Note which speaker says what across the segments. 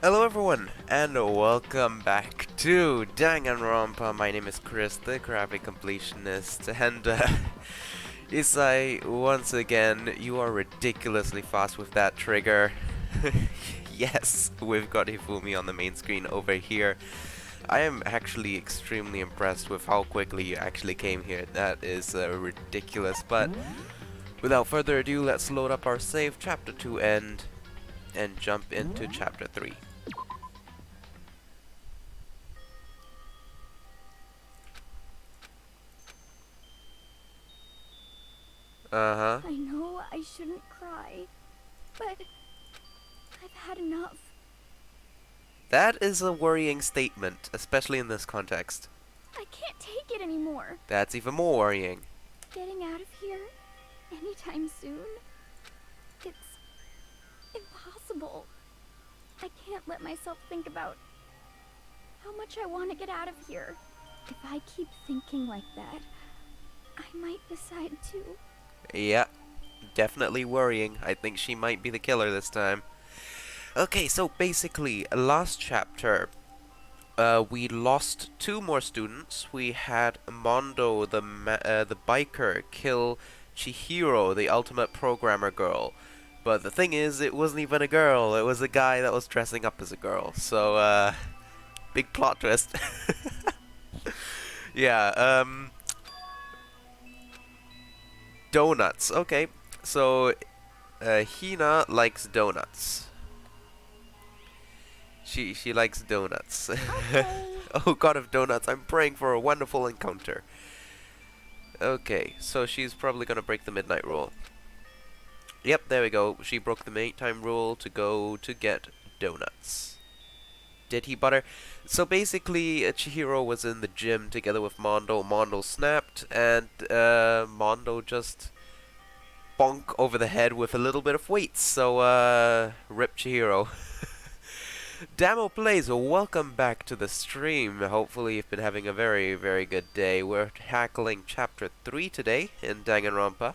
Speaker 1: Hello everyone, and welcome back to Danganronpa. My name is Chris, the graphic completionist, and Isai, once again, you are ridiculously fast with that trigger. Yes, we've got Hifumi on the main screen over here. I am actually extremely impressed with how quickly you actually came here. That is ridiculous, but without further ado, let's load up our save, Chapter 2 end, and jump into Chapter 3. Uh-huh.
Speaker 2: I know I shouldn't cry, but I've had enough.
Speaker 1: That is a worrying statement, especially in this context.
Speaker 2: I can't take it anymore.
Speaker 1: That's even more worrying.
Speaker 2: Getting out of here anytime soon, it's impossible. I can't let myself think about how much I want to get out of here. If I keep thinking like that, I might decide to.
Speaker 1: Yeah, definitely worrying. I think she might be the killer this time. Okay, so basically, last chapter, we lost two more students. We had Mondo, the biker, kill Chihiro, the ultimate programmer girl. But the thing is, it wasn't even a girl. It was a guy that was dressing up as a girl. So, big plot twist. Yeah, donuts. Okay, so Hina likes donuts. She likes donuts.
Speaker 2: Okay.
Speaker 1: Oh god of donuts, I'm praying for a wonderful encounter. Okay, so she's probably gonna break the midnight rule. Yep, there we go. She broke the nighttime rule to go to get donuts. Did he butter? So basically, Chihiro was in the gym together with Mondo. Mondo snapped, and Mondo just bonk over the head with a little bit of weight. So, rip Chihiro. Damo Plays, welcome back to the stream. Hopefully you've been having a very, very good day. We're tackling Chapter 3 today in Danganronpa.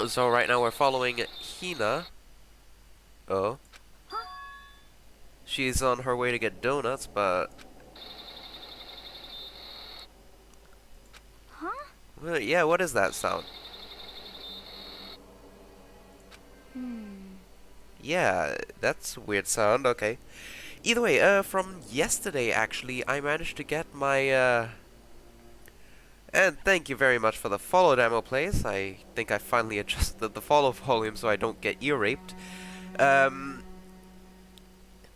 Speaker 1: So right now we're following Hina. Oh. She's on her way to get donuts, but...
Speaker 2: Huh?
Speaker 1: Well, yeah, what is that sound? Yeah, that's a weird sound, okay. Either way, from yesterday, actually, I managed to get my, And thank you very much for the follow, Damo Plays. I think I finally adjusted the follow volume so I don't get ear-raped.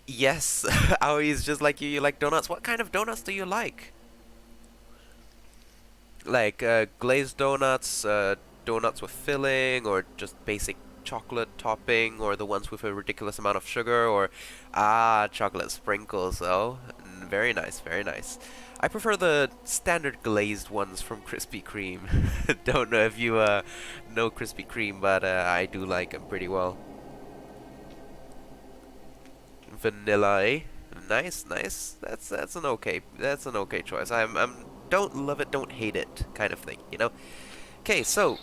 Speaker 1: Yes, Aoi's just like you like donuts. What kind of donuts do you like? Like, glazed donuts, donuts with filling, or just basic chocolate topping, or the ones with a ridiculous amount of sugar, or chocolate sprinkles. Oh, very nice, very nice. I prefer the standard glazed ones from Krispy Kreme. Don't know if you know Krispy Kreme, but I do like them pretty well. Vanilla, eh? Nice, nice. That's an okay choice. I'm don't love it, don't hate it kind of thing, you know. Okay, so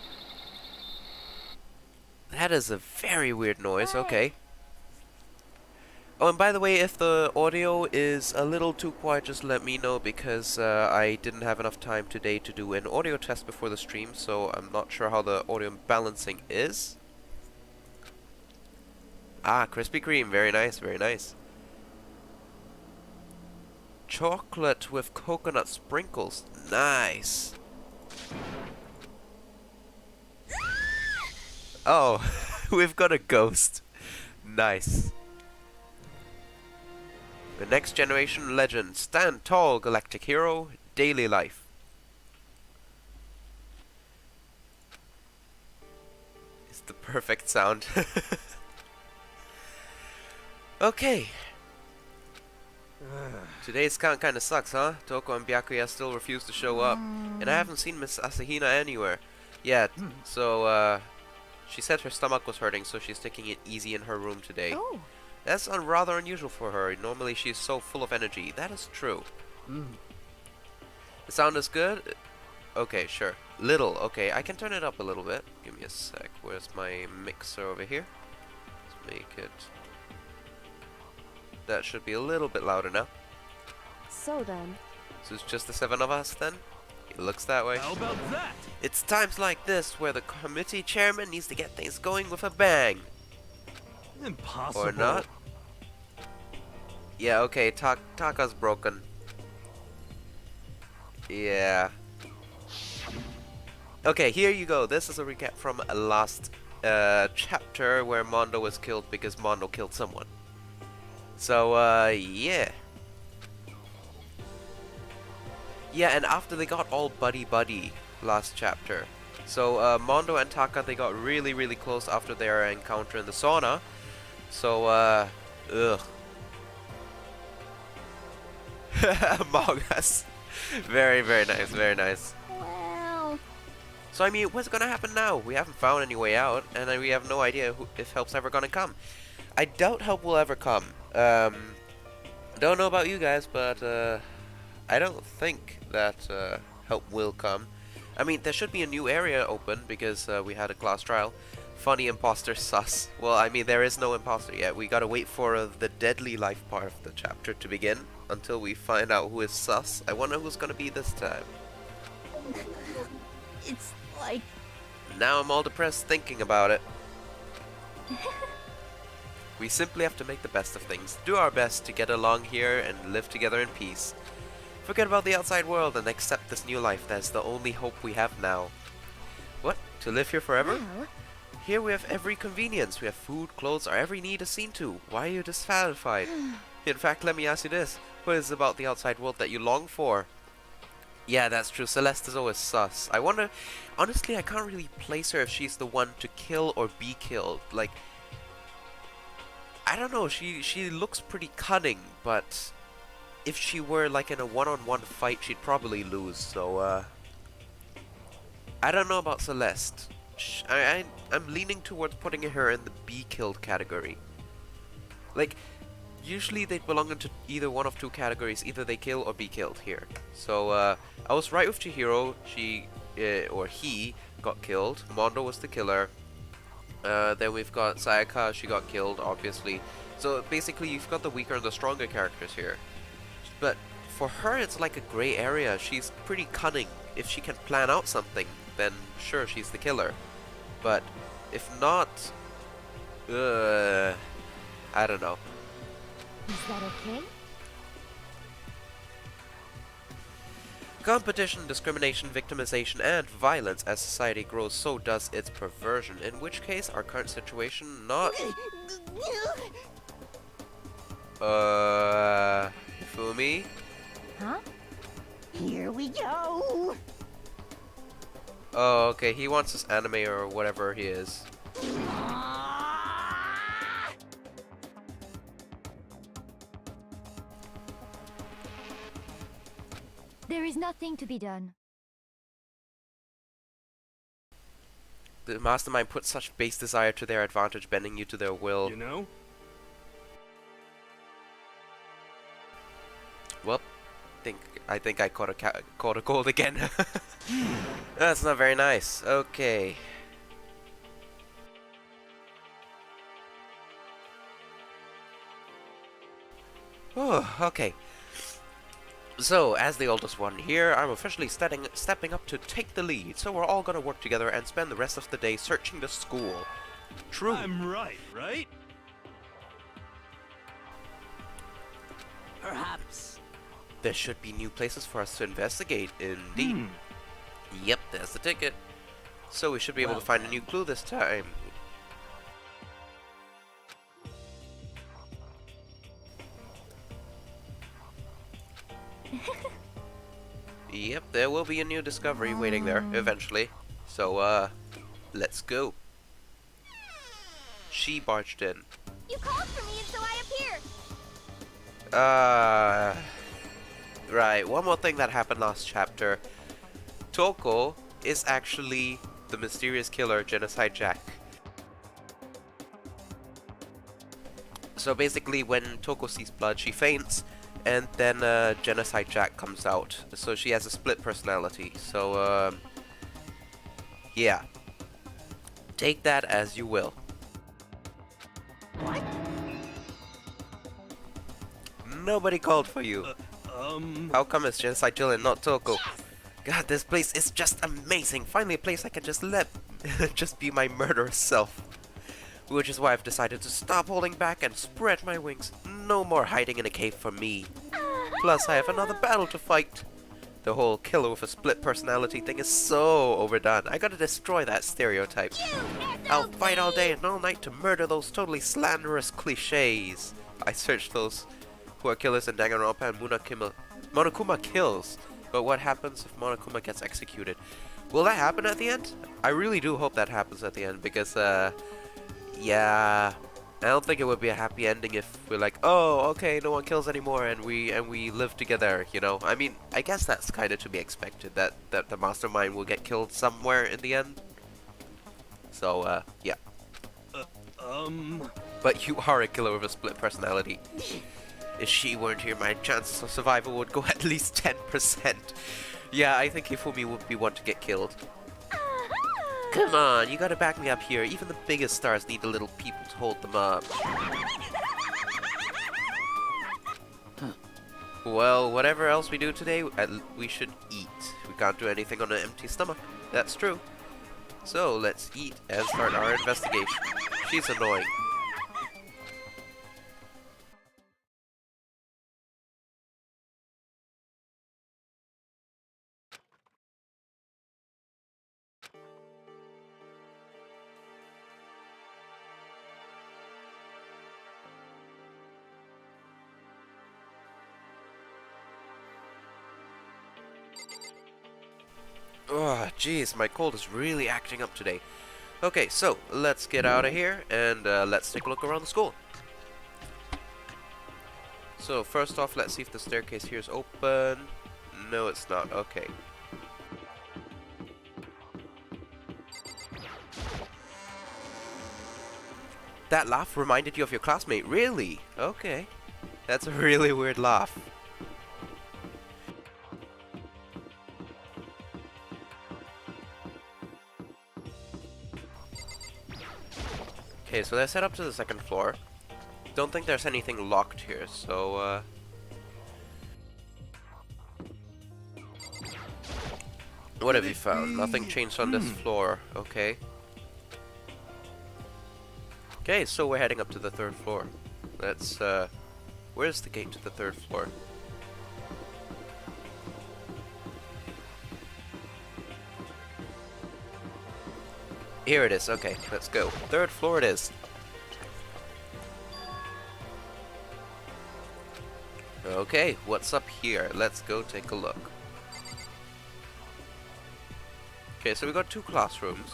Speaker 1: that is a very weird noise. Okay. Oh, and by the way, if the audio is a little too quiet, just let me know, because I didn't have enough time today to do an audio test before the stream, so I'm not sure how the audio balancing is. Krispy Kreme, very nice, very nice. Chocolate with coconut sprinkles, nice. Oh, we've got a ghost. Nice. The next generation legend. Stand tall, galactic hero. Daily life. It's the perfect sound. Okay. Today's count kinda sucks, huh? Toko and Byakuya still refuse to show up. And I haven't seen Miss Asahina anywhere yet. So, she said her stomach was hurting, so she's taking it easy in her room today.
Speaker 2: Oh.
Speaker 1: That's rather unusual for her. Normally she's so full of energy. That is true. The sound is good? Okay, sure. Little. Okay, I can turn it up a little bit. Give me a sec. Where's my mixer over here? Let's make it That should be a little bit louder now.
Speaker 3: So then,
Speaker 1: So it's just the 7 of us then? It looks that way.
Speaker 4: How about that?
Speaker 1: It's times like this where the committee chairman needs to get things going with a bang.
Speaker 4: Impossible.
Speaker 1: Or not. Yeah, okay, Taka's broken. Yeah. Okay, here you go. This is a recap from a last chapter where Mondo was killed because Mondo killed someone. So, yeah. Yeah, and after they got all buddy-buddy last chapter. So, Mondo and Taka, they got really, really close after their encounter in the sauna. So, ugh. Amogus. Very, very nice, very nice.
Speaker 2: Well,
Speaker 1: So, I mean, what's gonna happen now? We haven't found any way out, and we have no idea if help's ever gonna come. I doubt help will ever come. Don't know about you guys, but, I don't think that, help will come. I mean, there should be a new area open, because, we had a class trial. Funny imposter sus. Well, I mean, there is no imposter yet. We gotta wait for the deadly life part of the chapter to begin, until we find out who is sus. I wonder who's gonna be this time.
Speaker 3: it's like...
Speaker 1: Now I'm all depressed thinking about it. We simply have to make the best of things, do our best to get along here and live together in peace. Forget about the outside world and accept this new life. That's the only hope we have now. What? To live here forever?
Speaker 3: Well,
Speaker 1: Here we have every convenience. We have food, clothes, our every need is seen to. Why are you dissatisfied? In fact, let me ask you this. What is it about the outside world that you long for? Yeah, that's true. Celeste is always sus. I wonder... Honestly, I can't really place her if she's the one to kill or be killed. Like... I don't know. She looks pretty cunning, but... If she were, like, in a one-on-one fight, she'd probably lose. So, I don't know about Celeste. I'm leaning towards putting her in the be killed category. Like, usually they belong into either one of two categories, either they kill or be killed here. So, I was right with Chihiro. She, or he, got killed. Mondo was the killer. Then we've got Sayaka, she got killed, obviously. So, basically, you've got the weaker and the stronger characters here. But for her, it's like a gray area. She's pretty cunning. If she can plan out something, then sure, she's the killer. But if not, I don't know.
Speaker 3: is that okay?
Speaker 1: Competition, discrimination, victimization, and violence as society grows, so does its perversion. In which case, our current situation not... Fumi?
Speaker 3: Huh?
Speaker 5: Here we go.
Speaker 1: Oh, okay, he wants this anime or whatever he is.
Speaker 3: There is nothing to be done.
Speaker 1: The mastermind put such base desire to their advantage, bending you to their will.
Speaker 4: You know?
Speaker 1: Well, I think I caught a cold again. That's not very nice. Okay. Oh, okay. So, as the oldest one here, I'm officially stepping up to take the lead. So we're all gonna work together and spend the rest of the day searching the school. True.
Speaker 4: I'm right, right?
Speaker 5: Perhaps.
Speaker 1: There should be new places for us to investigate, indeed. Yep, there's the ticket. So we should be able to find a new clue this time. Yep, there will be a new discovery waiting there, eventually. So, let's go. She barged in.
Speaker 2: you called for me and so I appeared.
Speaker 1: Right, one more thing that happened last chapter. Toko is actually the mysterious killer, Genocide Jack. So basically, when Toko sees blood, she faints, and then Genocide Jack comes out. So she has a split personality. So, yeah. Take that as you will.
Speaker 5: What?
Speaker 1: Nobody called for you. How come it's just Jill and not Toko? God, this place is just amazing. Finally a place I can just let just be my murderous self. Which is why I've decided to stop holding back and spread my wings. No more hiding in a cave for me. Plus I have another battle to fight. The whole killer with a split personality thing is so overdone. I gotta destroy that stereotype. I'll fight all day and all night to murder those totally slanderous cliches. I searched those who are killers in Danganronpa and Monokuma kills. But what happens if Monokuma gets executed? Will that happen at the end? I really do hope that happens at the end because, yeah, I don't think it would be a happy ending if we're like, oh, okay, no one kills anymore and we live together, you know? I mean, I guess that's kind of to be expected, that the mastermind will get killed somewhere in the end. So, yeah. But you are a killer with a split personality. If she weren't here, my chances of survival would go at least 10%. Yeah, I think Hifumi would be one to get killed. Come on, you gotta back me up here. Even the biggest stars need a little people to hold them up. Well, whatever else we do today, we should eat. We can't do anything on an empty stomach. That's true. So, let's eat and start our investigation. She's annoying. Oh, jeez, my cold is really acting up today. Okay, so, let's get out of here, and let's take a look around the school. So, first off, let's see if the staircase here is open. No, it's not. Okay. That laugh reminded you of your classmate, really? Okay. That's a really weird laugh. Okay, so let's head up to the second floor. Don't think there's anything locked here, so what have you found? Nothing changed on this floor, okay. Okay, so we're heading up to the third floor. Let's, where's the gate to the third floor? Here it is, okay, let's go. Third floor it is. Okay, what's up here? Let's go take a look. Okay, so we got two classrooms.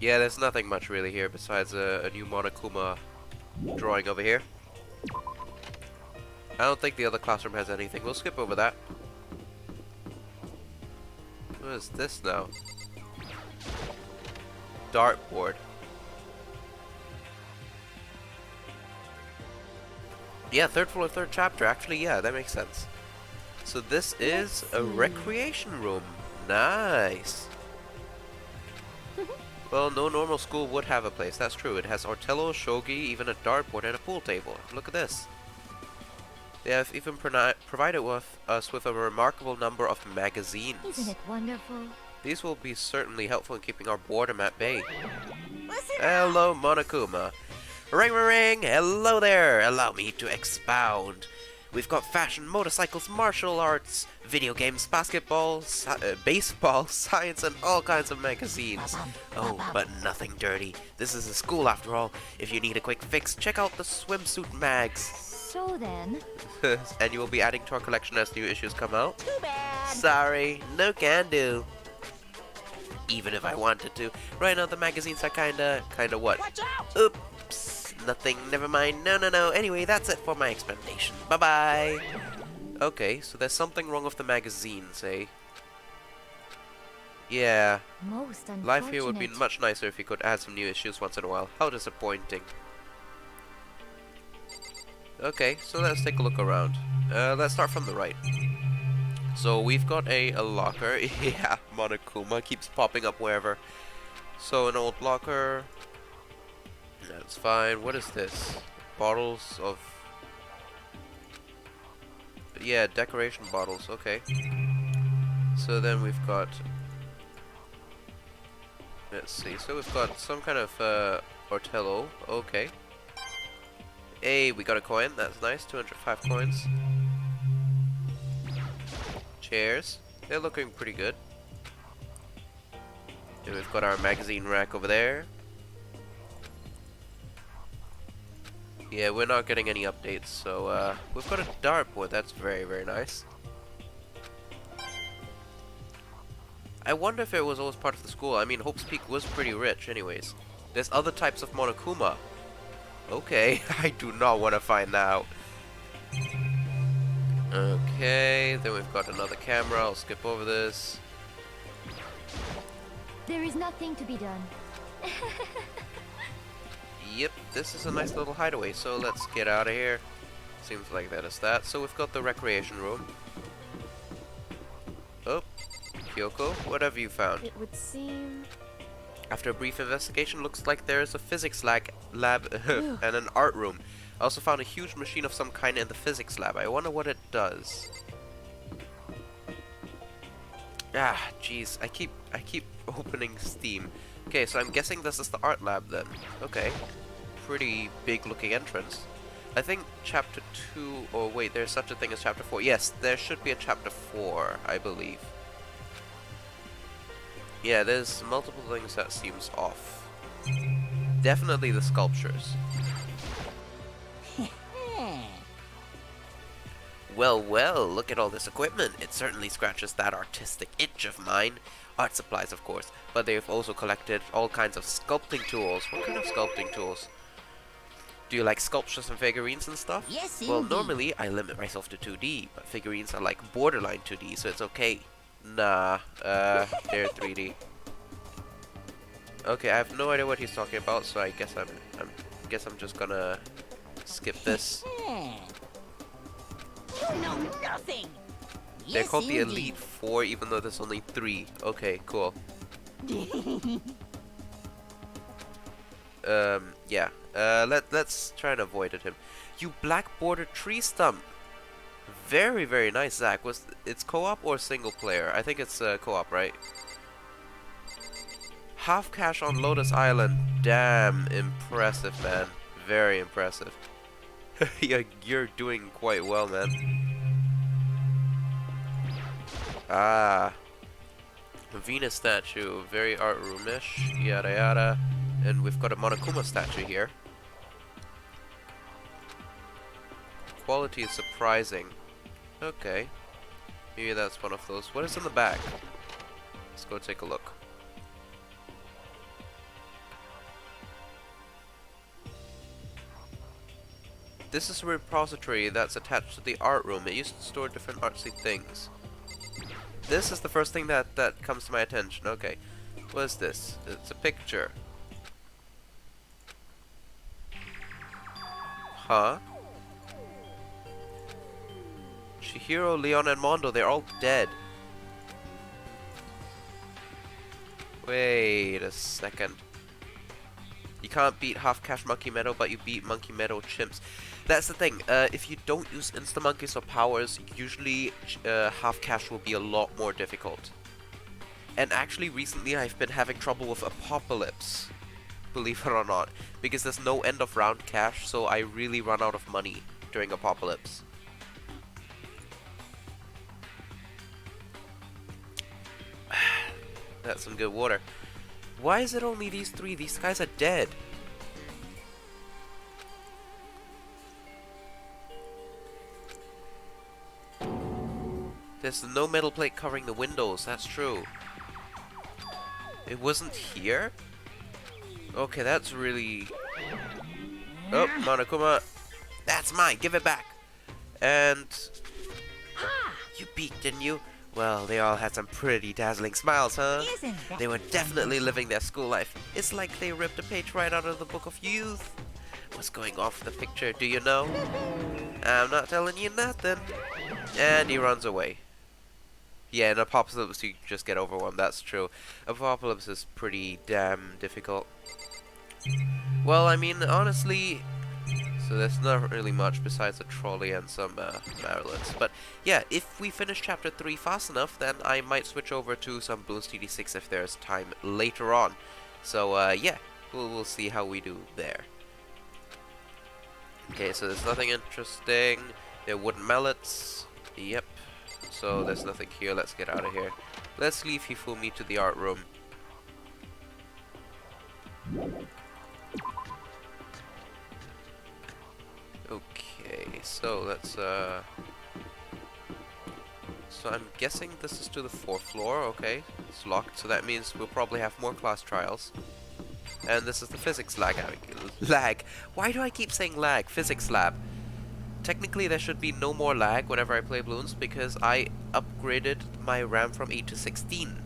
Speaker 1: Yeah, there's nothing much really here besides a new Monokuma drawing over here. I don't think the other classroom has anything. We'll skip over that. What is this now? Dartboard. Yeah, third floor, third chapter. Actually, yeah, that makes sense. So this is a recreation room. Nice. Well, no normal school would have a place. That's true. It has Ortello, shogi, even a dartboard and a pool table. Look at this. They have even provided us with a remarkable number of magazines.
Speaker 3: Isn't it wonderful?
Speaker 1: These will be certainly helpful in keeping our boredom at bay. Hello, Monokuma. Ring, ring, ring. Hello there. Allow me to expound. We've got fashion, motorcycles, martial arts, video games, basketball, baseball, science, and all kinds of magazines. Oh, but nothing dirty. This is a school after all. If you need a quick fix, check out the swimsuit mags.
Speaker 3: So then...
Speaker 1: And you will be adding to our collection as new issues come out?
Speaker 5: Too bad.
Speaker 1: Sorry, no can do. Even if I wanted to. Right now the magazines are kinda what?
Speaker 5: Watch out!
Speaker 1: Oops, nothing, never mind. No. Anyway, that's it for my explanation. Bye-bye. Okay, so there's something wrong with the magazines, eh? Yeah,
Speaker 3: Most unfortunate.
Speaker 1: life here would be much nicer if you could add some new issues once in a while. How disappointing. Okay, so let's take a look around. Let's start from the right. So we've got a locker. Yeah, Monokuma keeps popping up wherever. So an old locker. That's fine. What is this? Bottles of... Yeah, decoration bottles. Okay. So then we've got... Let's see. So we've got some kind of Ortello. Okay. Hey, we got a coin. That's nice. 205 coins. Chairs. They're looking pretty good. And we've got our magazine rack over there. Yeah, we're not getting any updates, so we've got a dartboard. That's very, very nice. I wonder if it was always part of the school. I mean, Hope's Peak was pretty rich anyways. There's other types of Monokuma. Okay, I do not want to find out. Okay, then we've got another camera. I'll skip over this.
Speaker 3: There is nothing to be done.
Speaker 1: Yep, this is a nice little hideaway, so let's get out of here. Seems like that is that. So we've got the recreation room. Oh, Kyoko, what have you found?
Speaker 2: It would seem...
Speaker 1: After a brief investigation, looks like there is a physics lab and an art room. I also found a huge machine of some kind in the physics lab. I wonder what it does. Ah, jeez, I keep opening Steam. Okay, so I'm guessing this is the art lab then. Okay, pretty big looking entrance. I think chapter 2, or wait, there's such a thing as chapter 4. Yes, there should be a chapter 4, I believe. Yeah, there's multiple things that seems off. Definitely the sculptures. Well, well, look at all this equipment. It certainly scratches that artistic itch of mine. Art supplies, of course, but they've also collected all kinds of sculpting tools. What kind of sculpting tools? Do you like sculptures and figurines and stuff?
Speaker 5: Yes,
Speaker 1: Well,
Speaker 5: indeed.
Speaker 1: normally I limit myself to 2D, but figurines are like borderline 2D, so it's okay. Nah, they're 3D. Okay, I have no idea what he's talking about, so I guess I'm just gonna skip this.
Speaker 5: You know nothing.
Speaker 1: They're
Speaker 5: Yes,
Speaker 1: called the
Speaker 5: indeed.
Speaker 1: Elite Four, even though there's only 3. Okay, cool. Yeah. Let's try and avoid him. You black bordered tree stump. Very, very nice, Zach. It's co-op or single player? I think it's co-op, right? Half cash on Lotus Island. Damn, impressive, man. Very impressive. Yeah, you're doing quite well, man. Ah. Venus statue. Very art room-ish. Yada yada. And we've got a Monokuma statue here. Quality is surprising. Okay. Maybe that's one of those. What is in the back? Let's go take a look. This is a repository that's attached to the art room. It used to store different artsy things. This is the first thing that comes to my attention. Okay. What is this? It's a picture. Huh? Chihiro, Leon, and Mondo, they're all dead. Wait a second. You can't beat Half Cash Monkey Meadow, but you beat Monkey Meadow Chimps. That's the thing, if you don't use Insta-Monkeys or powers, usually Half Cash will be a lot more difficult. And actually recently I've been having trouble with Apocalypse, believe it or not, because there's no end of round cash, so I really run out of money during Apocalypse. That's some good water. Why is it only these 3? These guys are dead. There's no metal plate covering the windows, that's true. It wasn't here? Okay, that's really... Oh, Monokuma. That's mine, give it back. And... You beat, didn't you? Well, they all had some pretty dazzling smiles, huh?
Speaker 5: Isn't that
Speaker 1: They were definitely living their school life. It's like they ripped a page right out of the Book of Youth. What's going on with the picture, do you know? I'm not telling you nothing. And he runs away. Yeah, in Apocalypse you just get overwhelmed, that's true. Apocalypse is pretty damn difficult. Well, I mean, honestly, so there's not really much besides a trolley and some Marylands. But yeah, if we finish chapter 3 fast enough, then I might switch over to some Bloons TD6 if there's time later on. So yeah, we'll see how we do there. Okay, so there's nothing interesting. There are wooden mallets. Yep. So there's nothing here. Let's get out of here. Let's leave Hifumi to the art room. Okay, so let's so I'm guessing this is to the 4th floor. Okay, it's locked, so that means we'll probably have more class trials. And this is the physics lag. Why do I keep saying lag? Physics lab. Technically, there should be no more lag whenever I play Bloons because I upgraded my RAM from 8 to 16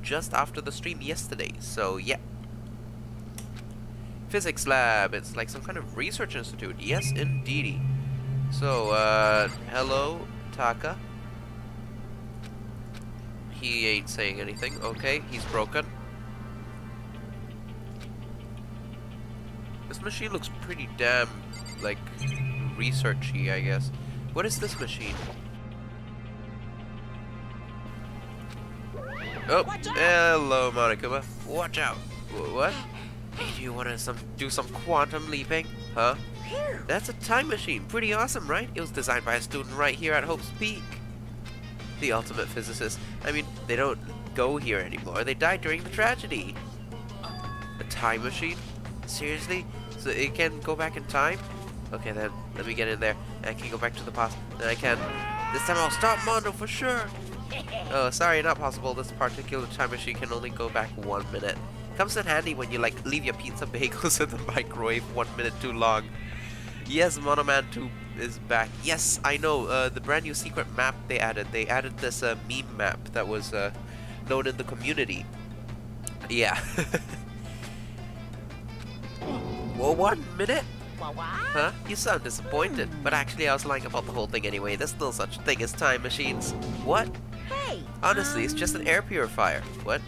Speaker 1: just after the stream yesterday. So yeah. Physics lab. It's like some kind of research institute. Yes, indeedy. So, hello, Taka. He ain't saying anything. Okay, he's broken. This machine looks pretty damn, like, researchy, I guess. What is this machine? Oh, hello, Monokuma. Watch out. What? Hey, do you want to do some quantum leaping? Huh? That's a time machine. Pretty awesome, right? It was designed by a student right here at Hope's Peak. The ultimate physicist. I mean, they don't go here anymore. They died during the tragedy. A time machine? Seriously? So it can go back in time? Okay then, let me get in there. I can go back to the past. Then I can. This time I'll stop Mondo for sure! Oh, sorry, not possible. This particular time machine can only go back 1 minute. Comes in handy when you like leave your pizza bagels in the microwave 1 minute too long. Yes, Monoman 2 is back. Yes, I know, the brand new secret map they added. They added this meme map that was known in the community. Yeah. Well, 1 minute? Huh? You sound disappointed. But actually I was lying about the whole thing anyway. There's no such thing as time machines. What?
Speaker 5: Hey!
Speaker 1: Honestly, it's just an air purifier. What?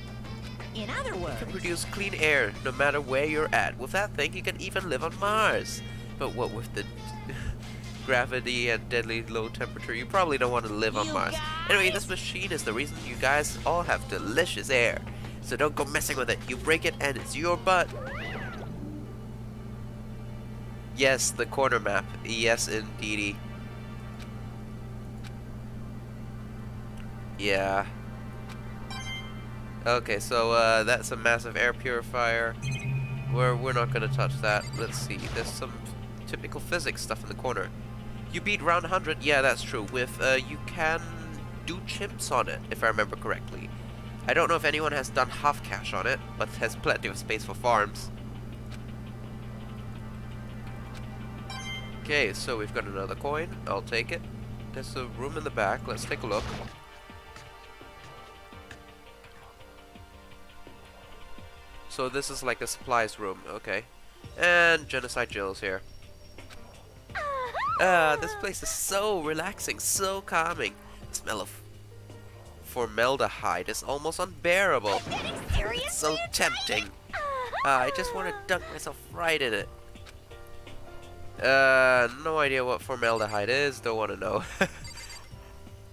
Speaker 5: In other words,
Speaker 1: You can produce clean air no matter where you're at. With that thing, you can even live on Mars. But what with the gravity and deadly low temperature, you probably don't want to live on Mars. Anyway, this machine is the reason you guys all have delicious air. So don't go messing with it. You break it and it's your butt. Yes, the corner map. Yes, indeedy. Yeah. Okay, so that's a massive air purifier. We're not gonna touch that. Let's see. There's some typical physics stuff in the corner. You beat round 100. Yeah, that's true. With you can do chimps on it, if I remember correctly. I don't know if anyone has done half cash on it, but has plenty of space for farms. Okay, so we've got another coin. I'll take it. There's a room in the back. Let's take a look. So this is like a supplies room. Okay. And Genocide Jill's here. This place is so relaxing, so calming. The smell of formaldehyde is almost unbearable. It's so tempting. I just want to dunk myself right in it. No idea what formaldehyde is. Don't want to know.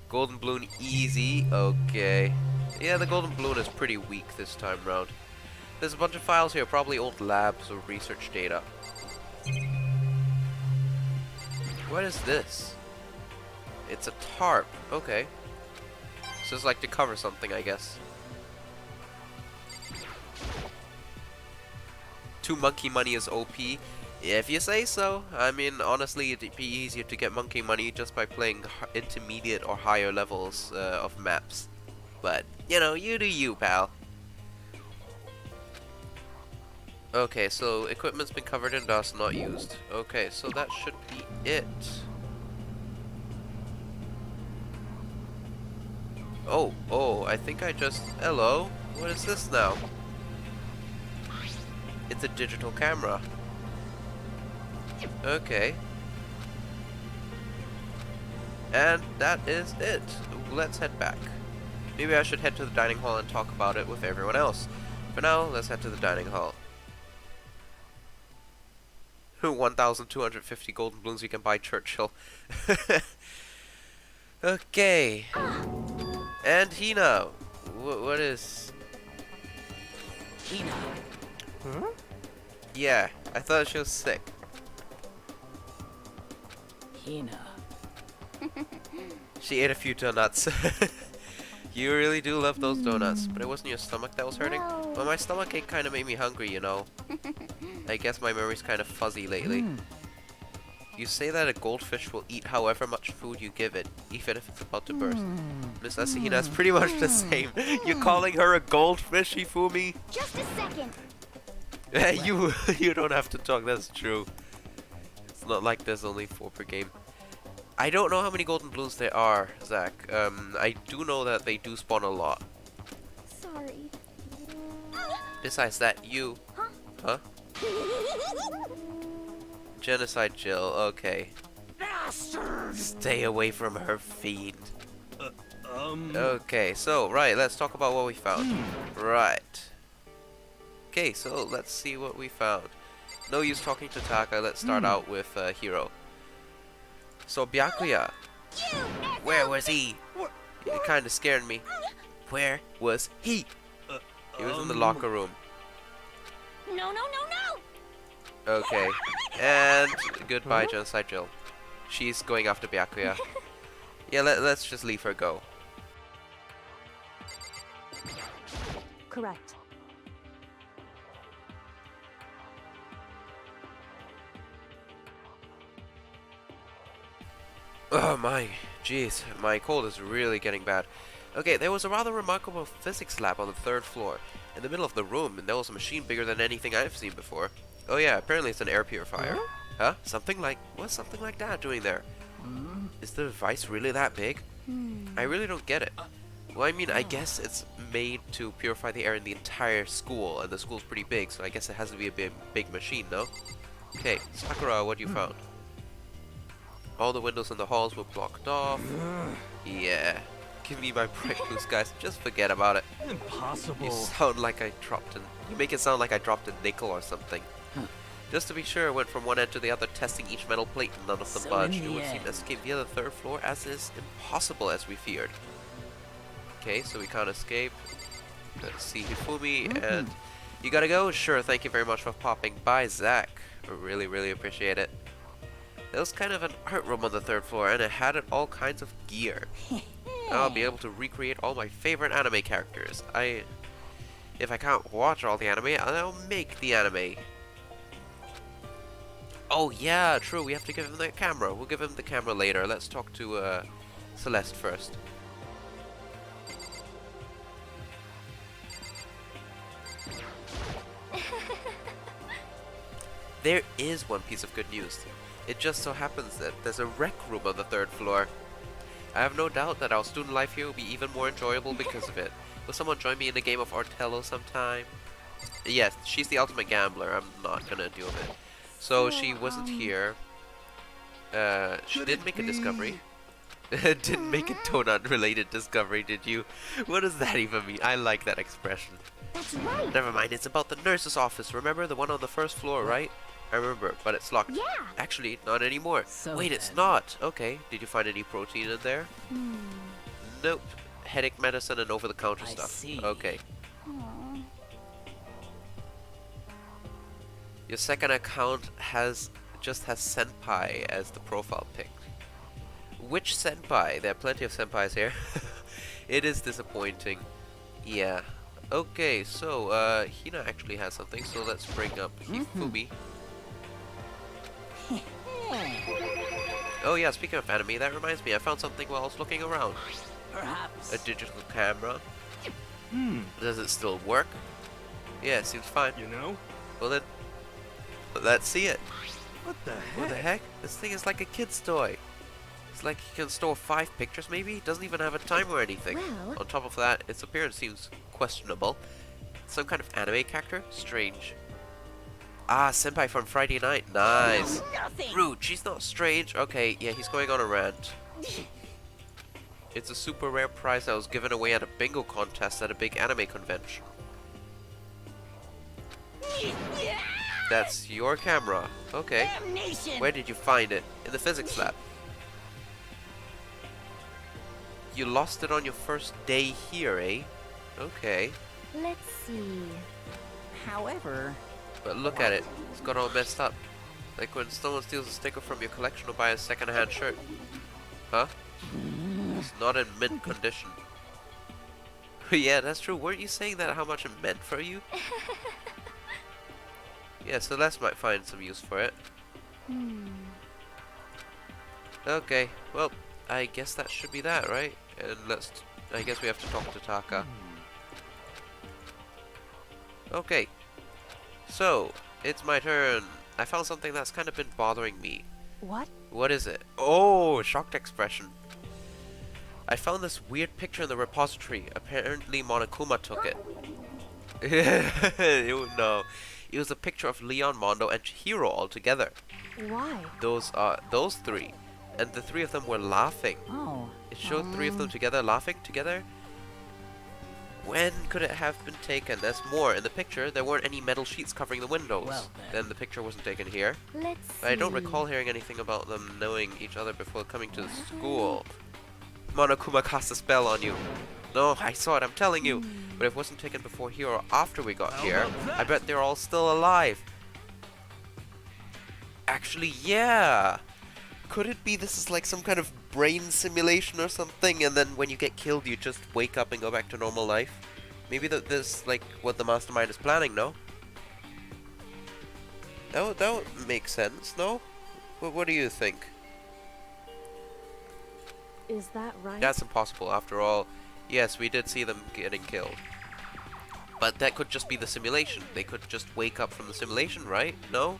Speaker 1: Golden Bloon easy. Okay. Yeah, the Golden Bloon is pretty weak this time round. There's a bunch of files here, probably old labs or research data. What is this? It's a tarp. Okay. So it's like to cover something, I guess. 2 monkey money is OP. If you say so. I mean, honestly, it'd be easier to get monkey money just by playing intermediate or higher levels of maps. But, you know, you do you, pal. Okay, so equipment's been covered in dust, not used. Okay, so that should be it. Oh, I think I just... Hello? What is this now? It's a digital camera. Okay. And that is it. Let's head back. Maybe I should head to the dining hall and talk about it with everyone else. For now, let's head to the dining hall. 1,250 golden balloons you can buy Churchill. Okay. And Hina. What is...
Speaker 5: Hina. Huh?
Speaker 1: Yeah, I thought she was sick.
Speaker 5: Hina.
Speaker 1: She ate a few donuts. You really do love those donuts, but it wasn't your stomach that was hurting?
Speaker 2: No.
Speaker 1: Well, my stomach ache kind of made me hungry, you know. I guess my memory's kind of fuzzy lately. You say that a goldfish will eat however much food you give it, even if it's about to burst. Miss Asahina, it's pretty much the same. You're calling her a goldfish, Hifumi?
Speaker 2: Just a second.
Speaker 1: You don't have to talk, that's true. It's not like there's only 4 per game. I don't know how many golden balloons there are, Zach. I do know that they do spawn a lot.
Speaker 2: Sorry.
Speaker 1: Besides that, you... Huh? Genocide Jill, okay.
Speaker 5: Bastard!
Speaker 1: Stay away from her fiend.
Speaker 4: Um.
Speaker 1: Okay, so, right, let's talk about what we found. Right. Okay, so let's see what we found. No use talking to Taka, let's start out with Hiro. So, Byakuya. Where was he? It kinda scared me. Where was he? He was in the locker room.
Speaker 2: No, no, no, no!
Speaker 1: Okay. And goodbye, Genocide Jill. She's going after Byakuya. Yeah, let's just leave her go.
Speaker 3: Correct.
Speaker 1: Oh my, jeez, my cold is really getting bad. Okay, there was a rather remarkable physics lab on the 3rd floor, in the middle of the room, and there was a machine bigger than anything I've seen before. Oh yeah, apparently it's an air purifier. Huh? What's something like that doing there? Is the device really that big? I really don't get it. Well, I mean, I guess it's made to purify the air in the entire school, and the school's pretty big, so I guess it has to be a big machine, no? Okay, Sakura, what you found? All the windows in the halls were blocked off. Yeah. Give me my bright blue skies. Just forget about it.
Speaker 4: Impossible.
Speaker 1: You make it sound like I dropped a nickel or something. Just to be sure, I went from one end to the other, testing each metal plate, and none of them budged. It would seem to escape via the 3rd floor, as is impossible as we feared. Okay, so we can't escape. Let's see Hifumi, and you gotta go? Sure, thank you very much for popping by, Zach. I really appreciate it. There was kind of an art room on the 3rd floor, and it had all kinds of gear. I'll be able to recreate all my favorite anime characters. If I can't watch all the anime, I'll make the anime. Oh yeah, true, we have to give him the camera. We'll give him the camera later. Let's talk to Celeste first. There is one piece of good news. It just so happens that there's a rec room on the 3rd floor. I have no doubt that our student life here will be even more enjoyable because of it. Will someone join me in a game of Artello sometime? Yes, she's the ultimate gambler. I'm not gonna deal with it. So she wasn't here. She did make a discovery. Didn't make a donut-related discovery, did you? What does that even mean? I like that expression.
Speaker 2: That's right.
Speaker 1: Never mind, it's about the nurse's office. Remember the one on the 1st floor, right? I remember, but it's locked.
Speaker 2: Yeah.
Speaker 1: Actually, not anymore.
Speaker 5: So
Speaker 1: wait, it's not. Okay, did you find any protein in there? Nope. Headache medicine and over-the-counter
Speaker 5: I
Speaker 1: stuff.
Speaker 5: see.
Speaker 1: Okay.
Speaker 2: Aw.
Speaker 1: Your second account just has senpai as the profile pic. Which senpai? There are plenty of senpais here. It is disappointing. Yeah. Okay, so Hina actually has something, so let's bring up Hifumi. Oh yeah, speaking of anime, that reminds me, I found something while I was looking around.
Speaker 5: Perhaps.
Speaker 1: A digital camera. Does it still work? Yeah, it seems fine.
Speaker 4: You know?
Speaker 1: Well then, let's see it.
Speaker 4: What the heck?
Speaker 1: What the heck? This thing is like a kid's toy. It's like you can store 5 pictures maybe? It doesn't even have a timer or anything.
Speaker 2: Well.
Speaker 1: On top of that, its appearance seems questionable. Some kind of anime character? Strange. Ah, senpai from Friday Night. Nice.
Speaker 5: Nothing.
Speaker 1: Rude, she's not strange. Okay, yeah, he's going on a rant. It's a super rare prize that was given away at a bingo contest at a big anime convention. That's your camera. Okay.
Speaker 5: Damnation!
Speaker 1: Where did you find it? In the physics lab. You lost it on your first day here, eh? Okay.
Speaker 3: Let's see.
Speaker 5: However,
Speaker 1: But look at it. It's got all messed up. Like when someone steals a sticker from your collection or buys a second-hand shirt. Huh? It's not in mint condition. Yeah, that's true. Weren't you saying that how much it meant for you? Yeah, Celeste might find some use for it. Okay, well, I guess that should be that, right? And I guess we have to talk to Taka. Okay. So, it's my turn. I found something that's kind of been bothering me.
Speaker 3: What?
Speaker 1: What is it? Oh, shocked expression. I found this weird picture in the repository. Apparently Monokuma took it. No. It was a picture of Leon, Mondo, and Chihiro all together.
Speaker 3: Why?
Speaker 1: Those three. And the three of them were laughing.
Speaker 5: oh,
Speaker 1: It showed three of them together, laughing together. When could it have been taken? There's more. In the picture, there weren't any metal sheets covering the windows.
Speaker 5: Well,
Speaker 1: then the picture wasn't taken here.
Speaker 3: Let's
Speaker 1: But I don't
Speaker 3: see.
Speaker 1: recall hearing anything about them knowing each other before coming to the school. Monokuma cast a spell on you. No, I saw it, I'm telling you. But if it wasn't taken before here or after we got here, I bet they're all still alive. Actually, yeah. Could it be this is like some kind of brain simulation or something, and then when you get killed, you just wake up and go back to normal life? Maybe this is like what the mastermind is planning, no? That would make sense, no? What do you think?
Speaker 3: Is that right?
Speaker 1: That's impossible. After all, yes, we did see them getting killed. But that could just be the simulation. They could just wake up from the simulation, right? No?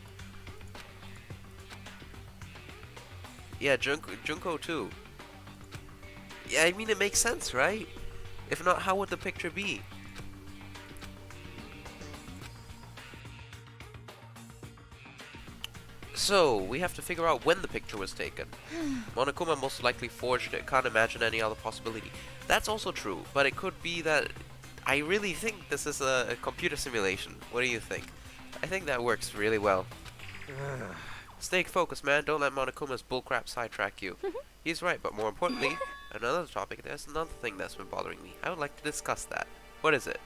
Speaker 1: Yeah, Junko too. Yeah, I mean, it makes sense, right? If not, how would the picture be? So, we have to figure out when the picture was taken. Monokuma most likely forged it, can't imagine any other possibility. That's also true, but it could be that... I really think this is a computer simulation. What do you think? I think that works really well. Stay focused, man. Don't let Monokuma's bullcrap sidetrack you. He's right, but more importantly, another topic, there's another thing that's been bothering me. I would like to discuss that. What is it?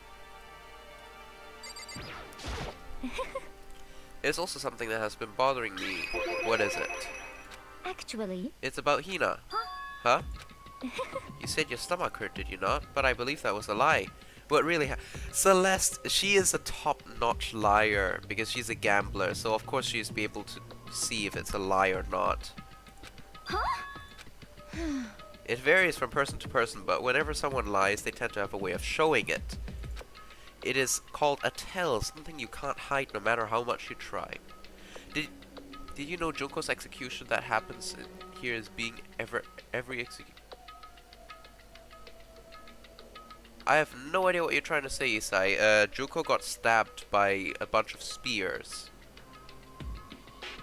Speaker 1: It's also something that has been bothering me. What is it?
Speaker 3: Actually,
Speaker 1: It's about Hina. Huh? You said your stomach hurt, did you not? But I believe that was a lie. What really Celeste, she is a top-notch liar because she's a gambler, so of course she's be able to see if it's a lie or not. It varies from person to person, but whenever someone lies, they tend to have a way of showing it. It is called a tell, something you can't hide no matter how much you try. Did you know Junko's execution that happens here is being every execution? I have no idea what you're trying to say, Isai. Junko got stabbed by a bunch of spears.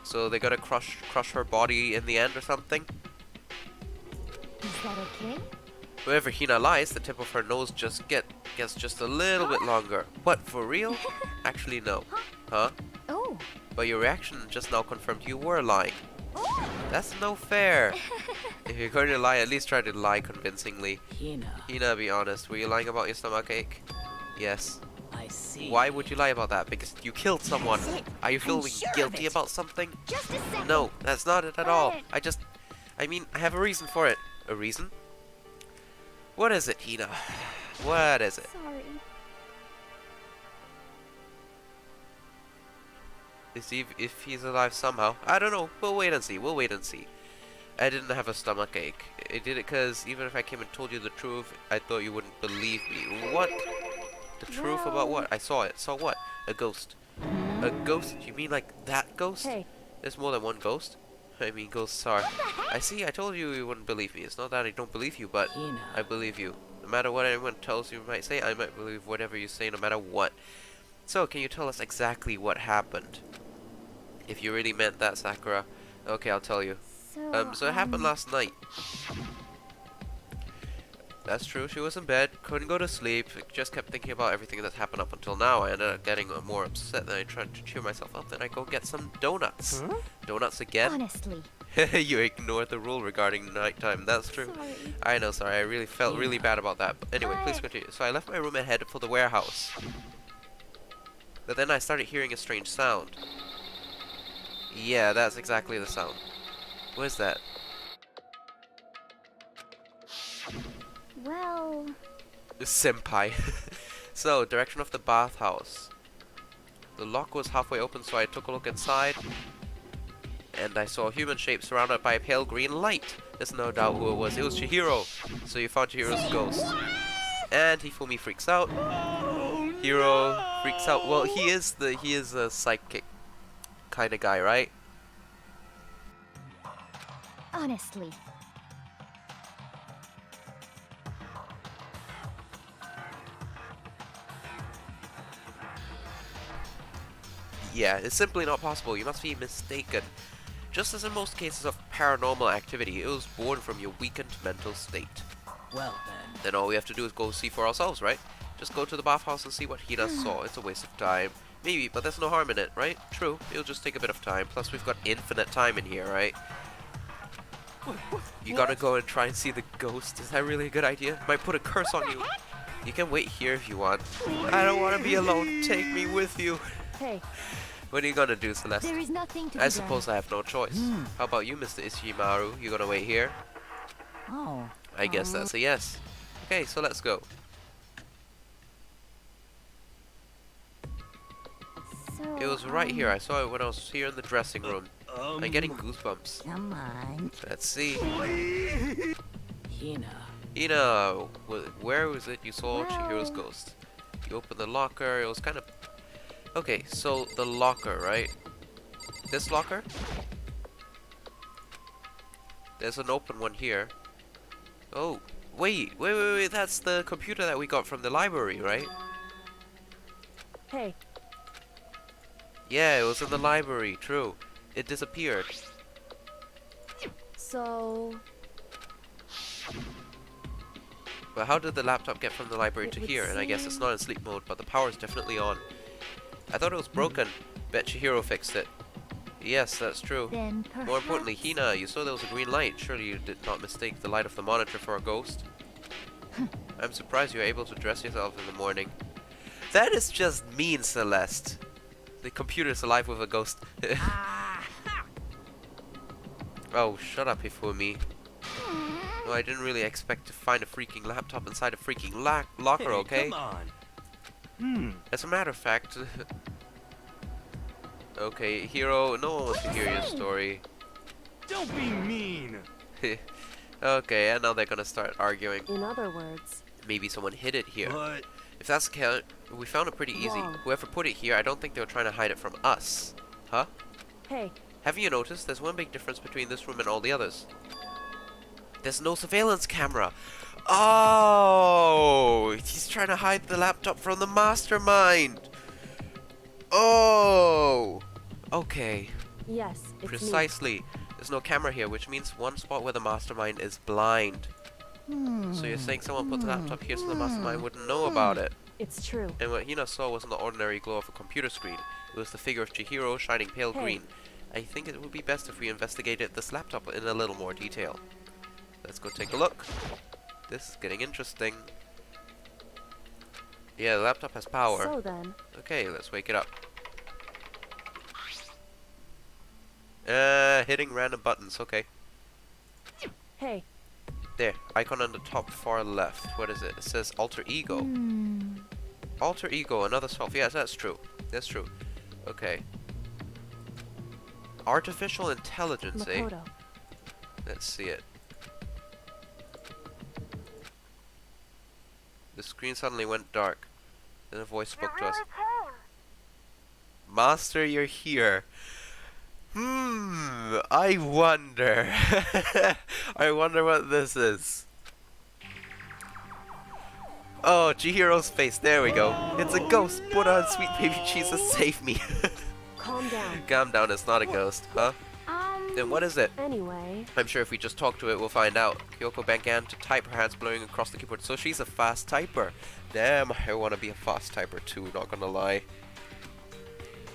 Speaker 1: So they gotta crush her body in the end or something?
Speaker 3: is that okay?
Speaker 1: Wherever Hina lies, the tip of her nose just gets just a little bit longer. What, for real? Actually, no. Huh?
Speaker 3: Oh.
Speaker 1: But your reaction just now confirmed you were lying. That's no fair. If you're going to lie, at least try to lie convincingly.
Speaker 5: Hina,
Speaker 1: Hina, be honest. Were you lying about your stomach ache? Yes.
Speaker 5: I see.
Speaker 1: Why would you lie about that? Because you killed someone.
Speaker 3: That's it.
Speaker 1: Are you
Speaker 3: I'm
Speaker 1: feeling
Speaker 3: sure of
Speaker 1: guilty
Speaker 3: it.
Speaker 1: about something?
Speaker 3: Just a second.
Speaker 1: No, that's not it at all.
Speaker 3: But-
Speaker 1: I mean, I have a reason for it. A reason? What is it, Hina? What is it?
Speaker 2: Sorry.
Speaker 1: If he's alive somehow. I don't know. We'll wait and see. I didn't have a stomach ache. I did it because even if I came and told you the truth, I thought you wouldn't believe me. What? The truth about what? I saw it. Saw what? A ghost. A ghost? You mean like that ghost?
Speaker 3: Hey.
Speaker 1: There's more than one ghost? I mean, ghosts are... I see, I told you wouldn't believe me. It's not that I don't believe you, but
Speaker 5: Hina.
Speaker 1: I believe you. No matter what anyone tells you might say, I might believe whatever you say no matter what. So, can you tell us exactly what happened? If you really meant that, Sakura. Okay, I'll tell you. So it happened last night. That's true. She was in bed, couldn't go to sleep, just kept thinking about everything that's happened up until now. I ended up getting more upset. Then I tried to cheer myself up. Then I go get some donuts.
Speaker 4: Huh?
Speaker 1: Donuts again?
Speaker 3: Honestly.
Speaker 1: You ignored the rule regarding nighttime. That's true.
Speaker 2: Sorry.
Speaker 1: I know, sorry. I really felt really bad about that. But anyway, please continue. So I left my room and headed for the warehouse. But then I started hearing a strange sound. Yeah, that's exactly the sound. What is that?
Speaker 2: Well,
Speaker 1: Senpai. So, direction of the bathhouse. The lock was halfway open, so I took a look inside. And I saw a human shape surrounded by a pale green light. There's no doubt who it was. It was Chihiro. So you found Chihiro's ghost. And Hifumi freaks out. Hiro freaks out. Well, he is a psychic kind of guy, right?
Speaker 3: Honestly.
Speaker 1: Yeah, it's simply not possible. You must be mistaken. Just as in most cases of paranormal activity, it was born from your weakened mental state.
Speaker 5: Well then.
Speaker 1: Then all we have to do is go see for ourselves, right? Just go to the bathhouse and see what Hina saw. It's a waste of time. Maybe, but there's no harm in it, right? True, it'll just take a bit of time. Plus, we've got infinite time in here, right? You gotta go and try and see the ghost. Is that really a good idea? Might put a curse on you. You can wait here if you want. I don't want to be alone. Take me with you.
Speaker 3: Hey,
Speaker 1: What are you gonna do, Celeste?
Speaker 3: there is nothing to
Speaker 1: I
Speaker 3: be
Speaker 1: suppose I have no choice. How about you, Mr. Ishimaru? You gonna wait here?
Speaker 5: Oh.
Speaker 1: I guess that's a yes. Okay, so let's go.
Speaker 2: so.
Speaker 1: It was right here. I saw it when I was here in the dressing room. I'm getting
Speaker 4: Um,
Speaker 1: goosebumps.
Speaker 5: Come on.
Speaker 1: Let's see.
Speaker 5: Hina.
Speaker 1: Ina, where was it you saw Chihiro's
Speaker 2: Well-
Speaker 1: ghost? You opened the locker. It was kind of... Okay, so the locker, right? This locker? There's an open one here. Oh, wait. That's the computer that we got from the library, right?
Speaker 3: Hey,
Speaker 1: Yeah, it was in the library, true. It disappeared.
Speaker 3: so
Speaker 1: But how did the laptop get from the library
Speaker 3: It
Speaker 1: to
Speaker 3: would
Speaker 1: here? And I guess it's
Speaker 3: seem-
Speaker 1: not in sleep mode, but the power is definitely on. I thought it was broken. Bet Chihiro fixed it. Yes, that's true.
Speaker 3: then perhaps
Speaker 1: More importantly, Hina, you saw there was a green light. Surely you did not mistake the light of the monitor for a ghost. I'm surprised you were able to dress yourself in the morning. That is just mean, Celeste. The computer's alive with a ghost. Oh, shut up, Hifumi. No, I didn't really expect to find a freaking laptop inside a freaking locker,
Speaker 4: hey,
Speaker 1: okay?
Speaker 4: Come on.
Speaker 1: As a matter of fact... Okay, Hiro, no one wants to hear your story.
Speaker 4: Don't be mean.
Speaker 1: Okay, and now they're gonna start arguing.
Speaker 3: in other words,
Speaker 1: Maybe someone hid it here.
Speaker 4: But
Speaker 1: If that's the case, we found it pretty easy.
Speaker 3: Wrong.
Speaker 1: Whoever put it here, I don't think they were trying to hide it from us. Huh?
Speaker 3: hey,
Speaker 1: Haven't you noticed? There's one big difference between this room and all the others. There's no surveillance camera. Oh! He's trying to hide the laptop from the mastermind. Oh! Okay.
Speaker 3: yes, it's
Speaker 1: Precisely. There's no camera here, which means one spot where the mastermind is blind. So you're saying someone put the laptop here so the mastermind wouldn't know about it.
Speaker 3: me. It's true.
Speaker 1: And what Hina saw wasn't the ordinary glow of a computer screen. It was the figure of Chihiro shining pale
Speaker 3: Hey.
Speaker 1: green. I think it would be best if we investigated this laptop in a little more detail. Let's go take a look. This is getting interesting. Yeah, the laptop has power.
Speaker 3: So then,
Speaker 1: Okay, let's wake it up. Hitting random buttons, okay.
Speaker 3: hey,
Speaker 1: There, icon on the top far left. What is it? It says alter ego. Alter ego, another self. Yes, that's true. That's true. Okay. Artificial intelligence, eh?
Speaker 3: Makoto.
Speaker 1: Let's see it. The screen suddenly went dark. Then a voice spoke to us. Master, you're here. I wonder. I wonder what this is. Oh, Chihiro's face. There we go. It's a ghost. Buddha and sweet baby Jesus, save me.
Speaker 3: Calm down.
Speaker 1: Calm down, it's not a ghost, huh? Then what is it?
Speaker 3: Anyway,
Speaker 1: I'm sure if we just talk to it, we'll find out. Kyoko began to type, her hands blowing across the keyboard. So she's a fast typer. Damn, I want to be a fast typer too, not gonna lie.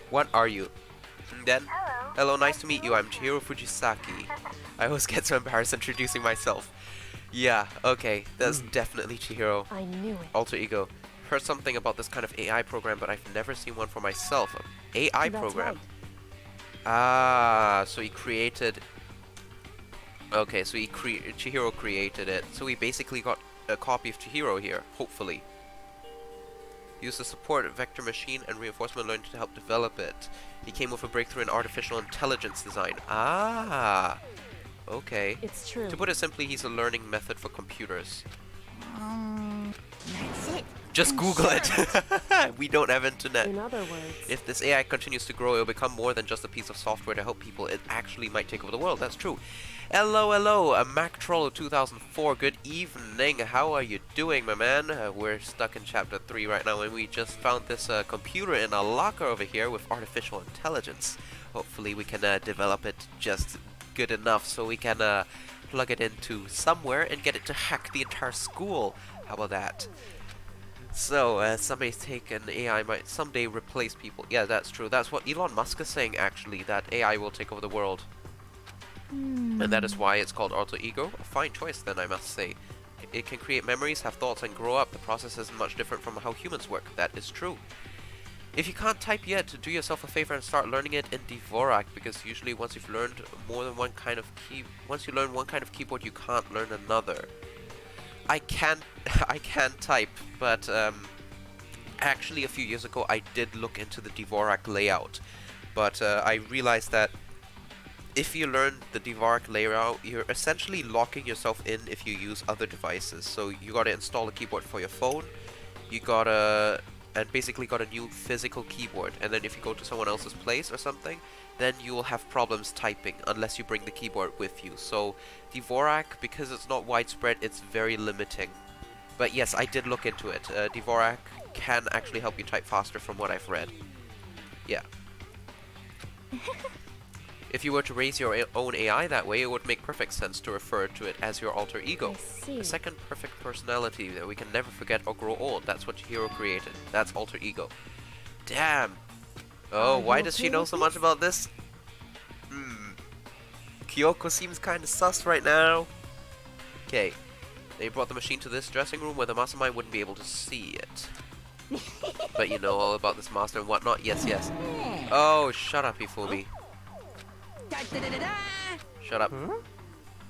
Speaker 1: What are you? Then? Hello, nice to meet you. I'm Chihiro Fujisaki. I always get so embarrassed introducing myself. Yeah, okay, that's definitely Chihiro.
Speaker 3: I knew it.
Speaker 1: Alter ego. Heard something about this kind of AI program, but I've never seen one for myself. AI
Speaker 3: That's
Speaker 1: program?
Speaker 3: right.
Speaker 1: Ah, so he created... Okay, so Chihiro created it. So we basically got a copy of Chihiro here, hopefully. Use the support vector machine and reinforcement learning to help develop it. He came with a breakthrough in artificial intelligence design. Ah, okay.
Speaker 3: It's true.
Speaker 1: To put it simply, he's a learning method for computers.
Speaker 5: That's it.
Speaker 1: Just
Speaker 5: I'm
Speaker 1: Google
Speaker 5: sure.
Speaker 1: it. We don't have internet.
Speaker 3: In other words,
Speaker 1: If this AI continues to grow, it'll become more than just a piece of software to help people. It actually might take over the world. That's true. Hello, hello, a Mac Troll of 2004. Good evening. How are you doing, my man? We're stuck in chapter 3 right now, and we just found this computer in a locker over here with artificial intelligence. Hopefully we can develop it just good enough so we can plug it into somewhere and get it to hack the entire school. How about that? So, somebody's taken AI might someday replace people. Yeah, that's true. That's what Elon Musk is saying, actually, that AI will take over the world. And that is why it's called Alter Ego. A fine choice, then, I must say. It can create memories, have thoughts, and grow up. The process isn't much different from how humans work. That is true. If you can't type yet, do yourself a favor and start learning it in Dvorak, because usually once you've learned more than one kind of once you learn one kind of keyboard, you can't learn another. I can type, but actually a few years ago I did look into the Dvorak layout, but I realized that if you learn the Dvorak layout, you're essentially locking yourself in if you use other devices. So you gotta install a keyboard for your phone, you gotta and basically got a new physical keyboard, and then if you go to someone else's place or something, then you will have problems typing unless you bring the keyboard with you. So Dvorak, because it's not widespread, it's very limiting. But yes, I did look into it. Dvorak can actually help you type faster from what I've read. Yeah. If you were to raise your own AI that way, it would make perfect sense to refer to it as your alter ego.
Speaker 3: I see.
Speaker 1: A second perfect personality that we can never forget or grow old. That's what Chihiro created. That's alter ego. Damn. Oh, why does she know so much about this? Kyoko seems kinda sus right now. Okay. They brought the machine to this dressing room where the mastermind wouldn't be able to see it. But you know all about this master and whatnot. Yes, yes. Oh, shut up, Ifumi. Shut up.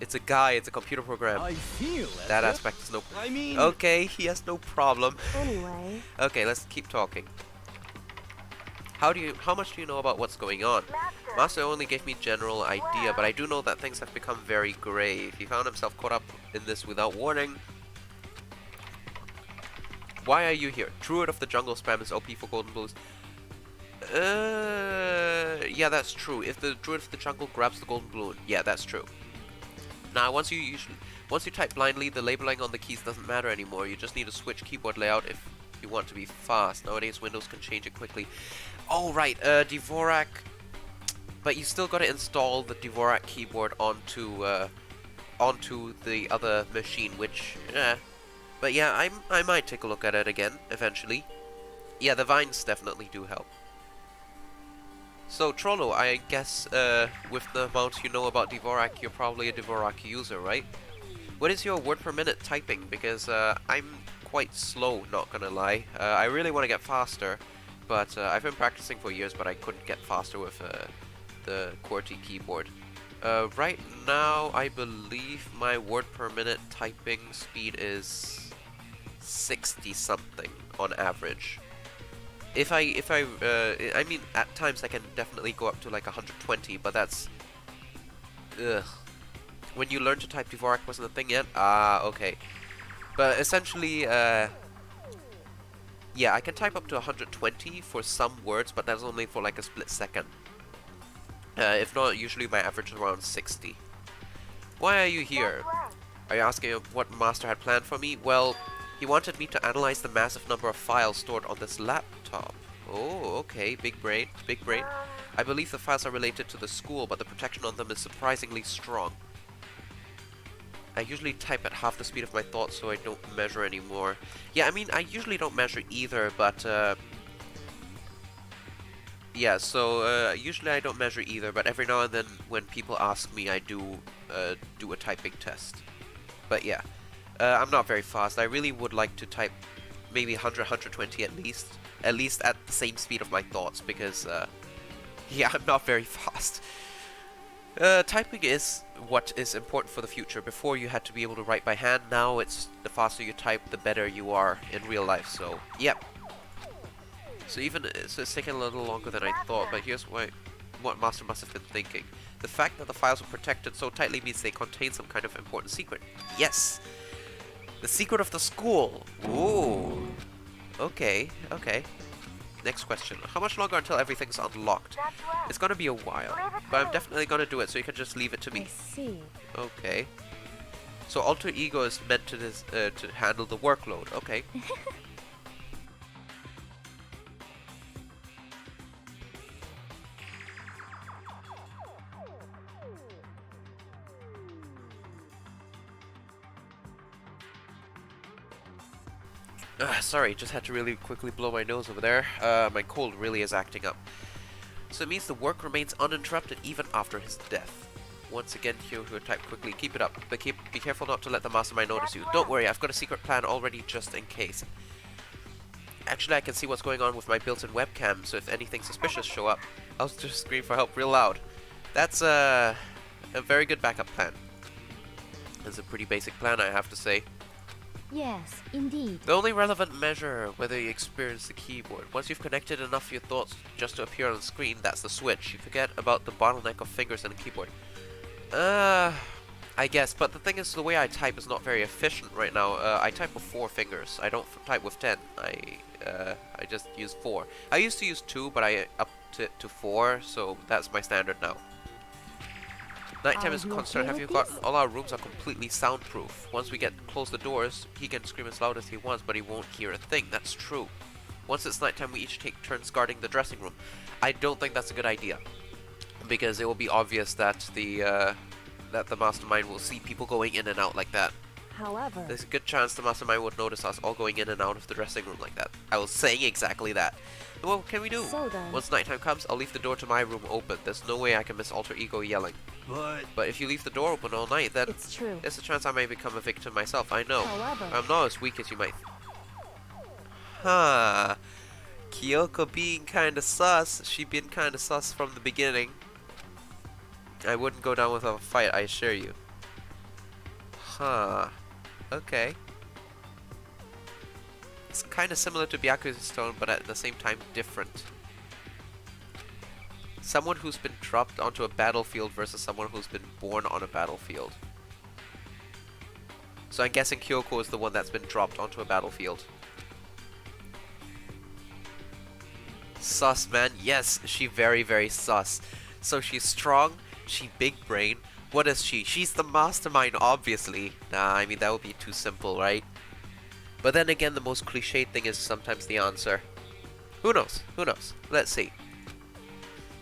Speaker 1: It's a guy, it's a computer program.
Speaker 4: I feel it.
Speaker 1: That aspect is no...
Speaker 4: I mean...
Speaker 1: Okay, he has no problem.
Speaker 3: Anyway,
Speaker 1: Okay, let's keep talking. How much do you know about what's going on? Master only gave me general idea, but I do know that things have become very grave. He found himself caught up in this without warning. Why are you here? Druid of the Jungle spam is OP for golden blues. Yeah, that's true. If the Druid of the Jungle grabs the golden balloon, yeah, that's true. Now, once you type blindly, the labeling on the keys doesn't matter anymore. You just need to switch keyboard layout if you want to be fast. Nowadays, Windows can change it quickly. Oh, right, Dvorak. But you still gotta install the Dvorak keyboard onto the other machine, which, But yeah, I might take a look at it again, eventually. Yeah, the vines definitely do help. So, Trollo, I guess, with the amount you know about Dvorak, you're probably a Dvorak user, right? What is your word per minute typing? Because, I'm quite slow, not gonna lie. I really want to get faster, but, I've been practicing for years, but I couldn't get faster with, the QWERTY keyboard. Right now, I believe my word per minute typing speed is 60 something on average. I mean, at times I can definitely go up to like 120, but that's... Ugh. When you learn to type, Dvorak wasn't a thing yet? Ah, okay. But essentially, yeah, I can type up to 120 for some words, but that's only for like a split second. If not, usually my average is around 60. Why are you here? Are you asking what Master had planned for me? Well, he wanted me to analyze the massive number of files stored on this laptop. Oh, okay, big brain, big brain. I believe the files are related to the school, but the protection on them is surprisingly strong. I usually type at half the speed of my thoughts, so I don't measure anymore. Yeah, I mean, I usually don't measure either, but yeah, so usually I don't measure either, but every now and then when people ask me, I do do a typing test. But yeah, I'm not very fast. I really would like to type maybe 100, 120 at least at the same speed of my thoughts, because yeah, I'm not very fast. Typing is what is important for the future. Before you had to be able to write by hand, now it's the faster you type, the better you are in real life, so yep. So it's taken a little longer than I thought, but here's what Master must have been thinking. The fact that the files are protected so tightly means they contain some kind of important secret. Yes! The secret of the school! Ooh! Okay, okay. Next question. How much longer until everything's unlocked? It's gonna be a while, but I'm definitely gonna do it, so you can just leave it to me.
Speaker 3: I see.
Speaker 1: Okay. So alter ego is meant to handle the workload. Okay. Sorry, just had to really quickly blow my nose over there. My cold really is acting up. So it means the work remains uninterrupted even after his death. Once again, Kyoto type quickly. Keep it up, but be careful not to let the mastermind notice you. Don't worry, I've got a secret plan already just in case. Actually, I can see what's going on with my built-in webcam, so if anything suspicious show up, I'll just scream for help real loud. That's a very good backup plan. It's a pretty basic plan, I have to say.
Speaker 5: Yes, indeed.
Speaker 1: The only relevant measure whether you experience the keyboard. Once you've connected enough of your thoughts just to appear on the screen, that's the switch. You forget about the bottleneck of fingers and the keyboard. I guess, but the thing is, the way I type is not very efficient right now. I type with 4 fingers. I don't type with 10. I just use 4. I used to use 2, but I upped it to 4, so that's my standard now. Nighttime is concerned. Have you gotten? All our rooms are completely soundproof. Once we close the doors, he can scream as loud as he wants, but he won't hear a thing. That's true. Once it's nighttime, we each take turns guarding the dressing room. I don't think that's a good idea, because it will be obvious that the mastermind will see people going in and out like that.
Speaker 3: However,
Speaker 1: There's a good chance the mastermind would notice us all going in and out of the dressing room like that. I was saying exactly that. And what can we do?
Speaker 3: So then.
Speaker 1: Once nighttime comes, I'll leave the door to my room open. There's no way I can miss alter ego yelling. But if you leave the door open all night, then
Speaker 3: it's true.
Speaker 1: there's a chance I may become a victim myself. I know.
Speaker 3: However,
Speaker 1: I'm not as weak as you might. Huh. Kyoko being kinda sus. She been kinda sus from the beginning. I wouldn't go down without a fight, I assure you. Huh. Okay. It's kinda similar to Byaku's Stone, but at the same time different. Someone who's been dropped onto a battlefield versus someone who's been born on a battlefield. So I'm guessing Kyoko is the one that's been dropped onto a battlefield. Sus, man. Yes, she very, very sus. So she's strong, she big brain. What is she? She's the mastermind, obviously. Nah, I mean, that would be too simple, right? But then again, the most cliched thing is sometimes the answer. Who knows? Who knows? Let's see.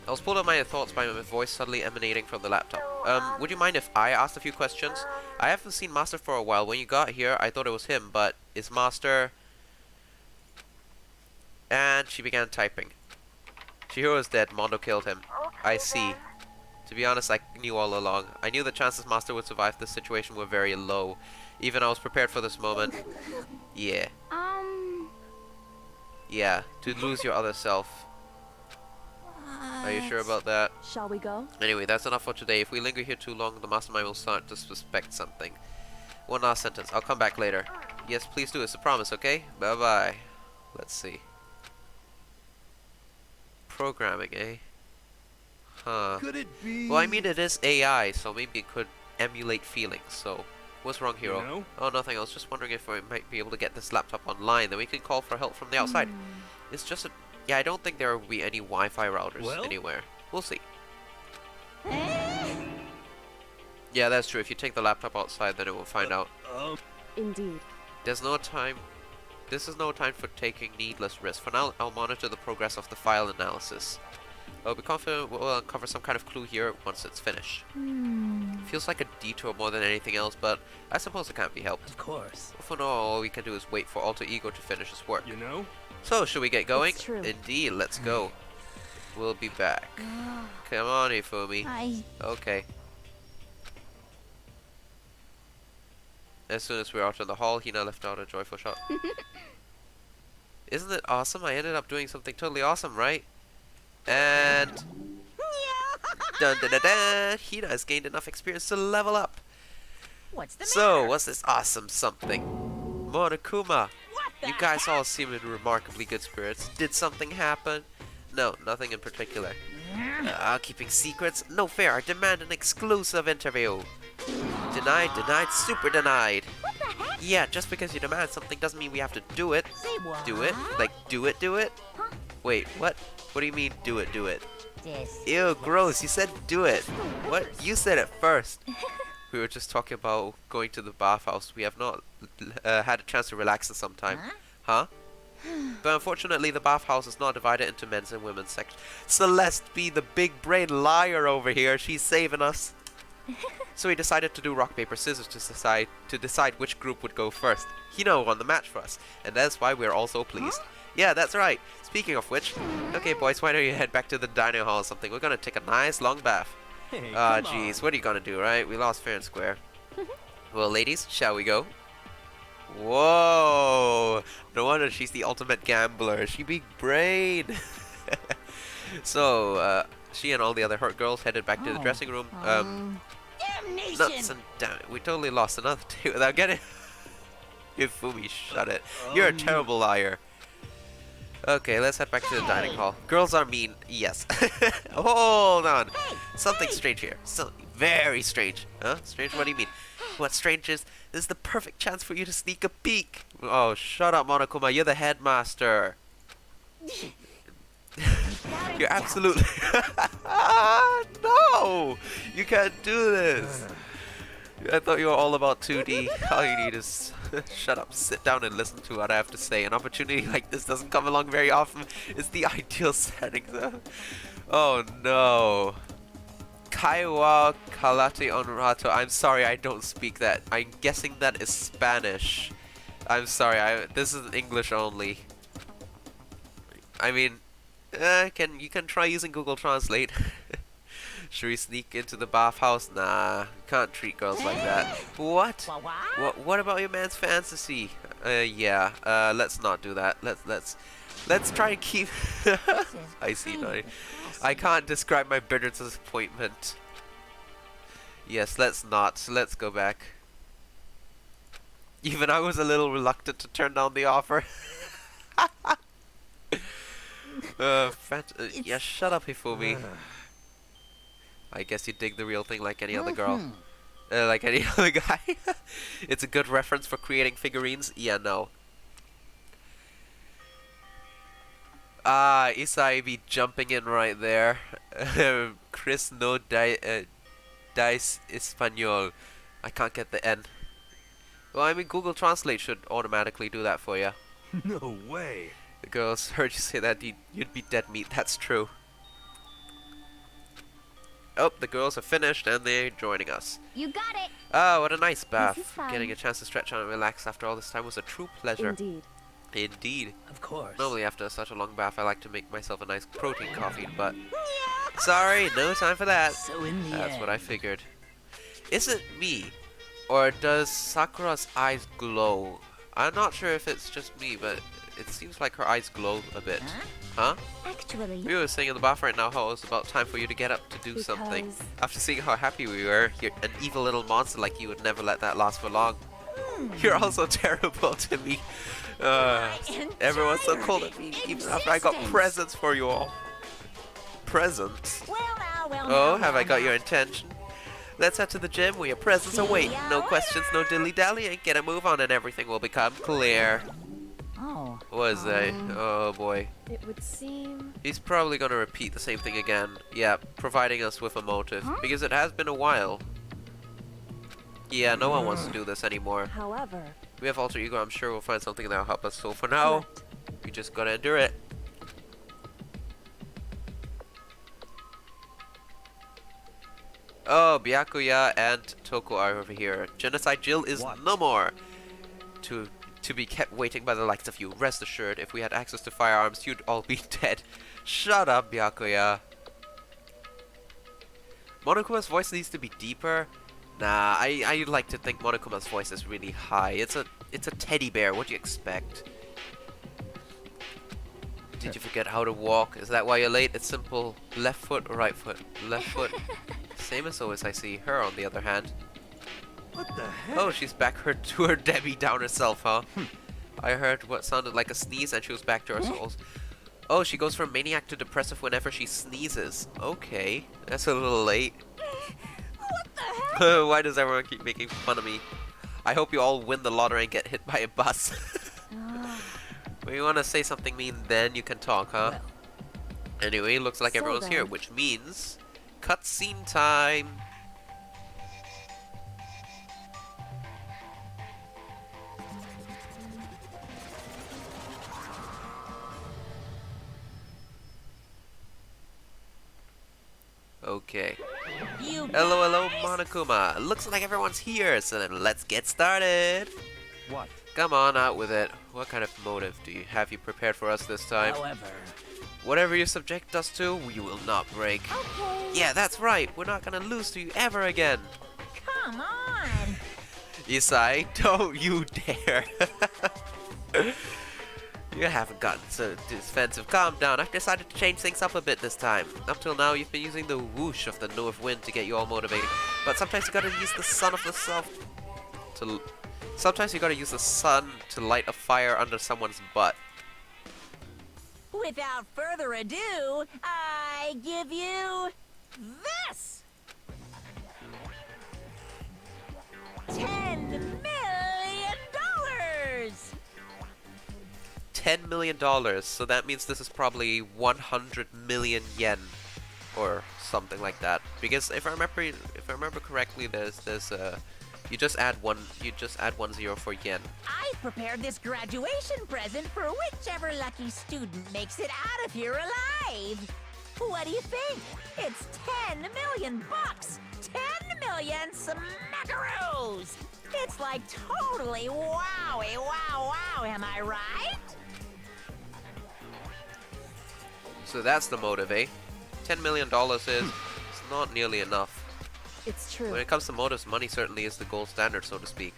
Speaker 1: I was pulled on my thoughts by my voice suddenly emanating from the laptop. Would you mind if I asked a few questions? I haven't seen Master for a while. When you got here, I thought it was him, but is Master... And she began typing. Chihiro is dead. Mondo killed him. I see. To be honest, I knew all along. I knew the chances Master would survive this situation were very low. Even I was prepared for this moment. Yeah. Yeah, to lose your other self. Are you sure about that?
Speaker 3: shall we go?
Speaker 1: Anyway, that's enough for today. If we linger here too long, the mastermind will start to suspect something. One last sentence. I'll come back later. Yes, please do. It's a promise, okay? Bye-bye. Let's see. Programming, eh? Huh.
Speaker 4: Could it be?
Speaker 1: Well, I mean, it is AI, so maybe it could emulate feelings, so... What's wrong, Hero?
Speaker 4: You know?
Speaker 1: Oh, nothing. I was just wondering if I might be able to get this laptop online, then we can call for help from the outside. It's just a... Yeah, I don't think there will be any Wi-Fi routers anywhere. We'll see. Yeah, that's true. If you take the laptop outside, then it will find out.
Speaker 3: Indeed.
Speaker 1: There's no time... This is no time for taking needless risks. For now, I'll monitor the progress of the file analysis. I'll be confident we'll uncover some kind of clue here once it's finished. Feels like a detour more than anything else, but I suppose it can't be helped.
Speaker 4: Of course.
Speaker 1: For now, all we can do is wait for Alter Ego to finish his work.
Speaker 4: You know?
Speaker 1: So, should we get going?
Speaker 3: It's true.
Speaker 1: Indeed, let's go. We'll be back. Come on, Ifumi. Okay. As soon as we're out in the hall, Hina left out a joyful shout. Isn't it awesome? I ended up doing something totally awesome, right? And... dun dun dun dun! Hina has gained enough experience to level up.
Speaker 5: What's the
Speaker 1: So, what's this awesome something? Monokuma, you guys all seem in remarkably good spirits. Did something happen? No, nothing in particular. Keeping secrets? No fair. I demand an exclusive interview. Denied, denied, super denied.
Speaker 5: What the heck?
Speaker 1: Yeah, just because you demand something doesn't mean we have to do it.
Speaker 5: Say what?
Speaker 1: Do it? Like, do it, do it?
Speaker 5: Huh?
Speaker 1: Wait, what? What do you mean, do it, do it?
Speaker 5: This.
Speaker 1: Ew, gross, you said do it. What? You said it first. We were just talking about going to the bathhouse. We have not had a chance to relax in some time.
Speaker 5: Huh?
Speaker 1: Huh? But unfortunately, the bathhouse is not divided into men's and women's sections. Celeste be the big brain liar over here. She's saving us. So we decided to do rock, paper, scissors to decide which group would go first. Hino won the match for us, and that's why we're all so pleased. Yeah, that's right. Speaking of which, okay boys, why don't you head back to the dining hall or something? We're gonna take a nice long bath.
Speaker 4: Hey,
Speaker 1: Ah,
Speaker 4: come
Speaker 1: jeez,
Speaker 4: on.
Speaker 1: what are you gonna do, right? We lost fair and square. Well, ladies, shall we go? Whoa! No wonder she's the ultimate gambler. She big brain. So, she and all the other hurt girls headed back to the dressing room. Nuts
Speaker 5: Damnation!
Speaker 1: and damn it, we totally lost another day without getting. Ifumi, shut it. You're a terrible liar. Okay, let's head back to the dining hall. Girls are mean, yes. Hold on. Something strange here. Something very strange. Huh? Strange? What do you mean? What's strange is this is the perfect chance for you to sneak a peek. Oh, shut up, Monokuma. You're the headmaster. You're absolutely... No! You can't do this. I thought you were all about 2D. All you need is shut up, sit down and listen to what I have to say. An opportunity like this doesn't come along very often. It's the ideal setting though. Oh no. Kaiwa Kalate Onrato. I'm sorry, I don't speak that. I'm guessing that is Spanish. I'm sorry, this is English only. I mean, you can try using Google Translate. Should we sneak into the bathhouse? Nah, can't treat girls like that. What? What about your man's fantasy? Yeah. Let's not do that. Let's try and keep. I see. No, I can't describe my bitter disappointment. Yes, let's not. Let's go back. Even I was a little reluctant to turn down the offer. Yeah, shut up, Hifumi. I guess you dig the real thing like any other girl. Like any other guy. It's a good reference for creating figurines? Yeah, no. Ah, Isai be jumping in right there. Chris no dice español. I can't get the N. Well, I mean, Google Translate should automatically do that for you.
Speaker 4: No way.
Speaker 1: The girls heard you say that you'd be dead meat. That's true. Oh, the girls are finished and they're joining us.
Speaker 2: You got it!
Speaker 1: Ah, what a nice
Speaker 2: This is
Speaker 1: bath.
Speaker 2: fun.
Speaker 1: Getting a chance to stretch out and relax after all this time was a true pleasure.
Speaker 3: Indeed.
Speaker 1: Indeed.
Speaker 4: Of course.
Speaker 1: Normally after such a long bath I like to make myself a nice protein coffee, but... Sorry, no time for that.
Speaker 4: So in the
Speaker 1: That's
Speaker 4: end.
Speaker 1: what I figured. Is it me? Or does Sakura's eyes glow? I'm not sure if it's just me, but it seems like her eyes glow a bit. Huh?
Speaker 2: Actually,
Speaker 1: We were saying in the bath right now how it's about time for you to get up to do something.
Speaker 3: Because-
Speaker 1: After seeing how happy we were, an evil little monster like you would never let that last for long. You're also terrible to me. Everyone's so cold at me, even after I got presents for you all. Presents? Oh, have I got your attention? Let's head to the gym where your presents await. No questions, no dilly-dallying. Get a move on and everything will become clear.
Speaker 5: Oh.
Speaker 1: Was they? Oh boy.
Speaker 3: It would seem...
Speaker 1: He's probably gonna repeat the same thing again. Yeah, providing us with a motive. Because it has been a while. Yeah, no one wants to do this anymore.
Speaker 3: However...
Speaker 1: We have Alter Ego, I'm sure we'll find something that'll help us. So for now,
Speaker 3: Correct.
Speaker 1: we just gotta endure it. Oh, Byakuya and Toko are over here. Genocide Jill is
Speaker 4: What?
Speaker 1: no more. To be kept waiting by the likes of you. Rest assured, if we had access to firearms, you'd all be dead. Shut up, Byakuya. Monokuma's voice needs to be deeper. Nah, I like to think Monokuma's voice is really high. It's a teddy bear. What do you expect? Did you forget how to walk? Is that why you're late? It's simple. Left foot, right foot. Left foot. Same as always, I see. Her, on the other hand.
Speaker 4: What the heck?
Speaker 1: Oh, she's back to her Debbie Downer self, huh? I heard what sounded like a sneeze and she was back to her souls. Oh, she goes from maniac to depressive whenever she sneezes. Okay, that's a little late.
Speaker 2: What the heck?
Speaker 1: Why does everyone keep making fun of me? I hope you all win the lottery and get hit by a bus. When you want to say something mean, then you can talk, huh? Anyway, looks like
Speaker 3: So
Speaker 1: everyone's here,
Speaker 3: then.
Speaker 1: which means cutscene time. Okay.
Speaker 5: You
Speaker 1: Hello,
Speaker 5: guys?
Speaker 1: Monokuma. Looks like everyone's here, so then let's get started.
Speaker 4: What?
Speaker 1: Come on, out with it. What kind of motive do you have you prepared for us this time?
Speaker 5: However,
Speaker 1: Whatever you subject us to, we will not break.
Speaker 2: Okay.
Speaker 1: Yeah, that's right. We're not gonna lose to you ever again.
Speaker 5: come on.
Speaker 1: Isai, don't you dare. You haven't gotten so defensive. Calm down. I've decided to change things up a bit this time. Up till now, you've been using the whoosh of the north wind to get you all motivated. But sometimes you gotta use the sun of the self to... Sometimes you gotta use the sun to light a fire under someone's butt.
Speaker 5: Without further ado, I give you this. $10 million.
Speaker 1: $10 million, so that means this is probably 100 million yen, or something like that. Because if I remember correctly, you just add one zero for yen.
Speaker 5: I prepared this graduation present for whichever lucky student makes it out of here alive. What do you think? It's 10 million bucks. 10 million smackaroos. It's like totally wowie wow wow, am I right?
Speaker 1: So that's the motive, eh? $10 million is it's not nearly enough.
Speaker 3: It's true.
Speaker 1: When it comes to motives, money certainly is the gold standard, so to speak.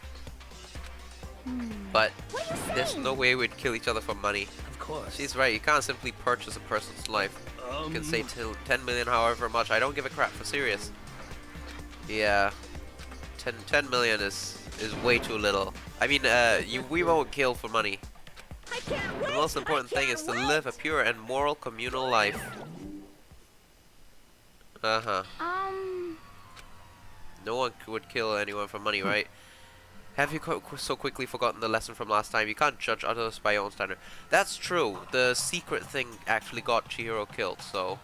Speaker 1: But
Speaker 2: What are you
Speaker 1: there's
Speaker 2: saying?
Speaker 1: no way we'd kill each other for money.
Speaker 4: Of course.
Speaker 1: She's right, you can't simply purchase a person's life. You can say 10 million however much, I don't give a crap, for serious. Yeah, 10 million is way too little. I mean, we won't kill for money.
Speaker 5: I can't wait.
Speaker 1: The most important thing is to live a pure and moral communal life. Uh-huh. No one would kill anyone for money, right? Have you so quickly forgotten the lesson from last time? You can't judge others by your own standard. That's true. The secret thing actually got Chihiro killed, so...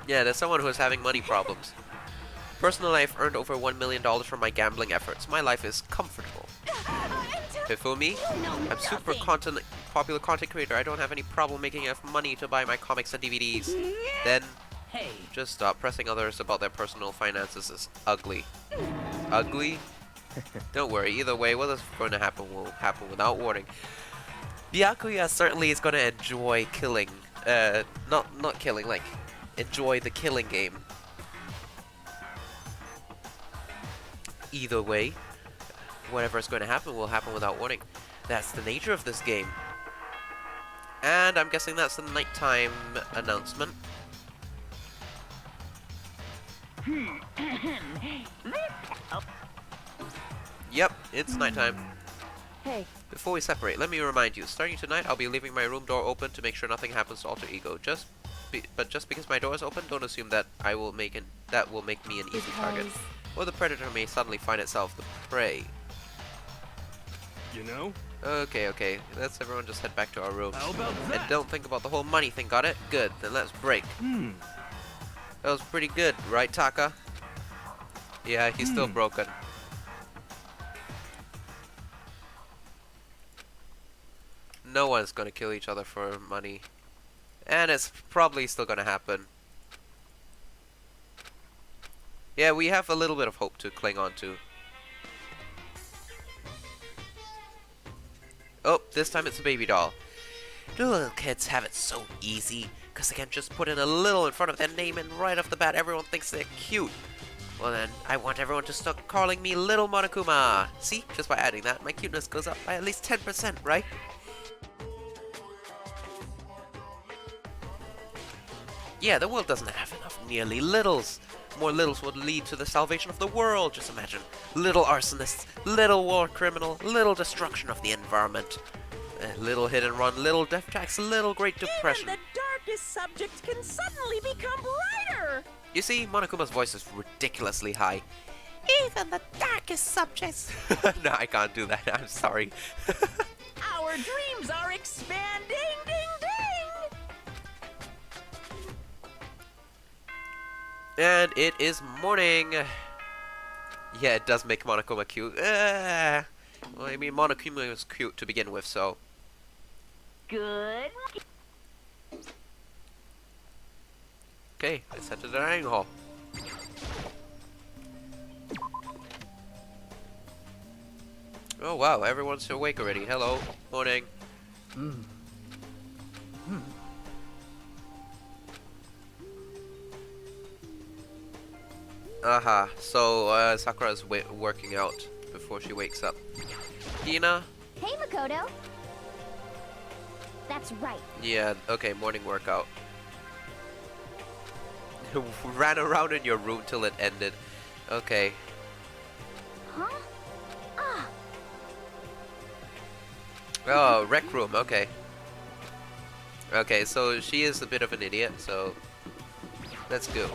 Speaker 1: Yeah, there's someone who is having money problems. Personally, I've earned over $1 million from my gambling efforts. My life is comfortable. Hifumi, I'm super popular content creator. I don't have any problem making enough money to buy my comics and DVDs. Then,
Speaker 5: Hey,
Speaker 1: just stop. Pressing others about their personal finances is ugly. Ugly? Don't worry. Either way, what is going to happen will happen without warning. Byakuya certainly is going to enjoy killing. Not killing, like, enjoy the killing game. Either way, whatever is going to happen will happen without warning. That's the nature of this game. And I'm guessing that's the nighttime announcement. Yep, it's nighttime.
Speaker 3: Hey,
Speaker 1: Before we separate, let me remind you, starting tonight, I'll be leaving my room door open to make sure nothing happens to Alter Ego. But just because my door is open, don't assume that that will make me an easy target.
Speaker 3: because
Speaker 1: Or the predator may suddenly find itself the prey.
Speaker 4: You know?
Speaker 1: Okay, let's everyone just head back to our rooms.
Speaker 4: How about
Speaker 1: And
Speaker 4: that?
Speaker 1: don't think about the whole money thing, got it? Good, then let's break. That was pretty good, right, Taka? Yeah, he's still broken. No one's gonna kill each other for money. And it's probably still gonna happen. Yeah, we have a little bit of hope to cling on to. Oh, this time it's a baby doll. The little kids have it so easy, because they can just put in a little in front of their name and right off the bat everyone thinks they're cute. Well then, I want everyone to start calling me Little Monokuma. See, just by adding that, my cuteness goes up by at least 10%, right? Yeah, the world doesn't have enough nearly littles. More littles would lead to the salvation of the world, just imagine. Little arsonists, little war criminal, little destruction of the environment. Little hit and run, little death tracks, little Great Depression.
Speaker 5: Even the darkest subject can suddenly become brighter.
Speaker 1: You see, Monokuma's voice is ridiculously high. Even the darkest subjects. No, I can't do that. I'm sorry.
Speaker 5: Our dreams are expanding. Ding ding.
Speaker 1: And it is morning. Yeah, it does make Monokuma cute. Well, I mean, Monokuma was cute to begin with, so.
Speaker 5: Good.
Speaker 1: Okay, let's head to the dining hall. Oh wow, everyone's awake already. Hello, morning. Aha, so Sakura's working out before she wakes up. Hina?
Speaker 2: Hey, Makoto. That's right.
Speaker 1: Yeah, okay, morning workout. Ran around in your room till it ended. Okay.
Speaker 2: Huh? Ah,
Speaker 1: Oh, rec room, okay. Okay, so she is a bit of an idiot, so let's go.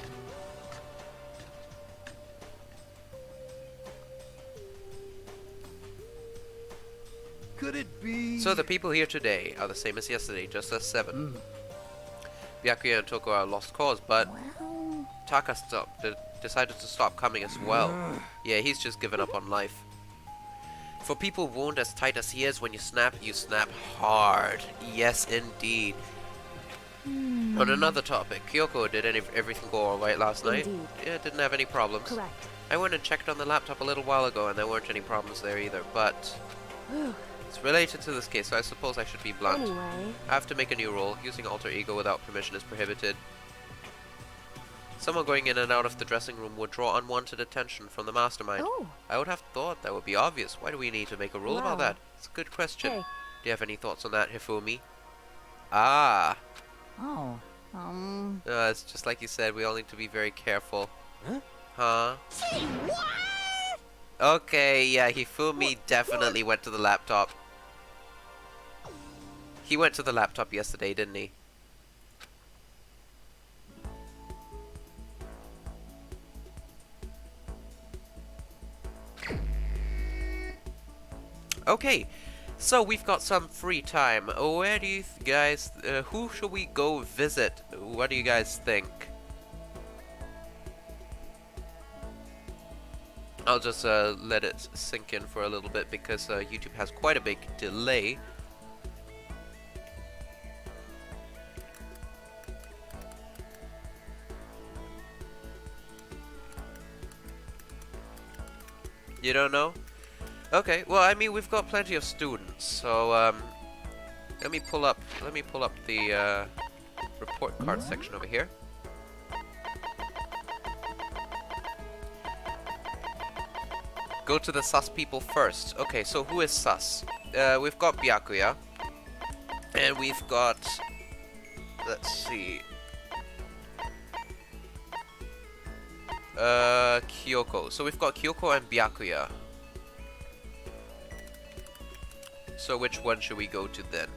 Speaker 4: Could it be?
Speaker 1: So the people here today are the same as yesterday, just as 7. Byakuya and Toko are lost cause, but
Speaker 2: well,
Speaker 1: Taka decided to stop coming as well. Yeah, he's just given up on life. For people wound as tight as he is, when you snap hard. Yes, indeed. On another topic, Kyoko, did everything go alright last night?
Speaker 3: Indeed.
Speaker 1: Yeah, didn't have any problems.
Speaker 3: Correct.
Speaker 1: I went and checked on the laptop a little while ago and there weren't any problems there either, but it's related to this case, so I suppose I should be blunt.
Speaker 3: Anyway,
Speaker 1: I have to make a new rule. Using alter ego without permission is prohibited. Someone going in and out of the dressing room would draw unwanted attention from the mastermind.
Speaker 2: oh,
Speaker 1: I would have thought that would be obvious. Why do we need to make a rule about
Speaker 3: Wow.
Speaker 1: that? It's a good question.
Speaker 3: hey,
Speaker 1: Do you have any thoughts on that, Hifumi? Ah,
Speaker 3: oh,
Speaker 1: it's just like you said, we all need to be very careful.
Speaker 4: Huh?
Speaker 1: Huh?
Speaker 5: Say what?
Speaker 1: Okay, yeah, Hifumi definitely went to the laptop. He went to the laptop yesterday, didn't he? Okay, so we've got some free time. Where do you guys, who should we go visit? What do you guys think? I'll just let it sink in for a little bit because YouTube has quite a big delay. You don't know? Okay, well, I mean, we've got plenty of students, so let me pull up the report card section over here. Go to the sus people first. Okay, so who is sus? We've got Byakuya, and we've got, let's see, Kyoko. So we've got Kyoko and Byakuya. So which one should we go to then?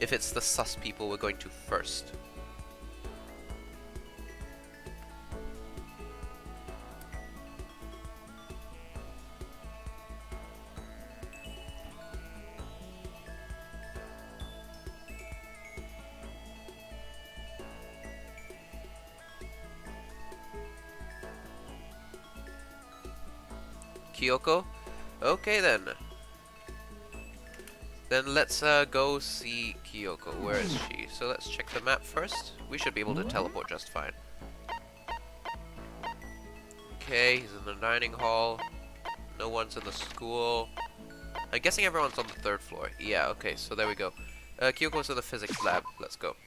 Speaker 1: If it's the sus people, we're going to first. Kyoko? Okay then. Then let's go see Kyoko. Where is she? So let's check the map first. We should be able to teleport just fine. Okay, he's in the dining hall. No one's in the school. I'm guessing everyone's on the 3rd floor. Yeah, okay, so there we go. Kyoko's in the physics lab. Let's go.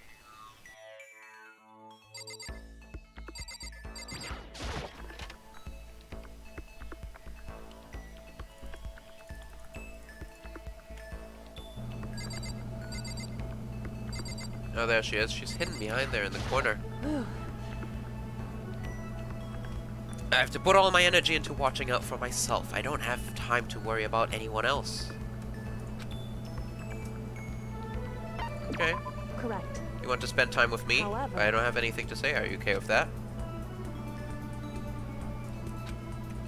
Speaker 1: Oh, there she is. She's hidden behind there in the corner. I have to put all my energy into watching out for myself. I don't have time to worry about anyone else. Okay.
Speaker 3: Correct.
Speaker 1: You want to spend time with me?
Speaker 3: However,
Speaker 1: I don't have anything to say. Are you okay with that?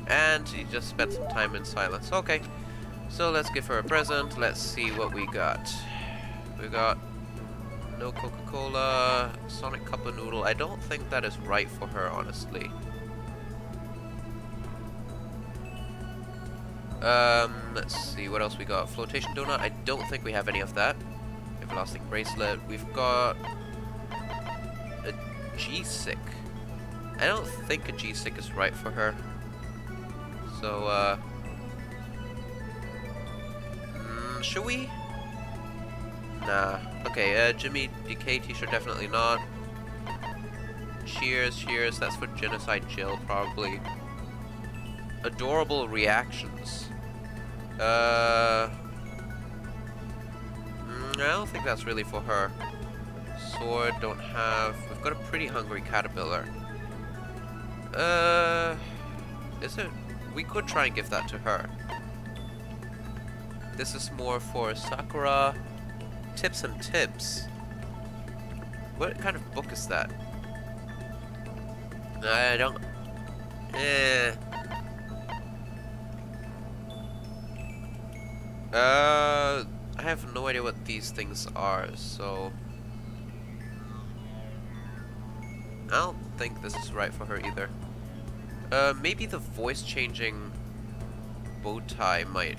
Speaker 1: And she just spent some time in silence. Okay. So let's give her a present. Let's see what we got. We got no Coca-Cola, Sonic Cup of Noodle. I don't think that is right for her, honestly. Let's see what else we got. Flotation donut. I don't think we have any of that. Everlasting bracelet. We've got a G-Sick. I don't think a G-Sick is right for her. So, should we? Nah. Okay, Jimmy DK t-shirt, definitely not. Cheers, cheers. That's for Genocide Jill, probably. Adorable reactions. I don't think that's really for her. Sword, don't have. We've got a pretty hungry caterpillar. Is it? We could try and give that to her. This is more for Sakura. Tips and Tips. What kind of book is that? I don't... I have no idea what these things are, so... I don't think this is right for her either. Maybe the voice-changing bow tie might...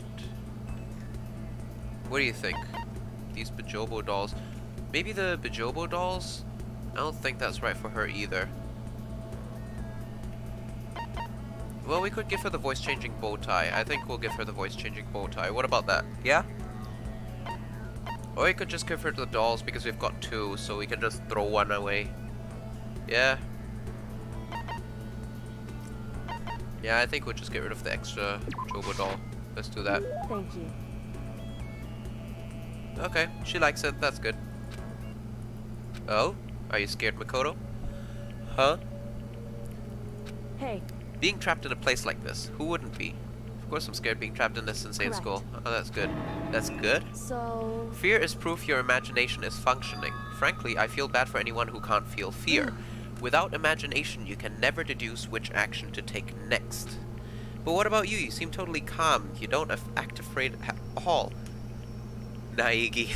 Speaker 1: What do you think? These Bijobo dolls. Maybe the Bijobo dolls? I don't think that's right for her either. Well, we could give her the voice-changing bow tie. I think we'll give her the voice-changing bow tie. What about that? Yeah? Or we could just give her the dolls because we've got 2, so we can just throw one away. Yeah? Yeah, I think we'll just get rid of the extra Jobo doll. Let's do that.
Speaker 3: Thank you.
Speaker 1: Okay, she likes it. That's good. Oh? Are you scared, Makoto? Huh?
Speaker 3: Hey.
Speaker 1: Being trapped in a place like this, who wouldn't be? Of course I'm scared being trapped in this insane
Speaker 3: Correct.
Speaker 1: school. Oh, that's good. That's good?
Speaker 3: So...
Speaker 1: Fear is proof your imagination is functioning. Frankly, I feel bad for anyone who can't feel fear. Without imagination, you can never deduce which action to take next. But what about you? You seem totally calm. You don't act afraid at all. Naegi.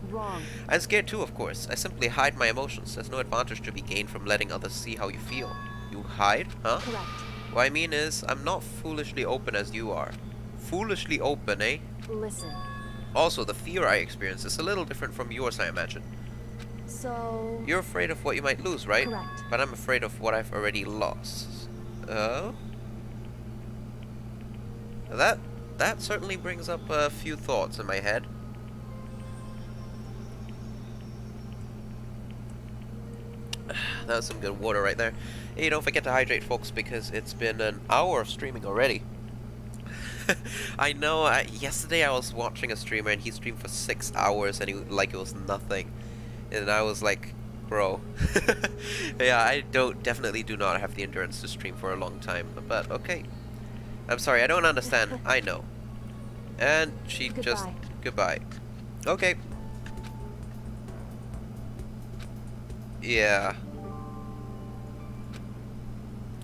Speaker 3: Wrong.
Speaker 1: I'm scared too, of course. I simply hide my emotions. There's no advantage to be gained from letting others see how you feel. You hide? Huh?
Speaker 3: Correct.
Speaker 1: What I mean is, I'm not foolishly open as you are. Foolishly open, eh?
Speaker 3: Listen.
Speaker 1: Also, the fear I experience is a little different from yours, I imagine.
Speaker 3: So...
Speaker 1: You're afraid of what you might lose, right?
Speaker 3: Correct.
Speaker 1: But I'm afraid of what I've already lost. Oh? That certainly brings up a few thoughts in my head. That was some good water right there. Hey, don't forget to hydrate, folks, because it's been an hour of streaming already. I know, yesterday I was watching a streamer and he streamed for 6 hours and like it was nothing. And I was like, bro. Yeah, I definitely do not have the endurance to stream for a long time, but okay. I'm sorry, I don't understand. I know. And she just... Goodbye. Okay. Yeah.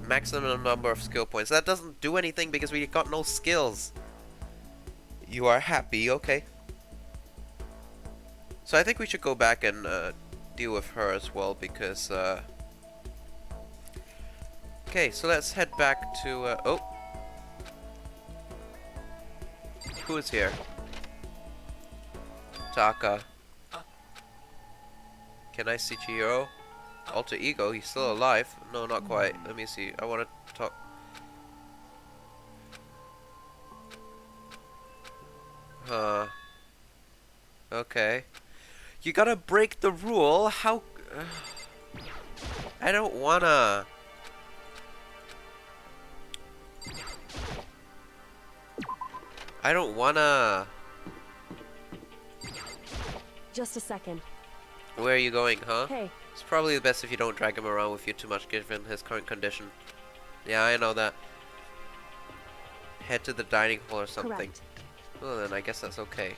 Speaker 1: Maximum number of skill points. That doesn't do anything because we got no skills. You are happy, okay. So I think we should go back and deal with her as well because... Okay, so let's head back to... Oh! Who is here? Taka. Can I see Chihiro? Alter Ego, he's still alive. No, not quite. Let me see. I want to talk. Huh. Okay. You gotta break the rule. How... I don't wanna... I don't wanna...
Speaker 3: Just a second.
Speaker 1: Where are you going, huh?
Speaker 3: Hey,
Speaker 1: It's probably the best if you don't drag him around with you too much given his current condition. Yeah, I know that. Head to the dining hall or something.
Speaker 3: correct.
Speaker 1: Well then, I guess that's okay.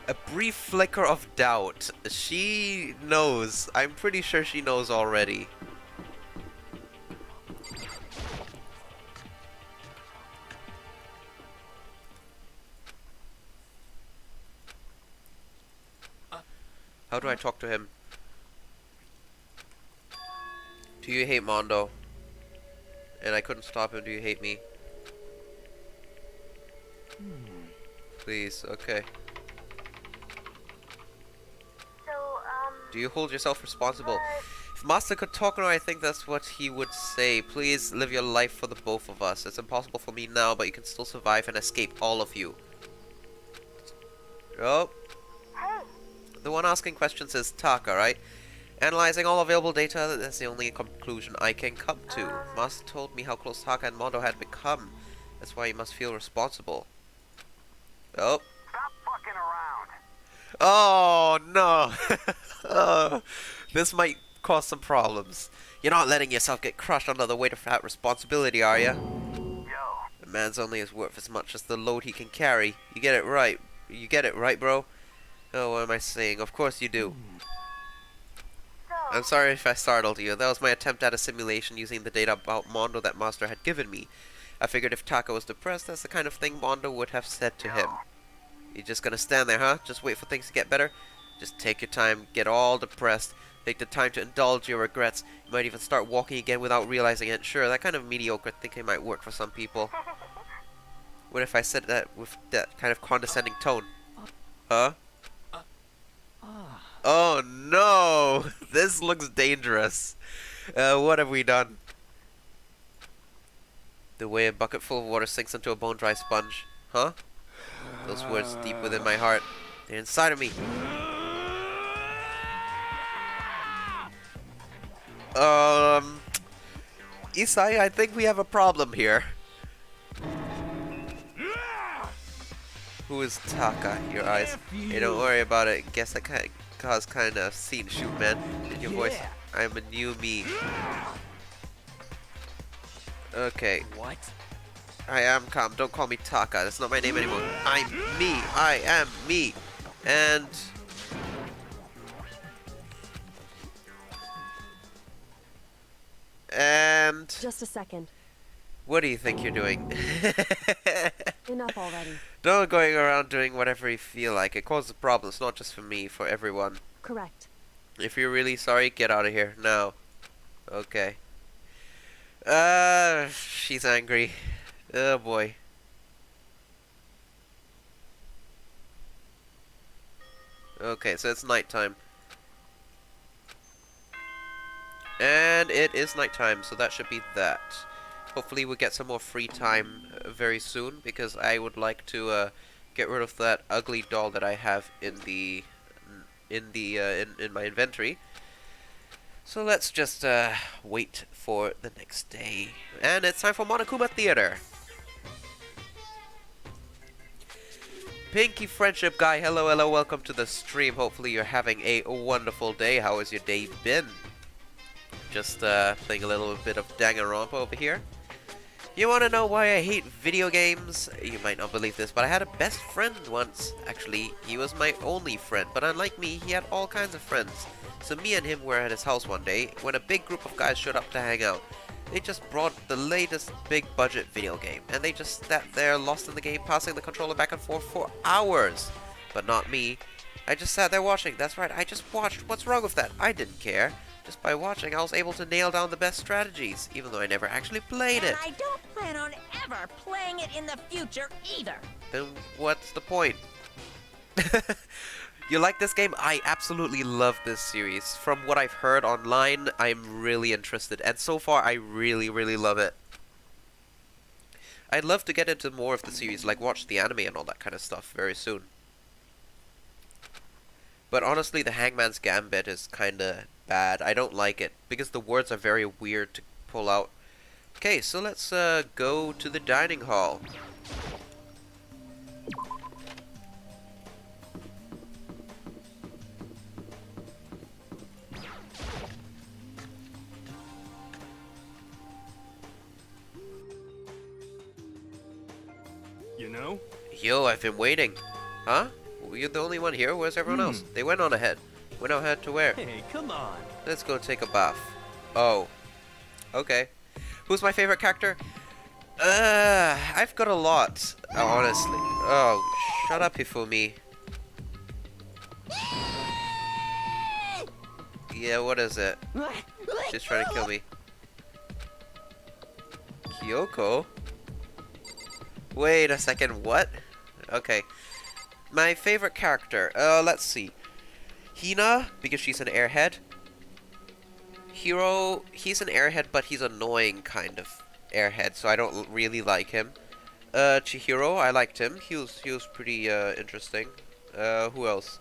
Speaker 1: A brief flicker of doubt. She knows. I'm pretty sure she knows already. How do I talk to him? Do you hate Mondo? And I couldn't stop him. Do you hate me? Please, okay. Do you hold yourself responsible? If Master could talk now, I think that's what he would say. Please live your life for the both of us. It's impossible for me now, but you can still survive and escape, all of you. Oh. The one asking questions is Taka, right? Analyzing all available data, that's the only conclusion I can come to. Master told me how close Taka and Mondo had become. That's why you must feel responsible. Oh.
Speaker 6: Stop fucking around.
Speaker 1: Oh, no. Oh, this might cause some problems. You're not letting yourself get crushed under the weight of that responsibility, are you?
Speaker 6: Yo.
Speaker 1: A man's only is worth as much as the load he can carry. You get it right. You get it right, bro? Oh, what am I saying? Of course you do. I'm sorry if I startled you. That was my attempt at a simulation using the data about Mondo that Master had given me. I figured if Taka was depressed, that's the kind of thing Mondo would have said to him. You just gonna stand there, huh? Just wait for things to get better? Just take your time, get all depressed, take the time to indulge your regrets. You might even start walking again without realizing it. Sure, that kind of mediocre thinking might work for some people. What if I said that with that kind of condescending tone? Huh? Oh no! This looks dangerous. What have we done? The way a bucket full of water sinks into a bone-dry sponge. Huh? Those words deep within my heart. They're inside of me. Isai, I think we have a problem here. Who is Taka? Your eyes. Hey, don't worry about it. Guess that caused kind of scene shoot, man. In your voice, I'm a new me. Okay.
Speaker 4: What?
Speaker 1: I am calm. Don't call me Taka. That's not my name anymore. I'm me. I am me. And...
Speaker 3: Just a second.
Speaker 1: What do you think you're doing?
Speaker 3: Enough already.
Speaker 1: Don't going around doing whatever you feel like. It causes problems, not just for me, for everyone.
Speaker 3: Correct.
Speaker 1: If you're really sorry, get out of here now. Okay. She's angry. Oh boy. Okay, so it's nighttime. And it is nighttime, so that should be that. Hopefully we'll get some more free time very soon, because I would like to get rid of that ugly doll that I have in my inventory. So let's just wait for the next day. And it's time for Monokuma Theater. Pinky Friendship Guy, hello, hello, welcome to the stream. Hopefully you're having a wonderful day. How has your day been? Just playing a little bit of danganronpa over here. You want to know why I hate video games? You might not believe this, but I had a best friend once. Actually, he was my only friend, but unlike me, he had all kinds of friends. So me and him were at his house one day, when a big group of guys showed up to hang out. They just brought the latest big budget video game, and they just sat there lost in the game, passing the controller back and forth for hours. But not me. I just sat there watching. That's right, I just watched. What's wrong with that? I didn't care. Just by watching, I was able to nail down the best strategies, even though I never actually played it.
Speaker 5: And I don't plan on ever playing it in the future either.
Speaker 1: Then what's the point? You like this game? I absolutely love this series. From what I've heard online, I'm really interested. And so far, I really, really love it. I'd love to get into more of the series, like watch the anime and all that kind of stuff very soon. But honestly, the Hangman's Gambit is kinda bad. I don't like it, because the words are very weird to pull out. Okay, so let's go to the dining hall.
Speaker 4: You know?
Speaker 1: Yo, I've been waiting. Huh? You're the only one here? Where's everyone else? They went on ahead. Went on ahead to where?
Speaker 4: Hey, come on.
Speaker 1: Let's go take a bath. Oh. Okay. Who's my favorite character? I've got a lot, honestly. Oh, shut up, Hifumi. Yeah, what is it? She's trying to kill me. Kyoko? Wait a second, what? Okay. My favorite character, let's see. Hina, because she's an airhead. Hiro, he's an airhead, but he's annoying kind of airhead, so I don't really like him. Chihiro, I liked him. He was pretty interesting. Who else?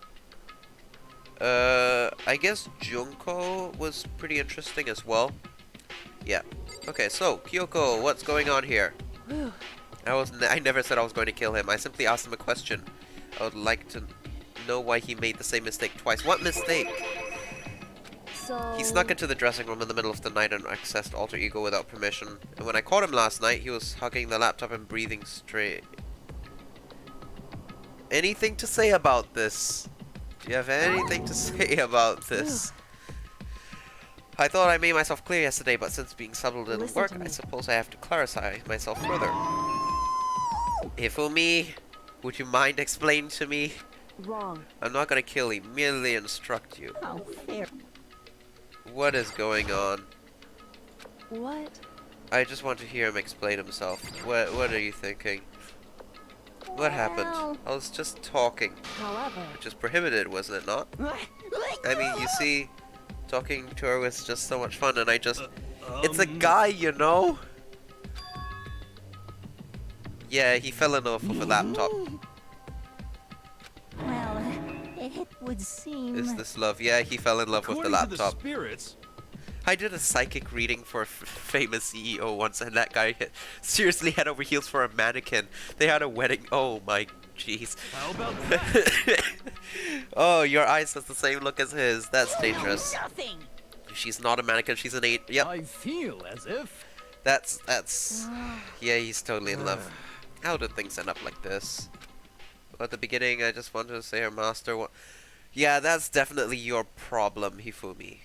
Speaker 1: I guess Junko was pretty interesting as well. Yeah. Okay, so Kyoko, what's going on here? I never said I was going to kill him. I simply asked him a question. I would like to know why he made the same mistake twice. What mistake?
Speaker 3: So...
Speaker 1: He snuck into the dressing room in the middle of the night and accessed Alter Ego without permission. And when I caught him last night, he was hugging the laptop and breathing straight. Anything to say about this? Do you have anything to say about this? I thought I made myself clear yesterday, but since being subtle didn't
Speaker 3: Listen
Speaker 1: work,
Speaker 3: to me.
Speaker 1: I suppose I have to clarify myself further. Hifumi, would you mind explaining to me?
Speaker 3: Wrong.
Speaker 1: I'm not gonna kill you, merely instruct you.
Speaker 5: How fair.
Speaker 1: What is going on?
Speaker 3: What?
Speaker 1: I just want to hear him explain himself. What are you thinking? What happened?
Speaker 2: Well-
Speaker 1: I was just talking,
Speaker 3: However...
Speaker 1: which is prohibited, wasn't it not? I mean, you see, talking to her was just so much fun, and I just... It's a guy, you know? Yeah, he fell in love with a laptop.
Speaker 5: Well, it would seem.
Speaker 1: Is this love? Yeah, he fell in love with the
Speaker 4: According to
Speaker 1: laptop.
Speaker 4: the spirits,
Speaker 1: I did a psychic reading for a famous CEO once, and that guy seriously head over heels for a mannequin. They had a wedding. Oh my jeez.
Speaker 4: how about that?
Speaker 1: Oh, your eyes has the same look as his. That's dangerous.
Speaker 5: Nothing.
Speaker 1: She's not a mannequin. She's an 8. Yep.
Speaker 4: I feel as if...
Speaker 1: That's. Yeah, he's totally in love. How did things end up like this? Well, at the beginning, I just wanted to say her master. Yeah, that's definitely your problem, Hifumi.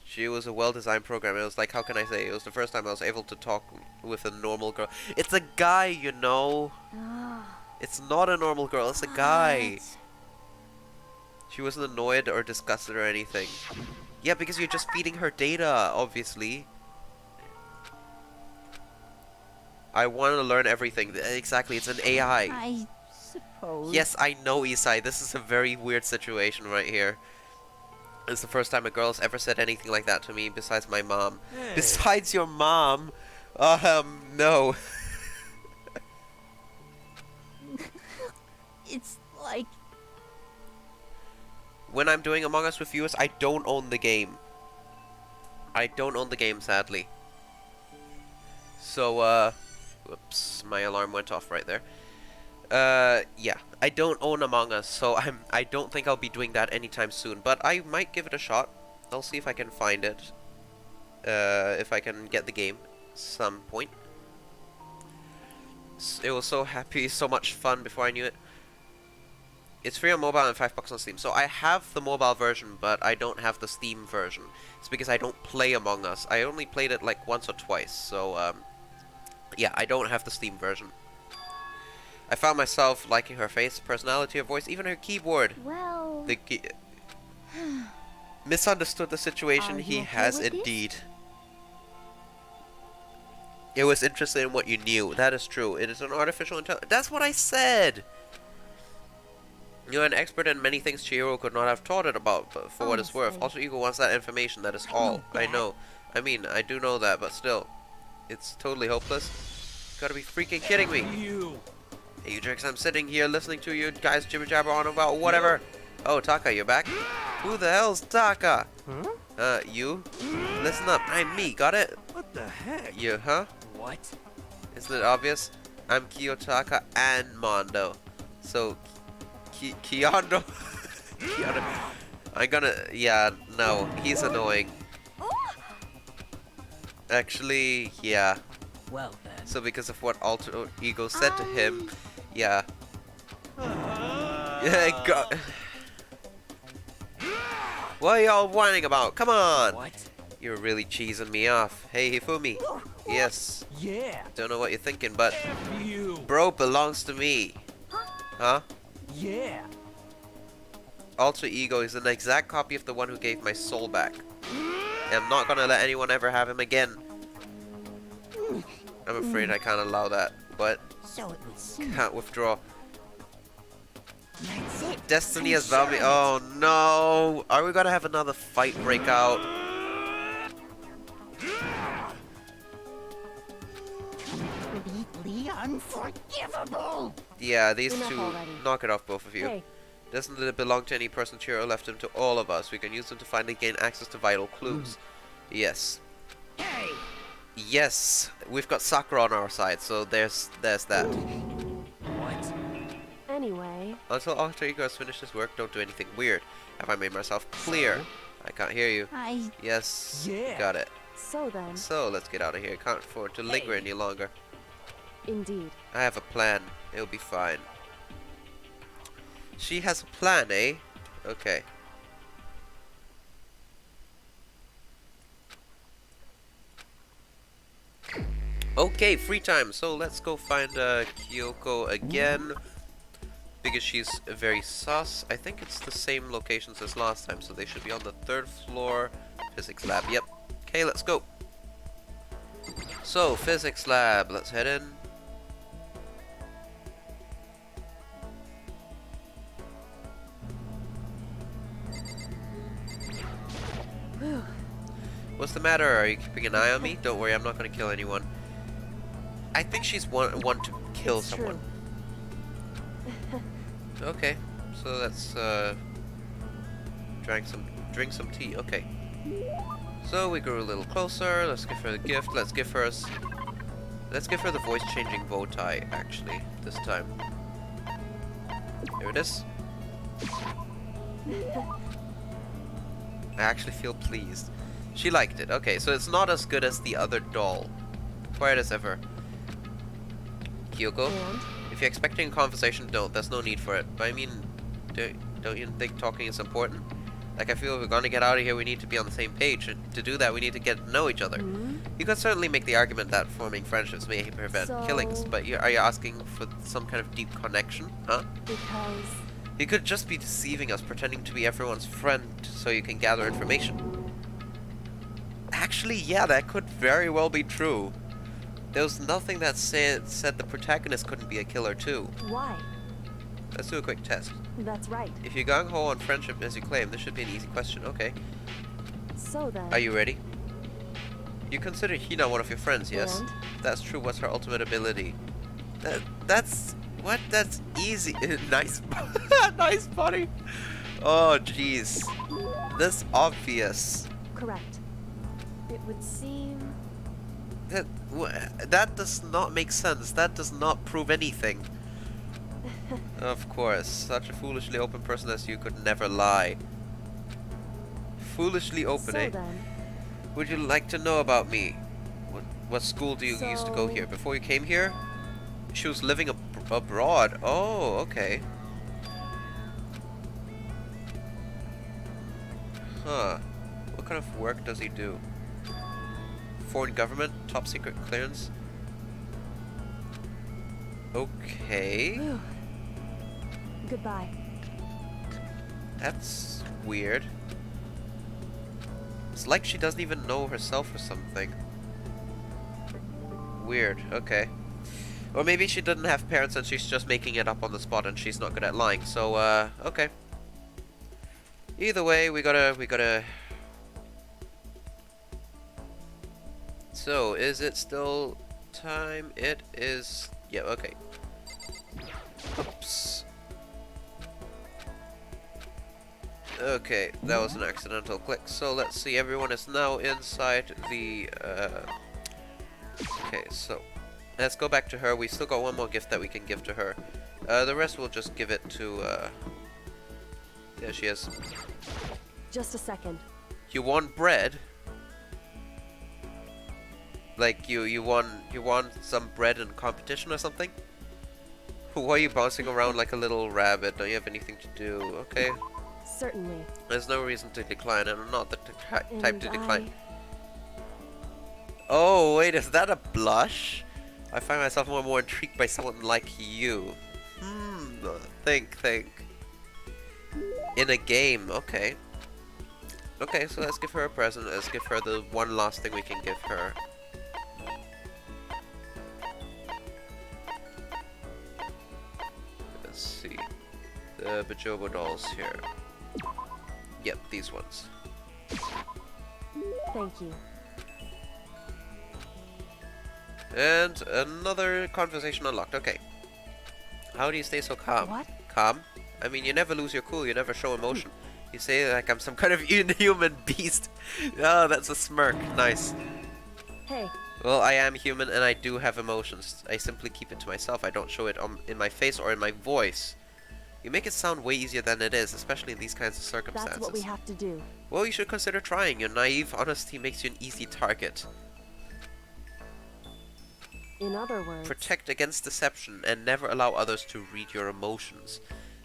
Speaker 1: She was a well-designed program. It was like, how can I say? It was the first time I was able to talk with a normal girl. It's a guy, you know. It's not a normal girl. It's a guy. She wasn't annoyed or disgusted or anything. Yeah, because you're just feeding her data, obviously. I want to learn everything. Exactly, it's an AI.
Speaker 5: I suppose.
Speaker 1: Yes, I know, Isai. This is a very weird situation right here. It's the first time a girl's ever said anything like that to me, besides my mom.
Speaker 4: Hey.
Speaker 1: Besides your mom? No.
Speaker 5: It's like.
Speaker 1: When I'm doing Among Us with viewers, I don't own the game. I don't own the game, sadly. So, whoops, my alarm went off right there. Yeah, I don't own Among Us, so I don't think I'll be doing that anytime soon, but I might give it a shot. I'll see if I can find it. If I can get the game some point. It was so happy, so much fun before I knew it. It's free on mobile and $5 on Steam. So I have the mobile version, but I don't have the Steam version. It's because I don't play Among Us. I only played it like once or twice, so yeah, I don't have the Steam version. I found myself liking her face, personality, her voice, even her keyboard.
Speaker 2: Well,
Speaker 1: Misunderstood the situation.
Speaker 2: Are
Speaker 1: He
Speaker 2: you okay
Speaker 1: has
Speaker 2: with this?
Speaker 1: indeed. It was interested in what you knew. That is true. It is an artificial intelligence. That's what I said. You're an expert in many things Chihiro could not have taught it about, but for what it's worth.
Speaker 2: Honestly.
Speaker 1: Also, Ego wants that information. That is all. I know. I mean, I do know that, but still. it's totally hopeless. Gotta be freaking kidding me.
Speaker 4: You.
Speaker 1: Hey, you jerks, I'm sitting here listening to you guys jibber jabber on about whatever. Oh, Taka, you're back? Who the hell's Taka? You? Listen up, I'm me, got it?
Speaker 4: What the heck?
Speaker 1: You, huh?
Speaker 4: What?
Speaker 1: Isn't it obvious? I'm Kiyotaka and Mondo. So, Kiyondo. Kiyondo. I'm gonna. Yeah, no, he's annoying. Actually, yeah.
Speaker 5: Well then.
Speaker 1: So, because of what Alter Ego said to him, yeah. Yeah, go. What are y'all whining about? Come on!
Speaker 4: What?
Speaker 1: You're really cheesing me off. Hey, Hifumi. Yes.
Speaker 4: Yeah.
Speaker 1: Don't know what you're thinking, but
Speaker 4: F you.
Speaker 1: bro belongs to me. Huh?
Speaker 4: Yeah.
Speaker 1: Alter Ego is an exact copy of the one who gave my soul back. I'm not gonna let anyone ever have him again. I'm afraid I can't allow that, but
Speaker 5: So it would seem.
Speaker 1: can't withdraw.
Speaker 5: That's it.
Speaker 1: Destiny has
Speaker 5: I'm
Speaker 1: vowed me.
Speaker 5: sure
Speaker 1: Oh no! Are we gonna have another fight break out?
Speaker 5: Completely unforgivable.
Speaker 1: Yeah, these
Speaker 3: Enough
Speaker 1: two.
Speaker 3: already.
Speaker 1: Knock it off, both of you.
Speaker 3: Hey,
Speaker 1: Doesn't it belong to any person? Chiro left them to all of us. We can use them to finally gain access to vital clues. Yes.
Speaker 5: Hey.
Speaker 1: Yes, we've got Sakura on our side, so there's that.
Speaker 4: What?
Speaker 3: anyway,
Speaker 1: Until Alter Ego has finished his work, don't do anything weird. Have I made myself clear? I can't hear you. Yes,
Speaker 4: Yeah.
Speaker 1: got it.
Speaker 3: so then,
Speaker 1: So let's get out of here. Can't afford to linger any longer.
Speaker 3: indeed.
Speaker 1: I have a plan. It'll be fine. She has a plan, eh? Okay. Okay, free time. So let's go find Kyoko again. Because she's very sus. I think it's the same locations as last time, so they should be on the 3rd floor. Physics lab, yep. Okay, let's go. So, physics lab. Let's head in.
Speaker 3: Whew.
Speaker 1: What's the matter? Are you keeping an eye on me? Don't worry, I'm not gonna kill anyone. I think she's one to kill
Speaker 3: It's
Speaker 1: someone.
Speaker 3: true.
Speaker 1: Okay, so let's drink some tea. Okay. So we grew a little closer. Let's give her the gift. Let's give her the voice changing bow tie. Actually, this time. Here it is. I actually feel pleased. She liked it. Okay, so it's not as good as the other doll. Quiet as ever. Kyoko,
Speaker 3: And
Speaker 1: if you're expecting a conversation, don't. There's no need for it. But I mean, don't you think talking is important? Like, I feel if we're gonna get out of here, we need to be on the same page. And to do that, we need to get to know each other. You could certainly make the argument that forming friendships may prevent killings,
Speaker 3: So-
Speaker 1: but are you asking for some kind of deep connection? Huh?
Speaker 3: because
Speaker 1: You could just be deceiving us, pretending to be everyone's friend so you can gather information. Actually, yeah, that could very well be true. There was nothing that said the protagonist couldn't be a killer too.
Speaker 3: why?
Speaker 1: Let's do a quick test.
Speaker 3: That's right.
Speaker 1: If you're gung-ho on friendship as you claim, this should be an easy question. Okay.
Speaker 3: So then,
Speaker 1: Are you ready? You consider Hina one of your friends, yes?
Speaker 3: And?
Speaker 1: If that's true, what's her ultimate ability? That's easy. Nice, nice buddy. Oh, jeez. That's obvious.
Speaker 3: correct. It would seem
Speaker 1: That does not make sense. That does not prove anything. Of course, such a foolishly open person as you could never lie. Foolishly open,
Speaker 3: so
Speaker 1: eh?
Speaker 3: then.
Speaker 1: Would you like to know about me? What school do you used to go
Speaker 3: So-
Speaker 1: here? Before you came here? She was living abroad. Oh, okay. Huh. What kind of work does he do? Foreign government? Top secret clearance? Okay.
Speaker 3: Whew. Goodbye.
Speaker 1: That's weird. It's like she doesn't even know herself or something. Weird, okay. Or maybe she didn't have parents and she's just making it up on the spot and she's not good at lying, so, okay. Either way, we gotta... So, is it still time? It is... Yeah, okay. Oops. Okay, that was an accidental click. So, let's see. Everyone is now inside the... Okay, so... Let's go back to her. We still got one more gift that we can give to her. The rest we'll just give it to... There she is.
Speaker 3: Just a second.
Speaker 1: You want bread? Like you want some bread in competition or something? Why are you bouncing around like a little rabbit? Don't you have anything to do? Okay.
Speaker 3: Certainly.
Speaker 1: There's no reason to decline, and I'm not the type
Speaker 3: And
Speaker 1: to decline. Oh wait, is that a blush? I find myself more and more intrigued by someone like you. Think. In a game, okay. Okay, so let's give her a present. Let's give her the one last thing we can give her. Let's see. The Bajobo dolls here. Yep, these ones.
Speaker 3: Thank you.
Speaker 1: And another conversation unlocked. Okay. How do you stay so calm?
Speaker 3: What?
Speaker 1: Calm? I mean, you never lose your cool. You never show emotion. You say like I'm some kind of inhuman beast. Oh, that's a smirk. Nice.
Speaker 3: Hey,
Speaker 1: Well, I am human and I do have emotions. I simply keep it to myself. I don't show it in my face or in my voice. You make it sound way easier than it is, especially in these kinds of circumstances.
Speaker 3: that's what we have to do.
Speaker 1: Well, you should consider trying. Your naive honesty makes you an easy target.
Speaker 3: In other words,
Speaker 1: Protect against deception and never allow others to read your emotions.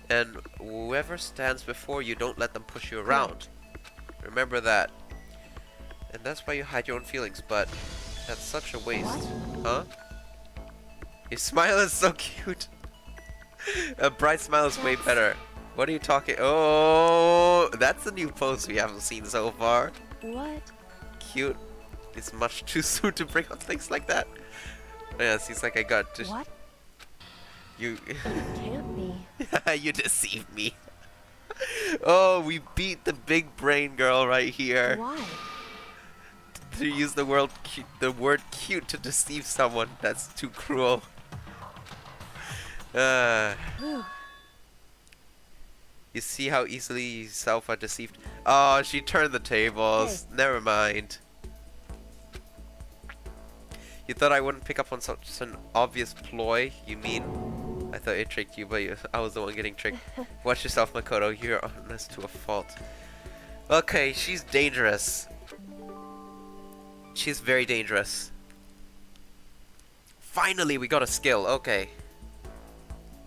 Speaker 1: And whoever stands before you, don't let them push you around. Remember that. And that's why you hide your own feelings, but that's such a waste. Huh? Your smile is so cute. A bright smile is way better. What are you talking? Oh, that's a new pose we haven't seen so far.
Speaker 3: what?
Speaker 1: Cute. It's much too soon to bring up things like that. Yeah, it seems like I got to...
Speaker 3: What?
Speaker 1: You...
Speaker 3: Can't be.
Speaker 1: You deceived me. Oh, we beat the big brain girl right here.
Speaker 3: Why?
Speaker 1: To use the word cute to deceive someone. That's too cruel.
Speaker 3: Whew.
Speaker 1: You see how easily you self are deceived? Oh, she turned the tables. Never mind. You thought I wouldn't pick up on such an obvious ploy? You mean? I thought it tricked you, but I was the one getting tricked. Watch yourself, Makoto. You're honest to a fault. Okay, she's dangerous. She's very dangerous. Finally, we got a skill. Okay.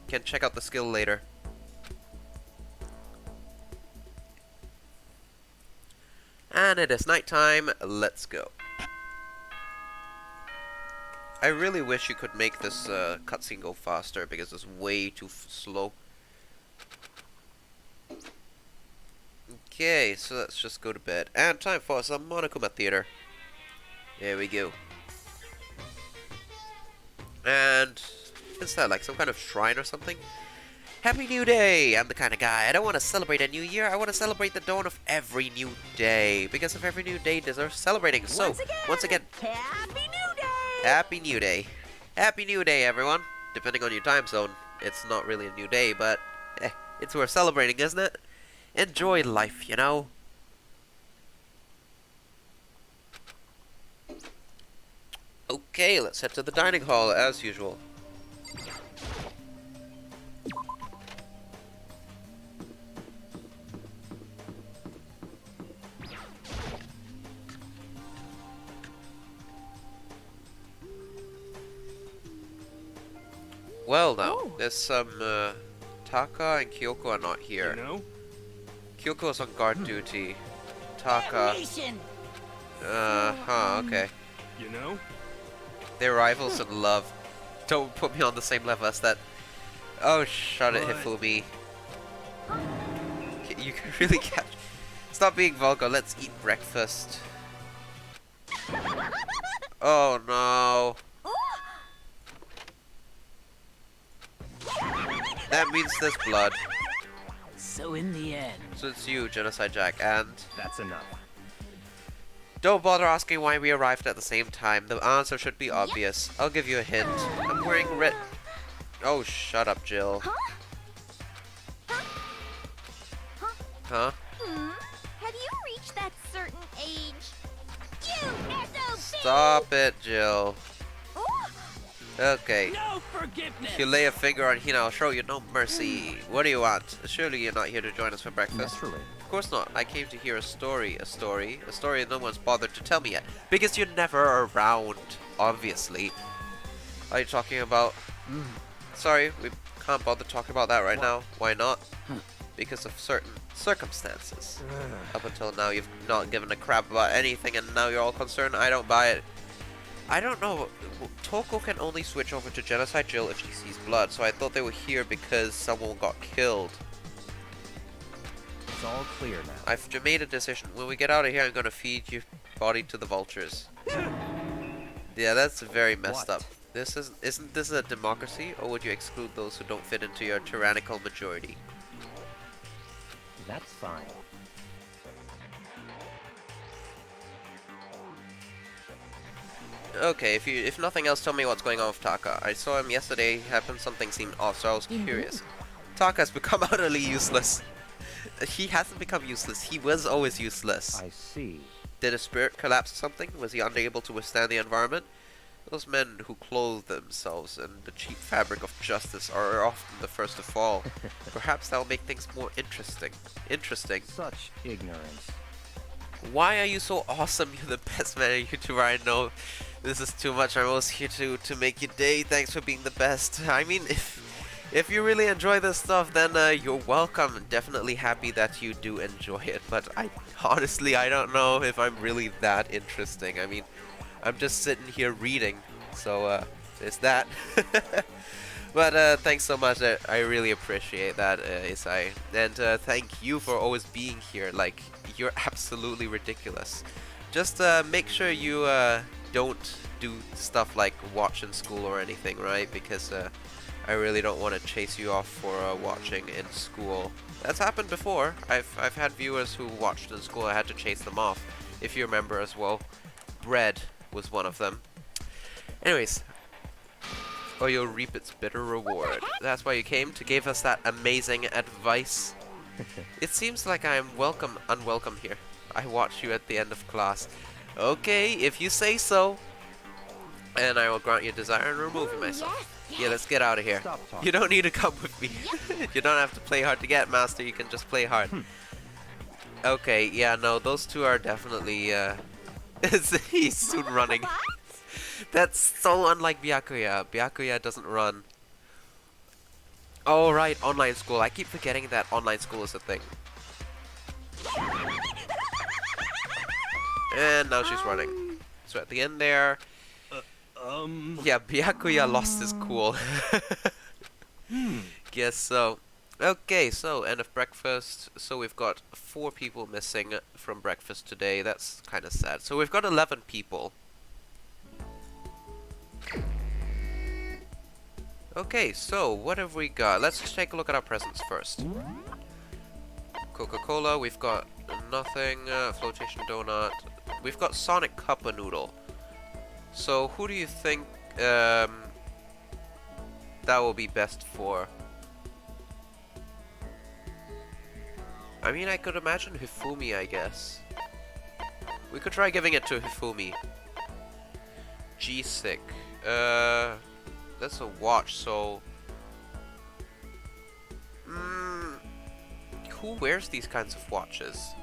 Speaker 1: Can check out the skill later. And it is nighttime. Let's go. I really wish you could make this cutscene go faster because it's way too slow. Okay, so let's just go to bed. And time for some Monokuma Theater. There we go. And is that like some kind of shrine or something? Happy New Day! I'm the kind of guy. I don't want to celebrate a new year. I want to celebrate the dawn of every new day. Because of every new day deserves celebrating. So, once again,
Speaker 5: Happy New Day!
Speaker 1: Happy New Day. Happy New Day, everyone. Depending on your time zone, it's not really a new day, but it's worth celebrating, isn't it? Enjoy life, you know? Okay, let's head to the dining hall as usual. Well now, there's some, Taka and Kyoko are not here.
Speaker 4: You know?
Speaker 1: Kyoko is on guard duty. Taka,
Speaker 5: Damnation!
Speaker 1: okay.
Speaker 4: You know?
Speaker 1: They're rivals in love. Don't put me on the same level as that. Oh, shut it,
Speaker 4: What?
Speaker 1: Hifumi. You can really catch... Stop being vulgar, let's eat breakfast. Oh no. That means there's blood.
Speaker 5: So in the end,
Speaker 1: So it's you, Genocide Jack, and...
Speaker 4: That's enough.
Speaker 1: Don't bother asking why we arrived at the same time. The answer should be obvious. I'll give you a hint. I'm wearing red... Oh, shut up, Jill. Huh?
Speaker 2: Have you reached that certain age? You SOB!
Speaker 1: Stop it, Jill.
Speaker 2: Ooh.
Speaker 1: Okay.
Speaker 4: No forgiveness.
Speaker 1: If you lay a finger on Hina, I'll show you no mercy. What do you want? Surely you're not here to join us for breakfast.
Speaker 4: Naturally.
Speaker 1: Of course not. I came to hear a story no one's bothered to tell me yet. Because you're never around, obviously. Are you talking about... Sorry, we can't bother talking about that right now. Why not? Because of certain circumstances. Up until now, you've not given a crap about anything, and now you're all concerned. I don't buy it. I don't know. Toko can only switch over to Genocide Jill if she sees blood, so I thought they were here because someone got killed.
Speaker 4: It's all clear now.
Speaker 1: I've made a decision. When we get out of here, I'm gonna feed your body to the vultures. Yeah, that's very messed
Speaker 4: What?
Speaker 1: up. Isn't this a democracy, or would you exclude those who don't fit into your tyrannical majority?
Speaker 4: That's fine.
Speaker 1: Okay, if nothing else, tell me what's going on with Taka. I saw him yesterday. Something seemed off, so I was curious. Taka's become utterly useless. He hasn't become useless. He was always useless.
Speaker 4: I see.
Speaker 1: Did his spirit collapse or something? Was he unable to withstand the environment? Those men who clothe themselves in the cheap fabric of justice are often the first to fall. Perhaps that'll make things more interesting. Interesting.
Speaker 4: Such ignorance.
Speaker 1: Why are you so awesome? You're the best man YouTuber I know. This is too much. I'm almost here to make your day. Thanks for being the best. I mean, if you really enjoy this stuff, then you're welcome. Definitely happy that you do enjoy it. But honestly, I don't know if I'm really that interesting. I mean, I'm just sitting here reading. So there's that. But thanks so much. I really appreciate that, Isai. And thank you for always being here. Like, you're absolutely ridiculous. Just make sure you don't do stuff like watch in school or anything, right? Because I really don't want to chase you off for watching in school. That's happened before. I've had viewers who watched in school. I had to chase them off. If you remember as well, Bread was one of them. Anyways, or you'll reap its bitter reward. That's why you came, to give us that amazing advice. It seems like I am unwelcome here. I watch you at the end of class. Okay, if you say so. And I will grant your desire and remove you myself. Yeah, let's get out of here.
Speaker 4: Stop talking.
Speaker 1: You don't need to come with me. You don't have to play hard to get, Master. You can just play hard. Okay, yeah, no, those two are definitely, he's soon running. That's so unlike Byakuya. Byakuya doesn't run. Oh, right, online school. I keep forgetting that online school is a thing. And now she's running. So at the end there... Yeah, Byakuya lost his cool. Guess so. Okay, so end of breakfast. So we've got 4 people missing from breakfast today. That's kind of sad. So we've got 11 people. Okay, so what have we got? Let's just take a look at our presents first. Coca-Cola, we've got nothing. Flotation donut. We've got Sonic Cuppa Noodle. So who do you think that will be best for? I mean, I could imagine Hifumi, I guess. We could try giving it to Hifumi. G-Sick. That's a watch, so... Who wears these kinds of watches?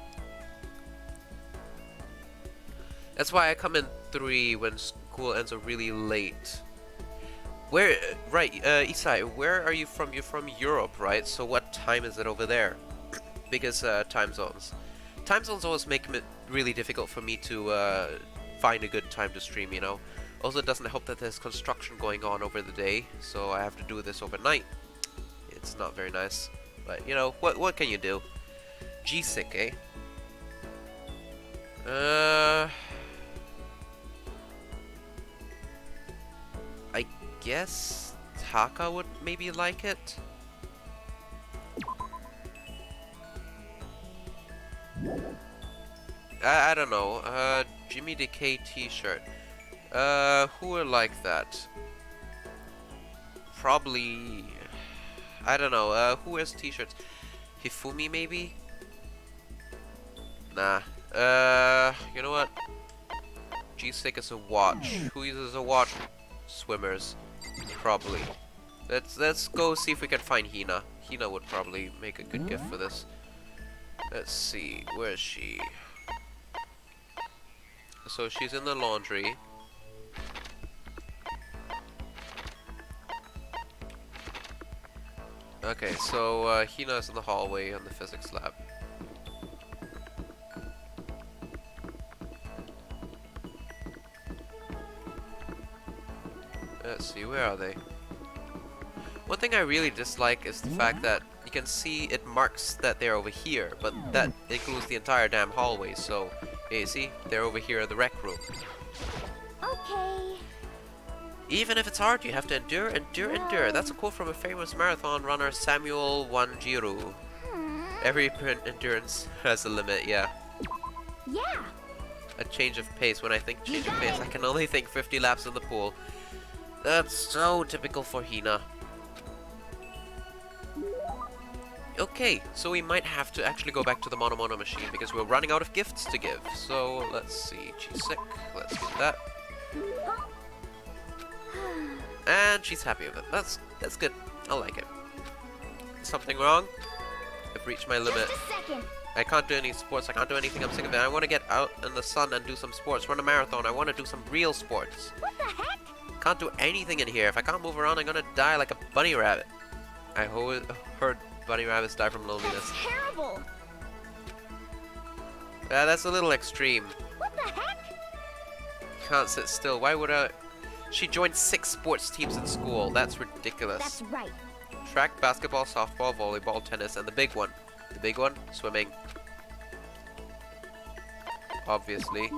Speaker 1: That's why I come in 3 when school ends are really late. Where... right, Isai, where are you from? You're from Europe, right? So what time is it over there? Because time zones. Time zones always make it really difficult for me to find a good time to stream, you know? Also, it doesn't help that there's construction going on over the day, so I have to do this overnight. It's not very nice. But, you know, what can you do? G-Sick, eh? I guess Taka would maybe like it? I don't know. Jimmy Decay t-shirt. Who would like that? Probably... I don't know, who has t-shirts? Hifumi, maybe? Nah. You know what? G-Stick is a watch. Who uses a watch? Swimmers. Probably. Let's go see if we can find Hina. Hina would probably make a good gift for this. Let's see, where is she? So she's in the laundry. Okay, so Hina's in the hallway in the physics lab. Let's see, where are they? One thing I really dislike is the fact that you can see it marks that they're over here, but that includes the entire damn hallway, so... Yeah, you see? They're over here in the rec room.
Speaker 2: Okay.
Speaker 1: Even if it's hard, you have to endure, endure, endure. That's a quote from a famous marathon runner, Samuel Wanjiru. Every endurance has a limit, yeah.
Speaker 2: Yeah.
Speaker 1: A change of pace. When I think change of pace, I can only think 50 laps in the pool. That's so typical for Hina. Okay, so we might have to actually go back to the Mono machine because we're running out of gifts to give. So let's see, she's sick. Let's get that. And she's happy with it. That's good. I like it. Something wrong? I've reached my limit.
Speaker 2: Just a second.
Speaker 1: I can't do any sports. I can't do anything. I'm sick of it. I want to get out in the sun and do some sports. Run a marathon. I want to do some real sports.
Speaker 2: What the heck?
Speaker 1: Can't do anything in here. If I can't move around, I'm gonna die like a bunny rabbit. I heard bunny rabbits die from loneliness.
Speaker 2: That's terrible.
Speaker 1: That's a little extreme.
Speaker 2: What the heck?
Speaker 1: Can't sit still. Why would I? She joined 6 sports teams in school. That's ridiculous.
Speaker 2: That's right.
Speaker 1: Track, basketball, softball, volleyball, tennis, and the big one. The big one? Swimming. Obviously.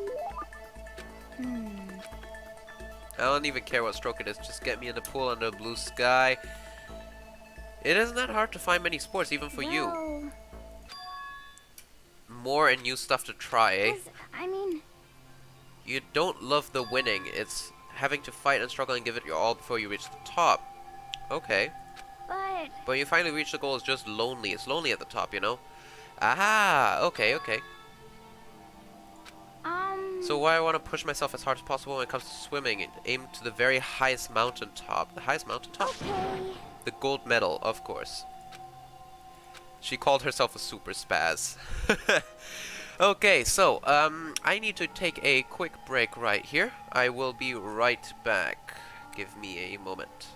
Speaker 1: I don't even care what stroke it is. Just get me in the pool under a blue sky. It isn't that hard to find many sports, even for you.
Speaker 2: Well,
Speaker 1: More and new stuff to try, eh?
Speaker 2: I mean,
Speaker 1: You don't love the winning. It's having to fight and struggle and give it your all before you reach the top. Okay.
Speaker 2: but
Speaker 1: But when you finally reach the goal, it's just lonely. It's lonely at the top, you know? Ah, okay, okay. So why I want to push myself as hard as possible when it comes to swimming and aim to the very highest mountaintop. The highest mountaintop?
Speaker 2: okay.
Speaker 1: The gold medal, of course. She called herself a super spaz. Okay, so, I need to take a quick break right here. I will be right back. Give me a moment.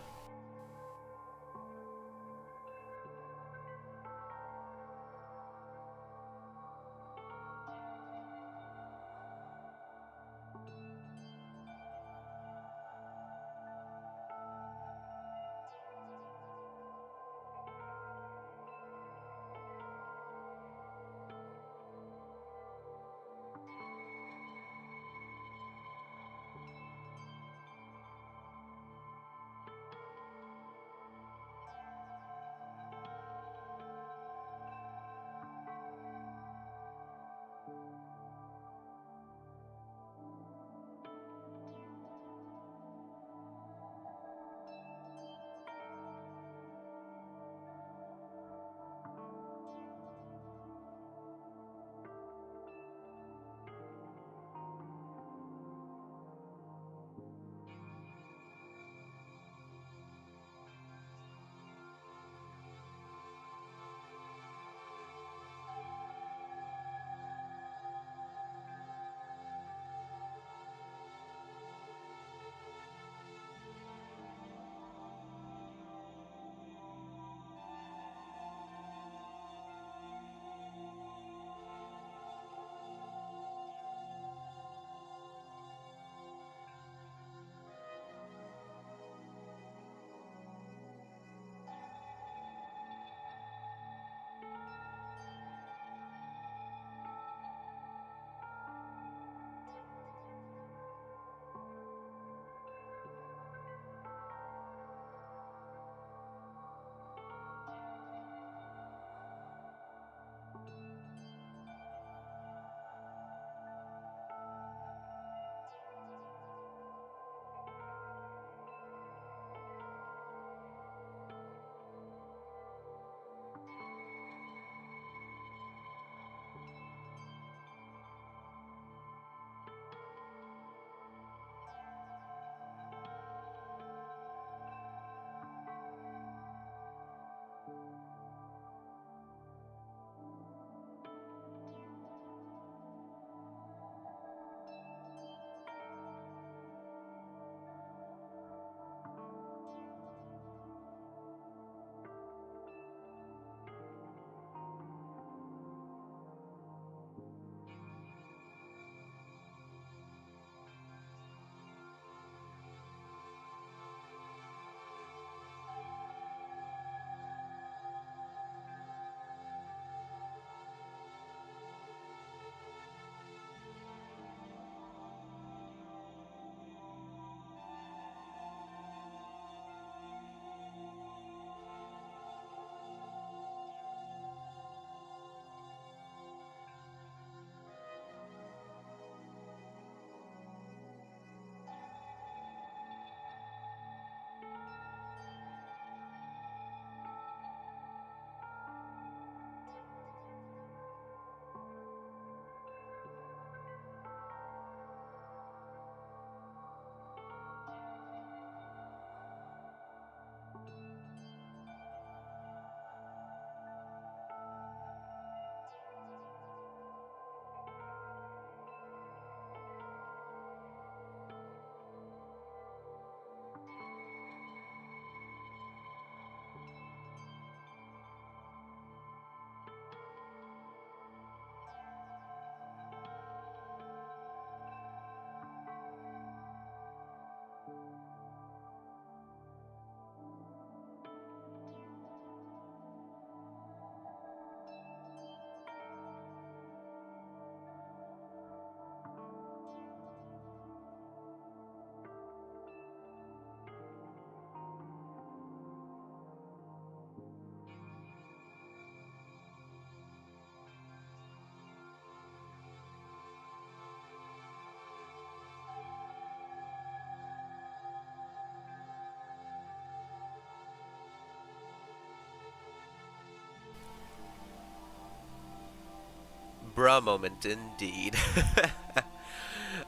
Speaker 1: bruh moment indeed.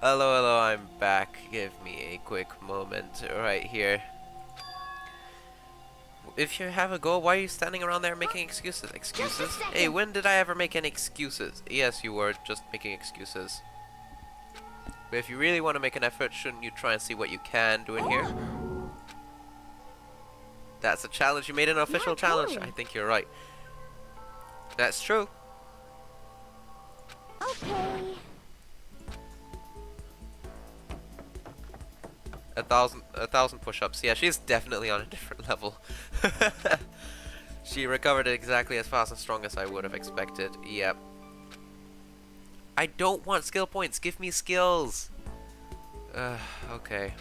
Speaker 1: Hello, hello, I'm back. Give me a quick moment right here. If you have a goal, why are you standing around there making excuses? Excuses? Hey, when did I ever make any excuses? Yes, you were just making excuses. But if you really want to make an effort, shouldn't you try and see what you can do in here? That's a challenge. You made an official challenge. I think you're right. That's true.
Speaker 2: Okay.
Speaker 1: A thousand push-ups. Yeah, she's definitely on a different level. She recovered exactly as fast and strong as I would have expected. Yep. I don't want skill points. Give me skills. Okay.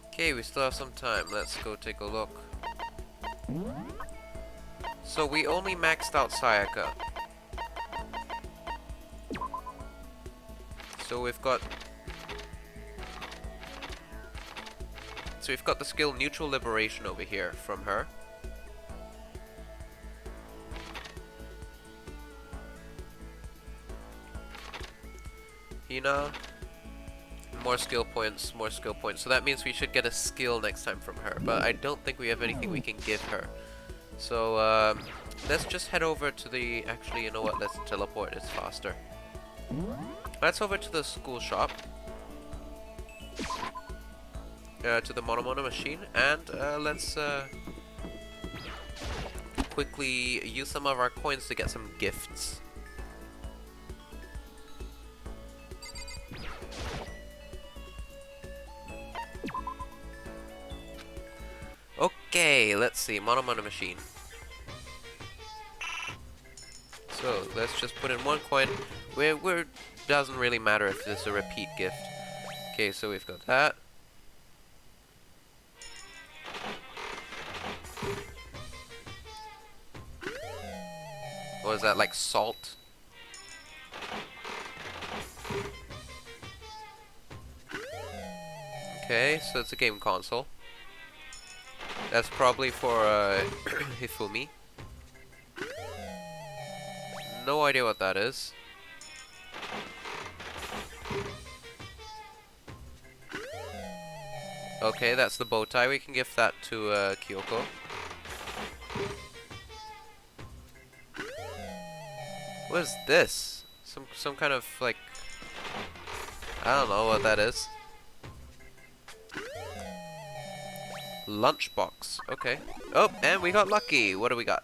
Speaker 1: Okay, we still have some time. Let's go take a look. So we only maxed out Sayaka. So we've got the skill Neutral Liberation over here from her. Hina, more skill points, more skill points. So that means we should get a skill next time from her, but I don't think we have anything we can give her. So let's just head over to the, actually, you know what, let's teleport, it's faster. Let's over to the school shop. To the Mono machine, and let's quickly use some of our coins to get some gifts. Okay, let's see, Mono machine. So let's just put in one coin. We're doesn't really matter if this is a repeat gift. Okay, so we've got that. What is that, like salt? Okay, so it's a game console. That's probably for Hifumi. No idea what that is. Okay, that's the bow tie. We can give that to Kyoko. What is this? Some kind of like, I don't know what that is. Lunchbox. Okay. Oh, and we got lucky. What do we got?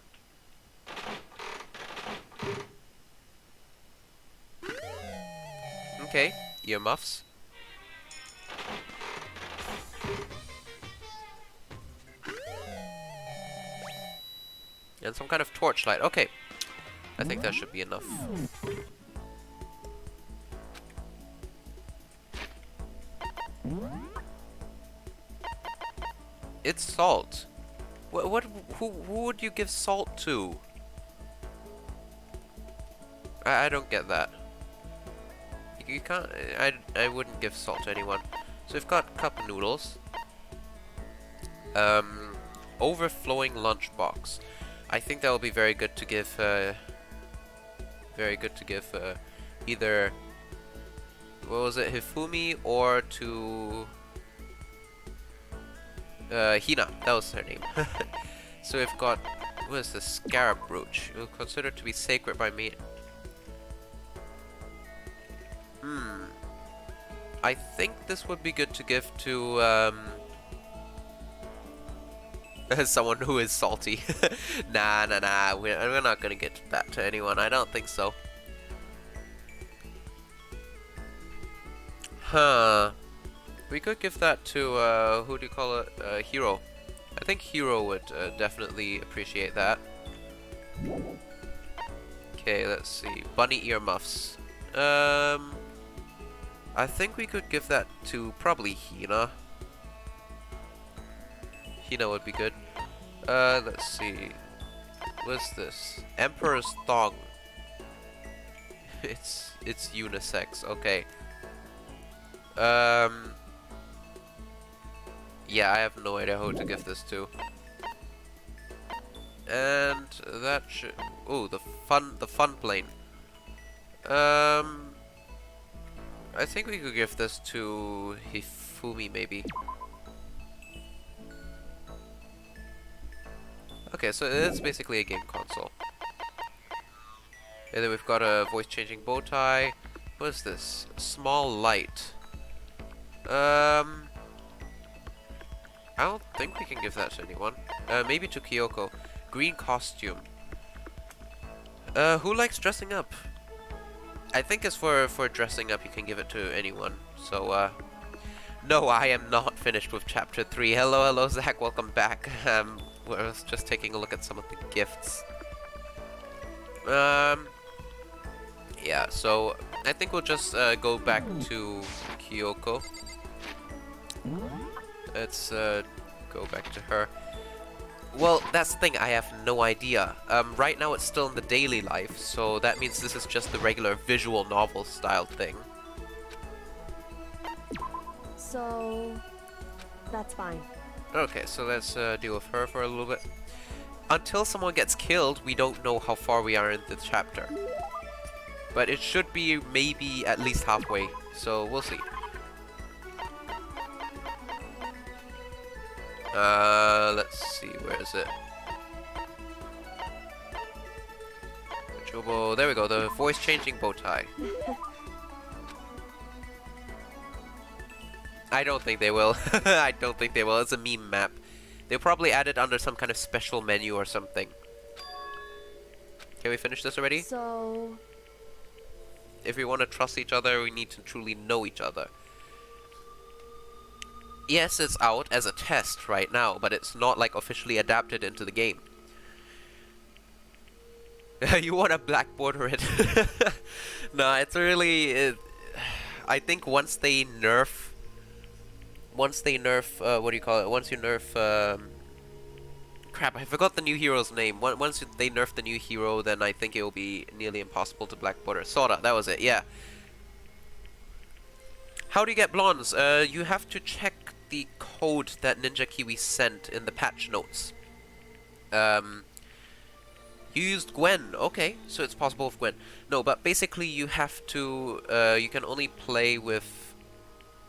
Speaker 1: Okay, earmuffs. And some kind of torchlight. Okay. I think that should be enough. It's salt. Who would you give salt to? I don't get that. You can't, I wouldn't give salt to anyone. So we've got cup noodles. Overflowing lunchbox. I think that will be very good to give, either, what was it, Hifumi, or to Hina. That was her name. So we've got, what is this, scarab brooch. It was considered to be sacred by me. I think this would be good to give to someone who is salty. Nah, we're not gonna get that to anyone. I don't think so. Huh. We could give that to, who do you call it? Hero. I think Hero would definitely appreciate that. Okay, let's see. Bunny earmuffs. I think we could give that to probably Hina. Hina would be good. Let's see. What's this? Emperor's thong. It's unisex. Okay. Yeah, I have no idea who to give this to. And that should... Ooh, the fun plane. I think we could give this to Hifumi, maybe. Okay, so it's basically a game console. And then we've got a voice-changing bow tie. What is this? Small light. I don't think we can give that to anyone. Maybe to Kyoko. Green costume. Who likes dressing up? I think as for dressing up, you can give it to anyone. So, no, I am not finished with chapter 3. Hello, Zach, welcome back. I was just taking a look at some of the gifts. Yeah, so I think we'll just go back to Kyoko. Let's go back to her. Well, that's the thing, I have no idea. Right now it's still in the daily life, so that means this is just the regular visual novel style thing.
Speaker 3: So, that's fine.
Speaker 1: Okay, so let's deal with her for a little bit. Until someone gets killed, we don't know how far we are in the chapter. But it should be maybe at least halfway, so we'll see. Let's see, where is it? Chobo, there we go, the voice-changing bow tie. I don't think they will. I don't think they will. It's a meme map. They'll probably add it under some kind of special menu or something. Can we finish this already?
Speaker 3: So...
Speaker 1: If we want to trust each other, we need to truly know each other. Yes, it's out as a test right now, but it's not like officially adapted into the game. You want to blackboarder it? No, it's really... I think once they nerf... what do you call it? Once you nerf... crap, I forgot the new hero's name. Once they nerf the new hero, then I think it will be nearly impossible to blackboarder. Sora, that was it, yeah. How do you get blondes? You have to check the code that Ninja Kiwi sent in the patch notes. You used Gwen. Okay, so it's possible with Gwen. No, but basically you have to... you can only play with...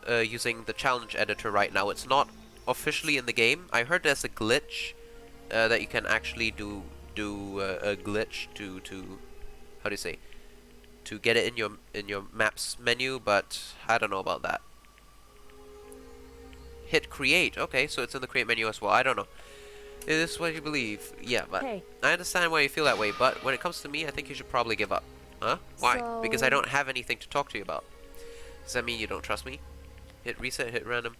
Speaker 1: using the challenge editor right now. It's not officially in the game. I heard there's a glitch that you can actually do a glitch to how do you say, to get it in your maps menu, but I don't know about that. Hit create. Okay, so it's in the create menu as well. I don't know. Is this what you believe? Yeah, but
Speaker 3: Hey.
Speaker 1: I understand why you feel that way, but when it comes to me, I think you should probably give up. Huh? Why?
Speaker 3: So...
Speaker 1: Because I don't have anything to talk to you about. Does that mean you don't trust me? Hit reset, hit random.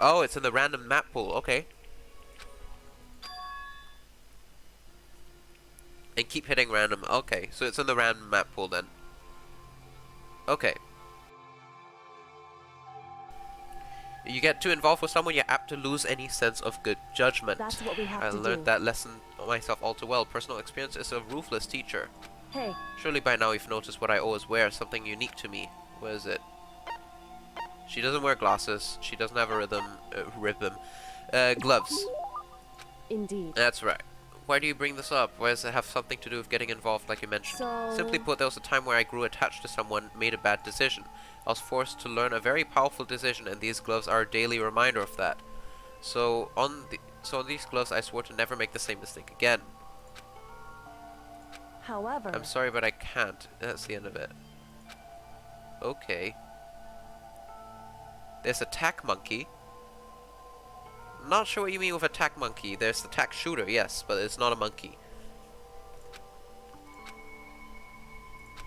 Speaker 1: Oh, it's in the random map pool. Okay. And keep hitting random. Okay, so it's in the random map pool then. Okay. You get too involved with someone, you're apt to lose any sense of good judgment.
Speaker 3: That's what we have
Speaker 1: I
Speaker 3: to
Speaker 1: learned
Speaker 3: do.
Speaker 1: that lesson myself all too well. Personal experience is a ruthless teacher.
Speaker 3: Hey,
Speaker 1: Surely by now you've noticed what I always wear, something unique to me. What is it? She doesn't wear glasses. She doesn't have a ribbon. Gloves.
Speaker 3: indeed.
Speaker 1: That's right. Why do you bring this up? Why does it have something to do with getting involved, like you mentioned?
Speaker 3: So...
Speaker 1: Simply put, there was a time where I grew attached to someone, made a bad decision. I was forced to learn a very powerful decision, and these gloves are a daily reminder of that. So on these gloves, I swore to never make the same mistake again.
Speaker 3: However...
Speaker 1: I'm sorry, but I can't. That's the end of it. Okay. There's attack monkey. Not sure what you mean with attack monkey. There's attack shooter, yes, but it's not a monkey.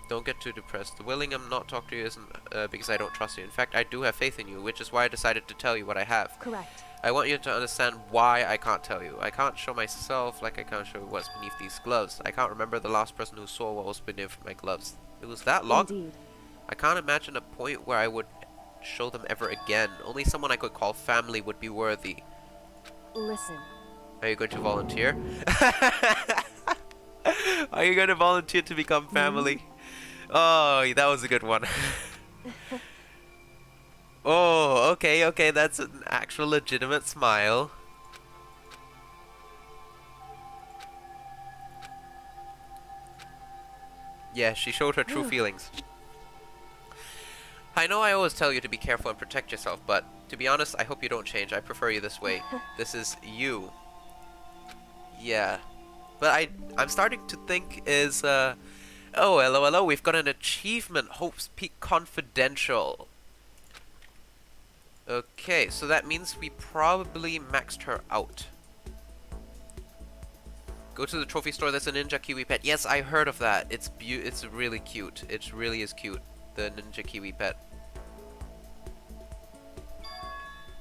Speaker 1: Don't get too depressed. The willing I'm not talk to you isn't because I don't trust you. In fact, I do have faith in you, which is why I decided to tell you what I have.
Speaker 3: Correct.
Speaker 1: I want you to understand why I can't tell you. I can't show myself like I can't show what's beneath these gloves. I can't remember the last person who saw what was beneath my gloves. It was that long?
Speaker 3: Indeed.
Speaker 1: I can't imagine a point where I would show them ever again. Only someone I could call family would be worthy.
Speaker 3: Listen.
Speaker 1: Are you going to volunteer? Are you going to volunteer to become family? Oh, that was a good one. Oh, okay, okay, that's an actual legitimate smile. Yeah, she showed her true feelings. I know I always tell you to be careful and protect yourself, but to be honest, I hope you don't change. I prefer you this way. This is you. Yeah. But I'm starting to think is, oh, hello, hello, we've got an achievement. Hope's Peak Confidential. Okay, so that means we probably maxed her out. Go to the trophy store, there's a ninja kiwi pet. Yes, I heard of that. It's really cute. It really is cute. The ninja kiwi pet.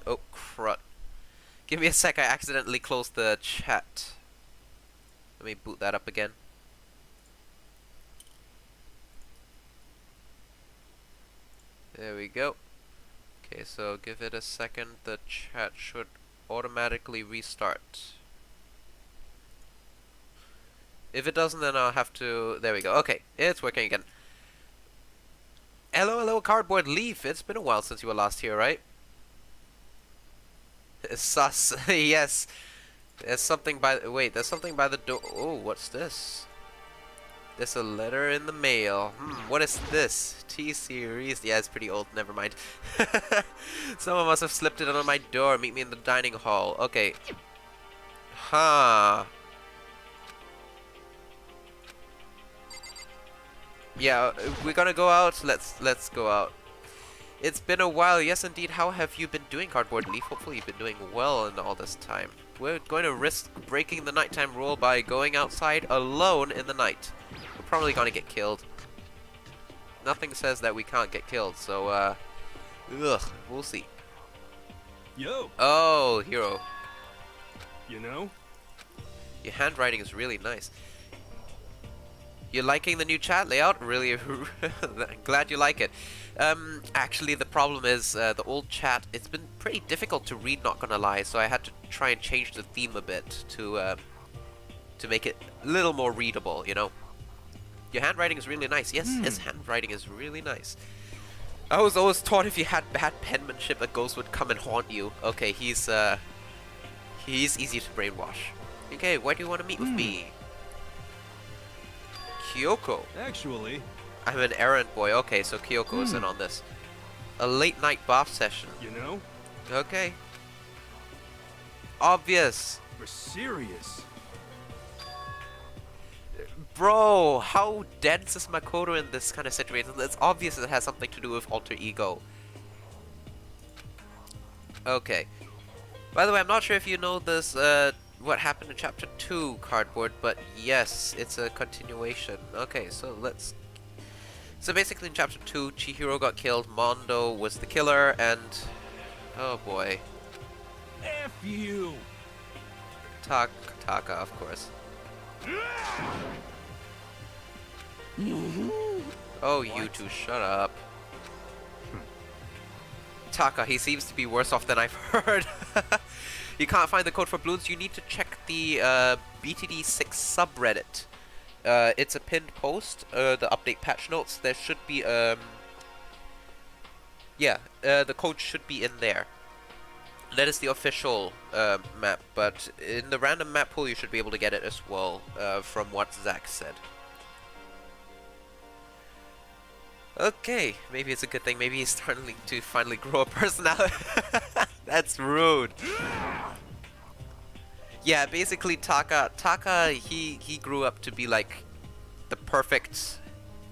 Speaker 1: Oh, crud. Give me a sec, I accidentally closed the chat. Let me boot that up again. There we go. Okay, so give it a second. The chat should automatically restart. If it doesn't, then I'll have to... There we go. Okay, it's working again. Hello, hello, Cardboard Leaf. It's been a while since you were last here, right? Sus. Yes. There's something by... Wait, there's something by the door. Oh, what's this? There's a letter in the mail. What is this? T-Series? Yeah, it's pretty old. Never mind. Someone must have slipped it under my door. Meet me in the dining hall. Okay. Huh. Yeah, we're gonna go out. Let's go out. It's been a while. Yes, indeed. How have you been doing, Cardboard Leaf? Hopefully you've been doing well in all this time. We're going to risk breaking the nighttime rule by going outside alone in the night. We're probably gonna get killed. Nothing says that we can't get killed, so ugh, we'll see.
Speaker 7: Yo,
Speaker 1: Oh, hero.
Speaker 7: you know?
Speaker 1: Your handwriting is really nice. You liking the new chat layout? Really glad you like it. Actually, the problem is the old chat, it's been pretty difficult to read, not gonna lie, so I had to try and change the theme a bit to make it a little more readable, you know? Your handwriting is really nice. Yes, his handwriting is really nice. I was always taught if you had bad penmanship, a ghost would come and haunt you. Okay, he's easy to brainwash. Okay, why do you want to meet with me? Kyoko.
Speaker 7: Actually,
Speaker 1: I'm an errand boy. Okay, so Kyoko is in on this. A late night bath session.
Speaker 7: you know?
Speaker 1: Okay. Obvious.
Speaker 7: We're serious.
Speaker 1: Bro, how dense is Makoto in this kind of situation? It's obvious it has something to do with alter ego. Okay. By the way, I'm not sure if you know this, what happened in chapter 2, Cardboard, but yes, it's a continuation. Okay, so let's... So basically in chapter 2, Chihiro got killed, Mondo was the killer, and... Oh boy.
Speaker 7: F you!
Speaker 1: Taka, of course. Oh, you two, shut up. Taka, he seems to be worse off than I've heard. You can't find the code for balloons, you need to check the BTD6 subreddit. It's a pinned post, the update patch notes. There should be, yeah, the code should be in there. That is the official map, but in the random map pool you should be able to get it as well, from what Zach said. Okay, maybe it's a good thing. Maybe he's starting to finally grow a personality. That's rude. Yeah, basically Taka, he grew up to be like the perfect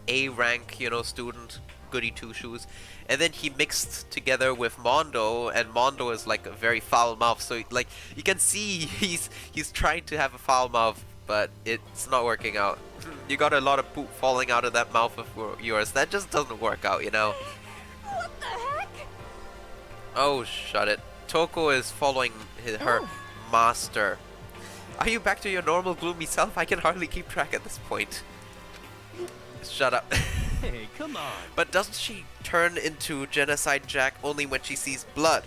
Speaker 1: A rank, you know, student, goody two shoes. And then he mixed together with Mondo, and Mondo is like a very foul mouth. So like you can see he's trying to have a foul mouth, but it's not working out. You got a lot of poop falling out of that mouth of yours. That just doesn't work out, you know.
Speaker 2: What the heck?
Speaker 1: Oh, shut it. Toko is following her master. Are you back to your normal gloomy self? I can hardly keep track at this point. Shut up.
Speaker 7: Hey, come on.
Speaker 1: But doesn't she turn into Genocide Jack only when she sees blood?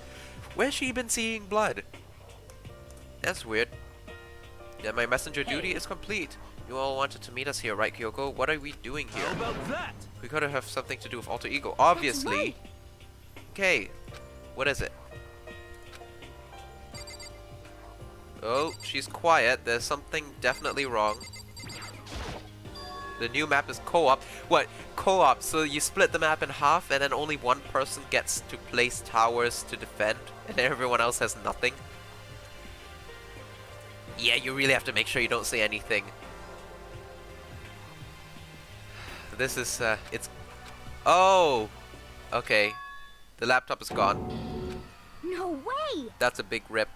Speaker 1: Where's she been seeing blood? That's weird. Yeah, my messenger duty is complete. You all wanted to meet us here, right, Kyoko? What are we doing here?
Speaker 7: How about that?
Speaker 1: We gotta have something to do with alter ego. Obviously. Okay, what is it? Oh, she's quiet. There's something definitely wrong. The new map is co-op. What? Co-op, so you split the map in half and then only one person gets to place towers to defend and everyone else has nothing? Yeah, you really have to make sure you don't say anything. This is, it's... Oh! Okay. The laptop is gone.
Speaker 2: No way!
Speaker 1: That's a big rip.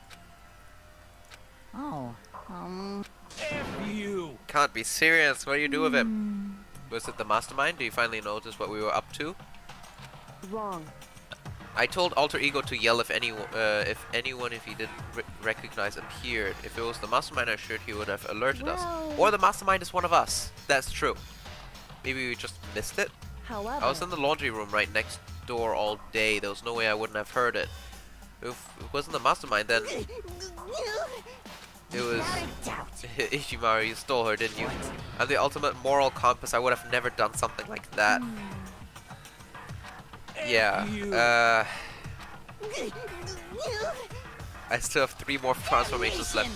Speaker 5: Oh,
Speaker 7: F you!
Speaker 1: Can't be serious. What do you do with him? Was it the mastermind? Do you finally notice what we were up to?
Speaker 3: Wrong.
Speaker 1: I told Alter Ego to yell if anyone he didn't recognize appeared. If it was the mastermind, I'm sure he would have alerted us. Or the mastermind is one of us. That's true. Maybe we just missed it.
Speaker 3: However,
Speaker 1: I was in the laundry room right next door all day. There was no way I wouldn't have heard it. If it wasn't the mastermind, then it was Ishimaru. You stole her, didn't you? I'm the ultimate moral compass. I would have never done something like that. Yeah. I still have 3 more transformations left.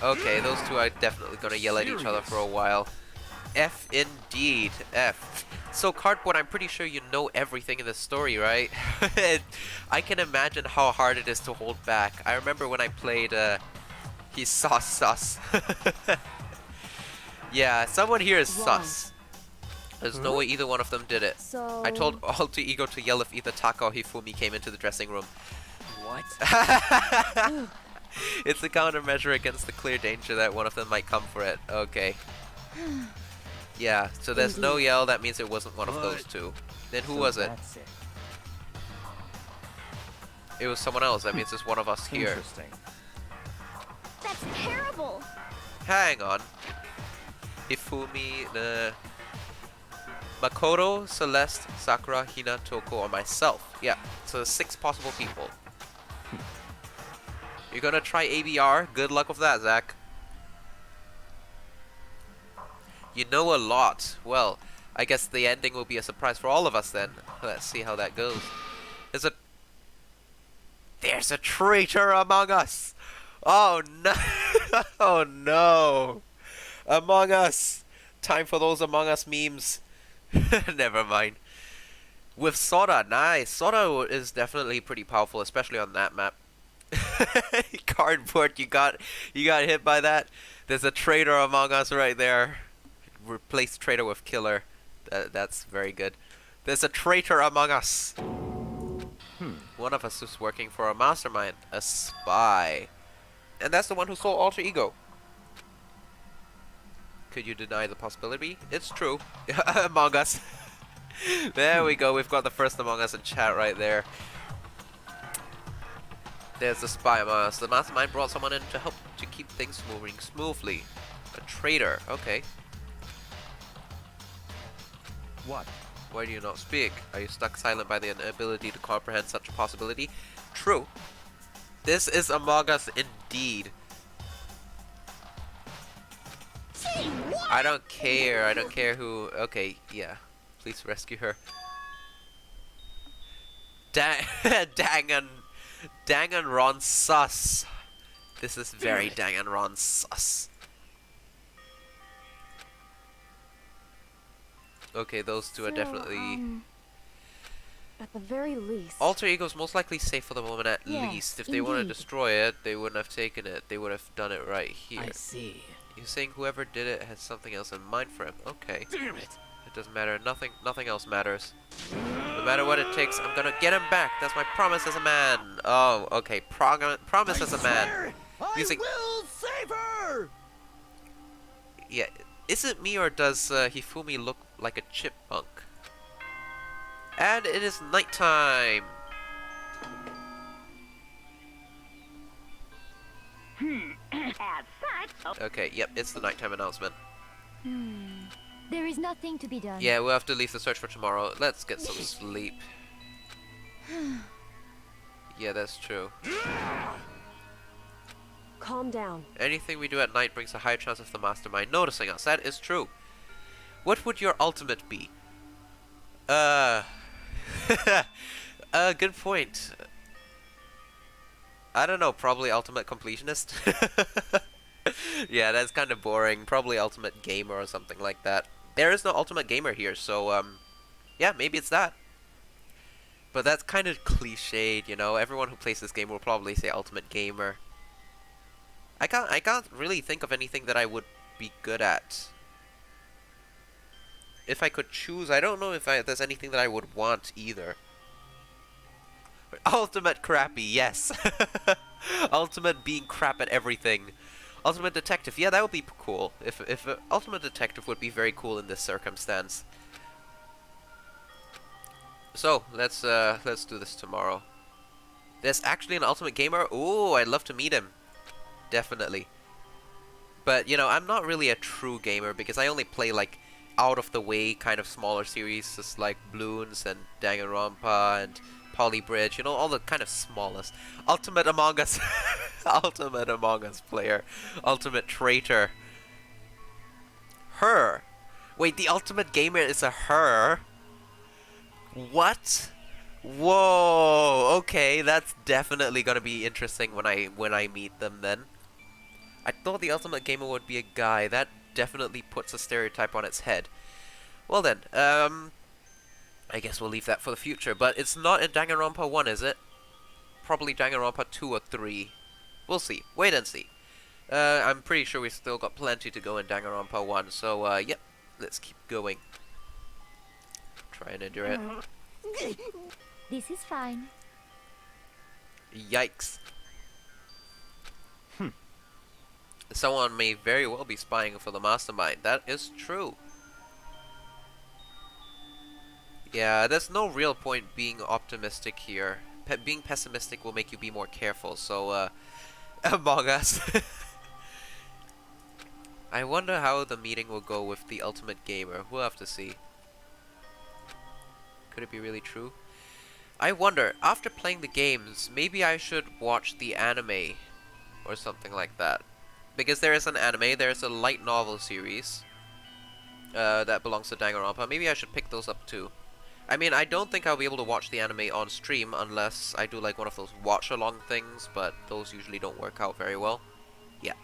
Speaker 1: Okay, those two are definitely gonna yell at each other for a while. F indeed. F. So Cardboard, I'm pretty sure you know everything in the story, right? I can imagine how hard it is to hold back. I remember when I played he's sus. Yeah, someone here is sus. There's no way either one of them did it.
Speaker 3: so
Speaker 1: I told Alter Ego to yell if either Taka or Hifumi came into the dressing room.
Speaker 7: What?
Speaker 1: It's a countermeasure against the clear danger that one of them might come for it. Okay. Yeah, so there's no yell, that means it wasn't one of those two. Then who was it?
Speaker 4: That's it.
Speaker 1: It was someone else, that means it's one of us here.
Speaker 4: Interesting.
Speaker 2: That's terrible!
Speaker 1: Hang on. Hifumi, Makoto, Celeste, Sakura, Hina, Toko, or myself. Yeah, so there's 6 possible people. You're gonna try ABR? Good luck with that, Zach. You know a lot. Well, I guess the ending will be a surprise for all of us then. Let's see how that goes. There's a traitor among us! Oh no! Oh no! Among Us! Time for those Among Us memes. Never mind. With Sora, nice. Sora is definitely pretty powerful, especially on that map. Cardboard, you got hit by that. There's a traitor among us right there. Replace traitor with killer. That's very good. There's a traitor among us. One of us is working for a mastermind, a spy, and that's the one who stole Alter Ego. Could you deny the possibility? It's true. Among Us. There we go. We've got the first Among Us in chat right there. There's the spy among us. The mastermind brought someone in to help to keep things moving smoothly. A traitor. Okay.
Speaker 4: What?
Speaker 1: Why do you not speak? Are you stuck silent by the inability to comprehend such a possibility? True. This is Among Us indeed. I don't care. I don't care who. Okay, yeah. Please rescue her. Danganron sus. This is very Danganron sus. Okay, those two are definitely.
Speaker 3: At the very least.
Speaker 1: Alter Ego's most likely safe for the moment at
Speaker 2: Yes,
Speaker 1: least. If they want to
Speaker 2: indeed.
Speaker 1: destroy it, they wouldn't have taken it. They would have done it right here.
Speaker 7: I see.
Speaker 1: You're saying whoever did it has something else in mind for him. Okay.
Speaker 7: Damn it!
Speaker 1: It doesn't matter. Nothing else matters. No matter what it takes, I'm gonna get him back. That's my promise as a man. Oh, okay. Promise as a man. Using.
Speaker 7: will save her!
Speaker 1: Yeah. Is it me or does Hifumi look like a chipmunk? And it is nighttime. Okay, yep, it's the nighttime announcement.
Speaker 2: There is nothing to be done.
Speaker 1: Yeah, we'll have to leave the search for tomorrow. Let's get some sleep. Yeah, that's true.
Speaker 3: Calm down.
Speaker 1: Anything we do at night brings a higher chance of the mastermind noticing us. That is true. What would your ultimate be? Good point. I don't know, probably ultimate completionist. Yeah, that's kind of boring. Probably ultimate gamer or something like that. There is no ultimate gamer here, so yeah, maybe it's that. But that's kind of cliched, you know. Everyone who plays this game will probably say ultimate gamer. I can't really think of anything that I would be good at. If I could choose, I don't know if there's anything that I would want either. Ultimate crappy, yes. Ultimate being crap at everything. Ultimate detective, yeah, that would be cool. If ultimate detective would be very cool in this circumstance. So let's do this tomorrow. There's actually an ultimate gamer. Ooh, I'd love to meet him. Definitely. But you know, I'm not really a true gamer because I only play like out of the way kind of smaller series, just like Bloons and Danganronpa and Polybridge, you know, all the kind of smallest. Ultimate Among Us. Ultimate Among Us player. Ultimate traitor. Her. Wait, the ultimate gamer is a her? What? Whoa. Okay, that's definitely gonna be interesting when I meet them then. I thought the ultimate gamer would be a guy. That definitely puts a stereotype on its head. Well then, I guess we'll leave that for the future, but it's not in Danganronpa 1, is it? Probably Danganronpa 2 or 3. We'll see. Wait and see. I'm pretty sure we still got plenty to go in Danganronpa 1, so, yep. Let's keep going. Try and endure it.
Speaker 2: This is fine.
Speaker 1: Yikes. Someone may very well be spying for the mastermind. That is true. Yeah, there's no real point being optimistic here. Being pessimistic will make you be more careful, so, Among Us. I wonder how the meeting will go with the ultimate gamer. We'll have to see. Could it be really true? I wonder, after playing the games, maybe I should watch the anime or something like that. Because there is an anime, there's a light novel series that belongs to Danganronpa. Maybe I should pick those up too. I mean, I don't think I'll be able to watch the anime on stream unless I do like one of those watch-along things, but those usually don't work out very well. Yeah.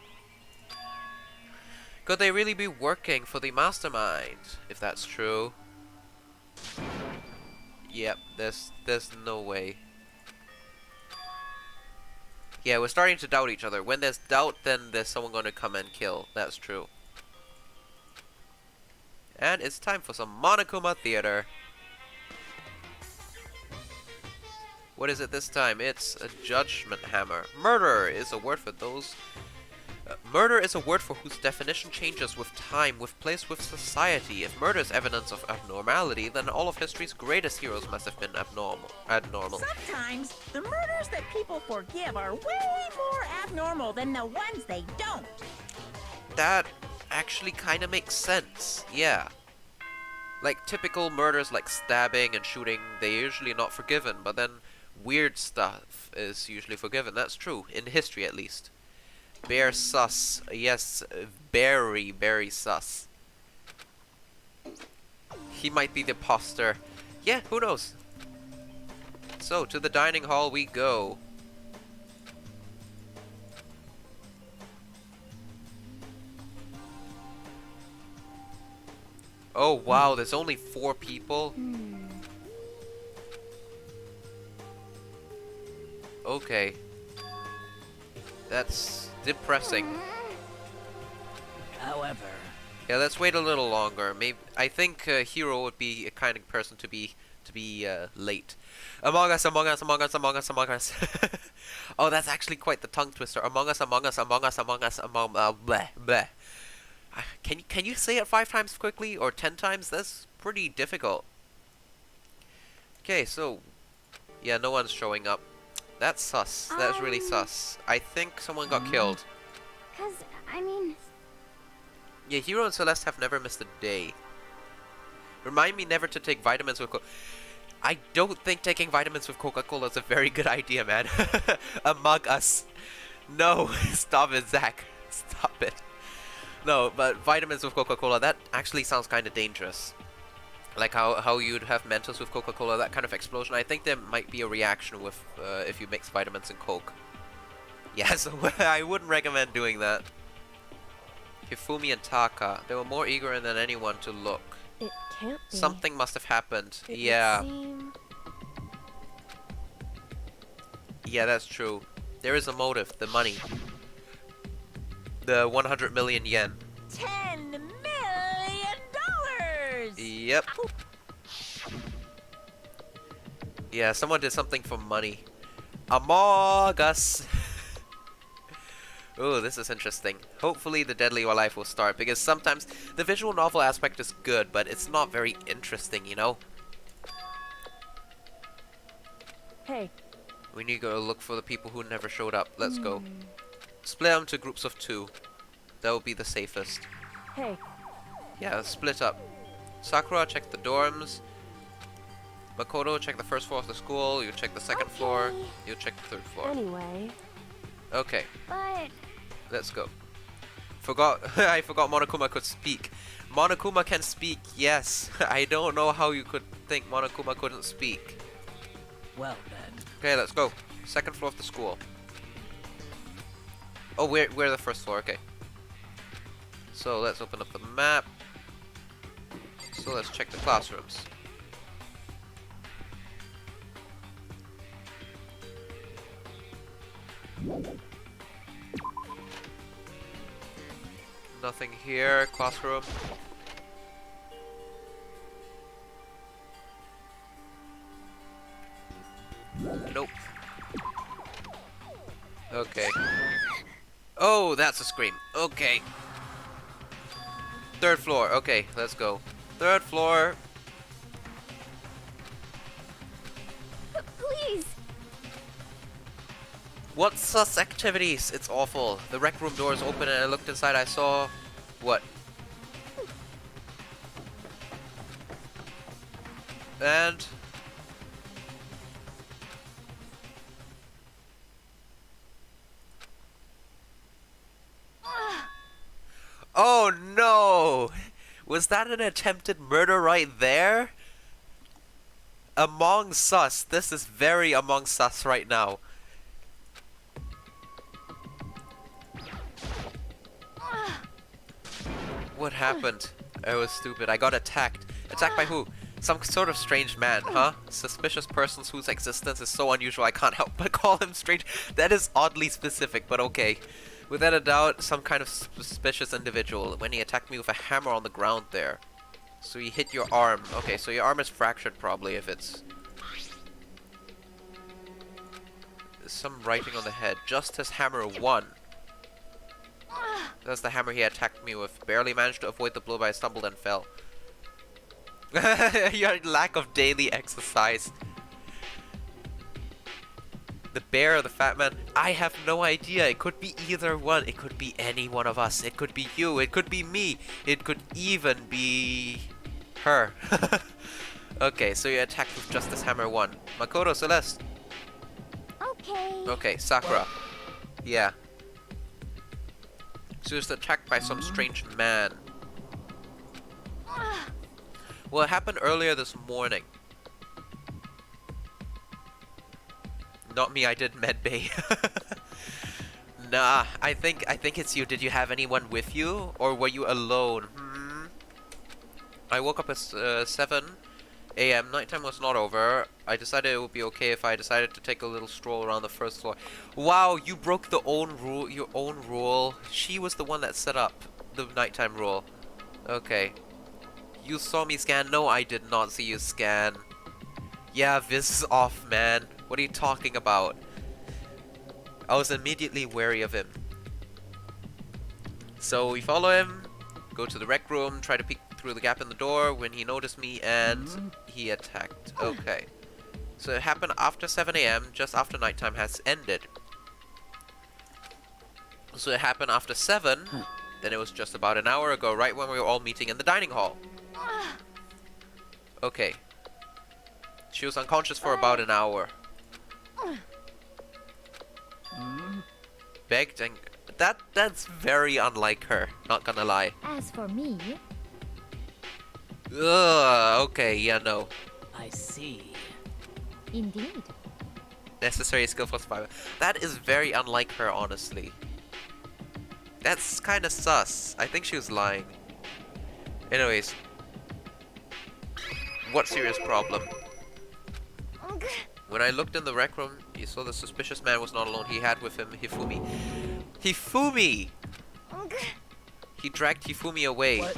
Speaker 1: Could they really be working for the mastermind, if that's true? Yep, there's no way. Yeah, we're starting to doubt each other. When there's doubt, then there's someone going to come and kill. That's true. And it's time for some Monokuma Theater. What is it this time? It's a judgment hammer. Murder is a word for those... murder is a word for whose definition changes with time, with place, with society. If murder is evidence of abnormality, then all of history's greatest heroes must have been abnormal.
Speaker 5: Sometimes the murders that people forgive are way more abnormal than the ones they don't.
Speaker 1: That actually kind of makes sense. Yeah. Like typical murders like stabbing and shooting, they're usually not forgiven, but then weird stuff is usually forgiven. That's true, in history at least. Bear sus. Yes, very, very sus. He might be the imposter. Yeah, who knows? So, to the dining hall we go. Oh wow, there's only 4 people? Okay. That's depressing.
Speaker 7: However,
Speaker 1: Yeah, let's wait a little longer. Maybe I think Hero would be a kind of person to be late. Among Us, Among Us, Among Us, Among Us, Among Us. Oh, that's actually quite the tongue twister. Among Us, Among Us, Among Us, Among Us, Among bleh, bleh. Can you say it 5 times quickly or 10 times? That's pretty difficult. Okay, so yeah, no one's showing up. That's sus. That's really sus. I think someone got killed.
Speaker 2: 'Cause, I mean...
Speaker 1: Yeah, Hero and Celeste have never missed a day. Remind me never to take vitamins with I don't think taking vitamins with Coca-Cola is a very good idea, man. Among Us. No, stop it, Zach. Stop it. No, but vitamins with Coca-Cola, that actually sounds kind of dangerous. Like how you'd have Mentos with Coca-Cola, that kind of explosion. I think there might be a reaction with if you mix vitamins and Coke. Yeah, so I wouldn't recommend doing that. Hifumi and Taka, they were more eager than anyone to look.
Speaker 3: It can't be.
Speaker 1: Something must have happened.
Speaker 3: It would
Speaker 1: Yeah.
Speaker 3: seem-
Speaker 1: Yeah, that's true. There is a motive, the money. The 100 million yen.
Speaker 5: $10 million!
Speaker 1: Yep. Yeah, someone did something for money. Amogus! Ooh, this is interesting. Hopefully the Deadly or Life will start, because sometimes the visual novel aspect is good, but it's not very interesting, you know?
Speaker 3: Hey,
Speaker 1: We need to go look for the people who never showed up. Let's go. Split them into groups of 2. That would be the safest.
Speaker 3: hey,
Speaker 1: Yeah, split up. Sakura, check the dorms. Makoto, check the first floor of the school. You check the second floor.
Speaker 2: Okay.
Speaker 1: You check the third floor.
Speaker 3: anyway.
Speaker 1: Okay,
Speaker 2: But
Speaker 1: let's go. I forgot Monokuma could speak. Monokuma can speak, yes. I don't know how you could think Monokuma couldn't speak.
Speaker 7: Well then.
Speaker 1: Okay, let's go. Second floor of the school. Oh, we're the first floor, okay. So let's open up the map. So let's check the classrooms. Nothing here, classroom. Nope. Okay. Oh, that's a scream. Okay. Third floor. Okay, let's go. Third floor.
Speaker 2: please,
Speaker 1: What sus activities? It's awful. The rec room door is open and I looked inside. I saw... What? And... Oh no! Was that an attempted murder right there? Among Sus. This is very Among Sus right now. What happened? I was stupid. I got attacked. Attacked by who? Some sort of strange man, huh? Suspicious persons whose existence is so unusual I can't help but call him strange. That is oddly specific, but okay. Without a doubt, some kind of suspicious individual. When he attacked me with a hammer on the ground there. So he hit your arm. Okay, so your arm is fractured probably if it's... Some writing on the head. Justice Hammer 1. That's the hammer he attacked me with. Barely managed to avoid the blow, but I stumbled and fell. Your lack of daily exercise. The bear or the fat man? I have no idea. It could be either one. It could be any one of us. It could be you. It could be me. It could even be... her. Okay, so you attacked with Justice Hammer 1. Makoto, Celeste.
Speaker 2: okay.
Speaker 1: Okay, Sakura. Yeah. She was attacked by some strange man. Well, it happened earlier this morning. Not me, I did medbay. Nah, I think it's you. Did you have anyone with you? Or were you alone? I woke up at 7 a.m. Nighttime was not over. I decided it would be okay if I decided to take a little stroll around the first floor. Wow, you broke your own rule. She was the one that set up the nighttime rule. Okay. You saw me scan? No, I did not see you scan. Yeah, Viz is off, man. What are you talking about? I was immediately wary of him. So we follow him, go to the rec room, try to peek through the gap in the door when he noticed me, and he attacked. Okay. So it happened after 7 a.m., just after nighttime has ended. So it happened after 7, then it was just about an hour ago, right when we were all meeting in the dining hall. Okay. She was unconscious for about an hour. Begged and... That's very unlike her, not gonna lie.
Speaker 2: As for me,
Speaker 1: Ugh, okay, yeah, no.
Speaker 7: I see.
Speaker 2: Indeed.
Speaker 1: Necessary skill for survival. That is very unlike her, honestly. That's kind of sus. I think she was lying. Anyways. What serious problem? When I looked in the rec room, you saw the suspicious man was not alone. He had with him Hifumi. Hifumi! He dragged Hifumi away.
Speaker 7: What?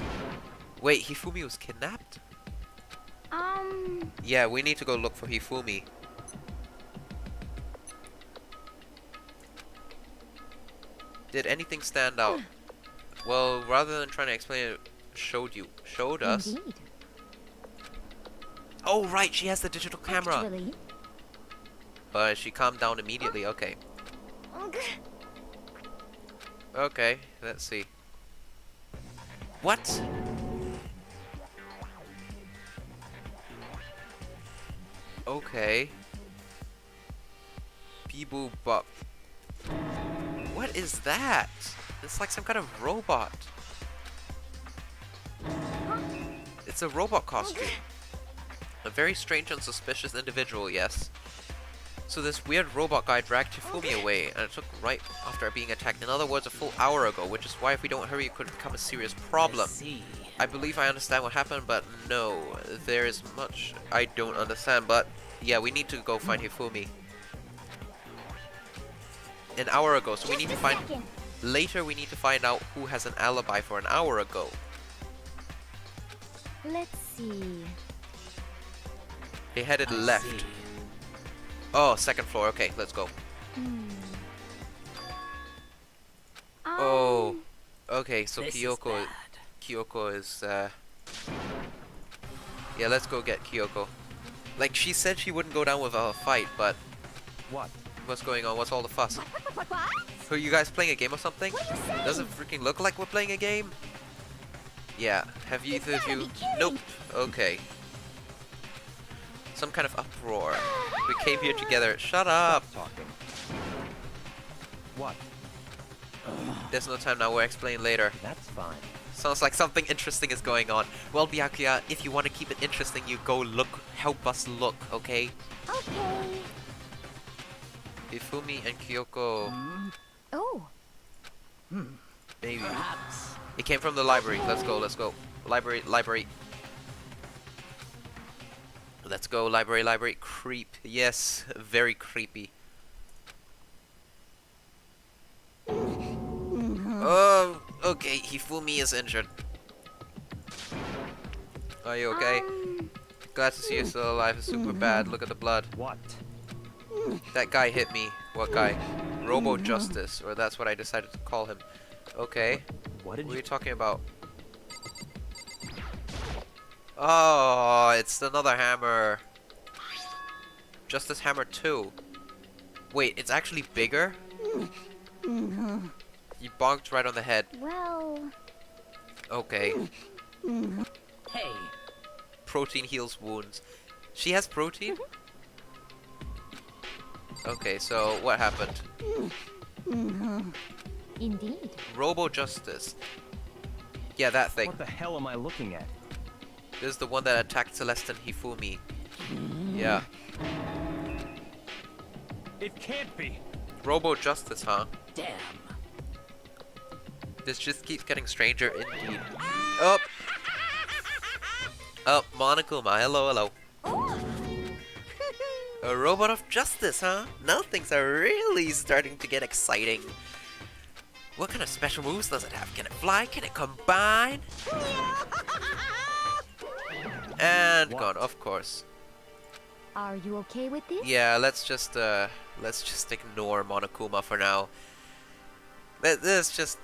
Speaker 1: Wait, Hifumi was kidnapped? Yeah, we need to go look for Hifumi. Did anything stand out? Well, rather than trying to explain it, showed us.
Speaker 2: Indeed.
Speaker 1: Oh right, she has the digital camera.
Speaker 2: Actually.
Speaker 1: But she calmed down immediately. Okay. Okay, let's see. What? Okay. Beeboo bop. What is that? It's like some kind of robot. It's a robot costume. A very strange and suspicious individual, yes. So this weird robot guy dragged Hifumi away, and it took right after being attacked. In other words, a full hour ago, which is why if we don't hurry, it could become a serious problem.
Speaker 7: I see.
Speaker 1: I believe I understand what happened, but no, there is much I don't understand. But yeah, we need to go find Hifumi. An hour ago, so we need to find. Later, we need to find out who has an alibi for an hour ago.
Speaker 2: Let's see.
Speaker 1: They headed
Speaker 7: I
Speaker 1: left.
Speaker 7: see.
Speaker 1: Oh, second floor. Okay, let's go. Oh, okay. So
Speaker 7: This is
Speaker 1: Kyoko,
Speaker 7: bad.
Speaker 1: Kyoko is. Yeah, let's go get Kyoko. Like she said, she wouldn't go down with a fight, but
Speaker 4: What?
Speaker 1: what's going on? What's all the fuss?
Speaker 2: What?
Speaker 1: So you guys playing a game or something?
Speaker 2: What are you saying?
Speaker 1: Does it freaking look like we're playing a game? Yeah. Have either of
Speaker 2: gotta
Speaker 1: you?
Speaker 2: be kidding.
Speaker 1: Nope. Okay. Some kind of uproar. We came here together. Shut up.
Speaker 4: Stop talking. What?
Speaker 1: There's no time now. We'll explain later.
Speaker 4: That's fine.
Speaker 1: Sounds like something interesting is going on. Well, Byakuya, if you want to keep it interesting, you go look. Help us look, okay?
Speaker 2: Okay.
Speaker 1: Hifumi and Kyoko.
Speaker 2: Oh.
Speaker 1: Maybe.
Speaker 7: Perhaps.
Speaker 1: It came from the library. Let's go, let's go. Library, library. Let's go, library, library. Creep. Yes, very creepy. Oh, okay. Hifumi is injured. Are you okay? Glad to see you still alive. It's super bad. Look at the blood.
Speaker 4: What?
Speaker 1: That guy hit me. What guy? Robo Justice, or that's what I decided to call him. Okay.
Speaker 4: What did
Speaker 1: What are
Speaker 4: you?
Speaker 1: you talking about? Oh, it's another hammer. Justice Hammer 2. Wait, it's actually bigger? You bonked right on the head.
Speaker 2: Well.
Speaker 1: Okay.
Speaker 7: Hey,
Speaker 1: Protein heals wounds. She has protein? Okay, so what happened?
Speaker 2: Indeed.
Speaker 1: Robo Justice. Yeah, that thing.
Speaker 4: What the hell am I looking at?
Speaker 1: This is the one that attacked Celeste and Hifumi. Yeah.
Speaker 4: It can't be.
Speaker 1: Robo Justice, huh?
Speaker 7: damn.
Speaker 1: This just keeps getting stranger indeed. Oh! Oh, Monokuma, hello, hello. A robot of justice, huh? Now things are really starting to get exciting. What kind of special moves does it have? Can it fly? Can it combine? And
Speaker 4: What?
Speaker 1: gone, of course.
Speaker 2: Are you okay with this?
Speaker 1: Yeah, let's just ignore Monokuma for now. There's just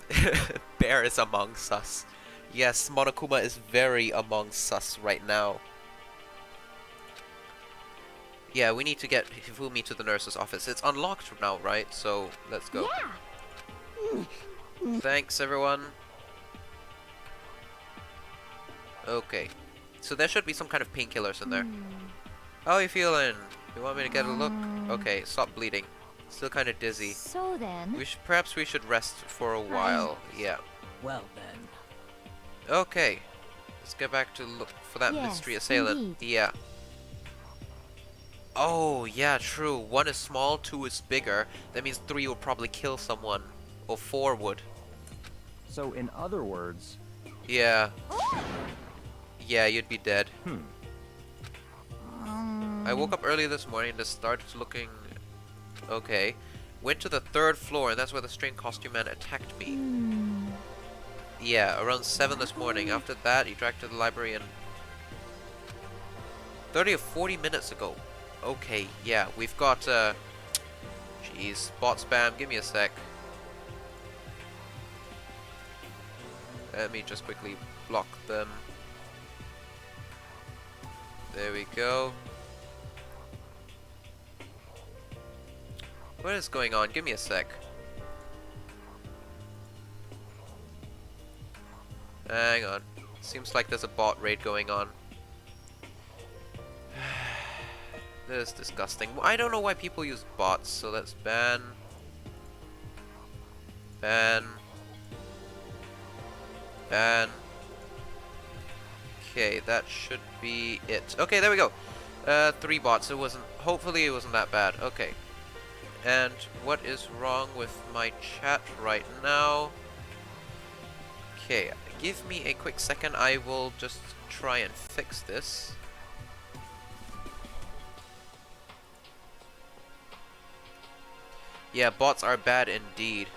Speaker 1: Bear is amongst us. Yes, Monokuma is very amongst us right now. Yeah, we need to get Hifumi to the nurse's office. It's unlocked now, right? So let's go.
Speaker 2: Yeah.
Speaker 1: Thanks, everyone. Okay, so there should be some kind of painkillers in there. How are you feeling? You want me to get a look? Okay, stop bleeding. Still kind of dizzy.
Speaker 2: So then.
Speaker 1: Perhaps we should rest for a while. Yeah.
Speaker 7: Well then.
Speaker 1: Okay. Let's get back to look for that
Speaker 2: Yes,
Speaker 1: mystery assailant.
Speaker 2: indeed.
Speaker 1: Yeah. Oh, yeah, true. 1 is small, 2 is bigger. That means 3 will probably kill someone. Or 4 would.
Speaker 4: So, in other words,
Speaker 1: Yeah. Yeah, you'd be dead. I woke up early this morning and just started looking... Okay. Went to the 3rd floor, and that's where the strange costume man attacked me. Yeah, around 7 this morning. After that, he dragged to the library and... 30 or 40 minutes ago. Okay, yeah, we've got, Jeez, bot spam, give me a sec. Let me just quickly block them. There we go. What is going on? Give me a sec. Hang on. Seems like there's a bot raid going on. This is disgusting. I don't know why people use bots, so let's ban. Ban. Ban. Okay, that should be it. Okay, there we go. 3 bots. It wasn't. Hopefully, it wasn't that bad. Okay. And what is wrong with my chat right now? Okay, give me a quick second. I will just try and fix this. Yeah, bots are bad indeed.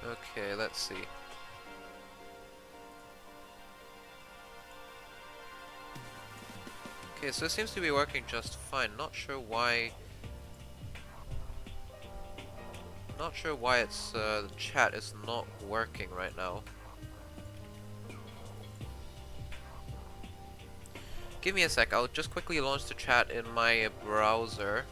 Speaker 1: Okay, let's see. Okay, so it seems to be working just fine. Not sure why it's the chat is not working right now. Give me a sec, I'll just quickly launch the chat in my browser.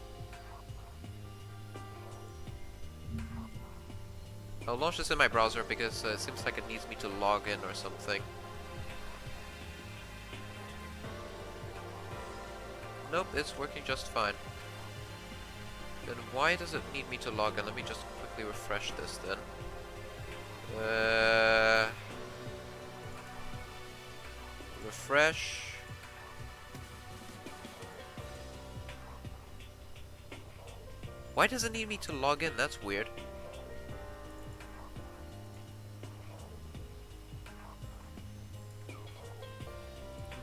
Speaker 1: I'll launch this in my browser because it seems like it needs me to log in or something. Nope, it's working just fine. Then why does it need me to log in? Let me just quickly refresh this then. Refresh. Why does it need me to log in? That's weird.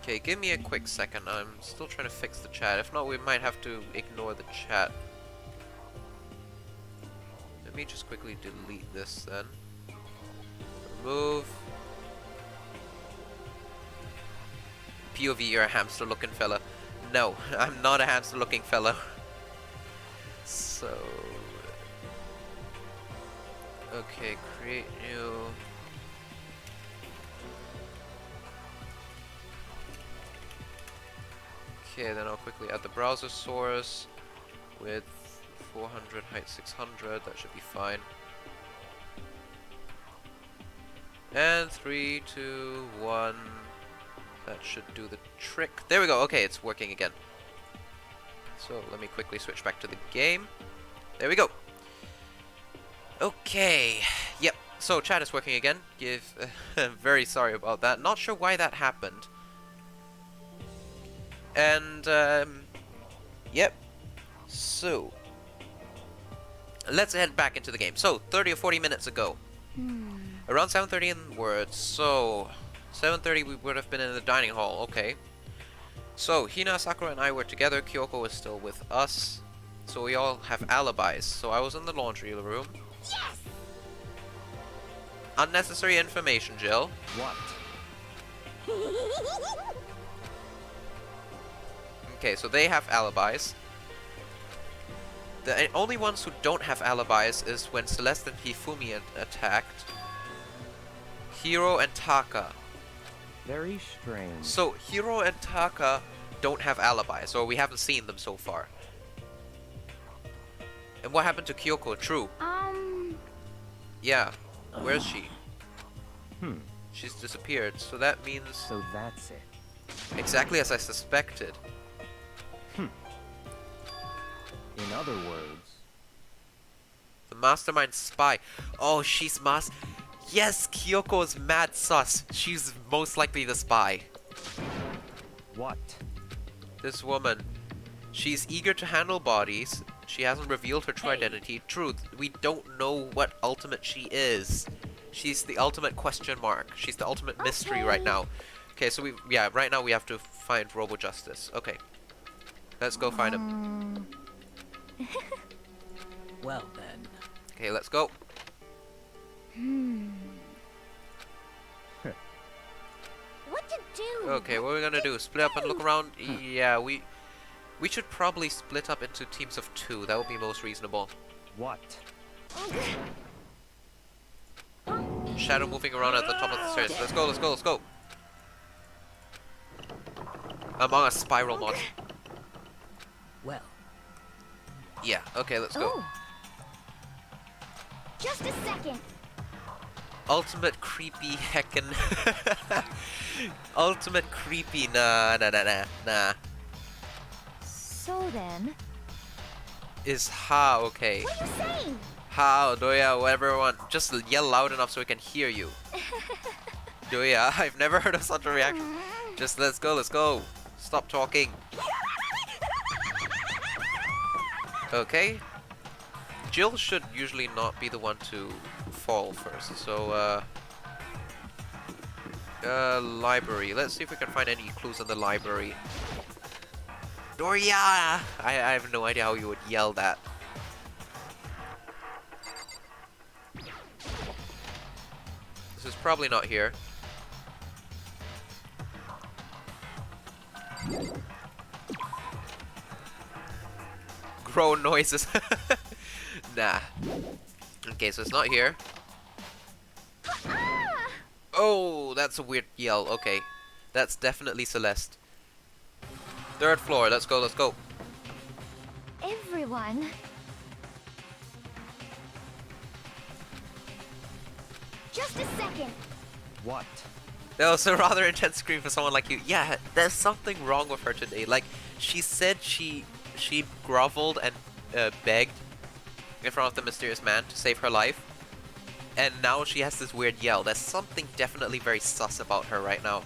Speaker 1: Okay, give me a quick second. I'm still trying to fix the chat. If not, we might have to ignore the chat. Let me just quickly delete this then. Remove. POV, you're a hamster looking fella. No, I'm not a hamster looking fella. So... Okay, create new... Okay, then I'll quickly add the browser source with 400, height 600, that should be fine. And 3, 2, 1, that should do the trick. There we go, okay, it's working again. So let me quickly switch back to the game. There we go. Okay, yep, so chat is working again. Very sorry about that, not sure why that happened. And, yep. So, let's head back into the game. So, 30 or 40 minutes ago. Around 7:30 in words. So, 7:30 we would have been in the dining hall. Okay. So, Hina, Sakura, and I were together. Kyoko was still with us. So, we all have alibis. So, I was in the laundry room.
Speaker 5: Yes!
Speaker 1: Unnecessary information, Jill.
Speaker 4: what?
Speaker 1: Okay, so they have alibis. The only ones who don't have alibis is when Celeste and Hifumi attacked. Hiro and Taka.
Speaker 4: Very strange.
Speaker 1: So, Hiro and Taka don't have alibis, or we haven't seen them so far. And what happened to Kyoko? True. Yeah. Where's she? She's disappeared, so that means...
Speaker 4: So that's it.
Speaker 1: Exactly as I suspected.
Speaker 4: In other words,
Speaker 1: The mastermind spy. Oh, she's Yes, Kyoko is mad sus. She's most likely the spy.
Speaker 4: what?
Speaker 1: This woman. She's eager to handle bodies. She hasn't revealed her true
Speaker 7: Hey.
Speaker 1: identity. Truth, we don't know what ultimate she is. She's the ultimate question mark. She's the ultimate mystery right
Speaker 2: Okay.
Speaker 1: now. Okay, so right now we have to find Robo Justice. Okay. Let's go find him.
Speaker 7: Well then.
Speaker 1: Okay, let's go.
Speaker 2: What to do?
Speaker 1: Okay, what are we gonna do? Split up and look around? Yeah, we should probably split up into teams of 2. That would be most reasonable.
Speaker 4: What?
Speaker 1: Shadow moving around at the top of the stairs. Let's go, let's go, let's go. Among Us spiral mod.
Speaker 7: Well.
Speaker 1: Yeah, okay, let's go.
Speaker 2: Oh. Just a second.
Speaker 1: Ultimate creepy heckin'. Ultimate creepy. Nah.
Speaker 2: So then,
Speaker 1: Is ha okay.
Speaker 2: what are you saying?
Speaker 1: How, Doya, whatever you want. Just yell loud enough so we can hear you. Doya, I've never heard of such a reaction. Just let's go, let's go. Stop talking. Okay. Jill should usually not be the one to fall first, so library. Let's see if we can find any clues in the library. Doria! I have no idea how you would yell that. This is probably not here. Groan noises. Nah. Okay, so it's not here. Oh, that's a weird yell. Okay. That's definitely Celeste. 3rd floor. Let's go, let's go.
Speaker 2: Everyone. Just a second.
Speaker 4: What?
Speaker 1: That was a rather intense scream for someone like you. Yeah, there's something wrong with her today. Like, she said she groveled and begged in front of the mysterious man to save her life. And now she has this weird yell. There's something definitely very sus about her right now.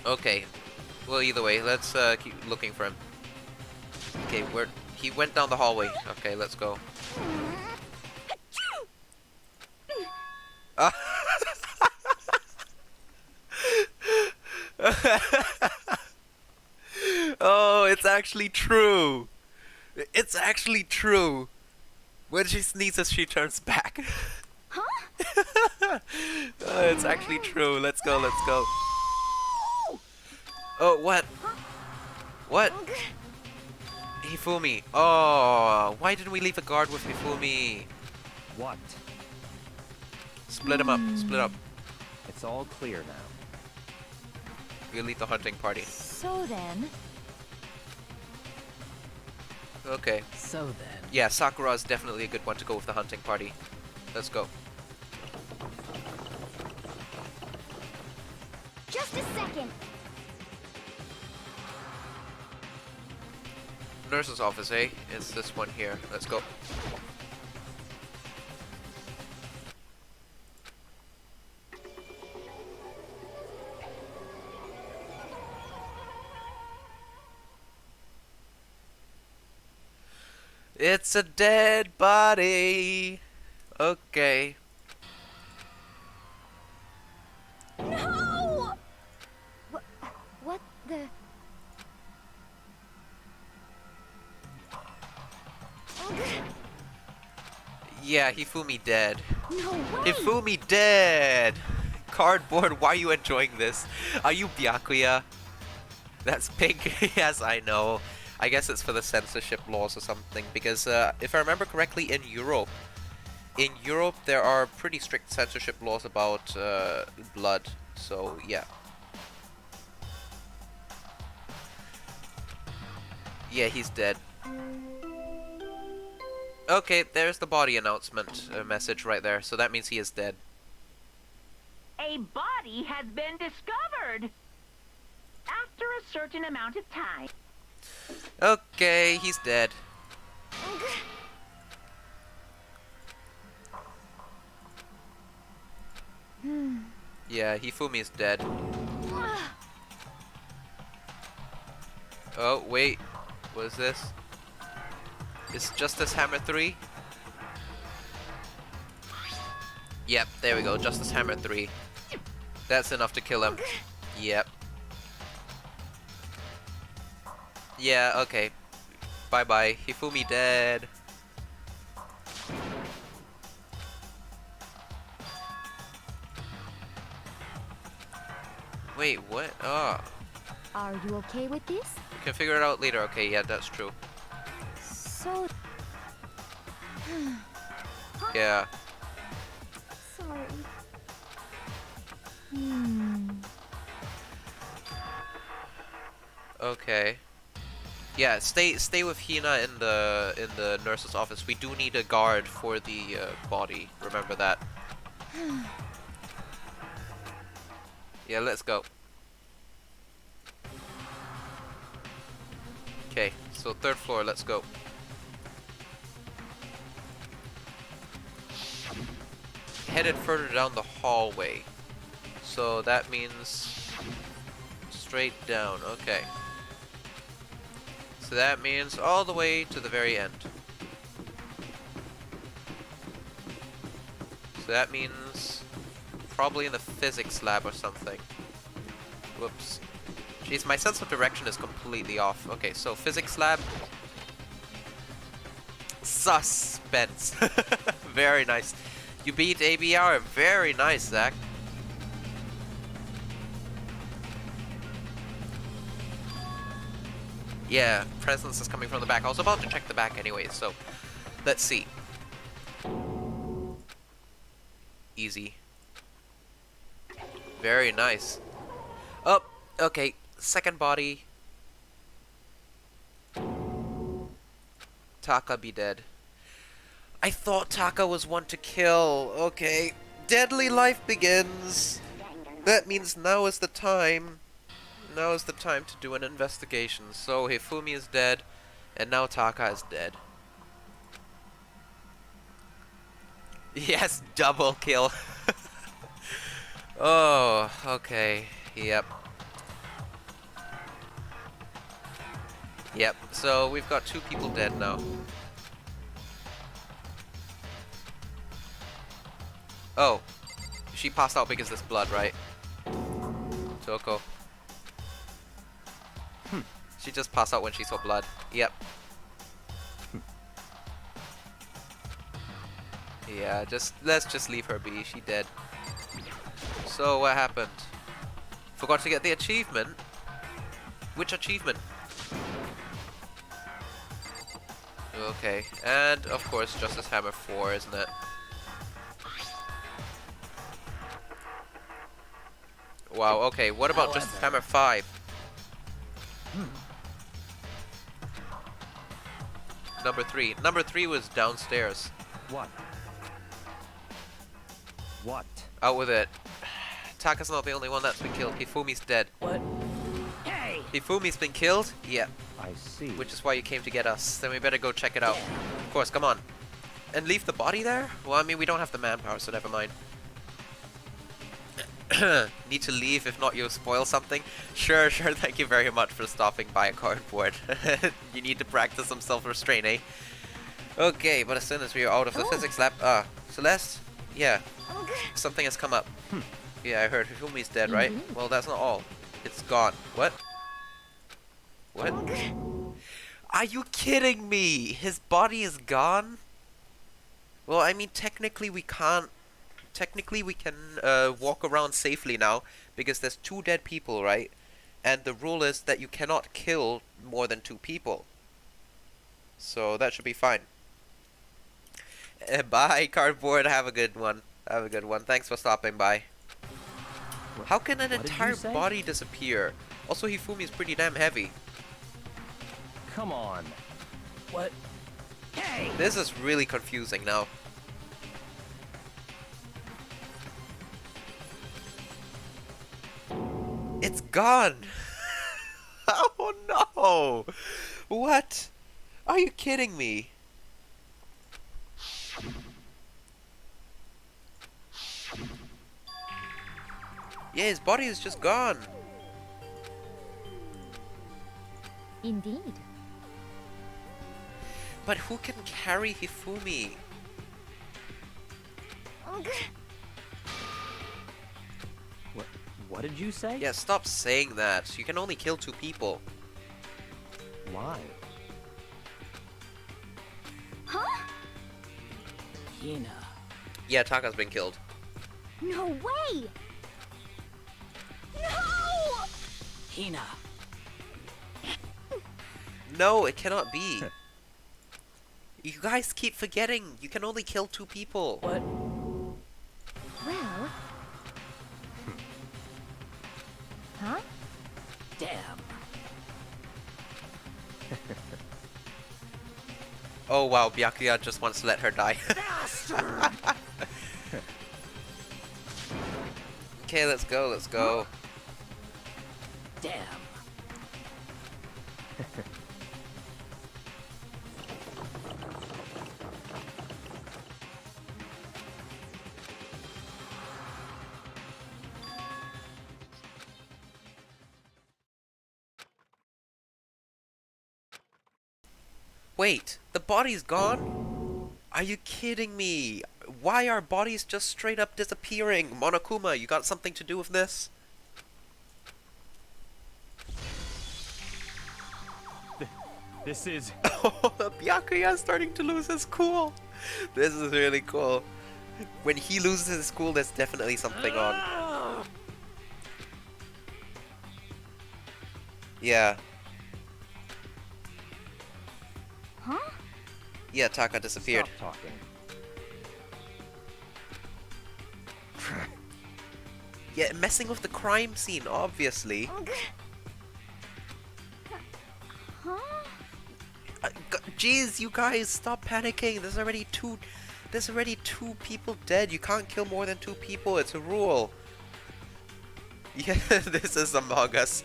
Speaker 1: Okay. Well, either way, let's keep looking for him. Okay, he went down the hallway. Okay, let's go. Oh, it's actually true. It's actually true. When she sneezes, she turns back.
Speaker 2: Huh?
Speaker 1: Oh, it's actually true. Let's go, let's go. Oh, what? What? Hifumi. Oh, why didn't we leave a guard with Hifumi?
Speaker 4: What?
Speaker 1: Split him up, split up.
Speaker 4: It's all clear now.
Speaker 1: We'll lead the hunting party.
Speaker 2: So then,
Speaker 1: Okay.
Speaker 7: So then.
Speaker 1: Yeah, Sakura is definitely a good one to go with the hunting party. Let's go.
Speaker 2: just a second.
Speaker 1: Nurse's office, eh? It's this one here. Let's go. It's a dead body. Okay.
Speaker 2: No! What the?
Speaker 1: Yeah, Hifumi dead.
Speaker 2: No way!
Speaker 1: Hifumi dead! Cardboard, why are you enjoying this? Are you Byakuya? That's pink. Yes, I know. I guess it's for the censorship laws or something, because if I remember correctly, in Europe there are pretty strict censorship laws about blood, so yeah. Yeah, he's dead. Okay, there's the body announcement message right there, so that means he is dead.
Speaker 5: A body has been discovered. After a certain amount of time.
Speaker 1: Okay, he's dead. Yeah, Hifumi is dead. Oh, wait. What is this? Is Justice Hammer 3? Yep, there we go. Justice Hammer 3. That's enough to kill him. Yep. Yeah, okay. Bye-bye. Hifumi dead. Wait, what? Oh.
Speaker 2: Are you okay with this?
Speaker 1: We can figure it out later. Okay, yeah, that's true.
Speaker 2: So...
Speaker 1: Yeah.
Speaker 2: Sorry.
Speaker 1: Okay. Yeah, stay with Hina in the nurse's office. We do need a guard for the body. Remember that. Yeah, let's go. Okay, so 3rd floor, let's go. Headed further down the hallway. So that means straight down, okay. So that means all the way to the very end. So that means probably in the physics lab or something. Whoops. Jeez, my sense of direction is completely off. Okay, so physics lab. Suspense. Very nice. You beat ABR. Very nice, Zach. Yeah, presence is coming from the back. I was about to check the back anyway, so let's see. Easy. Very nice. Oh, okay. 2nd body. Taka be dead. I thought Taka was one to kill. Okay. Deadly life begins. That means now is the time. Now is the time to do an investigation. So Hifumi is dead, and now Taka is dead. Yes, double kill. Oh, okay. Yep. Yep, so we've got 2 people dead now. Oh. She passed out because there's blood, right? Toko. She just passed out when she saw blood. Yep. Yeah, let's just leave her be. She dead. So what happened? Forgot to get the achievement. Which achievement? Okay, and of course Justice Hammer 4, isn't it? Wow, okay, what about Justice Hammer 5? Number 3. Number 3 was downstairs.
Speaker 4: What? What?
Speaker 1: Out with it. Taka's not the only one that's been killed. Hifumi's dead.
Speaker 7: What? Hey!
Speaker 1: Hifumi's been killed? Yeah.
Speaker 4: I see.
Speaker 1: Which is why you came to get us. Then we better go check it out. Of course, come on. And leave the body there? Well, I mean, we don't have the manpower, so never mind. Need to leave, if not you'll spoil something. Sure, thank you very much for stopping by a cardboard. You need to practice some self-restraint, eh? Okay, but as soon as we are out of the physics lab... Celeste? Yeah. Something has come up. Yeah, I heard Hifumi's dead, right? Well, that's not all. It's gone. What? What? Are you kidding me? His body is gone? Well, I mean, technically we can't... Technically we can walk around safely now, because there's 2 dead people, right? And the rule is that you cannot kill more than 2 people. So that should be fine. Bye, cardboard. Have a good one. Have a good one. Thanks for stopping by. How can an entire body disappear? Also, Hifumi's pretty damn heavy.
Speaker 4: Come on.
Speaker 7: What? Hey!
Speaker 1: This is really confusing now. It's gone! Oh no! What? Are you kidding me? Yeah, his body is just gone.
Speaker 2: Indeed.
Speaker 1: But who can carry Hifumi?
Speaker 4: What did you say?
Speaker 1: Yeah, stop saying that. You can only kill 2 people.
Speaker 4: Why?
Speaker 2: Huh?
Speaker 7: Hina.
Speaker 1: Yeah, Taka's been killed.
Speaker 2: No way! No!
Speaker 7: Hina.
Speaker 1: No, it cannot be. You guys keep forgetting. You can only kill 2 people.
Speaker 7: What?
Speaker 2: Well... Huh?
Speaker 7: Damn.
Speaker 1: Oh wow, Byakuya just wants to let her die. Okay, let's go, let's go.
Speaker 7: Damn.
Speaker 1: Wait, the body's gone? Are you kidding me? Why are bodies just straight up disappearing? Monokuma, you got something to do with this?
Speaker 4: This is...
Speaker 1: Byakuya's starting to lose his cool. This is really cool. When he loses his cool, there's definitely something on. Yeah.
Speaker 2: Huh?
Speaker 1: Yeah, Taka disappeared.
Speaker 4: Stop talking.
Speaker 1: Yeah, messing with the crime scene, obviously.
Speaker 2: Huh?
Speaker 1: Jeez, you guys, stop panicking. There's already two people dead. You can't kill more than 2 people. It's a rule. Yeah, this is among us.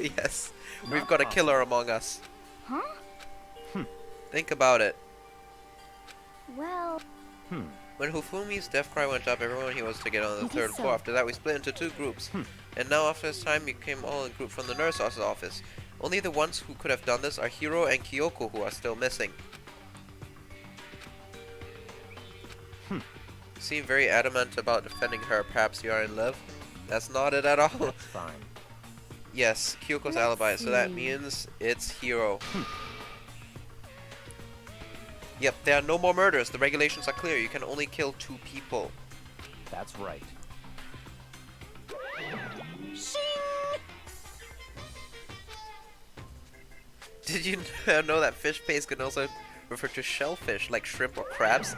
Speaker 1: Yes, we've got a killer among us.
Speaker 2: Huh?
Speaker 1: Think about it.
Speaker 2: Well...
Speaker 1: When Hufumi's death cry went up, everyone he was to get on the
Speaker 2: It
Speaker 1: 3rd
Speaker 2: is
Speaker 1: and
Speaker 2: so.
Speaker 1: 4th. After that, we split into 2 groups. And now, after this time, we came all in group from the nurse's office. Only the ones who could have done this are Hiro and Kyoko, who are still missing. You seem very adamant about defending her. Perhaps you are in love? That's not it at all.
Speaker 4: That's fine.
Speaker 1: Yes, Kyoko's
Speaker 2: Let's
Speaker 1: alibi, so that
Speaker 2: see.
Speaker 1: means it's Hiro. Yep, there are no more murders. The regulations are clear. You can only kill 2 people.
Speaker 4: That's right.
Speaker 1: Did you know that fish paste can also refer to shellfish, like shrimp or crabs?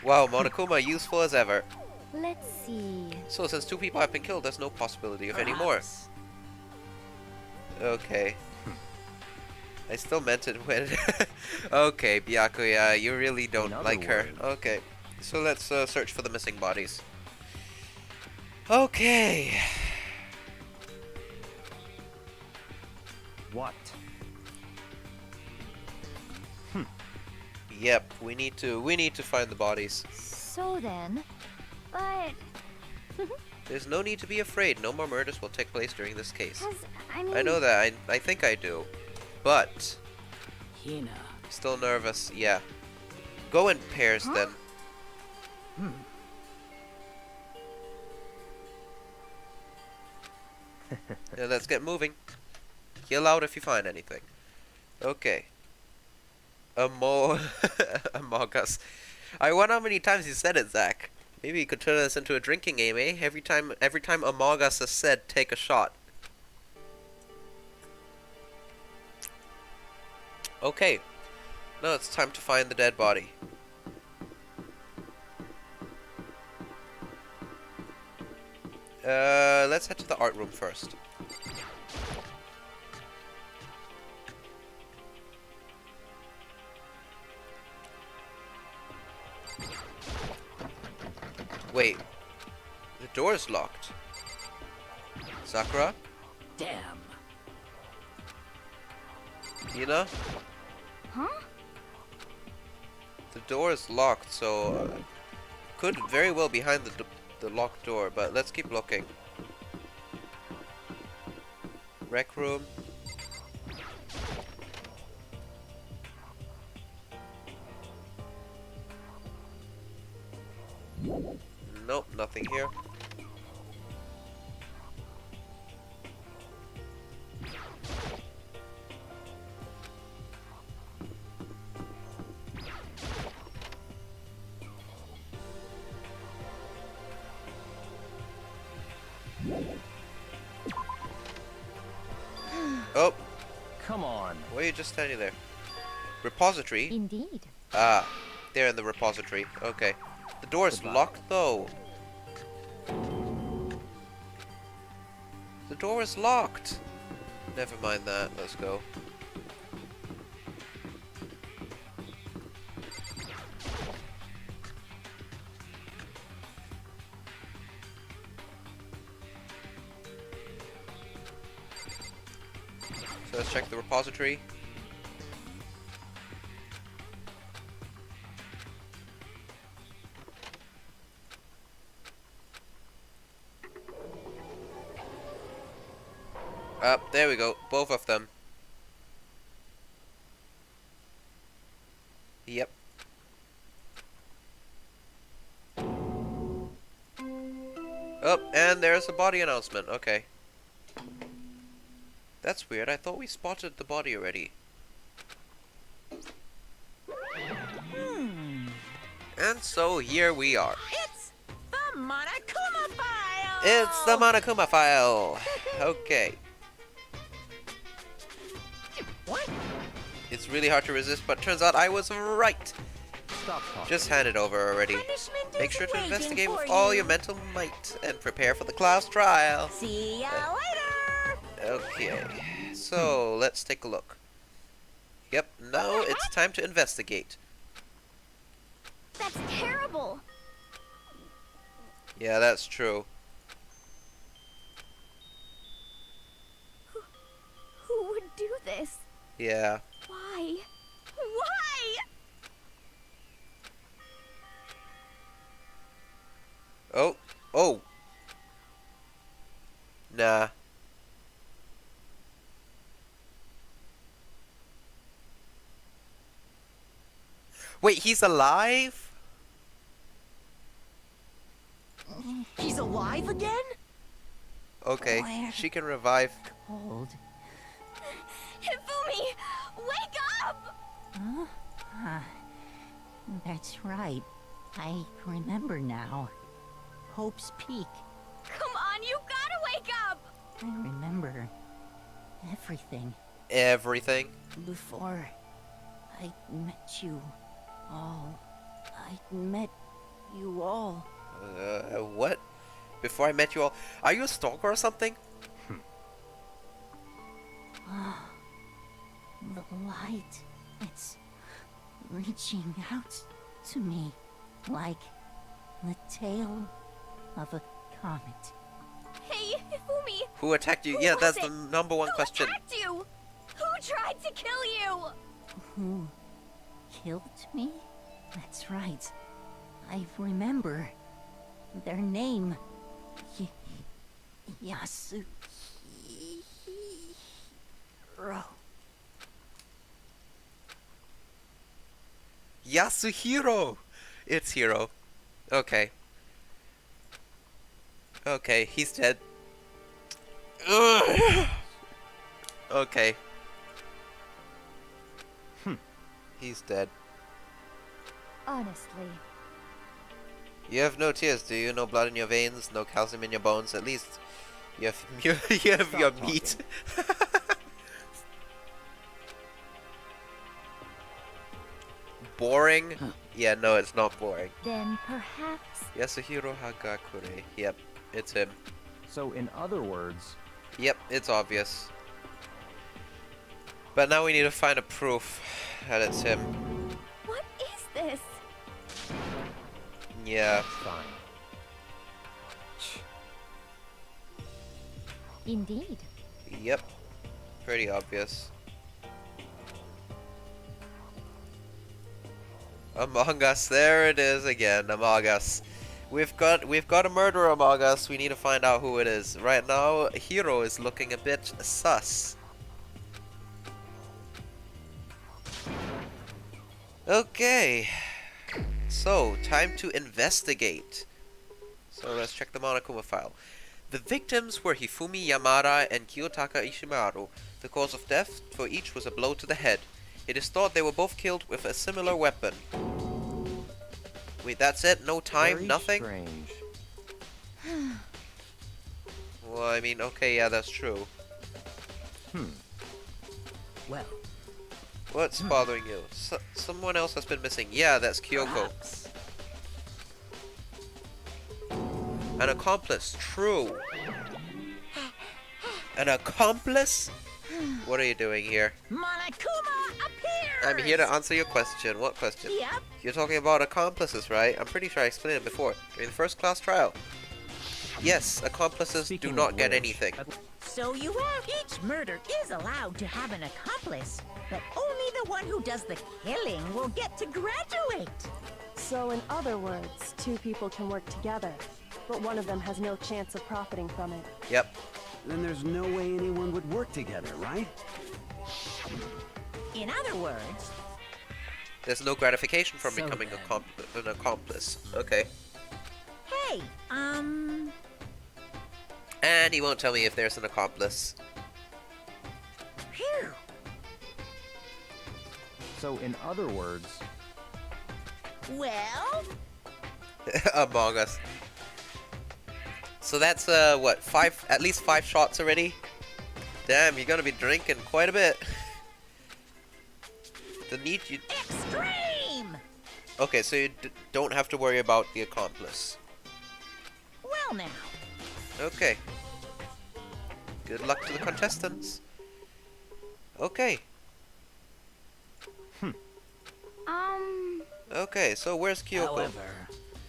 Speaker 1: Wow, Monokuma, useful as ever.
Speaker 2: Let's see...
Speaker 1: So, since 2 people have been killed, there's no possibility of any more.
Speaker 7: Perhaps.
Speaker 1: Okay. I still meant it when... Okay, Byakuya, you really don't
Speaker 4: In other
Speaker 1: like her.
Speaker 4: words-
Speaker 1: Okay, so let's search for the missing bodies. Okay.
Speaker 4: What?
Speaker 1: Yep, we need to find the bodies.
Speaker 2: So then... But...
Speaker 1: There's no need to be afraid. No more murders will take place during this case.
Speaker 2: I mean...
Speaker 1: I know that. I think I do. But...
Speaker 7: Hina.
Speaker 1: Still nervous. Yeah. Go in pairs
Speaker 2: Huh?
Speaker 1: then. Yeah, let's get moving. Yell out if you find anything. Okay. Amogus. I wonder how many times you said it, Zach. Maybe you could turn this into a drinking game, eh? Every time Amogus is said, take a shot. Okay. Now it's time to find the dead body. Let's head to the art room first. Wait. The door's locked. Sakura?
Speaker 7: Damn.
Speaker 1: Hina?
Speaker 2: Huh?
Speaker 1: The door is locked, so could very well behind the locked door, but let's keep looking. Rec room. Nope, nothing here. Oh,
Speaker 4: Come on.
Speaker 1: why are you just standing there? Repository?
Speaker 2: Indeed.
Speaker 1: Ah, they're in the repository. Okay. The door is
Speaker 4: Goodbye.
Speaker 1: locked though. The door is locked. Never mind that. Let's go. So let's check the repository. Up, there we go. Both of them. Yep. Oh, and there's a body announcement. Okay. That's weird. I thought we spotted the body already. And so here we are.
Speaker 5: It's the Monokuma file!
Speaker 1: It's the Monokuma file. Okay.
Speaker 5: What?
Speaker 1: It's really hard to resist, but turns out I was right.
Speaker 4: Stop talking.
Speaker 1: Just hand it over already.
Speaker 5: Punishment
Speaker 1: Make
Speaker 5: is
Speaker 1: sure to
Speaker 5: waiting
Speaker 1: investigate
Speaker 5: for
Speaker 1: with all
Speaker 5: you.
Speaker 1: your mental might and prepare for the class trial.
Speaker 5: See ya later!
Speaker 1: Okay, so let's take a look. Yep, now it's time to investigate.
Speaker 2: That's terrible.
Speaker 1: Yeah, that's true.
Speaker 2: Who would do this?
Speaker 1: Yeah.
Speaker 2: Why? Why?
Speaker 1: Oh, oh. Nah. Wait, he's alive?
Speaker 3: He's alive again?
Speaker 1: Okay,
Speaker 5: Where?
Speaker 1: she can revive.
Speaker 5: Cold.
Speaker 2: Hifumi, wake up!
Speaker 5: Huh? That's right. I remember now. Hope's Peak.
Speaker 2: Come on, you gotta wake up!
Speaker 5: I remember everything
Speaker 1: Everything.
Speaker 5: before I met you all. I met you all.
Speaker 1: What? Before I met you all, are you a stalker or something?
Speaker 5: The light. It's reaching out to me like the tail of a comet.
Speaker 2: Hey, Hifumi,
Speaker 1: Who attacked you?
Speaker 2: Who
Speaker 1: Yeah,
Speaker 2: was
Speaker 1: that's
Speaker 2: it?
Speaker 1: the number one
Speaker 2: who
Speaker 1: question.
Speaker 2: attacked you? Who tried to kill you?
Speaker 5: Who killed me? That's right. I remember their name. Yasuhiro.
Speaker 1: Yasuhiro! It's Hiro. Okay. Okay, he's dead. Ugh. Okay. He's dead.
Speaker 2: Honestly,
Speaker 1: You have no tears, do you? No blood in your veins, no calcium in your bones. At least you have you have
Speaker 4: Stop
Speaker 1: your
Speaker 4: talking.
Speaker 1: meat. Boring? Yeah, no, it's not boring.
Speaker 2: then perhaps...
Speaker 1: Yasuhiro Hagakure. Yep, it's him.
Speaker 4: So, in other words,
Speaker 1: Yep, it's obvious. But now we need to find a proof that it's him.
Speaker 2: What is this?
Speaker 1: Yeah.
Speaker 4: fine.
Speaker 2: Indeed.
Speaker 1: Yep. Pretty obvious. Among Us, there it is again, Among Us. We've got a murderer among us. We need to find out who it is. Right now, Hiro is looking a bit sus. Okay. So, time to investigate. So let's check the Monokuma file. The victims were Hifumi Yamada and Kiyotaka Ishimaru. The cause of death for each was a blow to the head. It is thought they were both killed with a similar weapon. Wait, that's it? No time?
Speaker 4: Very
Speaker 1: Nothing?
Speaker 4: strange.
Speaker 1: Well, I mean, okay, yeah, that's true.
Speaker 7: Well,
Speaker 1: What's bothering you? Someone else has been missing. Yeah, that's Kyoko.
Speaker 7: perhaps.
Speaker 1: An accomplice. True. An accomplice? What are you doing here?
Speaker 5: Monokuma appears!
Speaker 1: I'm here to answer your question. What question?
Speaker 5: Yep.
Speaker 1: You're talking about accomplices, right? I'm pretty sure I explained it before. During the first class trial. Yes, accomplices
Speaker 4: Speaking
Speaker 1: do not
Speaker 4: of
Speaker 1: get
Speaker 4: which,
Speaker 1: anything.
Speaker 5: So you have each murder is allowed to have an accomplice, but only the one who does the killing will get to graduate.
Speaker 8: So in other words, two people can work together, but one of them has no chance of profiting from it.
Speaker 1: Yep.
Speaker 9: Then there's no way anyone would work together, right?
Speaker 5: In other words,
Speaker 1: There's no gratification from
Speaker 7: So
Speaker 1: becoming
Speaker 7: then-
Speaker 1: an accomplice. Okay.
Speaker 5: hey,
Speaker 1: And he won't tell me if there's an accomplice.
Speaker 5: phew.
Speaker 4: So in other words,
Speaker 5: Well,
Speaker 1: Among Us. So that's what, at least 5 shots already? Damn, you're gonna be drinking quite a bit. The need you.
Speaker 5: extreme!
Speaker 1: Okay, so you don't have to worry about the accomplice.
Speaker 5: Well now,
Speaker 1: Okay. Good luck to the contestants. Okay. Okay, so where's Kyoko?
Speaker 7: However,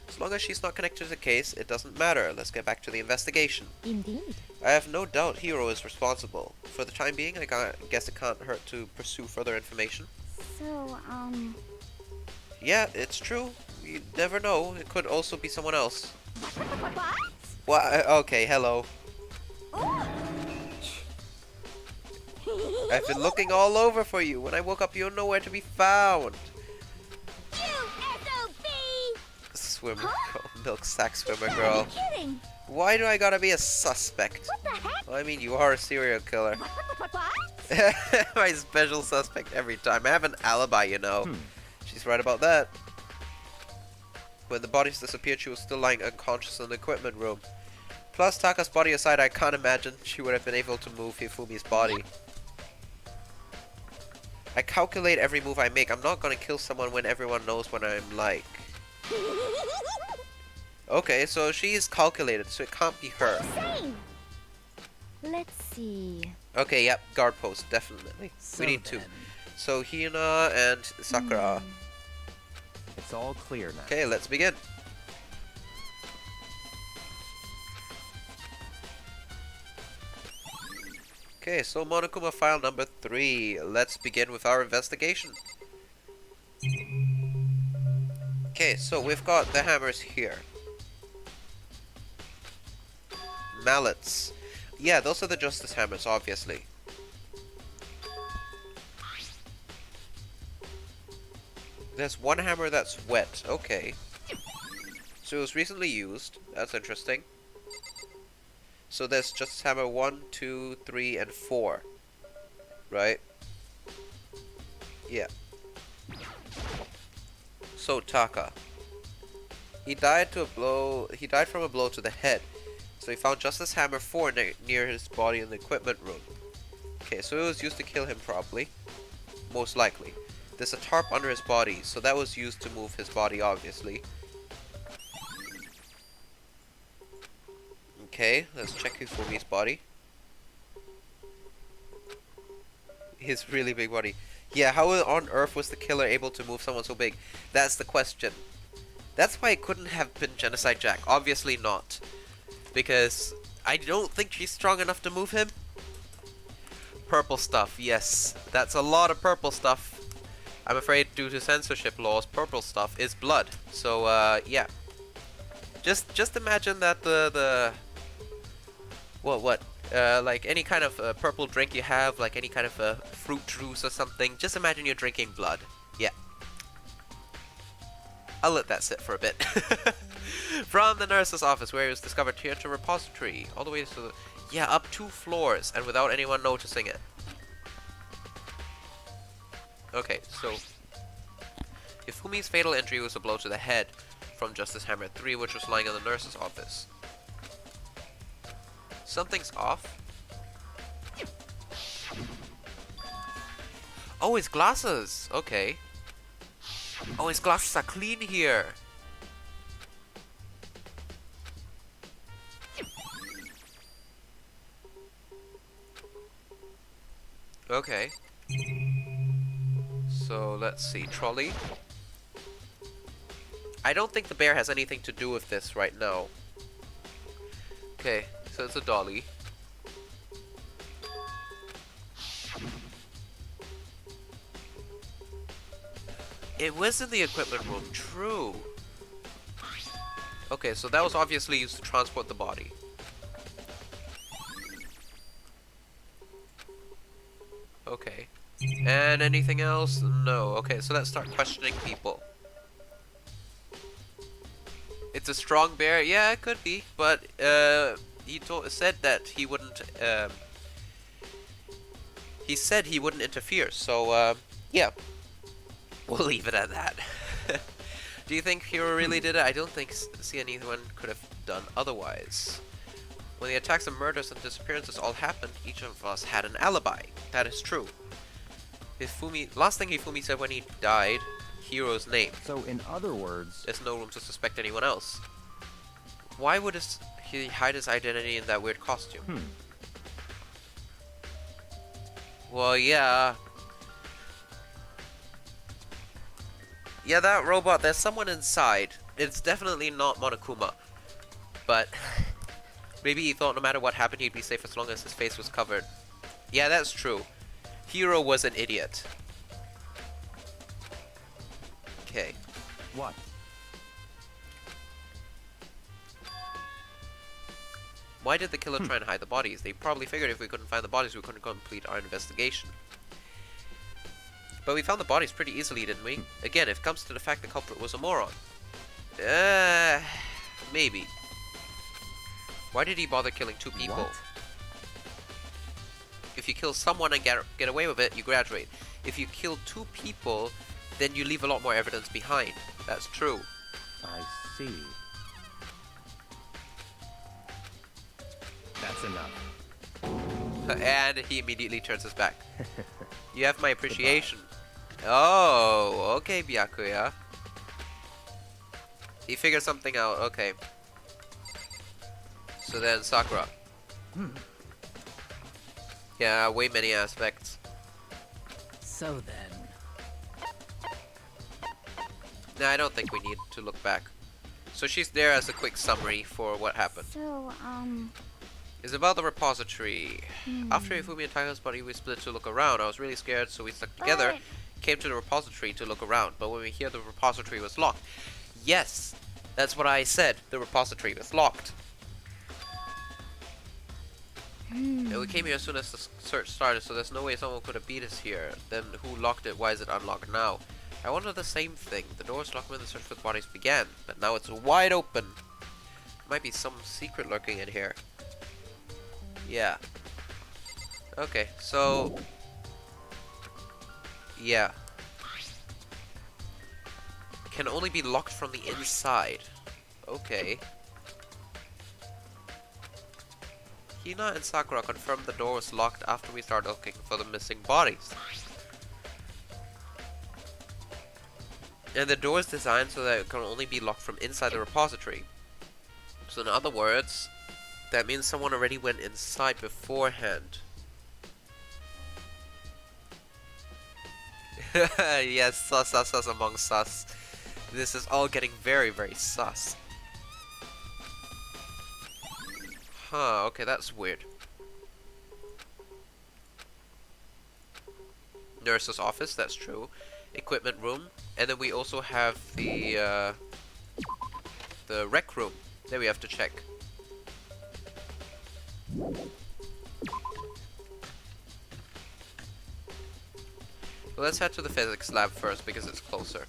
Speaker 1: As long as she's not connected to the case, it doesn't matter. Let's get back to the investigation.
Speaker 2: Indeed.
Speaker 1: I have no doubt Hiro is responsible. For the time being, guess it can't hurt to pursue further information.
Speaker 2: So,
Speaker 1: Yeah, it's true. You never know. It could also be someone else.
Speaker 5: what?
Speaker 1: What? Okay, hello. I've been looking all over for you. When I woke up, you're nowhere to be found. Swimmer girl. Milk sack swimmer girl.
Speaker 2: kidding.
Speaker 1: Why do I gotta be a suspect?
Speaker 2: What the heck?
Speaker 1: Well, I mean, you are a serial killer.
Speaker 2: What?
Speaker 1: My special suspect every time. I have an alibi, you know. She's right about that. When the bodies disappeared, she was still lying unconscious in the equipment room. Plus, Taka's body aside, I can't imagine she would have been able to move Hifumi's body. I calculate every move I make. I'm not gonna kill someone when everyone knows what I'm like. Okay, so she's calculated, so it can't be her.
Speaker 2: Same. Let's see.
Speaker 1: Okay, yep, guard post, definitely.
Speaker 7: so
Speaker 1: We need 2.
Speaker 7: then,
Speaker 1: So Hina and Sakura.
Speaker 4: it's all clear now.
Speaker 1: Okay, let's begin. Okay, so Monokuma file number 3. Let's begin with our investigation. Okay, so we've got the hammers here. Mallets. Yeah, those are the justice hammers, obviously. There's one hammer that's wet. Okay. So it was recently used. That's interesting. So there's justice hammer 1, 2, 3, and 4. Right? Yeah. So Taka. He died from a blow to the head. So he found Justice Hammer 4 near his body in the equipment room. Okay, so it was used to kill him probably. Most likely. There's a tarp under his body, so that was used to move his body obviously. Okay, let's check Hifumi's body. His really big body. Yeah, how on earth was the killer able to move someone so big? That's the question. That's why it couldn't have been Genocide Jack. Obviously not. Because I don't think she's strong enough to move him. Purple stuff, yes. That's a lot of purple stuff. I'm afraid due to censorship laws, purple stuff is blood. So, yeah. Just imagine that like any kind of purple drink you have, like any kind of fruit juice or something, just imagine you're drinking blood. Yeah. I'll let that sit for a bit. From the nurse's office, where he was discovered here to repository, all the way to the... Yeah, up 2 floors, and without anyone noticing it. Okay, so... Ifumi's fatal injury was a blow to the head from Justice Hammer 3, which was lying in the nurse's office. Something's off. Oh, his glasses! Okay. Oh, his glasses are clean here! Okay. So, let's see. Trolley. I don't think the bear has anything to do with this right now. Okay, so it's a dolly. It was in the equipment room, true. Okay, so that was obviously used to transport the body. Okay. And anything else? No. Okay, so let's start questioning people. It's a strong bear? Yeah, it could be, but he said that he wouldn't he said he wouldn't interfere, so yeah. We'll leave it at that. Do you think Hiro really did it? I don't think see anyone could have done otherwise. When the attacks and murders and disappearances all happened, each of us had an alibi. That is true. Last thing Hifumi said when he died, Hiro's name.
Speaker 4: So in other words,
Speaker 1: there's no room to suspect anyone else. Why would he hide his identity in that weird costume? Well, yeah. Yeah, that robot, there's someone inside. It's definitely not Monokuma. But maybe he thought no matter what happened, he'd be safe as long as his face was covered. Yeah, that's true. Hiro was an idiot. Okay.
Speaker 4: What?
Speaker 1: Why did the killer try and hide the bodies? They probably figured if we couldn't find the bodies, we couldn't complete our investigation. But we found the bodies pretty easily, didn't we? Again, if it comes to the fact the culprit was a moron. Maybe. Why did he bother killing 2 people?
Speaker 4: What?
Speaker 1: If you kill someone and get away with it, you graduate. If you kill 2 people, then you leave a lot more evidence behind. That's true.
Speaker 4: I see. That's enough.
Speaker 1: And he immediately turns his back. You have my appreciation. Oh, okay, Byakuya. He figured something out, okay. So then, Sakura. Yeah, way many aspects.
Speaker 7: So then.
Speaker 1: Nah, I don't think we need to look back. So she's there as a quick summary for what happened.
Speaker 2: So,
Speaker 1: It's about the repository. After Ifumi and Taka's body, we split to look around. I was really scared, so we stuck together, came to the repository to look around. But when we hear the repository was locked. Yes, that's what I said. The repository was locked. And we came here as soon as the search started, so there's no way someone could have beat us here. Then who locked it? Why is it unlocked now? I wonder the same thing. The door was locked when the search for the bodies began, but now it's wide open. Might be some secret lurking in here. Yeah. Okay, so... yeah. Can only be locked from the inside. Okay. Hina and Sakura confirmed the door was locked after we started looking for the missing bodies. And the door is designed so that it can only be locked from inside the repository. So in other words, that means someone already went inside beforehand. Yes, sus among sus. This is all getting very, very sus. Huh, okay, that's weird. Nurse's office, that's true. equipment room, and then we also have the rec room that we have to check. Well, let's head to the physics lab first because it's closer.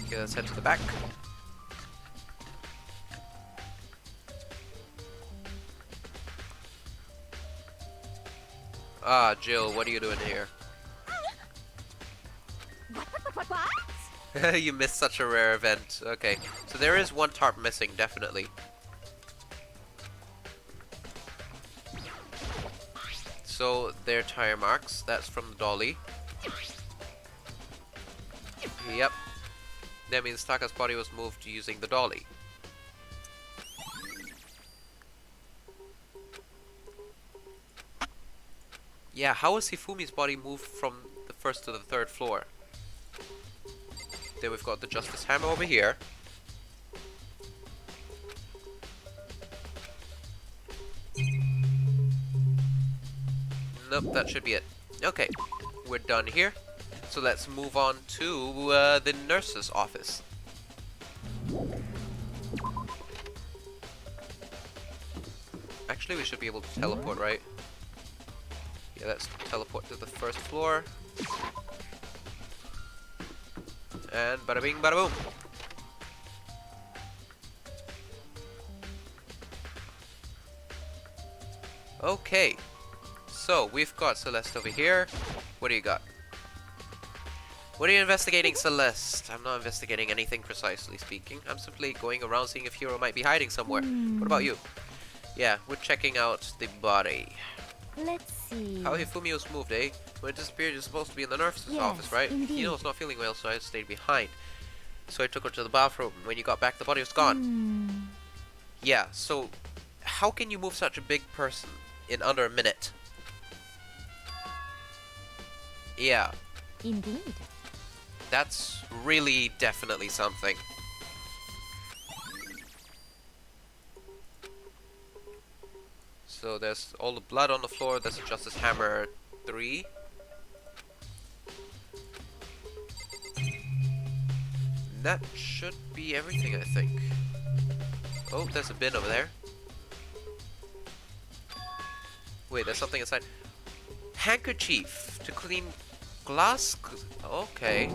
Speaker 1: Okay, let's head to the back. Ah, Jill, what are you doing here?
Speaker 5: What?
Speaker 1: You missed such a rare event. Okay, so there is one tarp missing, definitely. So, their tire marks. That's from the dolly. Yep. That means Taka's body was moved using the dolly. Yeah, how was Hifumi's body moved from the first to the third floor? Then we've got the Justice Hammer over here. Nope, that should be it. Okay, we're done here. So let's move on to the nurse's office. Actually, we should be able to teleport, right? Yeah, let's teleport to the first floor. And bada bing, bada boom. Okay, so we've got Celeste over here. What do you got? What are you investigating, Celeste? I'm not investigating anything precisely speaking. I'm simply going around seeing if Hiro might be hiding somewhere. What about you? Yeah, we're checking out the body.
Speaker 2: Let's see.
Speaker 1: How Hifumi was moved, eh? When it disappeared, you're supposed to be in the nurse's
Speaker 2: Yes,
Speaker 1: office, right?
Speaker 2: indeed.
Speaker 1: Hino's not feeling well, so I stayed behind. So I took her to the bathroom. When you got back, the body was gone. Yeah, so how can you move such a big person in under a minute? Yeah,
Speaker 2: Indeed.
Speaker 1: that's really definitely something. So there's all the blood on the floor. There's a Justice Hammer 3. That should be everything, I think. Oh, there's a bin over there. Wait, there's something inside. Handkerchief to clean glass. Okay.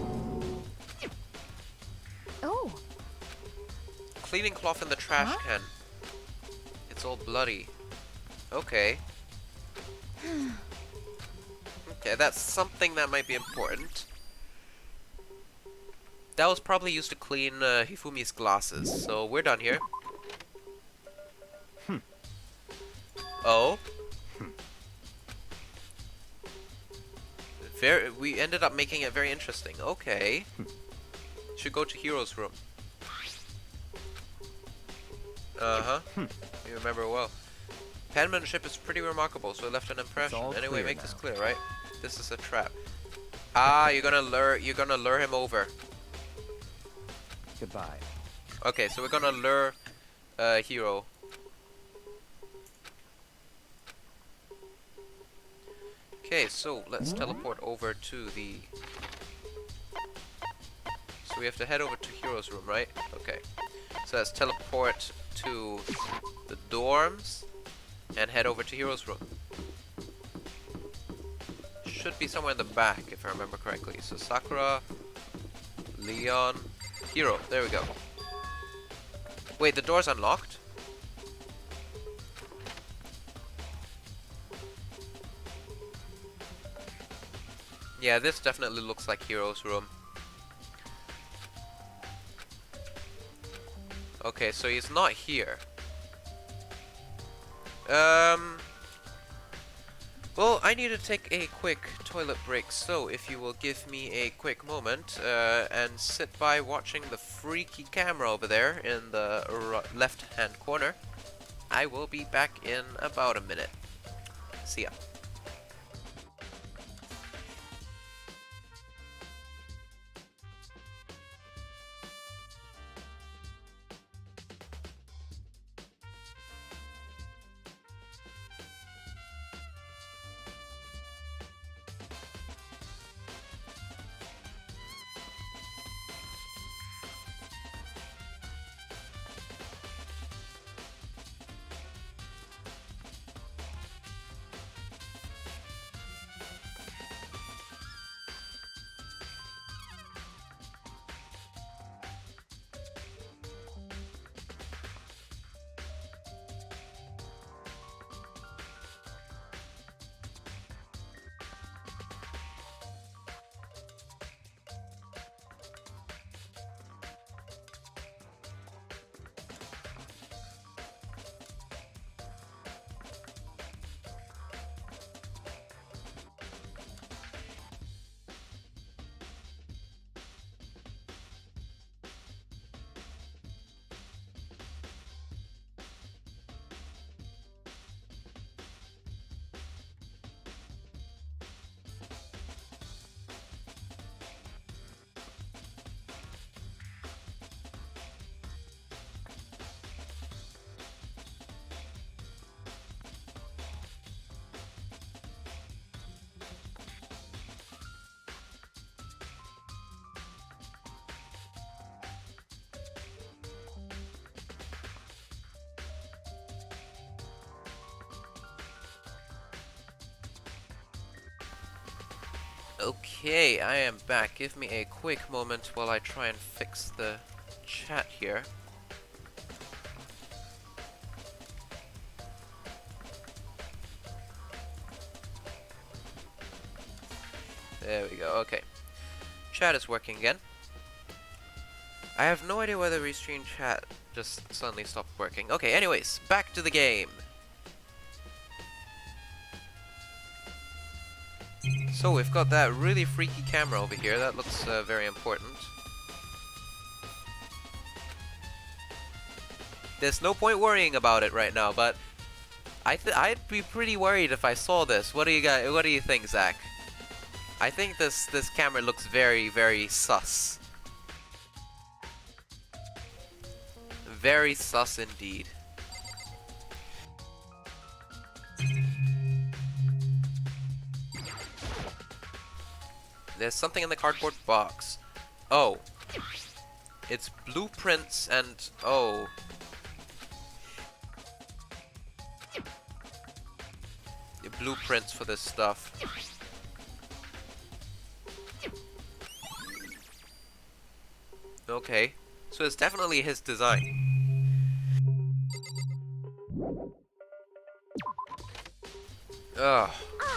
Speaker 2: Oh,
Speaker 1: Cleaning cloth in the trash can. It's all bloody. Okay. Okay, that's something that might be important. That was probably used to clean Hifumi's glasses, so we're done here. Oh? We ended up making it very interesting. Okay. Should go to Hiro's room. Uh-huh. You remember well. Penmanship is pretty remarkable, so it left an impression.
Speaker 4: all
Speaker 1: Anyway,
Speaker 4: clear
Speaker 1: make
Speaker 4: now.
Speaker 1: this clear, right? This is a trap. Ah, you're gonna lure him over.
Speaker 4: Goodbye.
Speaker 1: Okay, so we're gonna lure Hiro. Okay, so let's teleport over to the... So we have to head over to Hiro's room, right? Okay. So let's teleport to the dorms and head over to Hiro's room. Should be somewhere in the back, if I remember correctly. So Sakura, Leon, Hiro. There we go. Wait, the door's unlocked? Yeah, this definitely looks like Hiro's room. Okay, so he's not here. Well, I need to take a quick toilet break, so if you will give me a quick moment and sit by watching the freaky camera over there in the left-hand corner, I will be back in about a minute. See ya. Okay, I am back. Give me a quick moment while I try and fix the chat here. There we go, okay. Chat is working again. I have no idea why the restream chat just suddenly stopped working. Okay, anyways, back to the game. So we've got that really freaky camera over here. That looks very important. There's no point worrying about it right now, but I'd be pretty worried if I saw this. What do you think, Zach? I think this camera looks very, very sus. Very sus indeed. There's something in the cardboard box. Oh. It's blueprints and... oh. The blueprints for this stuff. Okay. So it's definitely his design. Oh,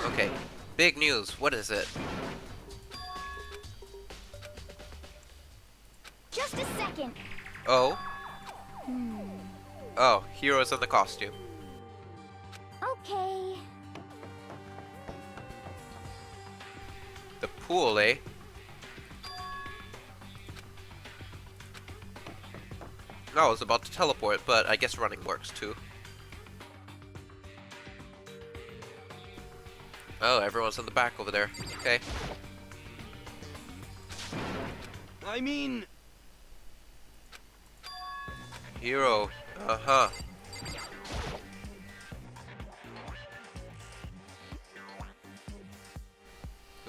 Speaker 1: okay. Big news. What is it?
Speaker 2: Just a second.
Speaker 1: Oh. Oh, heroes in the costume.
Speaker 2: Okay.
Speaker 1: The pool, eh? I was about to teleport, but I guess running works too. Oh, everyone's in the back over there. Okay.
Speaker 9: I mean...
Speaker 1: Hero. Uh-huh.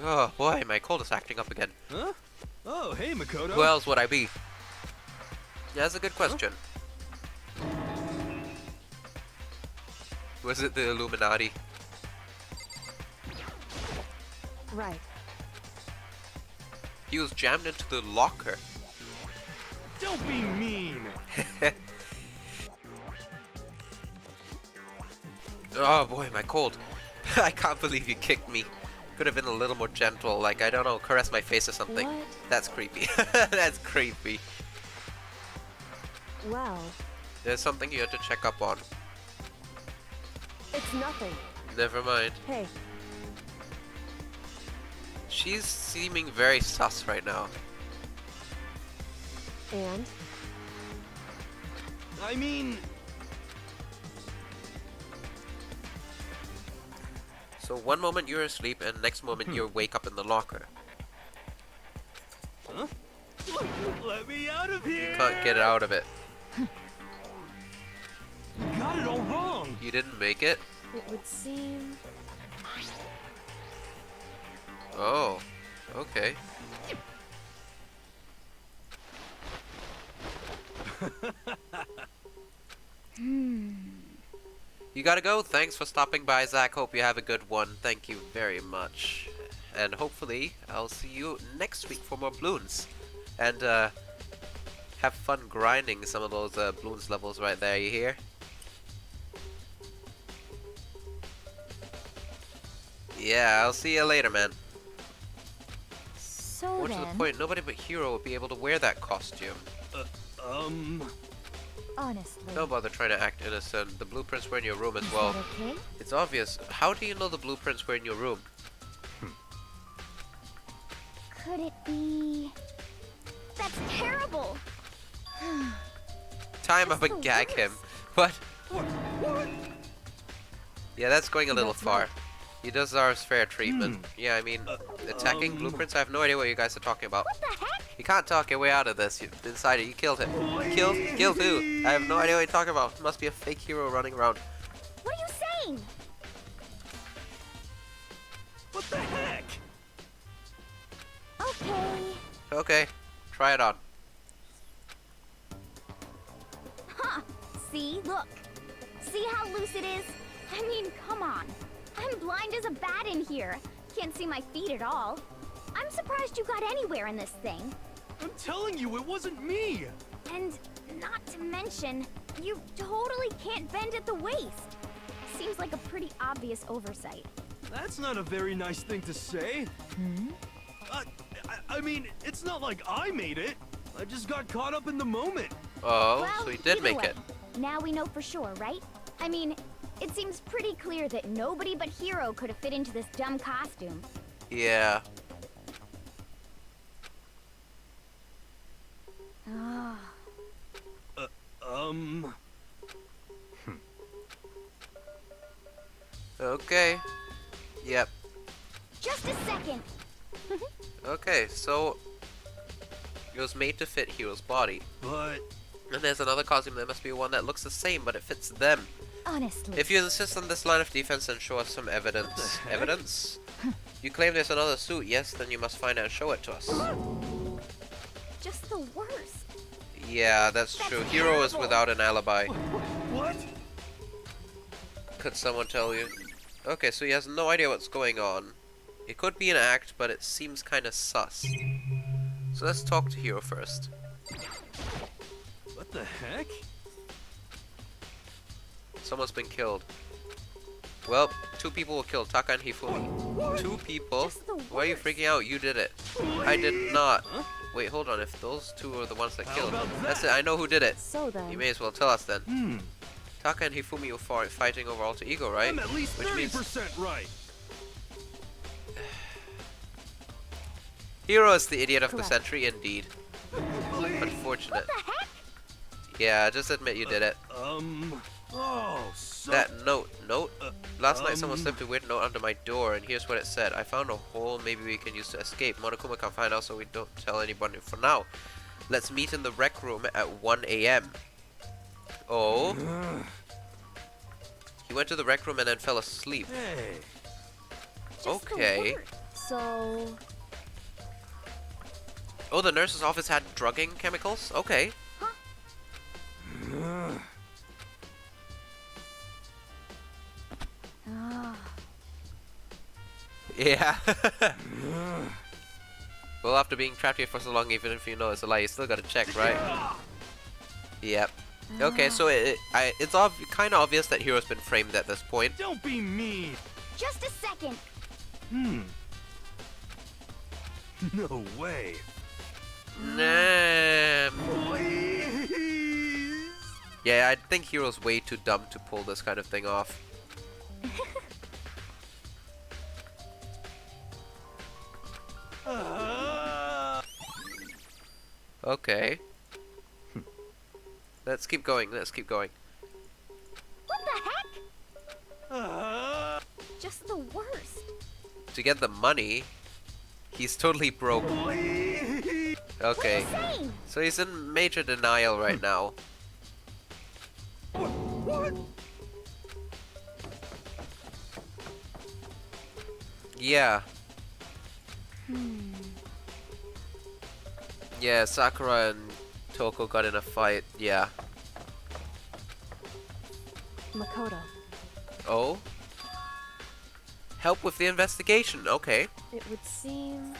Speaker 1: Oh boy, my cold is acting up again.
Speaker 9: Huh? Oh, hey, Makoto.
Speaker 1: Who else would I be? Yeah, that's a good question. Was it the Illuminati?
Speaker 8: Right.
Speaker 1: He was jammed into the locker.
Speaker 9: Don't be mean.
Speaker 1: Oh boy, my cold. I can't believe you kicked me. Could have been a little more gentle, like, I don't know, caress my face or something.
Speaker 8: What?
Speaker 1: That's creepy. That's creepy.
Speaker 8: Well,
Speaker 1: There's something you have to check up on.
Speaker 8: it's nothing.
Speaker 1: Never mind.
Speaker 8: Hey,
Speaker 1: She's seeming very sus right now.
Speaker 8: and?
Speaker 9: I mean...
Speaker 1: So one moment you're asleep and next moment you wake up in the locker.
Speaker 9: Huh? Let me out of here!
Speaker 1: You can't get out of it.
Speaker 9: You got it all wrong!
Speaker 1: You didn't make it?
Speaker 8: It would seem...
Speaker 1: Oh, okay. You gotta go. Thanks for stopping by, Zach. Hope you have a good one. Thank you very much. And hopefully, I'll see you next week for more balloons. And, have fun grinding some of those, balloons levels right there, you hear? Yeah, I'll see you later, man.
Speaker 2: So
Speaker 1: More to
Speaker 2: then,
Speaker 1: the point, nobody but Hero would be able to wear that costume.
Speaker 2: honestly,
Speaker 1: Don't bother trying to act innocent. The blueprints were in your room as
Speaker 2: is
Speaker 1: well.
Speaker 2: that okay?
Speaker 1: It's obvious. How do you know the blueprints were in your room?
Speaker 2: Could it be? That's terrible.
Speaker 1: Time up
Speaker 2: That's
Speaker 1: and
Speaker 2: the
Speaker 1: gag him. What? Yeah, that's going a little
Speaker 8: That's
Speaker 1: far.
Speaker 8: right.
Speaker 1: He deserves fair treatment. Yeah, I mean, attacking blueprints, I have no idea what you guys are talking about.
Speaker 2: What the heck?
Speaker 1: You can't talk your way out of this. You decided you killed him. Killed? Killed who? I have no idea what you're talking about. Must be a fake hero running around.
Speaker 2: What are you saying?
Speaker 9: What the heck?
Speaker 2: Okay.
Speaker 1: Okay, try it on.
Speaker 2: Huh. See? Look. See how loose it is? I mean, come on. I'm blind as a bat in here. Can't see my feet at all. I'm surprised you got anywhere in this thing.
Speaker 9: I'm telling you, it wasn't me.
Speaker 2: And not to mention, you totally can't bend at the waist. Seems like a pretty obvious oversight.
Speaker 9: That's not a very nice thing to say. I mean, it's not like I made it. I just got caught up in the moment.
Speaker 1: Oh,
Speaker 2: Well,
Speaker 1: so he did
Speaker 2: either
Speaker 1: make
Speaker 2: way,
Speaker 1: it.
Speaker 2: Now we know for sure, right? I mean, it seems pretty clear that nobody but Hero could have fit into this dumb costume.
Speaker 1: Yeah.
Speaker 2: Ah.
Speaker 1: Okay. Yep.
Speaker 2: Just a second.
Speaker 1: Okay, so it was made to fit Hero's body.
Speaker 9: But
Speaker 1: And there's another costume, there must be one that looks the same, but it fits them.
Speaker 2: Honestly.
Speaker 1: If you insist on this line of defense, then show us some evidence.
Speaker 9: heck?
Speaker 1: Evidence? You claim there's another suit, yes, then you must find it and show it to us.
Speaker 2: Just the worst.
Speaker 1: Yeah, that's true. Hero is without an alibi.
Speaker 9: what?
Speaker 1: Could someone tell you? Okay, so he has no idea what's going on. It could be an act, but it seems kinda sus. So let's talk to Hero first.
Speaker 9: What the heck?
Speaker 1: Someone's been killed. Well, 2 people were killed, Taka and Hifumi. 2 people?
Speaker 2: Just the
Speaker 1: Why are you
Speaker 2: worst.
Speaker 1: freaking out? You did it. I did not.
Speaker 9: Huh?
Speaker 1: Wait, hold on. If those 2 are the ones that
Speaker 9: How
Speaker 1: killed,
Speaker 9: about
Speaker 1: that's it.
Speaker 9: that?
Speaker 1: I know who did it.
Speaker 8: So then,
Speaker 1: You may as well tell us then.
Speaker 9: Hmm.
Speaker 1: Taka and Hifumi were fighting over alter ego, right?
Speaker 9: I'm at least
Speaker 1: Which means
Speaker 9: 30% right.
Speaker 1: Hero is the idiot of the
Speaker 8: Correct.
Speaker 1: century, indeed. Unfortunate.
Speaker 2: What the heck?
Speaker 1: Yeah, just admit you did it.
Speaker 9: Oh, so.
Speaker 1: That note. Last night someone
Speaker 9: um,
Speaker 1: slipped a weird note under my door, and here's what it said. I found a hole maybe we can use to escape. Monokuma can't find out, so we don't tell anybody for now. Let's meet in the rec room at 1 a.m. Oh? He went to the rec room and then fell asleep.
Speaker 9: Hey.
Speaker 2: Just the
Speaker 1: Okay.
Speaker 2: worst.
Speaker 8: so
Speaker 1: Oh, the nurse's office had drugging chemicals? Okay.
Speaker 2: Ah.
Speaker 1: Yeah. Well, after being trapped here for so long, even if you know it's a lie, you still gotta check, right? Yep. Okay, so it's kind of obvious that Hero's been framed at this point.
Speaker 9: Don't be mean.
Speaker 2: Just a second.
Speaker 9: No way.
Speaker 1: Nah.
Speaker 9: Please.
Speaker 1: Yeah, I think Hero's way too dumb to pull this kind of thing off. Okay. Let's keep going, let's keep going.
Speaker 2: What the heck? Just the worst.
Speaker 1: To get the money, he's totally broke. Okay.
Speaker 2: Insane.
Speaker 1: So he's in major denial right now.
Speaker 9: What?
Speaker 1: Yeah. Yeah, Sakura and Toko got in a fight, yeah.
Speaker 8: Makoto.
Speaker 1: Oh? Help with the investigation, okay.
Speaker 8: It would seem.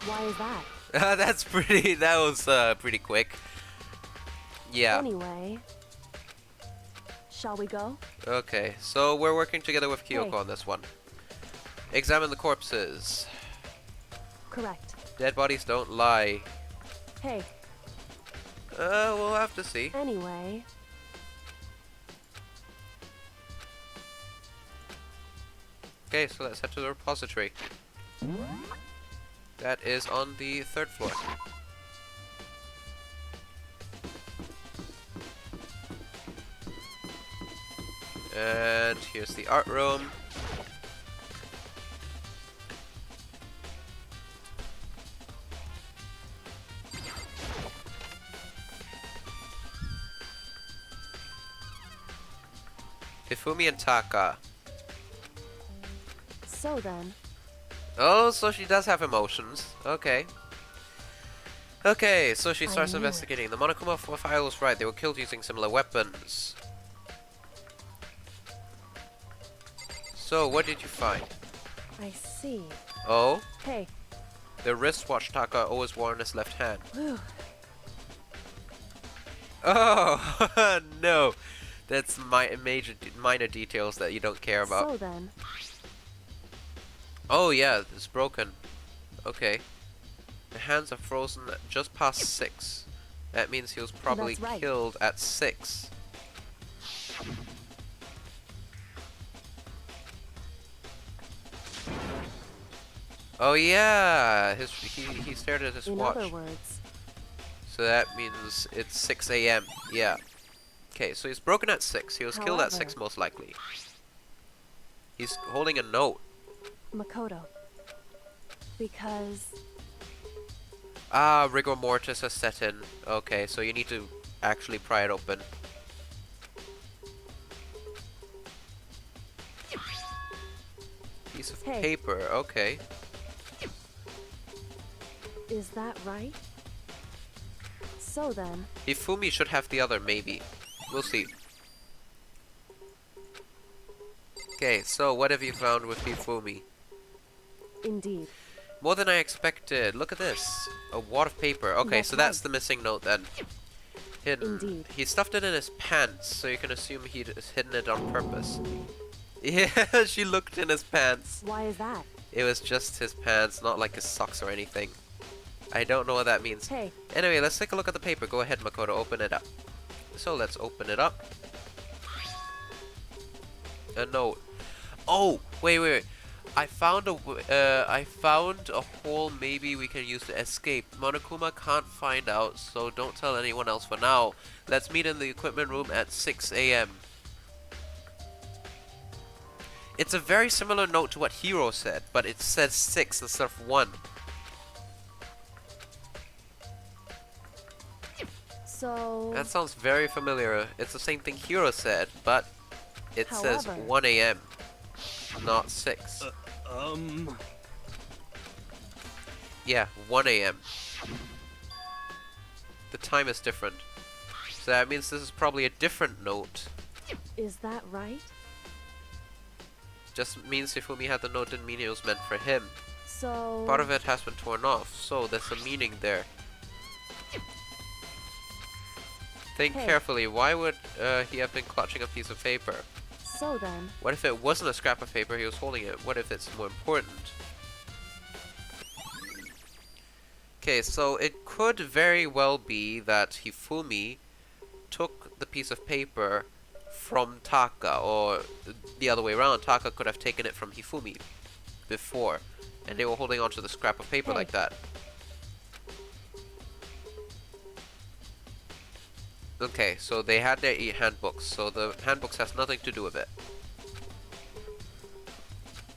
Speaker 8: Why is that?
Speaker 1: That was pretty quick. Yeah.
Speaker 8: Anyway, shall we go?
Speaker 1: Okay, so we're working together with Kyoko
Speaker 8: Hey.
Speaker 1: on this one. Examine the corpses.
Speaker 8: Correct.
Speaker 1: Dead bodies don't lie.
Speaker 8: Hey,
Speaker 1: We'll have to see.
Speaker 8: anyway,
Speaker 1: Okay, so let's head to the repository. That is on the 3rd floor. And here's the art room. Hifumi and Taka.
Speaker 8: so then,
Speaker 1: Oh, so she does have emotions. Okay. Okay, so she
Speaker 8: I
Speaker 1: starts
Speaker 8: knew it.
Speaker 1: investigating. The Monokuma file was right. They were killed using similar weapons. So, what did you find?
Speaker 8: I see.
Speaker 1: Oh?
Speaker 8: Hey.
Speaker 1: The wristwatch Taka always wore on his left hand.
Speaker 8: Whew.
Speaker 1: Oh, no. That's minor details that you don't care about.
Speaker 8: So then.
Speaker 1: Oh yeah, it's broken. Okay. The hands are frozen at just past 6. That means he was probably
Speaker 8: That's right.
Speaker 1: killed at 6. Oh yeah, he stared at his
Speaker 8: In
Speaker 1: watch.
Speaker 8: other words,
Speaker 1: So that means it's 6 a.m. Yeah. Okay, so he's broken at 6. He was killed at 6
Speaker 8: However-
Speaker 1: most likely. He's holding a note.
Speaker 8: Makoto. Because
Speaker 1: Ah, rigor mortis has set in. Okay, so you need to actually pry it open. Piece of
Speaker 8: Hey.
Speaker 1: paper, okay.
Speaker 8: is that right? So then,
Speaker 1: Hifumi should have the other, maybe. We'll see. Okay, so what have you found with Hifumi?
Speaker 8: indeed.
Speaker 1: More than I expected. Look at this. A wad of paper. Okay,
Speaker 8: That's
Speaker 1: so that's
Speaker 8: right.
Speaker 1: the missing note then. Hidden.
Speaker 8: Indeed.
Speaker 1: He stuffed it in his pants, so you can assume he'd hidden it on purpose. Yeah, she looked in his pants.
Speaker 8: Why is that?
Speaker 1: It was just his pants, not like his socks or anything. I don't know what that means.
Speaker 8: Hey,
Speaker 1: Anyway, let's take a look at the paper. Go ahead, Makoto, open it up. So let's open it up. A note. Oh, wait. I found a hole maybe we can use to escape. Monokuma can't find out, so don't tell anyone else for now. Let's meet in the equipment room at 6 a.m. It's a very similar note to what Hiro said, but it says 6 instead of 1.
Speaker 8: so
Speaker 1: That sounds very familiar. It's the same thing Hiro said, but it says
Speaker 8: However-
Speaker 1: 1 a.m. not 6. Yeah, 1 a.m. The time is different. So that means this is probably a different note.
Speaker 8: is that right?
Speaker 1: Just means Hifumi had the note didn't mean it was meant for him.
Speaker 8: So
Speaker 1: Part of it has been torn off, so there's a meaning there. Think
Speaker 8: Hey.
Speaker 1: carefully, why would he have been clutching a piece of paper?
Speaker 8: So then,
Speaker 1: What if it wasn't a scrap of paper he was holding it? What if it's more important? Okay, so it could very well be that Hifumi took the piece of paper from Taka, or the other way around. Taka could have taken it from Hifumi before, and they were holding onto the scrap of paper
Speaker 8: Hey.
Speaker 1: like that. Okay, so they had their handbooks, so the handbooks has nothing to do with it.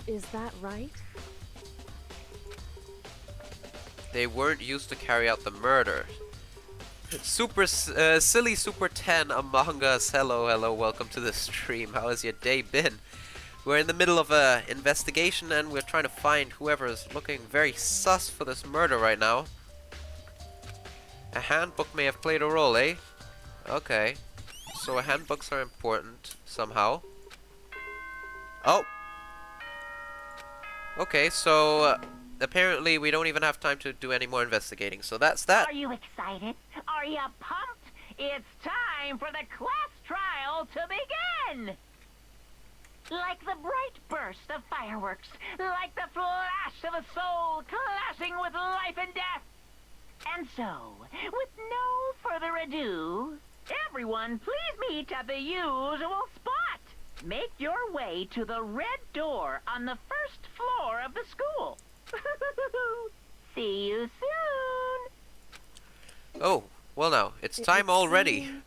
Speaker 8: is that right?
Speaker 1: They weren't used to carry out the murder. Silly Super 10 Among Us. Hello, welcome to the stream. How has your day been? We're in the middle of a investigation and we're trying to find whoever is looking very sus for this murder right now. A handbook may have played a role, eh? Okay. So handbooks are important somehow. Oh! Okay, so apparently we don't even have time to do any more investigating, so that's that.
Speaker 5: Are you excited? Are you pumped? It's time for the class trial to begin! Like the bright burst of fireworks, like the flash of a soul clashing with life and death. And so, with no further ado, everyone please meet at the usual spot. Make your way to the red door on the first floor of the school. See you soon.
Speaker 1: Oh, well now, it's
Speaker 8: It
Speaker 1: time
Speaker 8: would
Speaker 1: already.
Speaker 8: seem-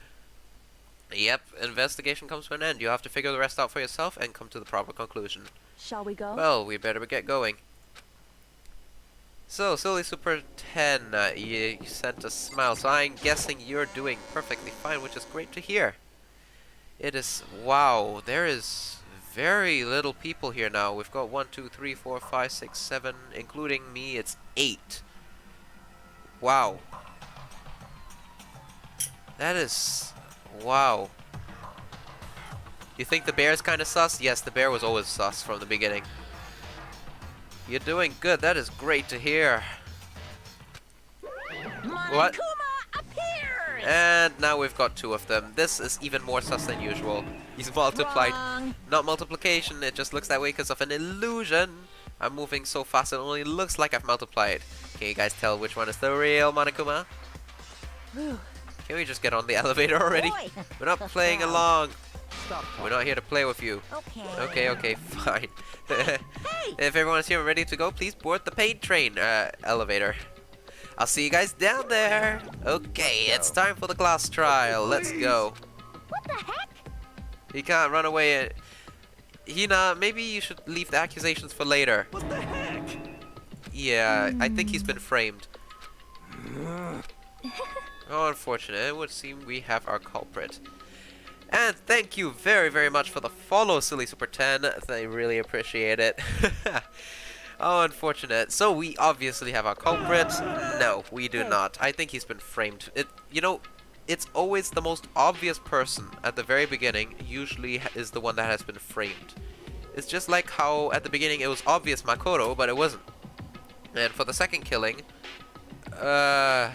Speaker 1: Yep, investigation comes to an end. You have to figure the rest out for yourself and come to the proper conclusion.
Speaker 8: Shall we go?
Speaker 1: Well, we better get going. So, Silly Super 10, you sent a smile, so I'm guessing you're doing perfectly fine, which is great to hear. It is, wow, there is very little people here now. We've got 1, 2, 3, 4, 5, 6, 7, including me, it's 8. Wow. That is, wow. You think the bear's kind of sus? Yes, the bear was always sus from the beginning. You're doing good. That is great to hear. What?
Speaker 5: Monokuma appears!
Speaker 1: And now we've got 2 of them. This is even more sus than usual. He's multiplied.
Speaker 5: Wrong.
Speaker 1: Not multiplication, it just looks that way because of an illusion. I'm moving so fast it only looks like I've multiplied. Can you guys tell which one is the real Monokuma? Can we just get on the elevator already?
Speaker 5: Boy.
Speaker 1: We're not playing along.
Speaker 4: Stop
Speaker 1: We're not here to play with you.
Speaker 5: Okay.
Speaker 1: Okay, fine.
Speaker 5: Hey!
Speaker 1: If everyone's here and ready to go, please board the paid train elevator. I'll see you guys down there. Okay, it's time for the class trial. Let's go.
Speaker 5: What the heck?
Speaker 1: He can't run away. Hina, maybe you should leave the accusations for later.
Speaker 9: What the heck?
Speaker 1: Yeah, I think he's been framed. Oh, unfortunate. It would seem we have our culprit. And thank you very, very much for the follow, Silly Super 10. I really appreciate it. Oh, unfortunate. So we obviously have our culprit. No, we do not. I think he's been framed. You know, it's always the most obvious person at the very beginning usually is the one that has been framed. It's just like how at the beginning it was obvious Makoto, but it wasn't. And for the second killing, I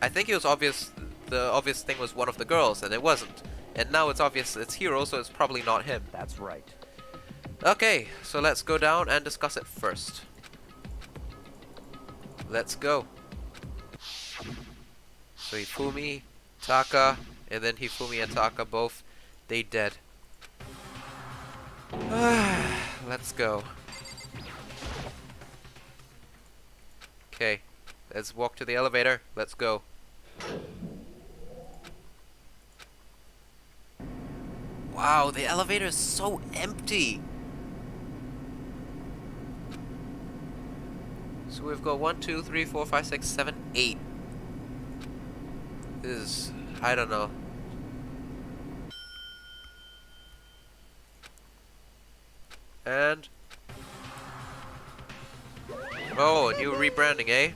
Speaker 1: think it was obvious. The obvious thing was one of the girls, and it wasn't. And now it's obvious it's Hiro, so it's probably not him.
Speaker 4: That's right.
Speaker 1: Okay, so let's go down and discuss it first. Let's go. So Hifumi, Taka, and then Hifumi and Taka both, they dead. Let's go. Okay, let's walk to the elevator. Let's go. Wow, the elevator is so empty. So we've got 1, 2, 3, 4, 5, 6, 7, 8. This is, I don't know. And oh, new rebranding, eh?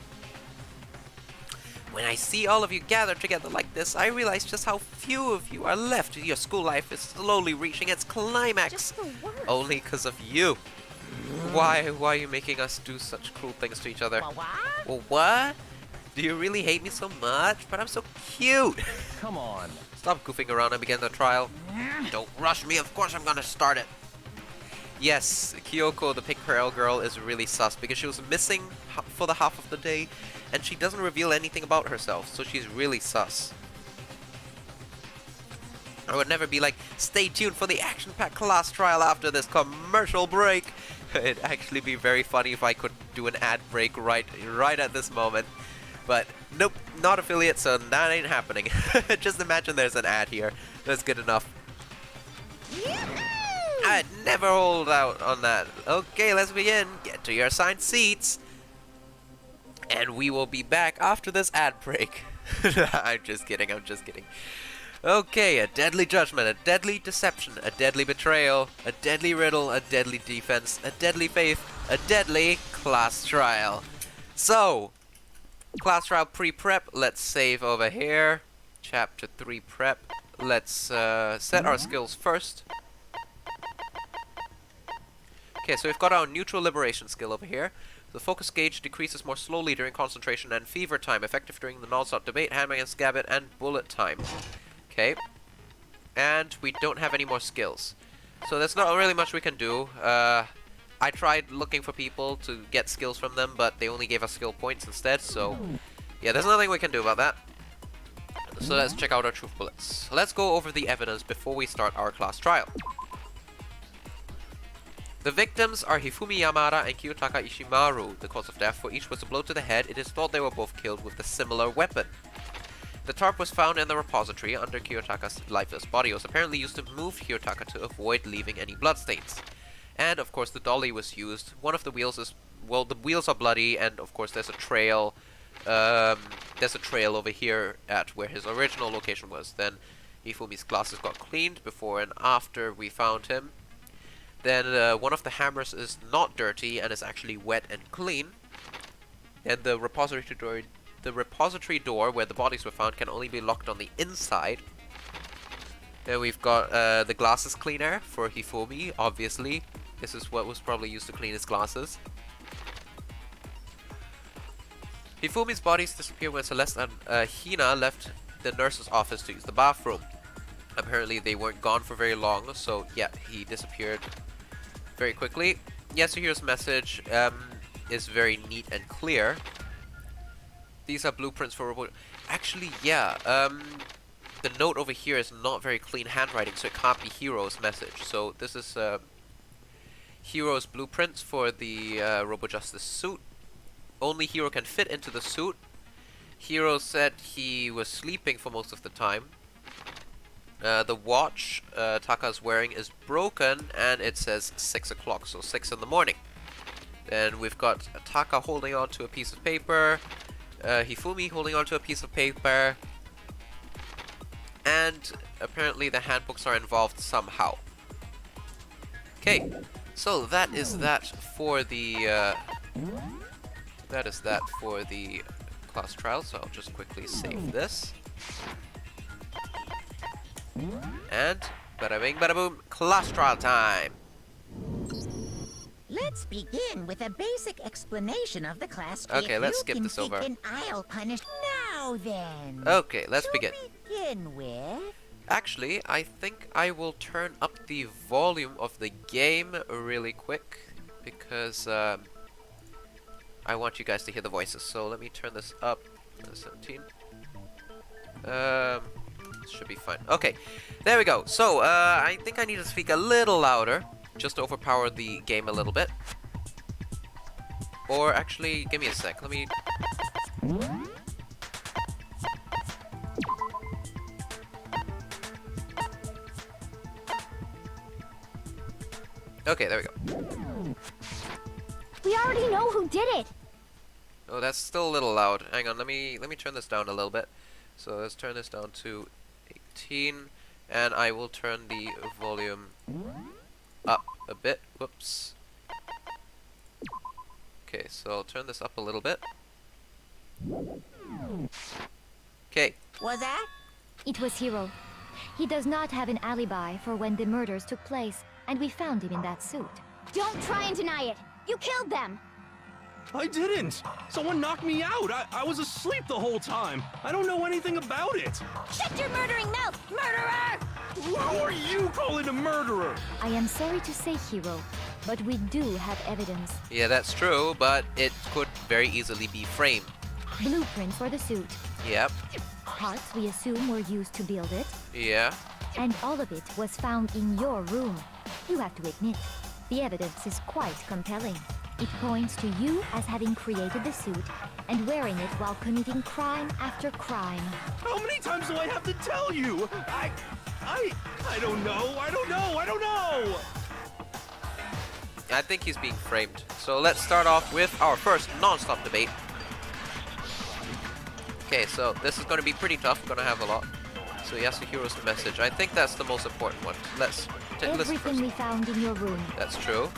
Speaker 1: When I see all of you gathered together like this, I realize just how few of you are left. Your school life is slowly reaching its climax.
Speaker 2: Just the worst.
Speaker 1: Only because of you. Why are you making us do such cruel things to each other?
Speaker 5: What?
Speaker 1: Well, what? Do you really hate me so much? But I'm so cute.
Speaker 4: Come on.
Speaker 1: Stop goofing around and begin the trial. Don't rush me, of course I'm gonna start it. Yes, Kyoko, the pink pearl girl, is really sus because she was missing for the half of the day and she doesn't reveal anything about herself, so she's really sus. I would never be like, stay tuned for the action-packed class trial after this commercial break. It'd actually be very funny if I could do an ad break right at this moment. But nope, not affiliate, so that ain't happening. Just imagine there's an ad here. That's good enough. I'd never hold out on that. Okay, let's begin. Get to your assigned seats. And we will be back after this ad break. I'm just kidding. Okay, a deadly judgment, a deadly deception, a deadly betrayal, a deadly riddle, a deadly defense, a deadly faith, a deadly class trial. So, class trial pre-prep, let's save over here. Chapter 3 prep. Let's set our skills first. Okay, so we've got our neutral liberation skill over here. The focus gauge decreases more slowly during concentration and fever time, effective during the non-stop debate, hammer and scabbard, and bullet time. Okay. And we don't have any more skills. So there's not really much we can do. I tried looking for people to get skills from them, but they only gave us skill points instead, so yeah, there's nothing we can do about that. So let's check out our truth bullets. Let's go over the evidence before we start our class trial. The victims are Hifumi Yamada and Kiyotaka Ishimaru. The cause of death for each was a blow to the head. It is thought they were both killed with a similar weapon. The tarp was found in the repository under Kiyotaka's lifeless body. It was apparently used to move Kiyotaka to avoid leaving any bloodstains. And of course the dolly was used. One of the wheels is, well, the wheels are bloody, and of course there's a trail. There's a trail over here at where his original location was. Then Hifumi's glasses got cleaned before and after we found him. Then one of the hammers is not dirty and is actually wet and clean. And the repository door where the bodies were found can only be locked on the inside. Then we've got the glasses cleaner for Hifumi, obviously. This is what was probably used to clean his glasses. Hifumi's bodies disappeared when Celeste and Hina left the nurse's office to use the bathroom. Apparently they weren't gone for very long, so yeah, he disappeared very quickly. Yasuhiro's message is very neat and clear. These are blueprints for robot. Actually, yeah, the note over here is not very clean handwriting, so it can't be Hiro's message. So this is Hiro's blueprints for the Robo Justice suit. Only Hiro can fit into the suit. Hiro said he was sleeping for most of the time. The watch Taka's wearing is broken, and it says 6 o'clock, so 6 in the morning. Then we've got Taka holding on to a piece of paper, Hifumi holding on to a piece of paper, and apparently the handbooks are involved somehow. Okay, so that is that for the class trial. So I'll just quickly save this. And bada bing, bada boom, class trial time.
Speaker 5: Let's begin with a basic explanation of the class tree.
Speaker 1: Okay, let's skip this over.
Speaker 5: And I'll punish. Now then.
Speaker 1: Okay, let's begin.
Speaker 5: Begin with.
Speaker 1: Actually, I think I will turn up the volume of the game really quick because I want you guys to hear the voices. So let me turn this up. 17. Should be fine. Okay, there we go. So I think I need to speak a little louder, just to overpower the game a little bit. Or actually, give me a sec. Let me. Okay, there we go.
Speaker 2: We already know who did it.
Speaker 1: Oh, that's still a little loud. Hang on, let me turn this down a little bit. So let's turn this down to 18, and I will turn the volume up a bit. Whoops. Okay, so I'll turn this up a little bit. Okay.
Speaker 5: Was that?
Speaker 2: It was Hiro. He does not have an alibi for when the murders took place, and we found him in that suit. Don't try and deny it. You killed them.
Speaker 9: I didn't! Someone knocked me out! I was asleep the whole time! I don't know anything about it!
Speaker 2: Shut your murdering mouth, murderer!
Speaker 9: Who are you calling a murderer?
Speaker 2: I am sorry to say, Hiro, but we do have evidence.
Speaker 1: Yeah, that's true, but it could very easily be framed.
Speaker 2: Blueprints for the suit.
Speaker 1: Yep.
Speaker 2: Parts we assume were used to build it.
Speaker 1: Yeah.
Speaker 2: And all of it was found in your room. You have to admit, the evidence is quite compelling. It points to you as having created the suit and wearing it while committing crime after crime.
Speaker 9: How many times do I have to tell you? I don't know, I don't know!
Speaker 1: I think he's being framed. So let's start off with our first non-stop debate. Okay, so this is going to be pretty tough. We're going to have a lot. So Yasuhiro's message. I think that's the most important one. Let's listen
Speaker 2: Everything
Speaker 1: first.
Speaker 2: we found in your room.
Speaker 1: That's true.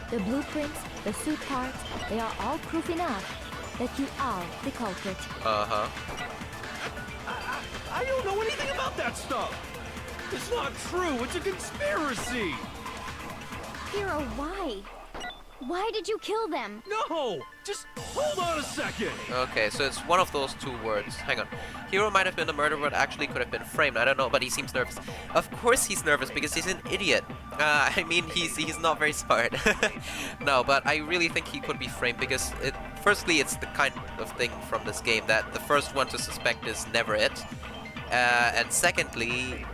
Speaker 2: The blueprints, the suit parts, they are all proof enough that you are the culprit.
Speaker 1: Uh-huh.
Speaker 9: I don't know anything about that stuff! It's not true, it's a conspiracy!
Speaker 2: Hiro, why? Why did you kill them?
Speaker 9: No! Just hold on a second!
Speaker 1: Okay, so it's one of those two words. Hang on. Hiro might have been a murderer, but actually could have been framed. I don't know, but he seems nervous. Of course he's nervous, because he's an idiot. I mean, he's not very smart. No, but I really think he could be framed, because firstly, it's the kind of thing from this game that the first one to suspect is never it. And secondly,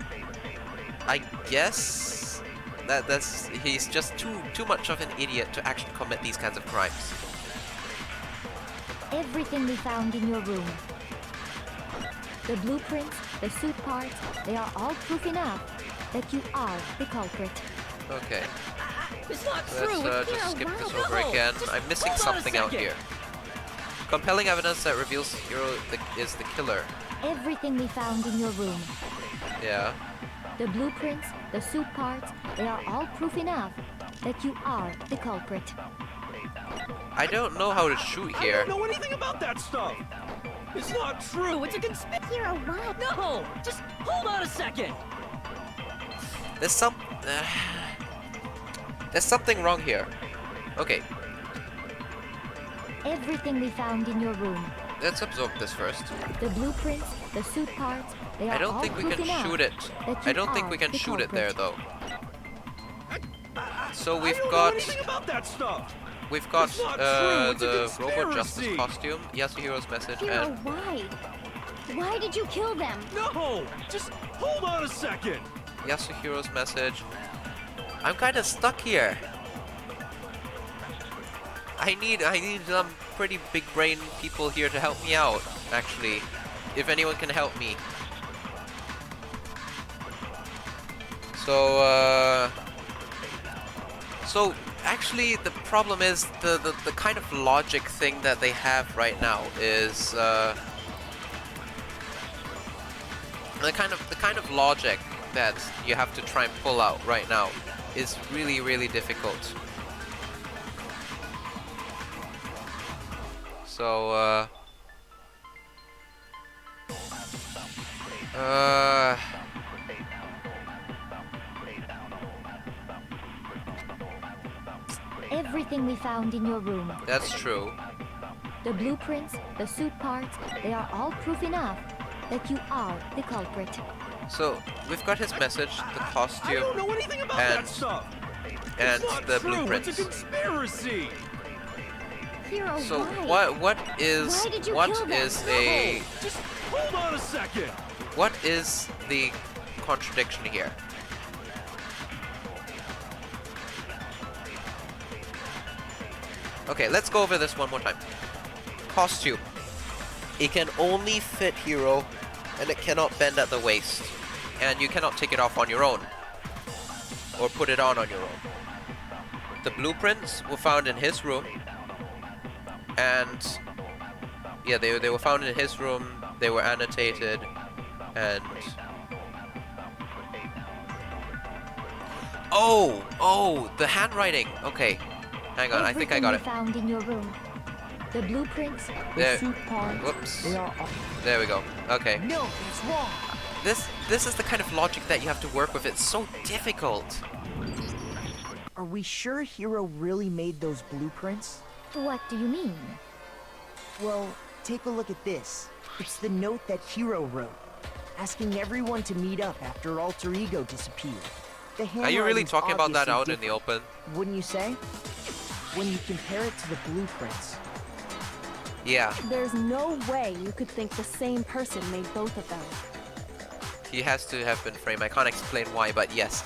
Speaker 1: I guess he's just too much of an idiot to actually commit these kinds of crimes.
Speaker 2: Everything we found in your room. The blueprints, the suit parts, they are all proof enough that you are the culprit.
Speaker 1: Okay.
Speaker 3: It's not true.
Speaker 1: Let's just skip this over again. I'm missing something out here. Compelling evidence that reveals Hiro is the killer.
Speaker 2: Everything we found in your room.
Speaker 1: Yeah.
Speaker 2: The blueprints, the suit parts, they are all proof enough that you are the culprit.
Speaker 1: I don't know how to shoot
Speaker 9: I
Speaker 1: here.
Speaker 9: don't know anything about that stuff! It's not true, it's a conspiracy!
Speaker 3: Hiro, what?
Speaker 7: No! Just hold on a second!
Speaker 1: There's something wrong here. Okay,
Speaker 2: Everything we found in your room.
Speaker 1: let's absorb this first.
Speaker 2: The blueprints, the suit parts, they are
Speaker 1: I don't
Speaker 2: all
Speaker 1: think we
Speaker 2: proof
Speaker 1: can
Speaker 2: enough
Speaker 1: shoot it.
Speaker 2: that
Speaker 1: I
Speaker 2: you
Speaker 1: don't think
Speaker 2: are
Speaker 1: we can
Speaker 2: the
Speaker 1: shoot it there
Speaker 2: culprit.
Speaker 1: though. So
Speaker 9: I
Speaker 1: we've
Speaker 9: don't know
Speaker 1: got
Speaker 9: anything about that stuff.
Speaker 1: we've got
Speaker 9: It's not true, it's a
Speaker 1: the Robo Justice
Speaker 9: conspiracy.
Speaker 1: costume, Yasuhiro's message,
Speaker 2: Hero,
Speaker 1: and
Speaker 2: why? Why did you kill them?
Speaker 9: No, just hold on a second.
Speaker 1: Yasuhiro's message. I'm kind of stuck here. I need some pretty big brain people here to help me out. Actually, if anyone can help me. So actually the problem is the kind of logic thing that they have right now is the kind of logic that you have to try and pull out right now is really difficult. So
Speaker 2: Everything we found in your room.
Speaker 1: that's true.
Speaker 2: The blueprints, the suit parts, they are all proof enough that you are the culprit.
Speaker 1: So we've got his message, the
Speaker 9: I
Speaker 1: costume,
Speaker 9: don't know anything about
Speaker 1: and-
Speaker 9: that stuff.
Speaker 1: and
Speaker 9: It's not
Speaker 1: the
Speaker 9: true.
Speaker 1: blueprints.
Speaker 9: It's a conspiracy.
Speaker 2: Hero,
Speaker 1: So
Speaker 2: why?
Speaker 1: what is
Speaker 2: Why did you
Speaker 1: what
Speaker 2: kill them?
Speaker 1: is a
Speaker 9: Just hold on a second.
Speaker 1: what is the contradiction here? Okay, let's go over this one more time. Costume. It can only fit Hero, and it cannot bend at the waist. And you cannot take it off on your own. Or put it on your own. The blueprints were found in his room. And yeah, they were found in his room, they were annotated, and oh, the handwriting. Okay. Hang on, I think I got it.
Speaker 2: Everything we found in your room. The blueprints, the
Speaker 1: There.
Speaker 2: suit parts,
Speaker 1: Whoops.
Speaker 2: they are all...
Speaker 1: There we go. Okay.
Speaker 5: No, it's wrong.
Speaker 1: This is the kind of logic that you have to work with. It's so difficult.
Speaker 10: Are we sure Hero really made those blueprints?
Speaker 2: What do you mean?
Speaker 10: Well, take a look at this. It's the note that Hero wrote, asking everyone to meet up after Alter Ego disappeared. The
Speaker 1: Are you really
Speaker 10: handwriting's
Speaker 1: talking about that
Speaker 10: obviously
Speaker 1: out in the
Speaker 10: different,
Speaker 1: open?
Speaker 10: wouldn't you say? When you compare it to the blueprints.
Speaker 1: Yeah.
Speaker 8: There's no way you could think the same person made both of them.
Speaker 1: He has to have been framed. I can't explain why, but yes.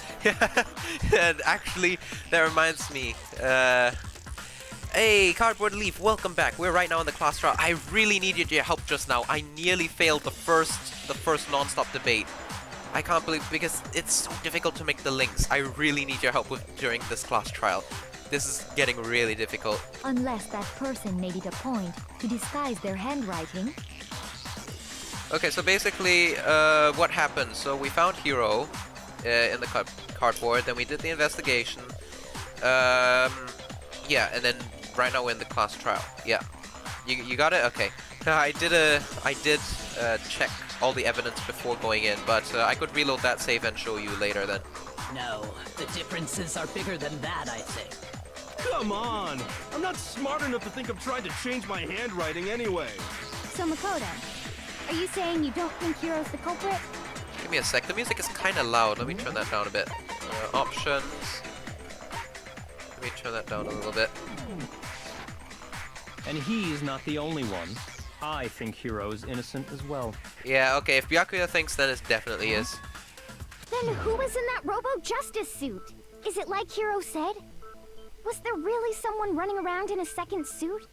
Speaker 1: And actually, that reminds me. Hey, Cardboard Leaf, welcome back. We're right now in the class trial. I really needed your help just now. I nearly failed the first non-stop debate. I can't believe, because it's so difficult to make the links. I really need your help during this class trial. This is getting really difficult.
Speaker 2: Unless that person made it a point to disguise their handwriting.
Speaker 1: Okay, so basically, what happened? So we found Hero in the cardboard, then we did the investigation. Yeah, and then right now we're in the class trial. Yeah, you got it. Okay. I did check all the evidence before going in, but I could reload that save and show you later then.
Speaker 7: No, the differences are bigger than that, I think.
Speaker 9: Come on. I'm not smart enough to think of trying to change my handwriting anyway.
Speaker 2: So Makoto, are you saying you don't think Hero's the culprit?
Speaker 1: Give me a sec. The music is kind of loud. Let me turn that down a bit. Options. Let me turn that down a little bit.
Speaker 4: And he's not the only one. I think Hero's innocent as well.
Speaker 1: Yeah, okay. If Byakuya thinks, then it definitely is.
Speaker 2: Then who was in that Robo-Justice suit? Is it like Hero said? Was there really someone running around in a second suit?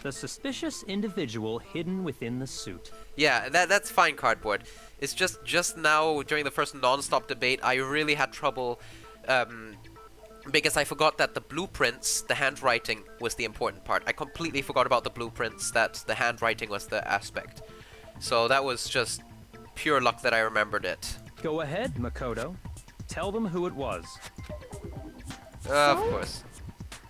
Speaker 4: The suspicious individual hidden within the suit.
Speaker 1: Yeah, that's fine, Cardboard. It's just now, during the first non-stop debate, I really had trouble, because I forgot that the blueprints, the handwriting, was the important part. I completely forgot about the blueprints, that the handwriting was the aspect. So that was just pure luck that I remembered it.
Speaker 4: Go ahead, Makoto. Tell them who it was.
Speaker 1: Of course.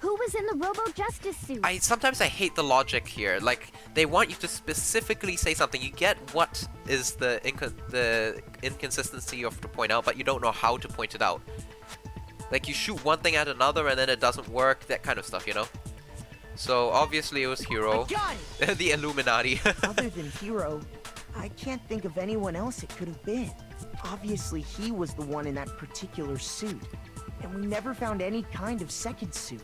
Speaker 2: Who was in the Robo-Justice suit?
Speaker 1: Sometimes I hate the logic here. Like, they want you to specifically say something. You get what is the inconsistency you have to point out, but you don't know how to point it out. Like, you shoot one thing at another and then it doesn't work, that kind of stuff, you know? So, obviously it was Hiro. The Illuminati.
Speaker 10: Other than Hiro, I can't think of anyone else it could have been. Obviously, he was the one in that particular suit. And we never found any kind of second suit.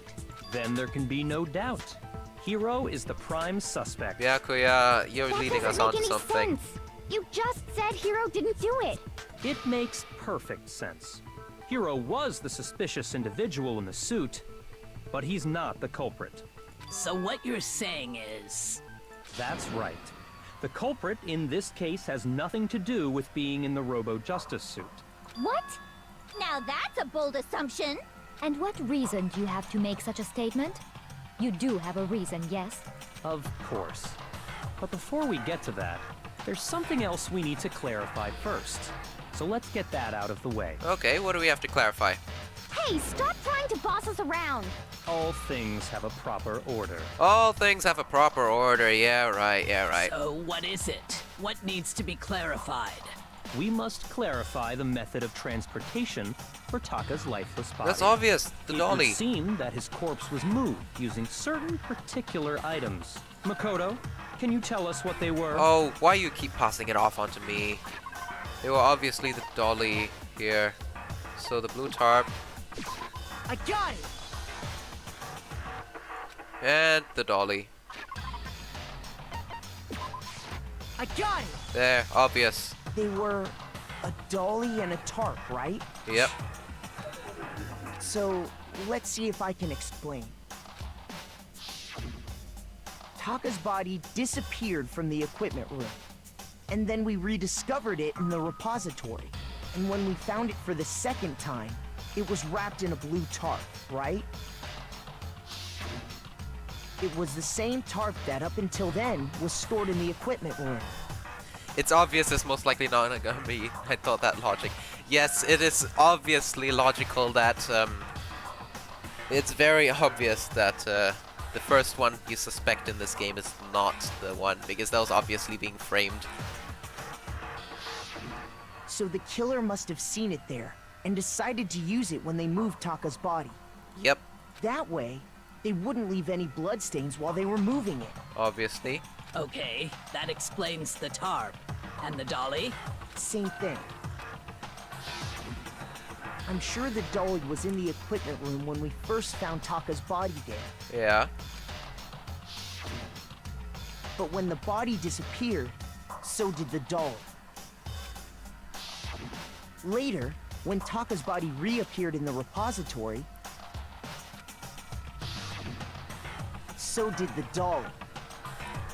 Speaker 4: Then there can be no doubt. Hiro is the prime suspect.
Speaker 1: Byakuya, you're leading us on to something.
Speaker 2: Sense. You just said Hiro didn't do it.
Speaker 4: It makes perfect sense. Hiro was the suspicious individual in the suit, but he's not the culprit.
Speaker 7: So what you're saying is...
Speaker 4: That's right. The culprit in this case has nothing to do with being in the Robo-Justice suit.
Speaker 2: What? Now that's a bold assumption. And what reason do you have to make such a statement? You do have a reason, yes?
Speaker 4: Of course. But before we get to that, there's something else we need to clarify first. So let's get that out of the way.
Speaker 1: Okay, what do we have to clarify?
Speaker 2: Hey, stop trying to boss us around.
Speaker 4: All things have a proper order.
Speaker 1: All things have a proper order, yeah right.
Speaker 7: So what is it? What needs to be clarified?
Speaker 4: We must clarify the method of transportation for Taka's lifeless body.
Speaker 1: That's obvious, the
Speaker 4: It
Speaker 1: dolly.
Speaker 4: would seem that his corpse was moved using certain particular items. Makoto, can you tell us what they were?
Speaker 1: Oh, why you keep passing it off onto me? They were obviously the dolly here. So the blue tarp.
Speaker 10: I got it!
Speaker 1: And the dolly.
Speaker 10: I got it!
Speaker 1: There, obvious.
Speaker 10: They were a dolly and a tarp, right?
Speaker 1: Yep.
Speaker 10: So, let's see if I can explain. Taka's body disappeared from the equipment room. And then we rediscovered it in the repository. And when we found it for the second time, it was wrapped in a blue tarp, right? It was the same tarp that up until then was stored in the equipment room.
Speaker 1: It's obvious it's most likely not gonna be. I thought that logic. Yes, it is obviously logical that, it's very obvious that, the first one you suspect in this game is not the one, because that was obviously being framed.
Speaker 10: So the killer must have seen it there, and decided to use it when they moved Taka's body.
Speaker 1: Yep,
Speaker 10: That way, they wouldn't leave any bloodstains while they were moving it.
Speaker 1: obviously.
Speaker 7: Okay, that explains the tarp. And the dolly?
Speaker 10: Same thing. I'm sure the dolly was in the equipment room when we first found Taka's body there.
Speaker 1: Yeah.
Speaker 10: But when the body disappeared, so did the dolly. Later, when Taka's body reappeared in the repository, so did the dolly.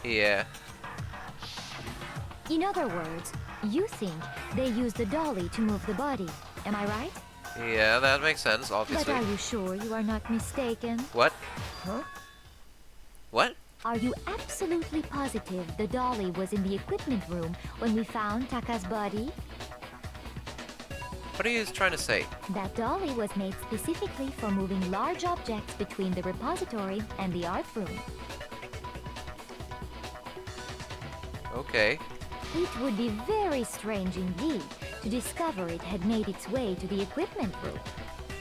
Speaker 1: Yeah.
Speaker 2: In other words, you think they used the dolly to move the body. Am I right?
Speaker 1: Yeah, that makes sense,
Speaker 2: But
Speaker 1: obviously.
Speaker 2: are you sure you are not mistaken?
Speaker 1: What?
Speaker 10: Huh?
Speaker 1: What?
Speaker 2: Are you absolutely positive the dolly was in the equipment room when we found Taka's body?
Speaker 1: What are you trying to say?
Speaker 2: That dolly was made specifically for moving large objects between the repository and the art room.
Speaker 1: Okay.
Speaker 2: It would be very strange indeed to discover it had made its way to the equipment room.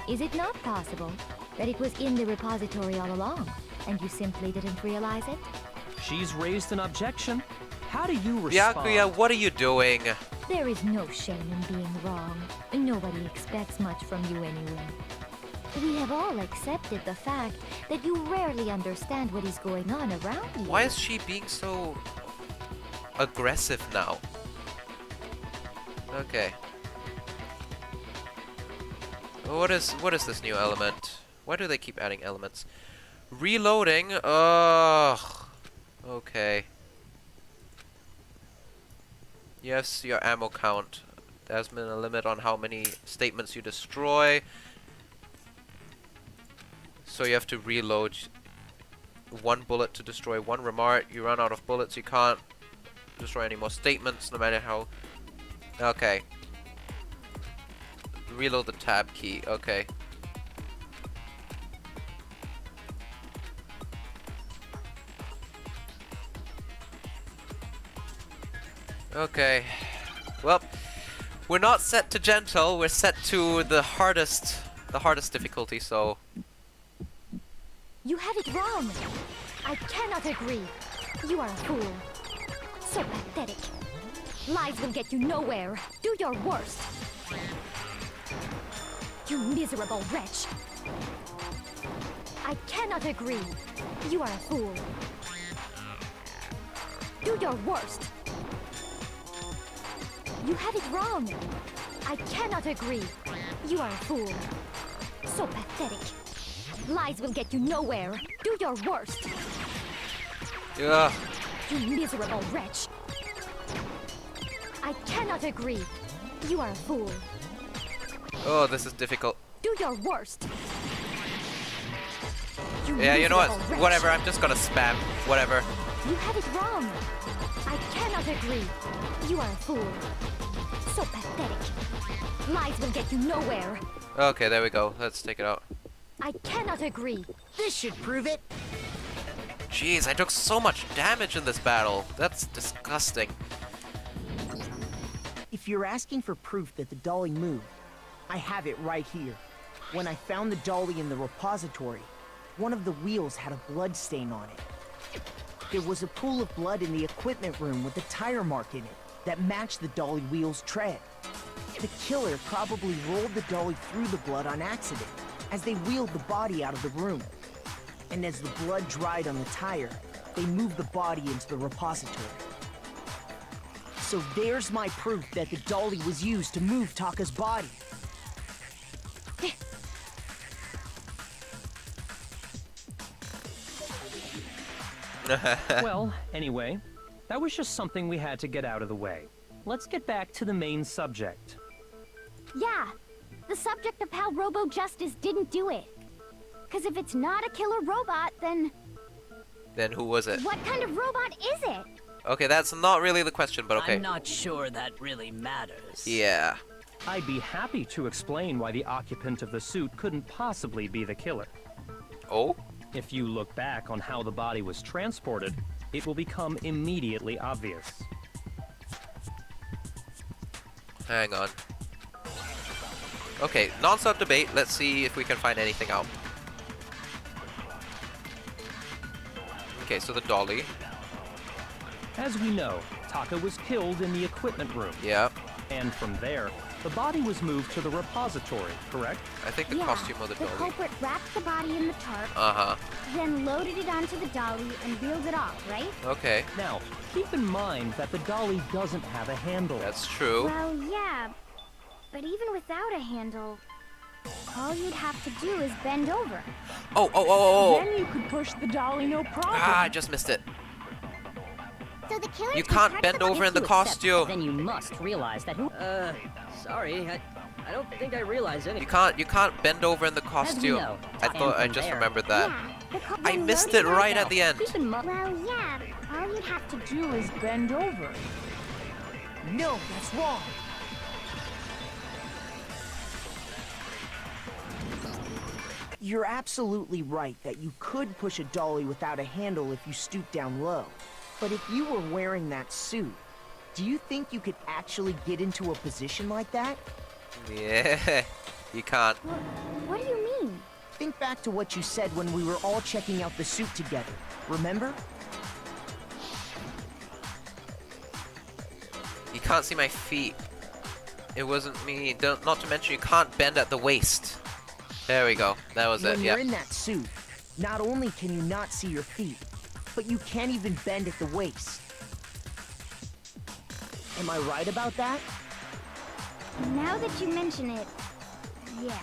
Speaker 2: Is it not possible that it was in the repository all along, and you simply didn't realize it?
Speaker 4: She's raised an objection. How do you respond?
Speaker 1: Byakuya, what are you doing?
Speaker 2: There is no shame in being wrong. Nobody expects much from you anyway. We have all accepted the fact that you rarely understand what is going on around you.
Speaker 1: Why is she being so aggressive now? Okay. What is this new element? Why do they keep adding elements? Reloading? Ugh. Okay. Yes, your ammo count. There's been a limit on how many statements you destroy. So you have to reload one bullet to destroy one remark. You run out of bullets, you can't destroy any more statements, no matter how... Okay. Reload the tab key, okay. Okay. Well, we're not set to gentle. We're set to the hardest difficulty. So.
Speaker 2: You have it wrong. I cannot agree. You are a fool. So pathetic. Lies will get you nowhere. Do your worst. You miserable wretch. I cannot agree. You are a fool. Do your worst. You have it wrong. I cannot agree. You are a fool. So pathetic. Lies will get you nowhere. Do your worst.
Speaker 1: Yeah.
Speaker 2: You miserable wretch. I cannot agree. You are a fool.
Speaker 1: Oh, this is difficult.
Speaker 2: Do your worst.
Speaker 1: Yeah, you know what?
Speaker 2: miserable wretch.
Speaker 1: Whatever, I'm just gonna spam. Whatever.
Speaker 2: You have it wrong. I cannot agree. You are a fool. So pathetic. Lies will get you nowhere.
Speaker 1: Okay, there we go. Let's take it out.
Speaker 2: I cannot agree.
Speaker 10: This should prove it.
Speaker 1: Jeez, I took so much damage in this battle. That's disgusting.
Speaker 10: If you're asking for proof that the dolly moved, I have it right here. When I found the dolly in the repository, one of the wheels had a blood stain on it. There was a pool of blood in the equipment room with a tire mark in it that matched the dolly wheel's tread. The killer probably rolled the dolly through the blood on accident as they wheeled the body out of the room. And as the blood dried on the tire, they moved the body into the repository. So there's my proof that the dolly was used to move Taka's body.
Speaker 4: Well, anyway, that was just something we had to get out of the way. Let's get back to the main subject.
Speaker 2: Yeah, the subject of how Robo Justice didn't do it. Because if it's not a killer robot, then
Speaker 1: Then who was it?
Speaker 2: what kind of robot is it?
Speaker 1: Okay, that's not really the question, but okay.
Speaker 7: I'm not sure that really matters.
Speaker 1: Yeah.
Speaker 4: I'd be happy to explain why the occupant of the suit couldn't possibly be the killer.
Speaker 1: Oh?
Speaker 4: If you look back on how the body was transported, it will become immediately obvious.
Speaker 1: Hang on. Okay, non-stop debate. Let's see if we can find anything out. Okay, so the dolly.
Speaker 4: As we know, Taka was killed in the equipment room.
Speaker 1: Yeah.
Speaker 4: And from there, the body was moved to the repository, correct?
Speaker 1: I think the costume of the dolly.
Speaker 2: culprit wrapped the body in the tarp,
Speaker 1: Uh-huh.
Speaker 2: then loaded it onto the dolly and wheeled it off, right?
Speaker 1: Okay.
Speaker 4: Now, keep in mind that the dolly doesn't have a handle.
Speaker 1: That's true.
Speaker 2: Well, yeah, but even without a handle, all you'd have to do is bend over.
Speaker 1: Oh.
Speaker 8: Then you could push the dolly, no problem.
Speaker 1: Ah, I just missed it.
Speaker 2: So the killer
Speaker 1: You can't bend over in the costume.
Speaker 3: Then you must realize that sorry, I don't think I realized anything.
Speaker 1: You can't bend over in the costume.
Speaker 3: know,
Speaker 1: I thought I
Speaker 3: from
Speaker 1: just
Speaker 3: there.
Speaker 1: remembered that. I
Speaker 2: then
Speaker 1: missed
Speaker 2: loaded
Speaker 1: it right at the end.
Speaker 2: Well, yeah, all you'd have to do
Speaker 8: Do is bend over.
Speaker 10: No, that's wrong. You're absolutely right that you could push a dolly without a handle if you stoop down low. But if you were wearing that suit, do you think you could actually get into a position like that?
Speaker 1: Yeah. You can't.
Speaker 2: What do you mean?
Speaker 10: Think back to what you said when we were all checking out the suit together. Remember?
Speaker 1: You can't see my feet. It wasn't me. Not to mention you can't bend at the waist. There we go. That was it.
Speaker 10: When
Speaker 1: Yeah.
Speaker 10: you're in that suit, not only can you not see your feet, but you can't even bend at the waist. Am I right about that?
Speaker 2: Now that you mention it, yeah.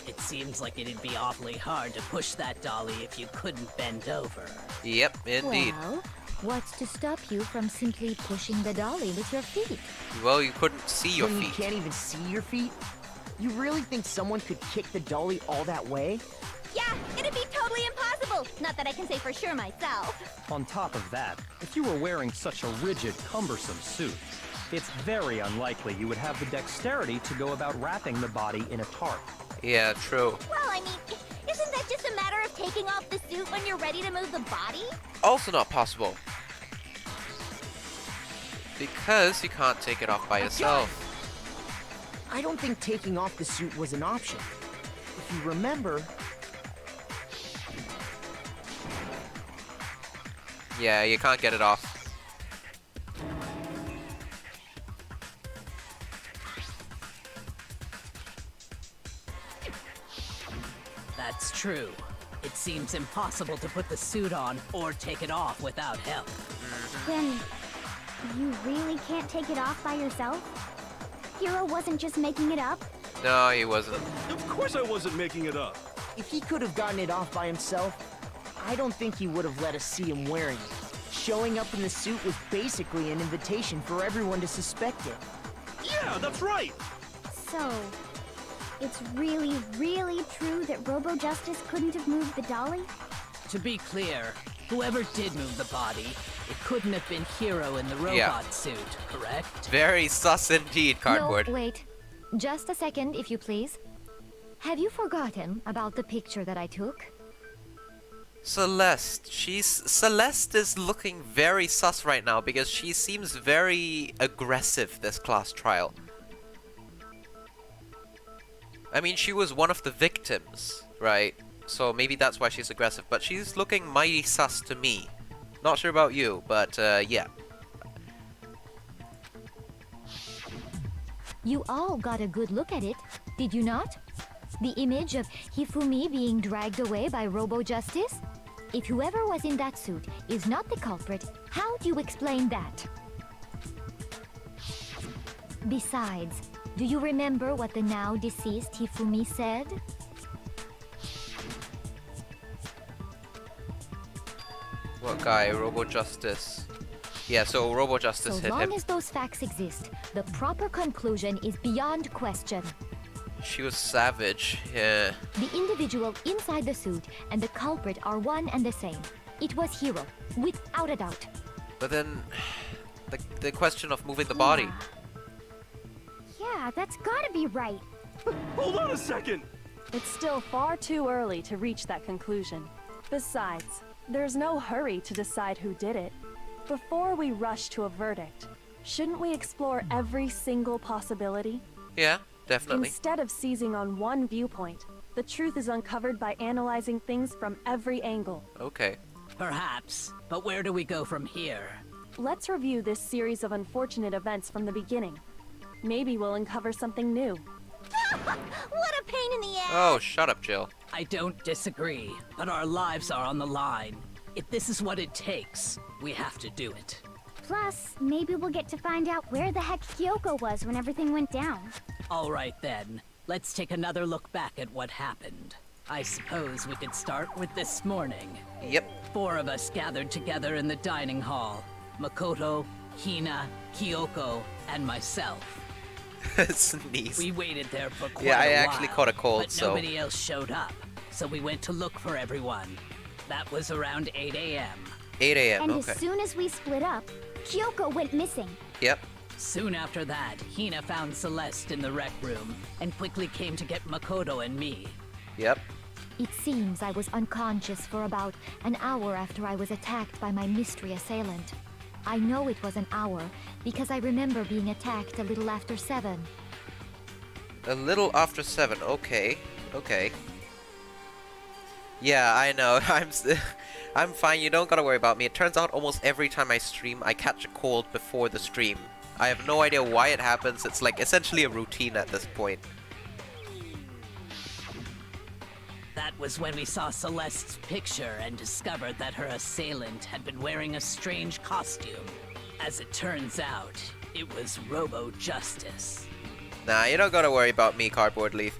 Speaker 7: It seems like it'd be awfully hard to push that dolly if you couldn't bend over.
Speaker 1: Yep, indeed.
Speaker 2: Well, what's to stop you from simply pushing the dolly with your feet?
Speaker 1: Well, you couldn't see your
Speaker 10: When you
Speaker 1: feet.
Speaker 10: can't even see your feet? You really think someone could kick the dolly all that way?
Speaker 2: Yeah, it'd be totally impossible. Not that I can say for sure myself.
Speaker 4: On top of that, if you were wearing such a rigid, cumbersome suit, it's very unlikely you would have the dexterity to go about wrapping the body in a tarp.
Speaker 1: Yeah, true.
Speaker 2: Well, I mean, isn't that just a matter of taking off the suit when you're ready to move the body?
Speaker 1: Also not possible. Because you can't take it off by yourself.
Speaker 10: I don't think taking off the suit was an option. If you remember...
Speaker 1: Yeah, you can't get it off.
Speaker 7: That's true. It seems impossible to put the suit on or take it off without help.
Speaker 2: Then, you really can't take it off by yourself? Hero wasn't just making it up?
Speaker 1: No, he wasn't.
Speaker 9: Of course I wasn't making it up.
Speaker 10: If he could have gotten it off by himself, I don't think he would have let us see him wearing it. Showing up in the suit was basically an invitation for everyone to suspect it.
Speaker 9: Yeah, that's right.
Speaker 2: So, it's really, really true that Robo Justice couldn't have moved the dolly?
Speaker 7: To be clear, whoever did move the body, it couldn't have been Hero in the robot suit, correct?
Speaker 1: Very sus indeed, Cardboard.
Speaker 11: No, wait. Just a second, if you please. Have you forgotten about the picture that I took?
Speaker 1: Celeste. Celeste is looking very sus right now because she seems very aggressive this class trial. I mean, she was one of the victims, right? So maybe that's why she's aggressive, but she's looking mighty sus to me. Not sure about you, but yeah.
Speaker 11: You all got a good look at it, did you not? The image of Hifumi being dragged away by Robo Justice? If whoever was in that suit is not the culprit, how do you explain that? Besides, do you remember what the now deceased Hifumi said?
Speaker 1: What guy? Robo Justice. Yeah, so Robo Justice hit him.
Speaker 11: So long as those facts exist, the proper conclusion is beyond question.
Speaker 1: She was savage, yeah.
Speaker 11: The individual inside the suit and the culprit are one and the same. It was Hero, without a doubt.
Speaker 1: But then, the question of moving the body.
Speaker 2: Yeah, that's gotta be right.
Speaker 9: Hold on a second!
Speaker 8: It's still far too early to reach that conclusion. Besides, there's no hurry to decide who did it. Before we rush to a verdict, shouldn't we explore every single possibility?
Speaker 1: Yeah, definitely.
Speaker 8: Instead of seizing on one viewpoint, the truth is uncovered by analyzing things from every angle.
Speaker 1: Okay.
Speaker 7: Perhaps, but where do we go from here?
Speaker 8: Let's review this series of unfortunate events from the beginning. Maybe we'll uncover something new.
Speaker 5: What a pain in the ass!
Speaker 1: Oh, shut up, Jill.
Speaker 7: I don't disagree, but our lives are on the line. If this is what it takes, we have to do it.
Speaker 2: Plus, maybe we'll get to find out where the heck Kyoko was when everything went down.
Speaker 7: All right then, let's take another look back at what happened. I suppose we could start with this morning.
Speaker 1: Yep.
Speaker 7: 4 of us gathered together in the dining hall. Makoto, Hina, Kyoko, and myself.
Speaker 1: Sneeze.
Speaker 7: We waited there for quite
Speaker 1: Yeah, I
Speaker 7: a
Speaker 1: actually
Speaker 7: while,
Speaker 1: caught a cold,
Speaker 7: but
Speaker 1: so...
Speaker 7: nobody else showed up. So we went to look for everyone. That was around 8 a.m.
Speaker 1: 8 a.m.,
Speaker 2: And
Speaker 1: okay.
Speaker 2: as soon as we split up, Kyoko went missing.
Speaker 1: Yep.
Speaker 7: Soon after that, Hina found Celeste in the rec room and quickly came to get Makoto and me.
Speaker 1: Yep.
Speaker 11: It seems I was unconscious for about an hour after I was attacked by my mystery assailant. I know it was an hour because I remember being attacked a little after 7.
Speaker 1: A little after 7, okay. Okay. Yeah, I know. I'm fine, you don't gotta worry about me. It turns out almost every time I stream, I catch a cold before the stream. I have no idea why it happens. It's like essentially a routine at this point.
Speaker 7: That was when we saw Celeste's picture and discovered that her assailant had been wearing a strange costume. As it turns out, it was Robo Justice.
Speaker 1: Nah, you don't gotta worry about me, Cardboard Leaf.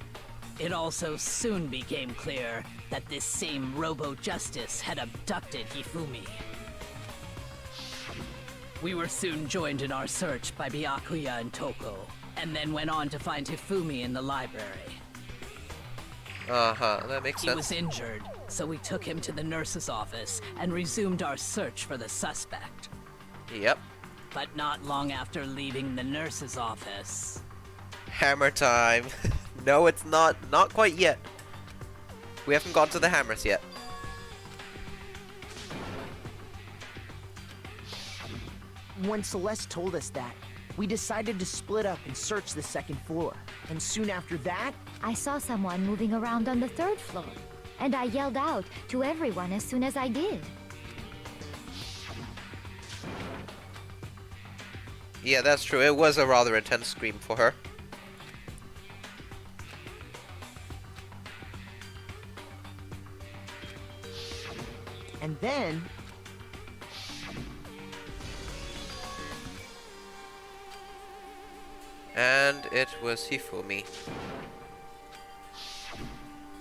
Speaker 7: It also soon became clear that this same Robo Justice had abducted Hifumi. We were soon joined in our search by Byakuya and Toko, and then went on to find Hifumi in the library.
Speaker 1: Uh-huh, that makes sense.
Speaker 7: He was injured, so we took him to the nurse's office and resumed our search for the suspect.
Speaker 1: Yep.
Speaker 7: But not long after leaving the nurse's office...
Speaker 1: Hammer time. No, it's not. Not quite yet. We haven't got to the hammers yet.
Speaker 10: When Celeste told us that, we decided to split up and search the second floor. And soon after that,
Speaker 11: I saw someone moving around on the 3rd floor, and I yelled out to everyone as soon as I did.
Speaker 1: Yeah, that's true. It was a rather intense scream for her.
Speaker 10: and then...
Speaker 1: And it was Hifumi.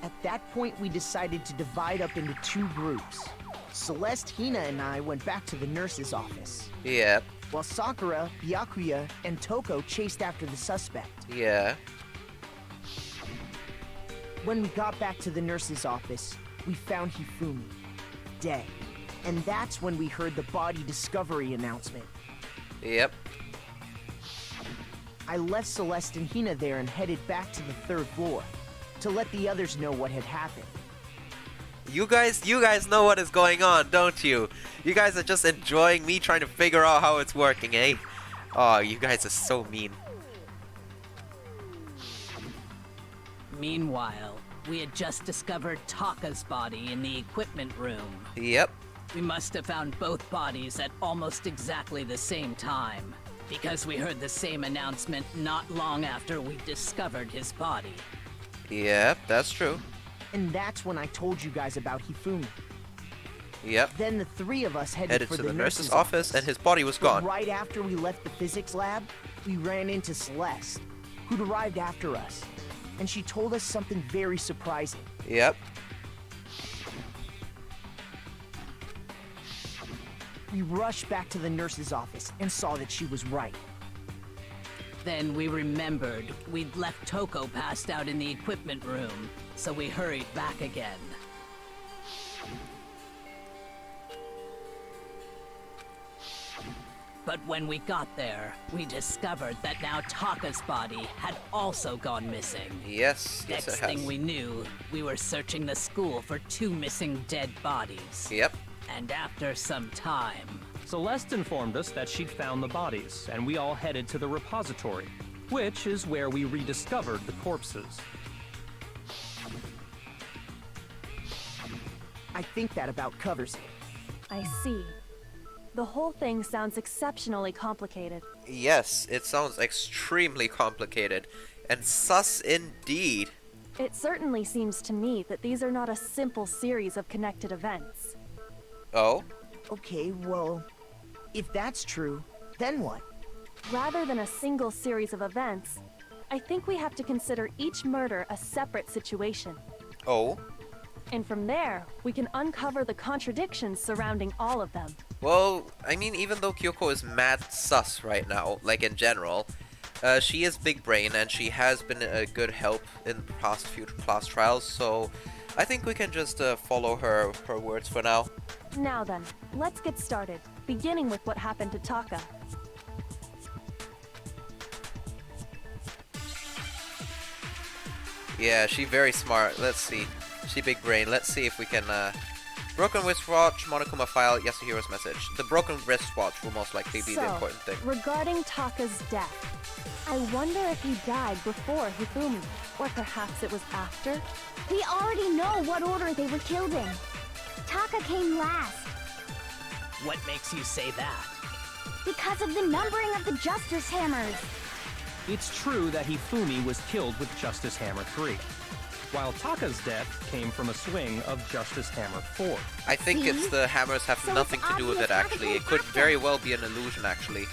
Speaker 10: At that point, we decided to divide up into 2 groups. Celeste, Hina, and I went back to the nurse's office.
Speaker 1: Yep.
Speaker 10: While Sakura, Byakuya, and Toko chased after the suspect.
Speaker 1: Yeah.
Speaker 10: When we got back to the nurse's office, we found Hifumi, dead. And that's when we heard the body discovery announcement.
Speaker 1: Yep.
Speaker 10: I left Celeste and Hina there and headed back to the 3rd floor to let the others know what had happened.
Speaker 1: You guys know what is going on, don't you? You guys are just enjoying me trying to figure out how it's working, eh? Oh, you guys are so mean.
Speaker 7: Meanwhile, we had just discovered Taka's body in the equipment room.
Speaker 1: Yep.
Speaker 7: We must have found both bodies at almost exactly the same time, because we heard the same announcement not long after we discovered his body.
Speaker 1: Yep, that's true.
Speaker 10: And that's when I told you guys about Hifumi.
Speaker 1: Yep.
Speaker 10: Then the 3 of us headed for
Speaker 1: to the nurse's office, and his body was gone.
Speaker 10: But right after we left the physics lab, we ran into Celeste, who'd arrived after us. And she told us something very surprising.
Speaker 1: Yep.
Speaker 10: We rushed back to the nurse's office and saw that she was right.
Speaker 7: Then we remembered we'd left Toko passed out in the equipment room, so we hurried back again. But when we got there, we discovered that now Taka's body had also gone missing.
Speaker 1: Yes,
Speaker 7: Next
Speaker 1: it has.
Speaker 7: thing we knew, we were searching the school for 2 missing dead bodies.
Speaker 1: Yep.
Speaker 7: And after some time...
Speaker 4: Celeste informed us that she'd found the bodies, and we all headed to the repository, which is where we rediscovered the corpses.
Speaker 10: I think that about covers it.
Speaker 8: I see. The whole thing sounds exceptionally complicated.
Speaker 1: Yes, it sounds extremely complicated, and sus indeed.
Speaker 8: It certainly seems to me that these are not a simple series of connected events.
Speaker 1: Oh?
Speaker 10: Okay, well, if that's true, then what?
Speaker 8: Rather than a single series of events, I think we have to consider each murder a separate situation.
Speaker 1: Oh?
Speaker 8: And from there, we can uncover the contradictions surrounding all of them.
Speaker 1: Well, I mean, even though Kyoko is mad sus right now, like in general, she is big brain and she has been a good help in past few class trials, so I think we can just follow her words for now.
Speaker 8: Now then, let's get started, beginning with what happened to Taka.
Speaker 1: Yeah, she very smart. Let's see. She big brain. Let's see if we can, broken wristwatch, Monokuma file, Yasuhiro's message. The broken wristwatch will most likely be the important thing.
Speaker 8: Regarding Taka's death, I wonder if he died before Hifumi, or perhaps it was after?
Speaker 2: We already know what order they were killed in. Taka came last.
Speaker 7: What makes you say that?
Speaker 2: Because of the numbering of the Justice Hammers.
Speaker 4: It's true that Hifumi was killed with Justice Hammer 3, while Taka's death came from a swing of Justice Hammer 4.
Speaker 1: I think it's the hammers have
Speaker 2: So
Speaker 1: nothing
Speaker 2: it's
Speaker 1: to do with it,
Speaker 2: obvious
Speaker 1: actually.
Speaker 2: Taka
Speaker 1: It could
Speaker 2: came
Speaker 1: very
Speaker 2: after.
Speaker 1: well be an illusion, actually.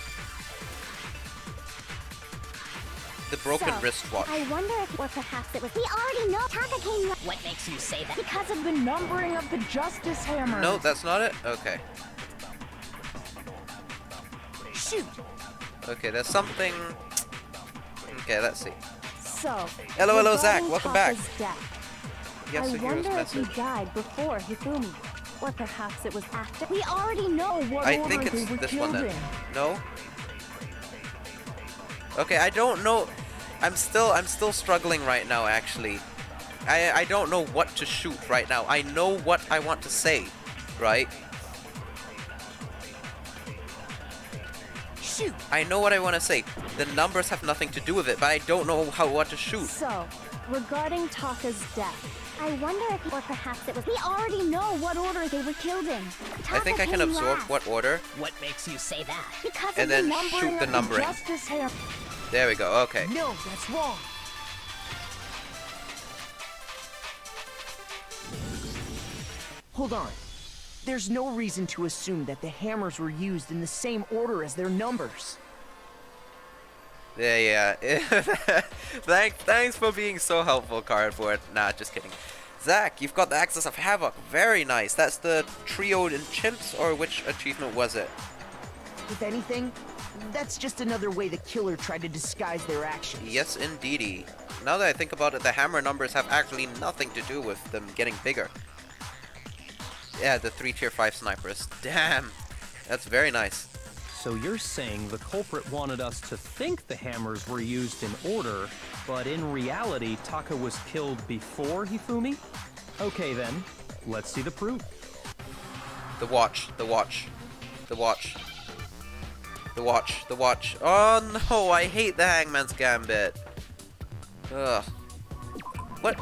Speaker 1: The broken
Speaker 2: So,
Speaker 1: wristwatch.
Speaker 2: I wonder if, or perhaps it was. We already know Taka came last.
Speaker 5: What makes you say that?
Speaker 2: Because of the numbering of the Justice Hammers.
Speaker 1: No, that's not it? Okay.
Speaker 10: Shoot!
Speaker 1: Okay, there's something... Okay, let's see.
Speaker 8: So,
Speaker 1: Hello, Zach.
Speaker 8: regarding
Speaker 1: Welcome back.
Speaker 8: Taka's death, I
Speaker 1: Yasuhiro's
Speaker 8: wonder if
Speaker 1: message.
Speaker 8: he died before Hifumi, or perhaps it was after.
Speaker 2: We already know what
Speaker 1: I
Speaker 2: order
Speaker 1: think
Speaker 2: they
Speaker 1: it's
Speaker 2: were
Speaker 1: this
Speaker 2: killed
Speaker 1: one then.
Speaker 2: in.
Speaker 1: No? Okay, I don't know. I'm still struggling right now, actually. I don't know what to shoot right now. I know what I want to say, right?
Speaker 10: shoot.
Speaker 1: I know what I want to say. The numbers have nothing to do with it, but I don't know what to shoot.
Speaker 8: So, regarding Taka's death,
Speaker 2: I wonder if, or perhaps it was. We already know what order they were killed in.
Speaker 1: I think I can absorb what order,
Speaker 3: What makes you say that?
Speaker 2: Because
Speaker 1: and
Speaker 2: of
Speaker 1: then
Speaker 2: the numbering
Speaker 1: shoot the
Speaker 2: of
Speaker 1: numbering.
Speaker 10: Justice hammer.
Speaker 1: There we go, okay.
Speaker 10: No, that's wrong. Hold on. There's no reason to assume that the hammers were used in the same order as their numbers.
Speaker 1: Yeah. Thanks for being so helpful, Cardboard. Nah, just kidding. Zach, you've got the Axis of Havoc. Very nice. That's the trio in chimps, or which achievement was it?
Speaker 10: If anything, that's just another way the killer tried to disguise their actions.
Speaker 1: Yes, indeedy. Now that I think about it, the hammer numbers have actually nothing to do with them getting bigger. Yeah, the 3 tier 5 snipers. Damn. That's very nice.
Speaker 4: So you're saying the culprit wanted us to think the hammers were used in order, but in reality, Taka was killed before Hifumi? Okay then, let's see the proof.
Speaker 1: The watch. Oh no, I hate the Hangman's Gambit. Ugh. What?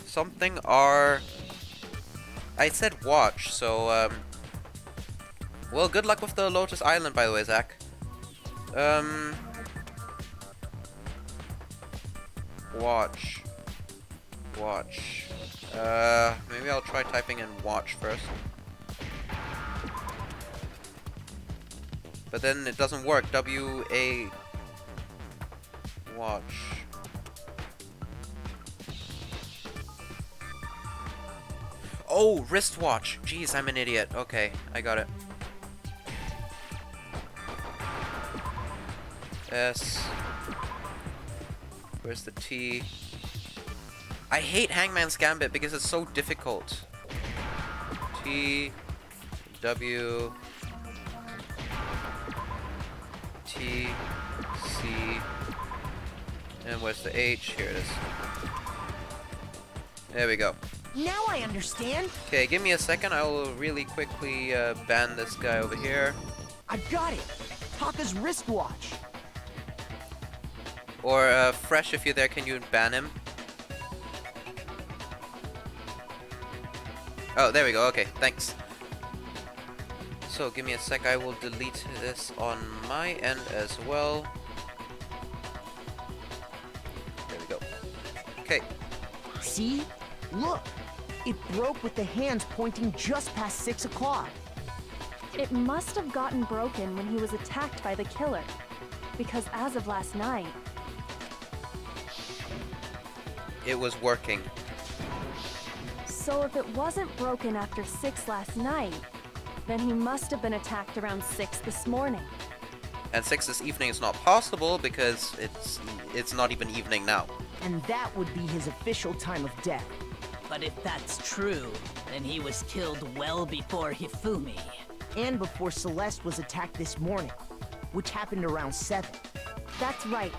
Speaker 1: Something R. I said watch, so, well, good luck with the Lotus Island, by the way, Zach. Watch. Maybe I'll try typing in watch first. But then it doesn't work. W-A... Watch. Oh, wristwatch. Jeez, I'm an idiot. Okay, I got it. S. Where's the T? I hate Hangman's Gambit because it's so difficult. T. W. T. C. And where's the H? Here it is. There we go.
Speaker 10: Now I understand.
Speaker 1: Okay, give me a second. I will really quickly ban this guy over here.
Speaker 10: I've got it. Taka's wristwatch.
Speaker 1: Or Fresh, if you're there, can you ban him? Oh, there we go. Okay, thanks. So give me a sec. I will delete this on my end as well. There we go. Okay.
Speaker 10: See? Look. It broke with the hands pointing just past 6 o'clock.
Speaker 8: it must have gotten broken when he was attacked by the killer. Because as of last night,
Speaker 1: it was working.
Speaker 8: So if it wasn't broken after 6 last night, then he must have been attacked around 6 this morning.
Speaker 1: And 6 this evening is not possible because it's not even evening now.
Speaker 10: And that would be his official time of death.
Speaker 7: But if that's true, then he was killed well before Hifumi.
Speaker 10: And before Celeste was attacked this morning, which happened around 7.
Speaker 8: That's right.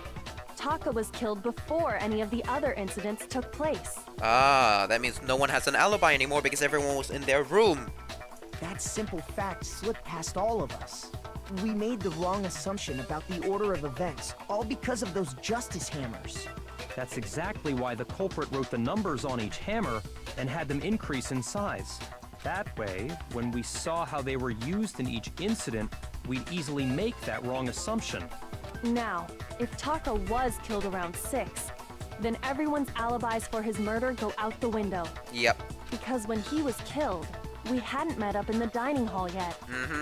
Speaker 8: Taka was killed before any of the other incidents took place.
Speaker 1: Ah, that means no one has an alibi anymore because everyone was in their room.
Speaker 10: That simple fact slipped past all of us. We made the wrong assumption about the order of events, all because of those justice hammers.
Speaker 4: That's exactly why the culprit wrote the numbers on each hammer and had them increase in size. That way, when we saw how they were used in each incident, we'd easily make that wrong assumption.
Speaker 8: Now, if Taka was killed around 6, then everyone's alibis for his murder go out the window.
Speaker 1: Yep.
Speaker 8: Because when he was killed, we hadn't met up in the dining hall yet.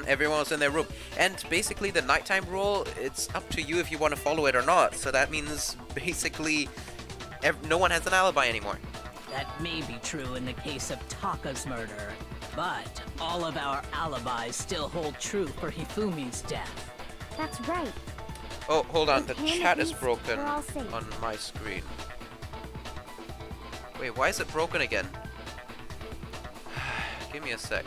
Speaker 1: Everyone was in their room. And basically the nighttime rule, it's up to you if you want to follow it or not. So that means basically no one has an alibi anymore.
Speaker 7: That may be true in the case of Taka's murder, but all of our alibis still hold true for Hifumi's death.
Speaker 2: That's right.
Speaker 1: Oh, hold on.
Speaker 2: We
Speaker 1: The
Speaker 2: can
Speaker 1: chat
Speaker 2: at
Speaker 1: is
Speaker 2: least-
Speaker 1: broken
Speaker 2: we're all safe.
Speaker 1: on my screen. Wait, why is it broken again? Give me a sec.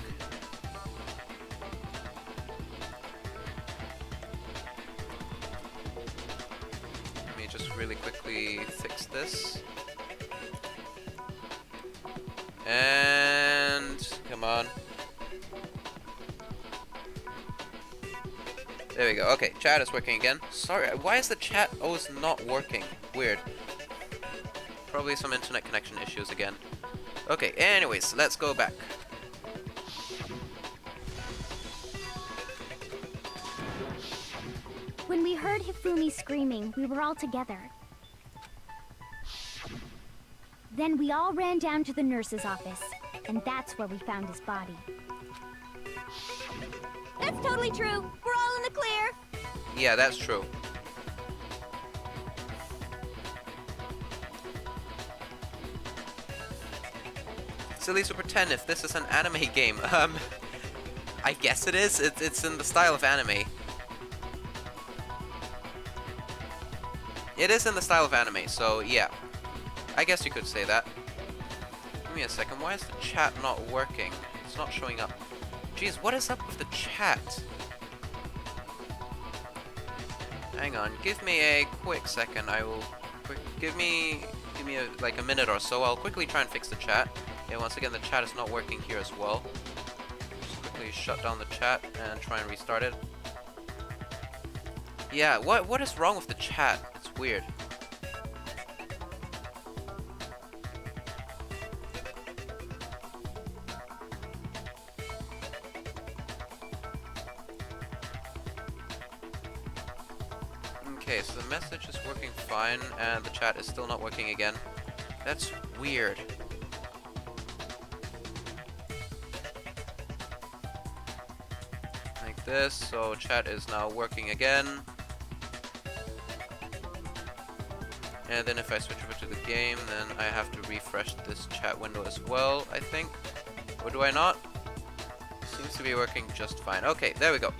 Speaker 1: Let me just really quickly fix this. And come on. There we go. Okay, chat is working again. Sorry, why is the chat always not working? Weird. Probably some internet connection issues again. Okay, anyways, let's go back.
Speaker 2: When we heard Hifumi screaming, we were all together. Then we all ran down to the nurse's office, and that's where we found his body. That's totally true. We're all in the clear.
Speaker 1: Yeah, that's true. Silly Super 10, if this is an anime game, I guess it is. It's in the style of anime. It is in the style of anime, so yeah. I guess you could say that. Give me a second, why is the chat not working? It's not showing up. Jeez, what is up with the chat? Hang on, give me a quick second. I will give me like a minute or so. I'll quickly try and fix the chat. Okay, once again the chat is not working here as well. Just quickly shut down the chat and try and restart it. Yeah, what is wrong with the chat? It's weird. Okay, so the message is working fine, and the chat is still not working again. That's weird. Like this, so chat is now working again. And then if I switch over to the game, then I have to refresh this chat window as well, I think. Or do I not? Seems to be working just fine. Okay, there we go.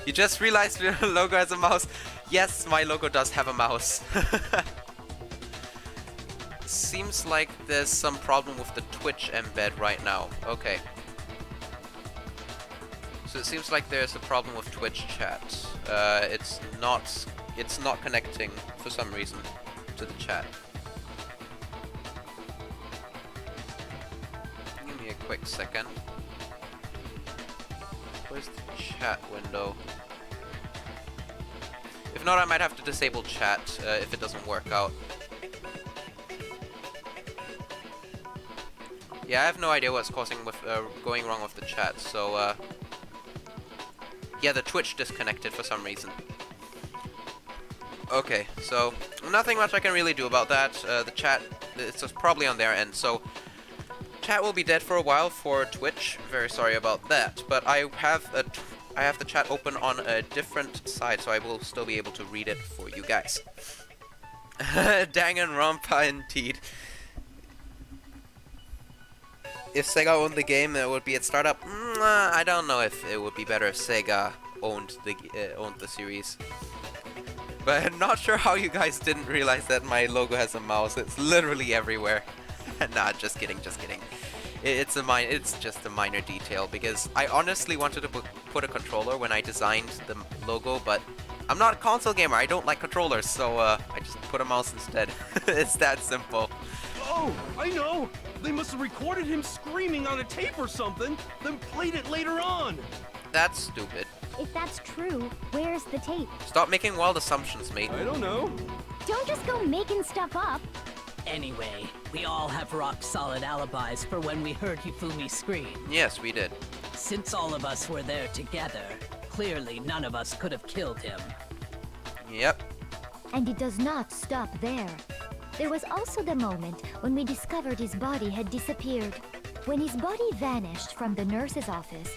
Speaker 1: You just realized your logo has a mouse. Yes, my logo does have a mouse. Seems like there's some problem with the Twitch embed right now. Okay. So it seems like there's a problem with Twitch chat. It's not connecting for some reason to the chat. Give me a quick second. Where's the chat window? If not, I might have to disable chat if it doesn't work out. Yeah, I have no idea what's causing with going wrong with the chat. So yeah, the Twitch disconnected for some reason. Okay, so nothing much I can really do about that. The chat, it's just probably on their end. So chat will be dead for a while for Twitch. Very sorry about that, but I have the chat open on a different side, so I will still be able to read it for you guys. Danganronpa indeed. If Sega owned the game, it would be its startup. I don't know if it would be better if Sega owned the series. But I'm not sure how you guys didn't realize that my logo has a mouse. It's literally everywhere. Nah, just kidding, just kidding. It's just a minor detail, because I honestly wanted to put a controller when I designed the logo, but I'm not a console gamer. I don't like controllers, so I just put a mouse instead. It's that simple.
Speaker 9: Oh, I know! They must have recorded him screaming on a tape or something, then played it later on!
Speaker 1: That's stupid.
Speaker 2: If that's true, where's the tape?
Speaker 1: Stop making wild assumptions, mate.
Speaker 9: I don't know.
Speaker 2: Don't just go making stuff up.
Speaker 7: Anyway, we all have rock-solid alibis for when we heard Hifumi scream.
Speaker 1: Yes, we did.
Speaker 7: Since all of us were there together, clearly none of us could have killed him.
Speaker 1: Yep.
Speaker 11: And it does not stop there. There was also the moment when we discovered his body had disappeared. When his body vanished from the nurse's office,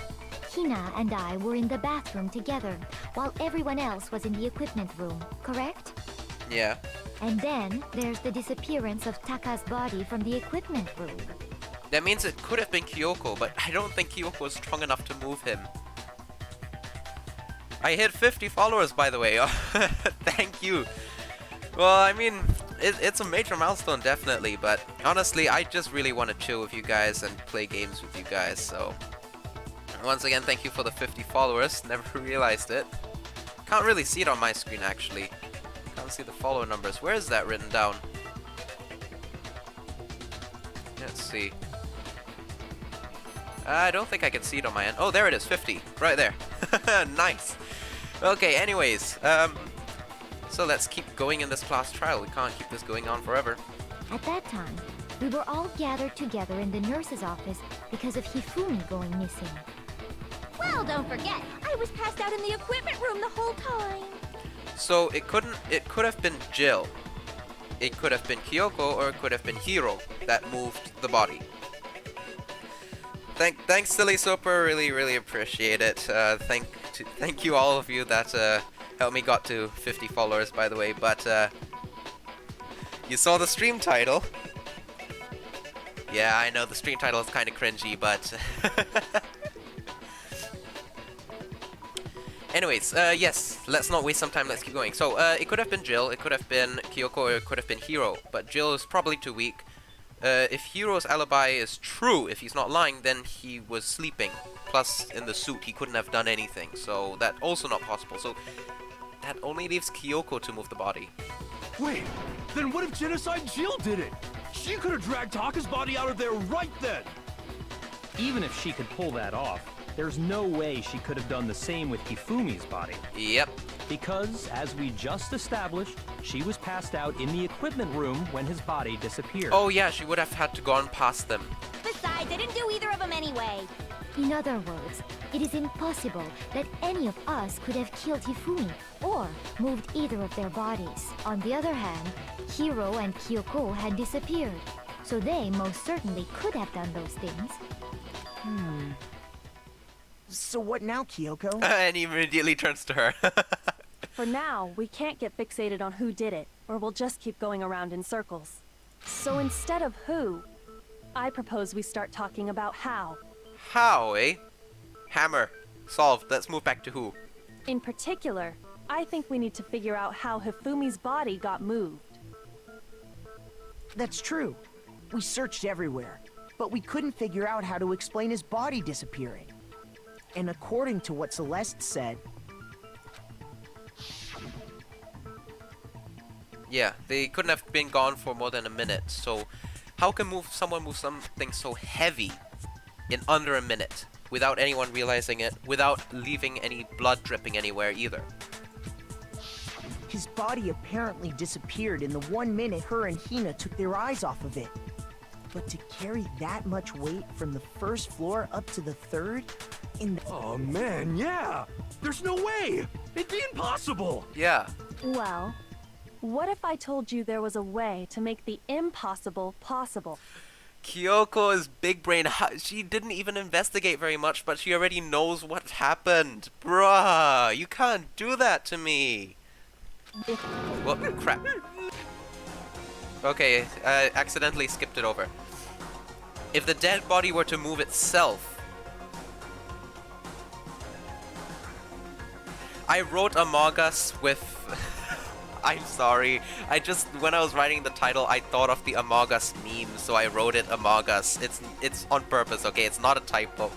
Speaker 11: Hina and I were in the bathroom together, while everyone else was in the equipment room, correct?
Speaker 1: Yeah.
Speaker 11: And then there's the disappearance of Taka's body from the equipment room.
Speaker 1: That means it could have been Kyoko, but I don't think Kyoko was strong enough to move him. I hit 50 followers, by the way. Thank you. Well, I mean, it's a major milestone, definitely, but honestly, I just really want to chill with you guys and play games with you guys, so... Once again, thank you for the 50 followers. Never realized it. Can't really see it on my screen, actually. Can't see the follower numbers. Where is that written down? Let's see. I don't think I can see it on my end. Oh, there it is, 50. Right there. Nice. Okay, anyways, so let's keep going in this class trial. We can't keep this going on forever.
Speaker 11: At that time, we were all gathered together in the nurse's office because of Hifumi going missing.
Speaker 2: Well, don't forget, I was passed out in the equipment room the whole time.
Speaker 1: So it could have been Jill. It could have been Kyoko, or it could have been Hiro that moved the body. Thanks, Silly Super. Really appreciate it. Thank you all of you that helped me got to 50 followers, by the way. But you saw the stream title. Yeah, I know the stream title is kind of cringy, but anyways, yes, let's not waste some time, let's keep going. So, it could have been Jill, it could have been Kyoko, or it could have been Hiro, but Jill is probably too weak. If Hiro's alibi is true, if he's not lying, then he was sleeping. Plus, in the suit, he couldn't have done anything, so that's also not possible. So, that only leaves Kyoko to move the body.
Speaker 9: Wait, then what if Genocide Jill did it? She could have dragged Taka's body out of there right then!
Speaker 4: Even if she could pull that off, there's no way she could have done the same with Hifumi's body.
Speaker 1: Yep.
Speaker 4: Because, as we just established, she was passed out in the equipment room when his body disappeared.
Speaker 1: Oh yeah, she would have had to gone past them.
Speaker 2: Besides, I didn't do either of them anyway.
Speaker 11: In other words, it is impossible that any of us could have killed Hifumi or moved either of their bodies. On the other hand, Hiro and Kyoko had disappeared, so they most certainly could have done those things.
Speaker 10: So what now, Kyoko?
Speaker 1: And he immediately turns to her.
Speaker 8: For now, we can't get fixated on who did it, or we'll just keep going around in circles. So instead of who, I propose we start talking about how.
Speaker 1: How, eh? Hammer. Solved. Let's move back to who.
Speaker 8: In particular, I think we need to figure out how Hifumi's body got moved.
Speaker 10: That's true. We searched everywhere, but we couldn't figure out how to explain his body disappearing. And according to what Celeste said...
Speaker 1: Yeah, they couldn't have been gone for more than a minute, so how can someone move something so heavy in under a minute without anyone realizing it, without leaving any blood dripping anywhere either?
Speaker 10: His body apparently disappeared in the 1 minute her and Hina took their eyes off of it. But to carry that much weight from the first floor up to the third?
Speaker 9: Oh man, yeah! There's no way! It'd be impossible!
Speaker 1: Yeah.
Speaker 8: Well, what if I told you there was a way to make the impossible possible?
Speaker 1: Kyoko is big brain. She didn't even investigate very much, but she already knows what happened. Bruh, you can't do that to me. What? Crap. Okay, I accidentally skipped it over. If the dead body were to move itself... I wrote amogus with... I'm sorry. When I was writing the title, I thought of the amogus meme, so I wrote it amogus. It's on purpose, okay? It's not a typo.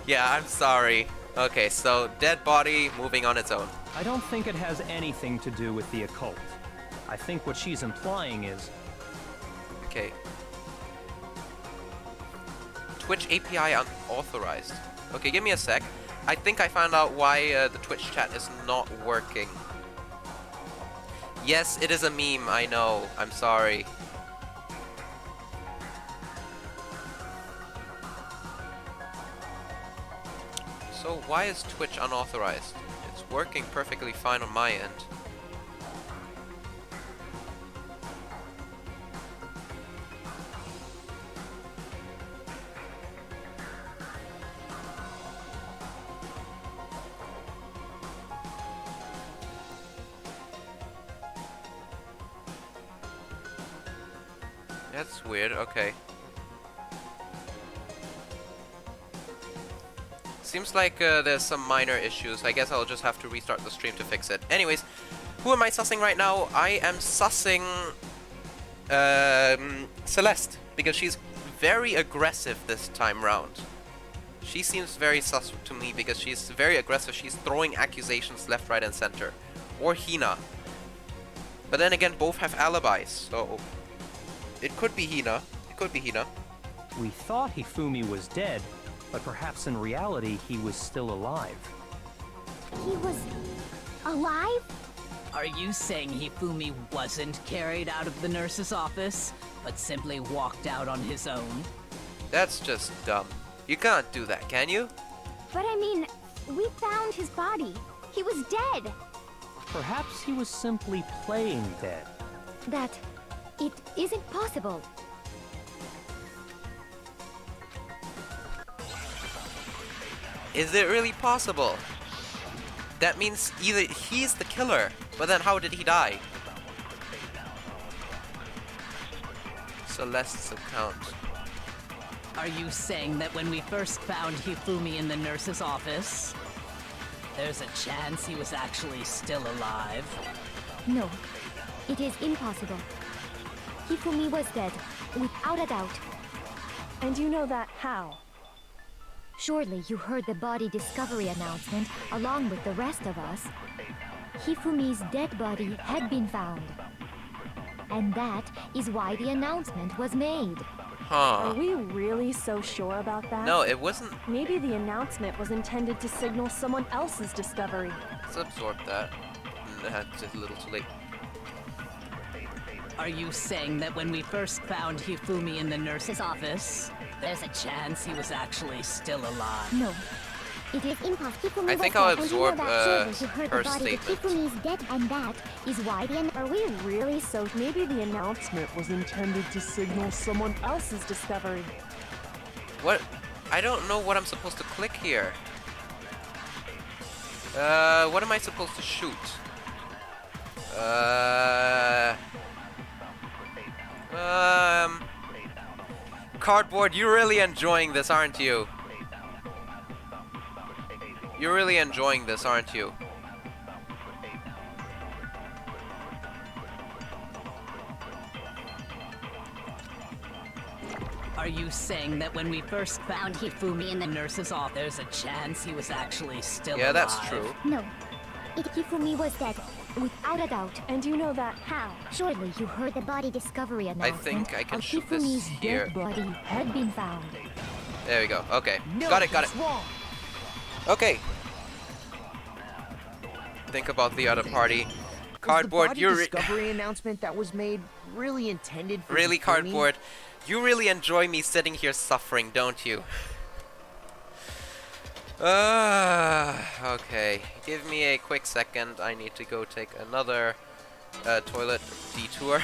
Speaker 1: Yeah, I'm sorry. Okay, so dead body moving on its own.
Speaker 4: I don't think it has anything to do with the occult. I think what she's implying is...
Speaker 1: Okay. Twitch API unauthorized. Okay, give me a sec. I think I found out why the Twitch chat is not working. Yes, it is a meme, I know. I'm sorry. So why is Twitch unauthorized? It's working perfectly fine on my end. That's weird, okay. Seems like there's some minor issues. I guess I'll just have to restart the stream to fix it. Anyways, who am I sussing right now? I am sussing Celeste, because she's very aggressive this time round. She seems very sus to me because she's very aggressive. She's throwing accusations left, right, and center. Or Hina. But then again, both have alibis, so... It could be Hina. It could be Hina.
Speaker 4: We thought Hifumi was dead, but perhaps in reality he was still alive.
Speaker 2: He was alive?
Speaker 7: Are you saying Hifumi wasn't carried out of the nurse's office, but simply walked out on his own?
Speaker 1: That's just dumb. You can't do that, can you?
Speaker 2: But I mean, we found his body. He was dead.
Speaker 4: Perhaps he was simply playing dead.
Speaker 11: That it isn't possible.
Speaker 1: Is it really possible? That means either he's the killer, but then how did he die? Celeste's account.
Speaker 7: Are you saying that when we first found Hifumi in the nurse's office, there's a chance he was actually still alive?
Speaker 11: No, it is impossible. Hifumi was dead, without a doubt.
Speaker 8: And you know that how?
Speaker 11: Surely you heard the body discovery announcement along with the rest of us. Hifumi's dead body had been found. And that is why the announcement was made.
Speaker 1: Huh.
Speaker 8: Are we really so sure about that?
Speaker 1: No, it wasn't.
Speaker 8: Maybe the announcement was intended to signal someone else's discovery.
Speaker 1: Let's absorb that. That's a little too late.
Speaker 7: Are you saying that when we first found Hifumi in the nurse's office, there's a chance he was actually still alive?
Speaker 11: No. It is impossible.
Speaker 1: I think I'll absorb her statement.
Speaker 11: Hifumi's dead, and that is why the
Speaker 8: Are we really so? Maybe the announcement was intended to signal someone else's discovery.
Speaker 1: What? I don't know what I'm supposed to click here. What am I supposed to shoot? Cardboard, you're really enjoying this, aren't you? You're really enjoying this, aren't you?
Speaker 7: Are you saying that when we first found Hifumi in the nurse's office, there's a chance he was actually still alive?
Speaker 1: Yeah, that's true.
Speaker 11: No. Hifumi was dead, without a doubt.
Speaker 8: And you know that how?
Speaker 11: Surely you heard the body discovery announcement.
Speaker 1: I think I can
Speaker 11: of
Speaker 1: shoot this
Speaker 11: Hifumi's
Speaker 1: here.
Speaker 11: dead body had been found.
Speaker 1: There we go. Okay.
Speaker 10: No,
Speaker 1: got it.
Speaker 10: he's wrong.
Speaker 1: Okay. Think about the other party. Cardboard,
Speaker 10: was the
Speaker 1: you're
Speaker 10: body discovery announcement that was made really intended for
Speaker 1: really
Speaker 10: Hifumi?
Speaker 1: Cardboard. You really enjoy me sitting here suffering, don't you? Okay. Give me a quick second. I need to go take another toilet detour.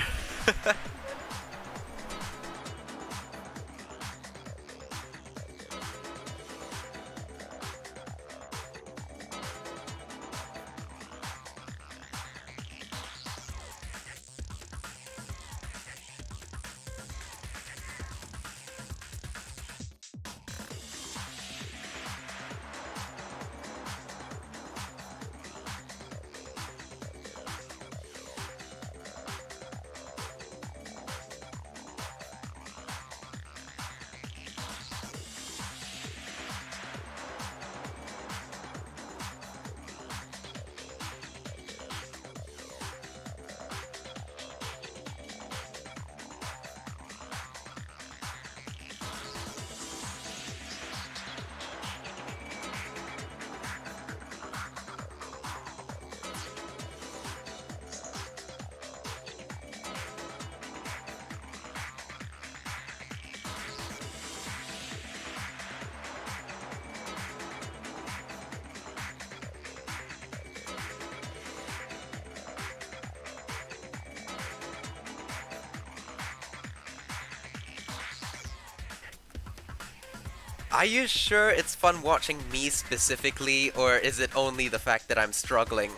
Speaker 1: Are you sure it's fun watching me specifically, or is it only the fact that I'm struggling?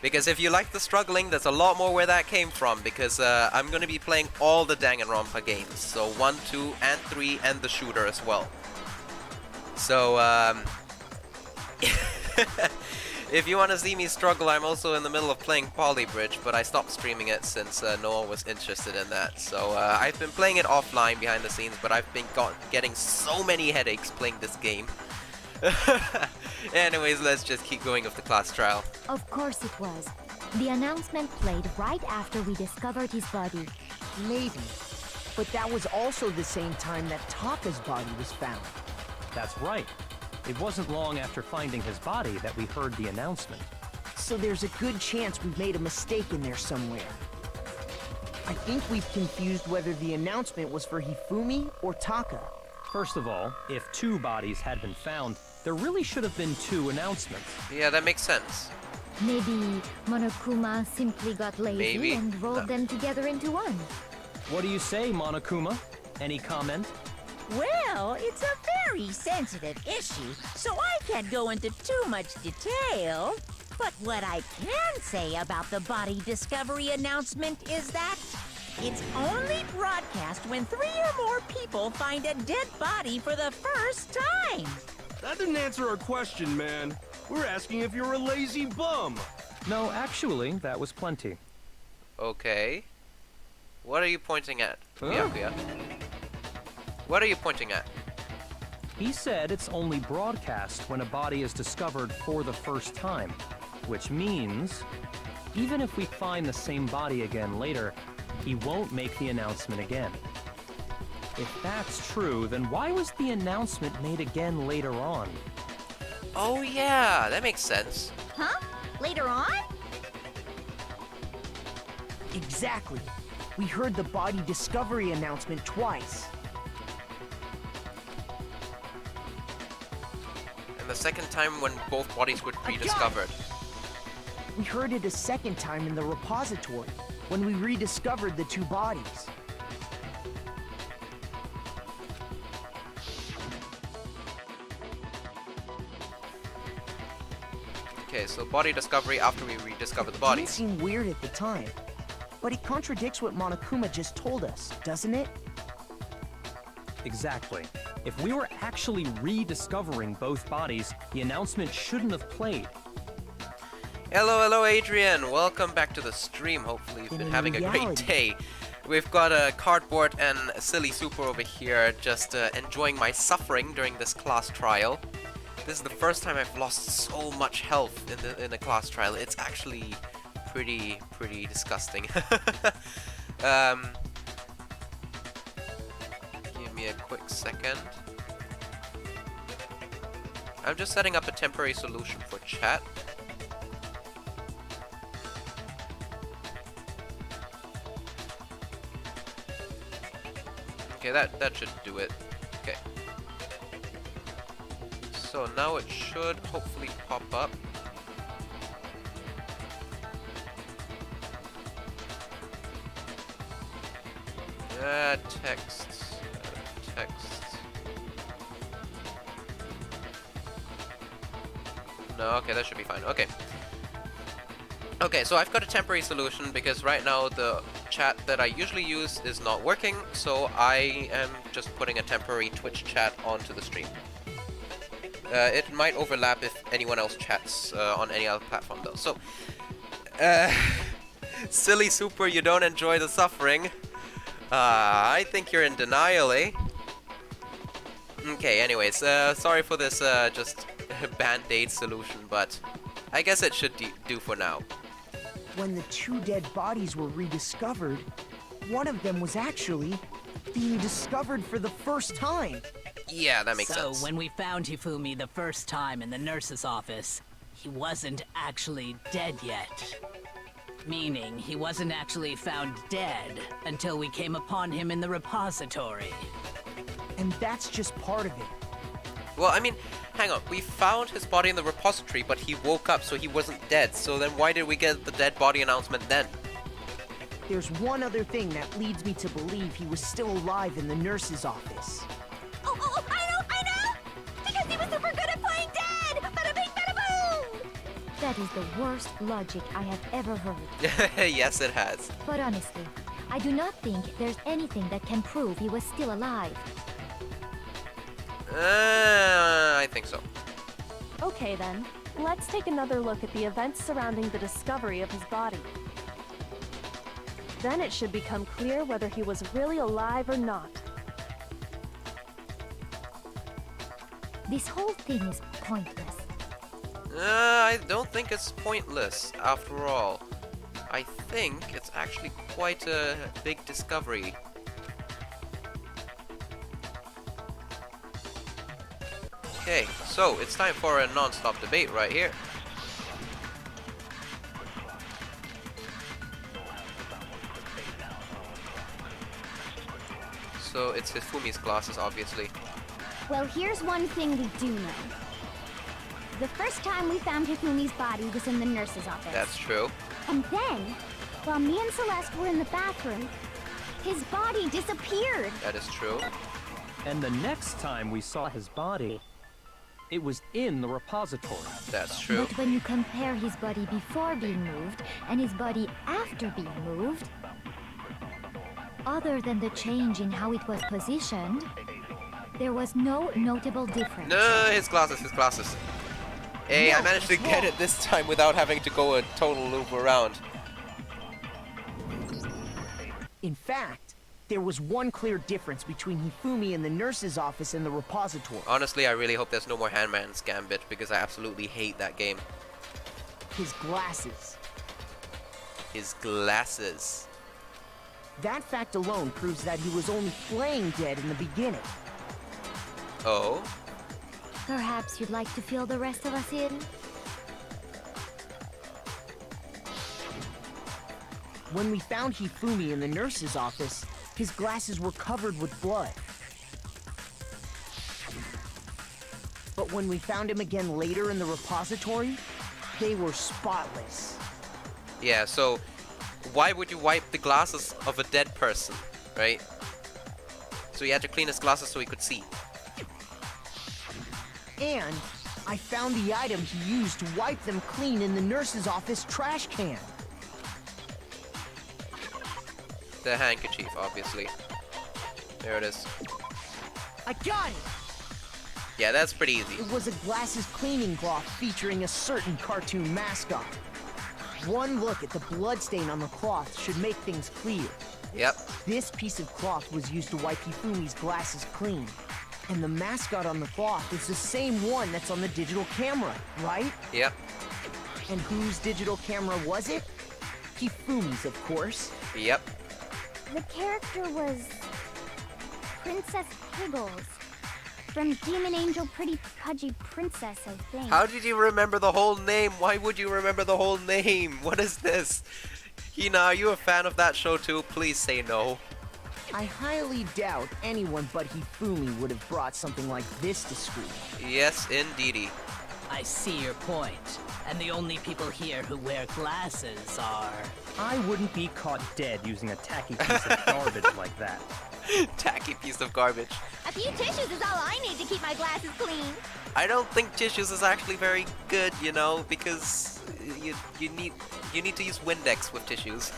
Speaker 1: Because if you like the struggling, there's a lot more where that came from, because I'm going to be playing all the danganronpa games. So 1, 2, and 3, and the shooter as well. So, if you want to see me struggle, I'm also in the middle of playing Polybridge, but I stopped streaming it since no one was interested in that. So I've been playing it offline behind the scenes, but I've been getting so many headaches playing this game. Anyways, let's just keep going with the class trial.
Speaker 11: Of course it was. The announcement played right after we discovered his body.
Speaker 10: Maybe. But that was also the same time that Taka's body was found.
Speaker 4: That's right. It wasn't long after finding his body that we heard the announcement.
Speaker 10: So there's a good chance we've made a mistake in there somewhere. I think we've confused whether the announcement was for Hifumi or Taka.
Speaker 4: First of all, if 2 bodies had been found, there really should have been 2 announcements.
Speaker 1: Yeah, that makes sense.
Speaker 11: Maybe Monokuma simply got lazy
Speaker 1: Maybe.
Speaker 11: and rolled them together into one.
Speaker 4: What do you say, Monokuma? Any comment?
Speaker 5: Well, it's a very sensitive issue, so I can't go into too much detail. But what I can say about the body discovery announcement is that it's only broadcast when 3 or more people find a dead body for the first time.
Speaker 9: That didn't answer our question, man. We're asking if you're a lazy bum.
Speaker 4: No, actually, that was plenty.
Speaker 1: Okay. What are you pointing at,
Speaker 4: Huh?
Speaker 1: Byakuya? What are you pointing at?
Speaker 4: He said it's only broadcast when a body is discovered for the first time, which means even if we find the same body again later, he won't make the announcement again. If that's true, then why was the announcement made again later on?
Speaker 1: Oh yeah, that makes sense.
Speaker 2: Huh? Later on?
Speaker 10: Exactly. We heard the body discovery announcement twice.
Speaker 1: And the second time when both bodies were rediscovered.
Speaker 10: We heard it a second time in the repository, when we rediscovered the 2 bodies.
Speaker 1: Okay, so body discovery after we rediscovered the
Speaker 10: It
Speaker 1: bodies.
Speaker 10: didn't seem weird at the time, but it contradicts what Monokuma just told us, doesn't it?
Speaker 4: Exactly. If we were actually rediscovering both bodies, the announcement shouldn't have played.
Speaker 1: Hello, Adrian. Welcome back to the stream. Hopefully you've been having a great day. We've got a Cardboard and a Silly Super over here just enjoying my suffering during this class trial. This is the first time I've lost so much health in a class trial. It's actually pretty disgusting. Give me a quick second. I'm just setting up a temporary solution for chat. Okay, that should do it. Okay. So now it should hopefully pop up. Text. No, okay, that should be fine. Okay. Okay, so I've got a temporary solution because right now the chat that I usually use is not working, so I am just putting a temporary Twitch chat onto the stream. It might overlap if anyone else chats on any other platform though. So, Silly Super, you don't enjoy the suffering. I think you're in denial, eh? Okay, anyways, sorry for this just band-aid solution, but I guess it should do for now.
Speaker 10: When the 2 dead bodies were rediscovered, one of them was actually being discovered for the first time.
Speaker 1: Yeah, that makes sense.
Speaker 7: So when we found Hifumi the first time in the nurse's office, he wasn't actually dead yet. Meaning, he wasn't actually found dead until we came upon him in the repository.
Speaker 10: And that's just part of it.
Speaker 1: Well, I mean, hang on. We found his body in the repository, but he woke up, so he wasn't dead. So then why did we get the dead body announcement then?
Speaker 10: There's one other thing that leads me to believe he was still alive in the nurse's office.
Speaker 2: Oh, I know! Because he was super good at playing dead! Bada bing, bada boom!
Speaker 11: That is the worst logic I have ever heard.
Speaker 1: Yes, it has.
Speaker 11: But honestly, I do not think there's anything that can prove he was still alive.
Speaker 1: I think so.
Speaker 8: Okay then, let's take another look at the events surrounding the discovery of his body. Then it should become clear whether he was really alive or not.
Speaker 11: This whole thing is pointless.
Speaker 1: I don't think it's pointless, after all. I think it's actually quite a big discovery. Okay, so it's time for a non-stop debate right here. So it's Hifumi's glasses, obviously.
Speaker 2: Well, here's one thing we do know. The first time we found Hifumi's body was in the nurse's office.
Speaker 1: That's true.
Speaker 2: And then, while me and Celeste were in the bathroom, his body disappeared.
Speaker 1: That is true.
Speaker 4: And the next time we saw his body, it was in the repository.
Speaker 1: That's true.
Speaker 11: But when you compare his body before being moved and his body after being moved, other than the change in how it was positioned, there was no notable difference.
Speaker 1: No, his glasses, his glasses. Hey, I managed to get it this time without having to go a total loop around.
Speaker 10: In fact, there was one clear difference between Hifumi in the nurse's office and the repository.
Speaker 1: Honestly, I really hope there's no more Handman's Gambit because I absolutely hate that game.
Speaker 10: His glasses.
Speaker 1: His glasses.
Speaker 10: That fact alone proves that he was only playing dead in the beginning.
Speaker 1: Oh?
Speaker 11: Perhaps you'd like to fill the rest of us in?
Speaker 10: When we found Hifumi in the nurse's office, his glasses were covered with blood. But when we found him again later in the repository, they were spotless.
Speaker 1: Yeah, so why would you wipe the glasses of a dead person, right? So he had to clean his glasses so he could see.
Speaker 10: And I found the item he used to wipe them clean in the nurse's office trash can.
Speaker 1: The handkerchief, obviously. There it is.
Speaker 10: I got it!
Speaker 1: Yeah, that's pretty easy.
Speaker 10: It was a glasses cleaning cloth featuring a certain cartoon mascot. One look at the bloodstain on the cloth should make things clear.
Speaker 1: Yep.
Speaker 10: This piece of cloth was used to wipe Hifumi's glasses clean. And the mascot on the cloth is the same one that's on the digital camera, right?
Speaker 1: Yep.
Speaker 10: And whose digital camera was it? Hifumi's, of course.
Speaker 1: Yep.
Speaker 2: The character was Princess Piggles from Demon Angel Pretty Pudgy Princess, I think.
Speaker 1: How did you remember the whole name? Why would you remember the whole name? What is this? Hina, are you a fan of that show too? Please say no.
Speaker 10: I highly doubt anyone but Hifumi would have brought something like this to school.
Speaker 1: Yes, indeedy.
Speaker 7: I see your point. And the only people here who wear glasses are...
Speaker 4: I wouldn't be caught dead using a tacky piece of garbage like that.
Speaker 1: Tacky piece of garbage.
Speaker 2: A few tissues is all I need to keep my glasses clean.
Speaker 1: I don't think tissues is actually very good, you know, because you need to use Windex with tissues.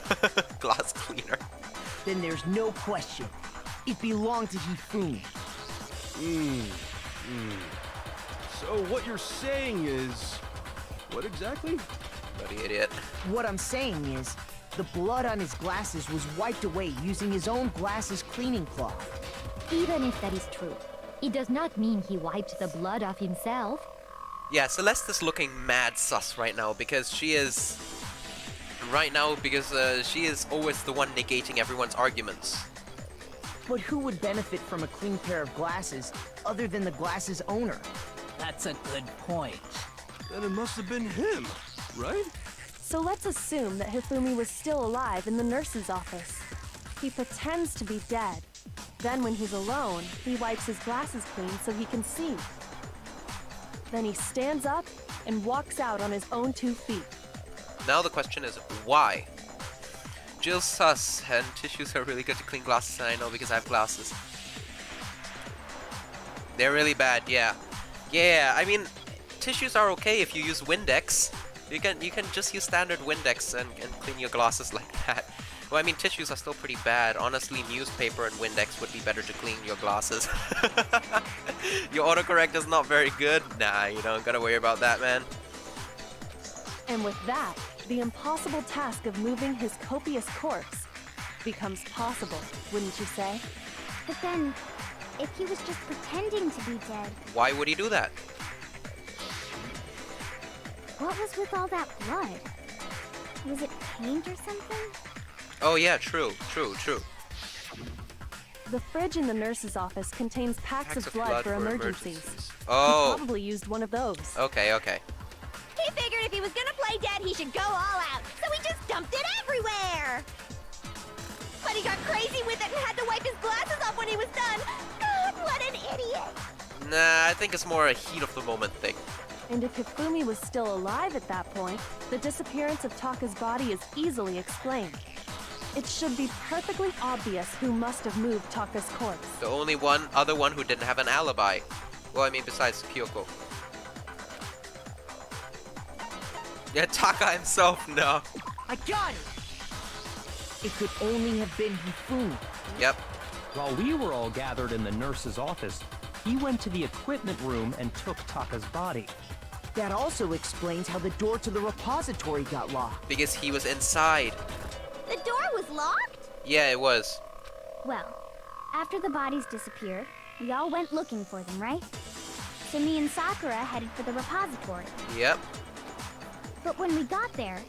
Speaker 1: Glass cleaner.
Speaker 10: Then there's no question. It belonged to Hifumi.
Speaker 9: So what you're saying is... what exactly?
Speaker 1: Bloody idiot.
Speaker 10: What I'm saying is, the blood on his glasses was wiped away using his own glasses cleaning cloth.
Speaker 11: Even if that is true, it does not mean he wiped the blood off himself.
Speaker 1: Yeah, Celeste is looking mad sus right now because she is... she is always the one negating everyone's arguments.
Speaker 10: But who would benefit from a clean pair of glasses other than the glasses owner?
Speaker 7: That's a good point.
Speaker 9: Then it must have been him, right?
Speaker 8: So let's assume that Hifumi was still alive in the nurse's office. He pretends to be dead. Then when he's alone, he wipes his glasses clean so he can see. Then he stands up and walks out on his own 2 feet.
Speaker 1: Now the question is, why? Jill's sus, and tissues are really good to clean glasses, and I know because I have glasses. They're really bad, yeah. Yeah, I mean, tissues are okay if you use Windex. You can just use standard Windex and clean your glasses like that. Well, I mean, tissues are still pretty bad. Honestly, newspaper and Windex would be better to clean your glasses. Your autocorrect is not very good? Nah, you don't gotta worry about that, man.
Speaker 8: And with that, the impossible task of moving his copious corpse becomes possible, wouldn't you say?
Speaker 2: But then, if he was just pretending to be dead,
Speaker 1: Why would he do that?
Speaker 2: what was with all that blood? Was it paint or something?
Speaker 1: Oh yeah, true.
Speaker 8: The fridge in the nurse's office contains packs of blood for emergencies.
Speaker 1: Oh.
Speaker 8: He probably used one of those.
Speaker 1: Okay, okay.
Speaker 2: He figured if he was gonna play dead, he should go all out, so he just dumped it everywhere! But he got crazy with it and had to wipe his glasses off when he was done! God, what an idiot!
Speaker 1: Nah, I think it's more a heat of the moment thing.
Speaker 8: And if Hifumi was still alive at that point, the disappearance of Taka's body is easily explained. It should be perfectly obvious who must have moved Taka's corpse.
Speaker 1: The only other one who didn't have an alibi. Well, I mean, besides Kyoko. Yeah, Taka himself, no.
Speaker 10: I got it! It could only have been Hifumi.
Speaker 1: Yep.
Speaker 4: While we were all gathered in the nurse's office, he went to the equipment room and took Taka's body.
Speaker 10: That also explains how the door to the repository got locked.
Speaker 1: Because he was inside.
Speaker 2: The door was locked?
Speaker 1: Yeah, it was.
Speaker 2: Well, after the bodies disappeared, we all went looking for them, right? So me and Sakura headed for the repository.
Speaker 1: Yep.
Speaker 2: But when we got there,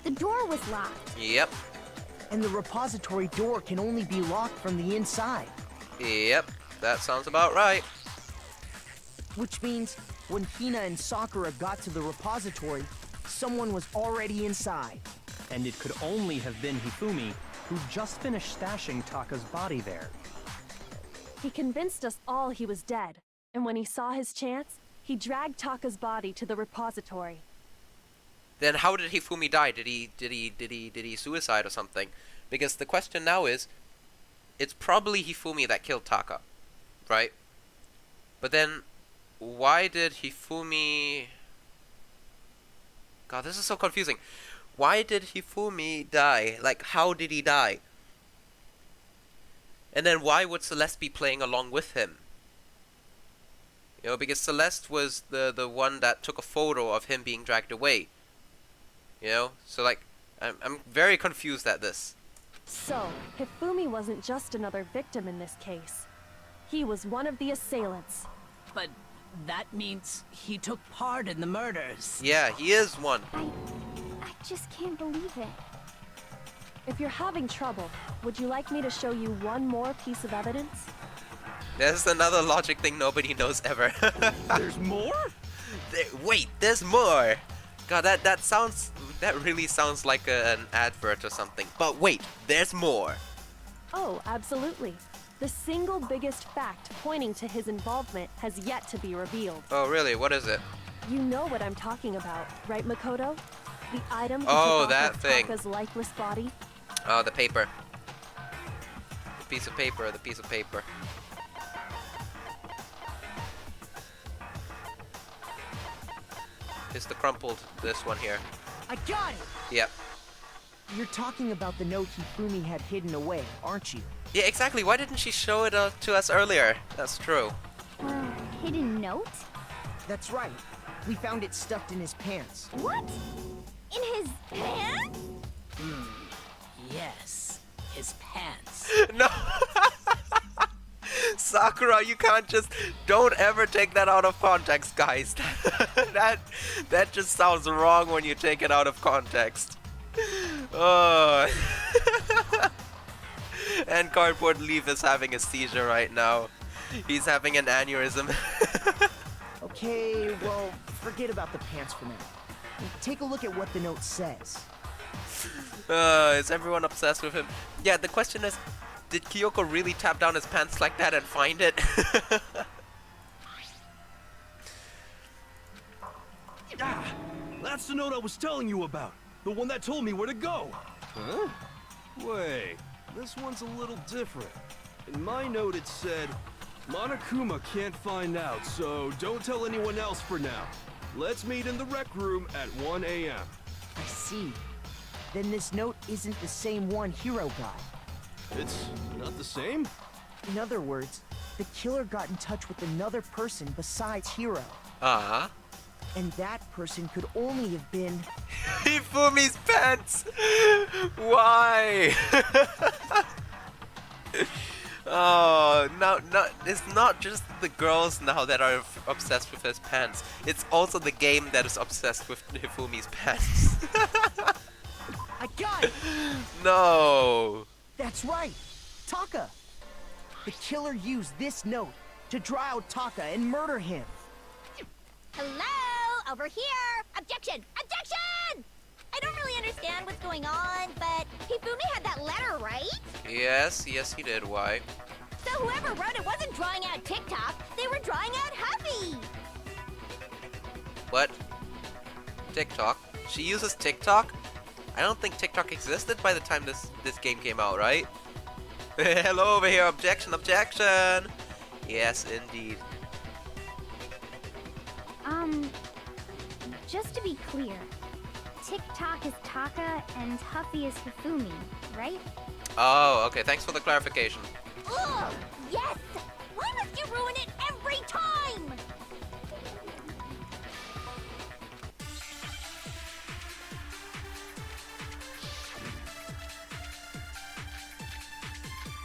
Speaker 2: the door was locked.
Speaker 1: Yep.
Speaker 10: And the repository door can only be locked from the inside.
Speaker 1: Yep. That sounds about right.
Speaker 10: Which means when Hina and Sakura got to the repository, someone was already inside.
Speaker 4: And it could only have been Hifumi, who just finished stashing Taka's body there.
Speaker 8: He convinced us all he was dead, and when he saw his chance, he dragged Taka's body to the repository.
Speaker 1: Then how did Hifumi die? Did he suicide or something? Because the question now is, it's probably Hifumi that killed Taka, right? But then, why did Hifumi... God, this is so confusing. Why did Hifumi die? Like, how did he die? And then why would Celeste be playing along with him? You know, because Celeste was the one that took a photo of him being dragged away. You know? So, like, I'm very confused at this.
Speaker 8: So, Hifumi wasn't just another victim in this case. He was one of the assailants.
Speaker 7: But that means he took part in the murders.
Speaker 1: Yeah, he is one.
Speaker 2: I just can't believe it.
Speaker 8: If you're having trouble, would you like me to show you one more piece of evidence?
Speaker 1: There's another logic thing nobody knows ever.
Speaker 9: There's more?
Speaker 1: Wait, there's more! God, that really sounds like an advert or something. But wait, there's more!
Speaker 8: Oh, absolutely. The single biggest fact pointing to his involvement has yet to be revealed.
Speaker 1: Oh, really? What is it?
Speaker 8: You know what I'm talking about, right, Makoto? The item he
Speaker 1: Oh,
Speaker 8: took
Speaker 1: that
Speaker 8: off of
Speaker 1: thing.
Speaker 8: Taka's lifeless body?
Speaker 1: Oh, the paper. The piece of paper, the piece of paper. It's the crumpled, this one here.
Speaker 10: I got it!
Speaker 1: Yep.
Speaker 10: You're talking about the note Hifumi had hidden away, aren't you?
Speaker 1: Yeah, exactly. Why didn't she show it to us earlier? That's true.
Speaker 2: Hidden note?
Speaker 10: That's right. We found it stuffed in his pants.
Speaker 2: What? In his pants?
Speaker 7: Yes, his pants.
Speaker 1: No! Sakura, you can't just... Don't ever take that out of context, guys. that just sounds wrong when you take it out of context. Oh. And Cardboard Leaf is having a seizure right now. He's having an aneurysm.
Speaker 10: Okay, well, forget about the pants for now. Take a look at what the note says.
Speaker 1: Is everyone obsessed with him? Yeah, the question is, did Kyoko really tap down his pants like that and find it?
Speaker 9: Ah, that's the note I was telling you about. The one that told me where to go. Huh? Wait, this one's a little different. In my note it said, Monokuma can't find out, so don't tell anyone else for now. Let's meet in the rec room at 1 a.m.
Speaker 10: I see. Then this note isn't the same one Hiro got.
Speaker 9: It's not the same?
Speaker 10: In other words, the killer got in touch with another person besides Hiro.
Speaker 1: Uh-huh.
Speaker 10: And that person could only have been...
Speaker 1: Hifumi's pants! Why? Oh, no, it's not just the girls now that are obsessed with his pants. It's also the game that is obsessed with Hifumi's pants.
Speaker 10: I got it!
Speaker 1: No!
Speaker 10: That's right! Taka! The killer used this note to draw out Taka and murder him.
Speaker 2: Hello? Over here! Objection! Objection! I don't really understand what's going on, but Hifumi had that letter, right?
Speaker 1: Yes, yes he did. Why?
Speaker 2: So whoever wrote it wasn't drawing out TikTok, they were drawing out Huffy!
Speaker 1: What? TikTok? She uses TikTok? I don't think TikTok existed by the time this game came out, right? Hello over here, objection, objection! Yes, indeed.
Speaker 2: Just to be clear, TikTok is Taka and Huffy is Hifumi, right?
Speaker 1: Oh, okay, thanks for the clarification.
Speaker 2: Ugh! Yes! Why must you ruin it every time?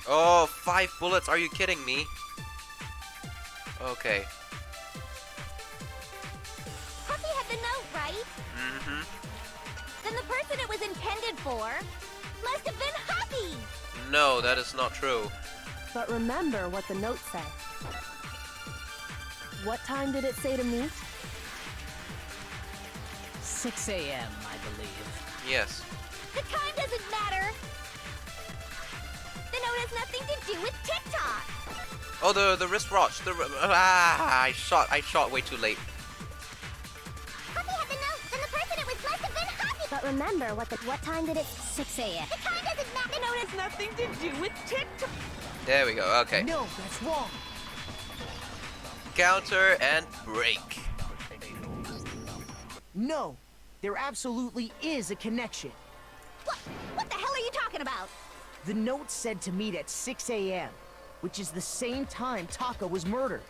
Speaker 1: Oh, 5 bullets, are you kidding me? Okay.
Speaker 2: Huffy had the note, right?
Speaker 1: Mm-hmm.
Speaker 2: Then the person it was intended for must have been Huffy!
Speaker 1: No, that is not true.
Speaker 8: But remember what the note said. What time did it say to meet?
Speaker 7: 6 a.m., I believe.
Speaker 1: Yes.
Speaker 2: The time doesn't matter! The note has nothing to do with TikTok!
Speaker 1: Oh, the wristwatch. I shot way too late.
Speaker 2: Huffy had the note, then the person it was must have been Huffy! But remember, what time did it... 6 a.m. The time doesn't matter! The note has nothing to do with TikTok!
Speaker 1: There we go, okay.
Speaker 10: No, that's wrong.
Speaker 1: Counter and break.
Speaker 10: No, there absolutely is a connection.
Speaker 2: What the hell are you talking about?
Speaker 10: The note said to meet at 6 a.m., which is the same time Taka was murdered.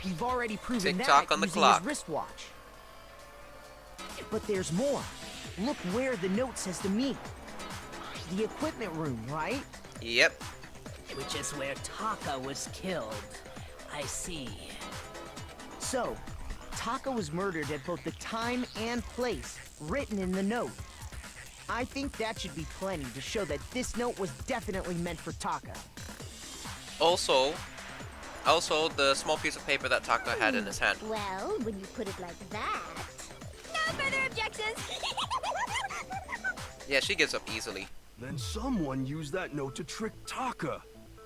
Speaker 10: You've already proven
Speaker 1: Tick-tock
Speaker 10: that
Speaker 1: on the
Speaker 10: using
Speaker 1: clock.
Speaker 10: his wristwatch. But there's more. Look where the note says to meet. The equipment room, right?
Speaker 1: Yep.
Speaker 7: Which is where Taka was killed. I see.
Speaker 10: So, Taka was murdered at both the time and place written in the note. I think that should be plenty to show that this note was definitely meant for Taka.
Speaker 1: Also, the small piece of paper that Taka had in his hand.
Speaker 2: Well, when you put it like that... No further objections!
Speaker 1: Yeah, she gives up easily.
Speaker 9: Then someone used that note to trick Taka.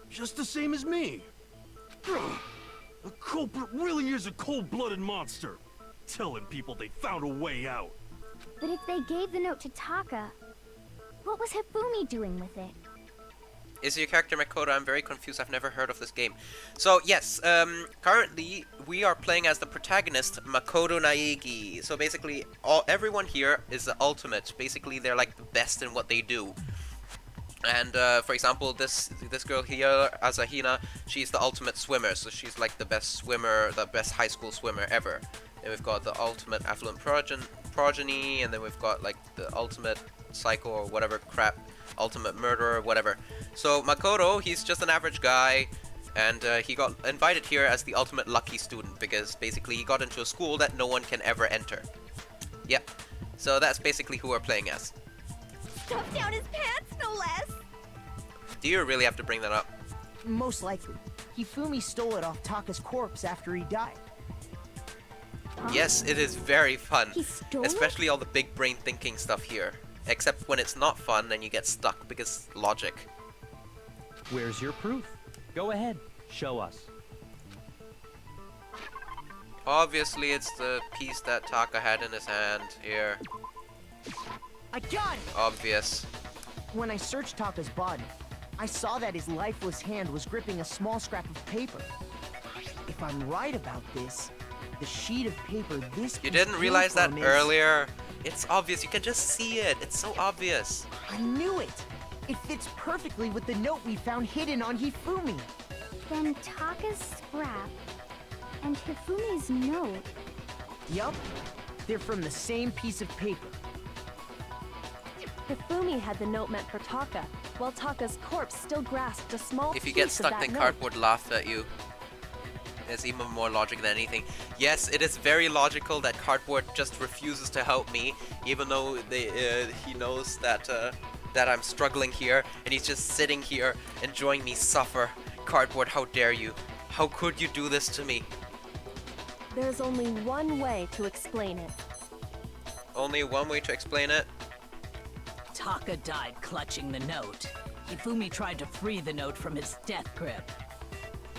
Speaker 9: Just the same as me. The culprit really is a cold-blooded monster. Telling people they found a way out.
Speaker 2: But if they gave the note to Taka, what was Hifumi doing with it?
Speaker 1: Is your character Makoto? I'm very confused. I've never heard of this game. So yes, currently we are playing as the protagonist Makoto Naegi. So basically, everyone here is the ultimate. Basically, they're like the best in what they do. And for example, this girl here, Asahina, she's the ultimate swimmer. So she's like the best swimmer, the best high school swimmer ever. And we've got the ultimate affluent progeny, and then we've got like the ultimate psycho or whatever crap, ultimate murderer, whatever. So Makoto, he's just an average guy, and he got invited here as the ultimate lucky student because basically he got into a school that no one can ever enter. Yep. So that's basically who we're playing as.
Speaker 2: Stuffed down his pants, no less!
Speaker 1: Do you really have to bring that up?
Speaker 10: Most likely. Hifumi stole it off Taka's corpse after he died.
Speaker 1: Yes, it is very fun.
Speaker 2: He stole it?
Speaker 1: Especially all the big brain thinking stuff here. Except when it's not fun and you get stuck because logic.
Speaker 4: Where's your proof? Go ahead, show us.
Speaker 1: Obviously, it's the piece that Taka had in his hand here.
Speaker 10: I got it!
Speaker 1: Obvious.
Speaker 10: When I searched Taka's body, I saw that his lifeless hand was gripping a small scrap of paper. If I'm right about this, the sheet of paper this
Speaker 1: You
Speaker 10: piece
Speaker 1: didn't realize
Speaker 10: came
Speaker 1: that
Speaker 10: from is-
Speaker 1: earlier? It's obvious. You can just see it. It's so obvious.
Speaker 10: I knew it! It fits perfectly with the note we found hidden on Hifumi.
Speaker 2: Then Taka's scrap and Hifumi's note.
Speaker 10: Yup. They're from the same piece of paper.
Speaker 8: Hifumi had the note meant for Taka, while Taka's corpse still grasped a small
Speaker 1: If you
Speaker 8: piece
Speaker 1: get
Speaker 8: of
Speaker 1: stuck,
Speaker 8: that
Speaker 1: then
Speaker 8: note.
Speaker 1: cardboard laughed at you. There's even more logic than anything. Yes, it is very logical that cardboard just refuses to help me, even though he knows that that I'm struggling here, and he's just sitting here enjoying me suffer. Cardboard, how dare you? How could you do this to me?
Speaker 8: There's only one way to explain it.
Speaker 1: Only one way to explain it?
Speaker 7: Taka died clutching the note. Hifumi tried to free the note from his death grip,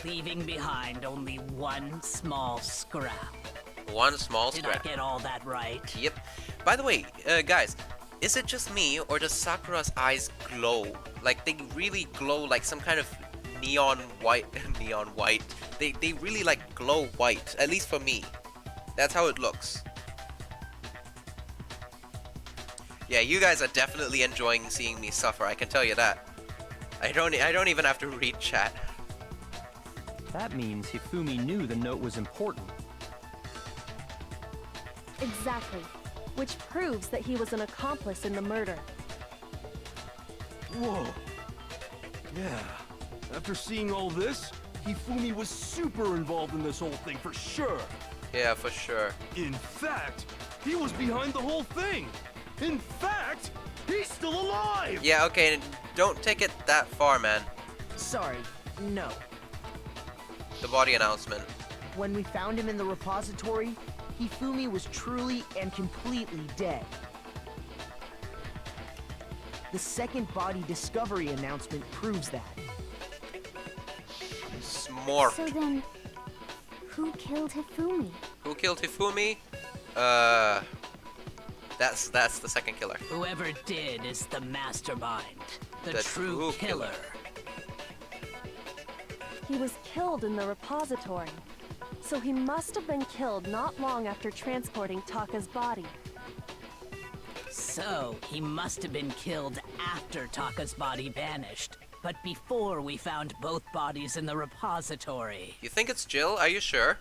Speaker 7: leaving behind only one small scrap.
Speaker 1: One small
Speaker 7: Did
Speaker 1: scrap.
Speaker 7: I get all that right?
Speaker 1: Yep. By the way, guys, is it just me or does Sakura's eyes glow? Like they really glow like some kind of neon white. Neon white. They really like glow white. At least for me. That's how it looks. Yeah, you guys are definitely enjoying seeing me suffer. I can tell you that. I don't even have to read chat.
Speaker 4: That means Hifumi knew the note was important.
Speaker 8: Exactly. Which proves that he was an accomplice in the murder.
Speaker 9: Whoa. Yeah. After seeing all this, Hifumi was super involved in this whole thing for sure.
Speaker 1: Yeah, for sure.
Speaker 9: In fact, he was behind the whole thing. In fact, he's still alive!
Speaker 1: Yeah, okay, don't take it that far, man.
Speaker 10: Sorry, no.
Speaker 1: The body announcement.
Speaker 10: When we found him in the repository, Hifumi was truly and completely dead. The second body discovery announcement proves that.
Speaker 1: Smorped.
Speaker 2: So then, who killed Hifumi?
Speaker 1: Who killed Hifumi? That's the second killer.
Speaker 7: Whoever did is the mastermind, the
Speaker 1: The
Speaker 7: true
Speaker 1: true
Speaker 7: killer.
Speaker 8: He was killed in the repository. So he must have been killed not long after transporting Taka's body.
Speaker 7: So, he must have been killed after Taka's body vanished, but before we found both bodies in the repository.
Speaker 1: You think it's Jill? Are you sure?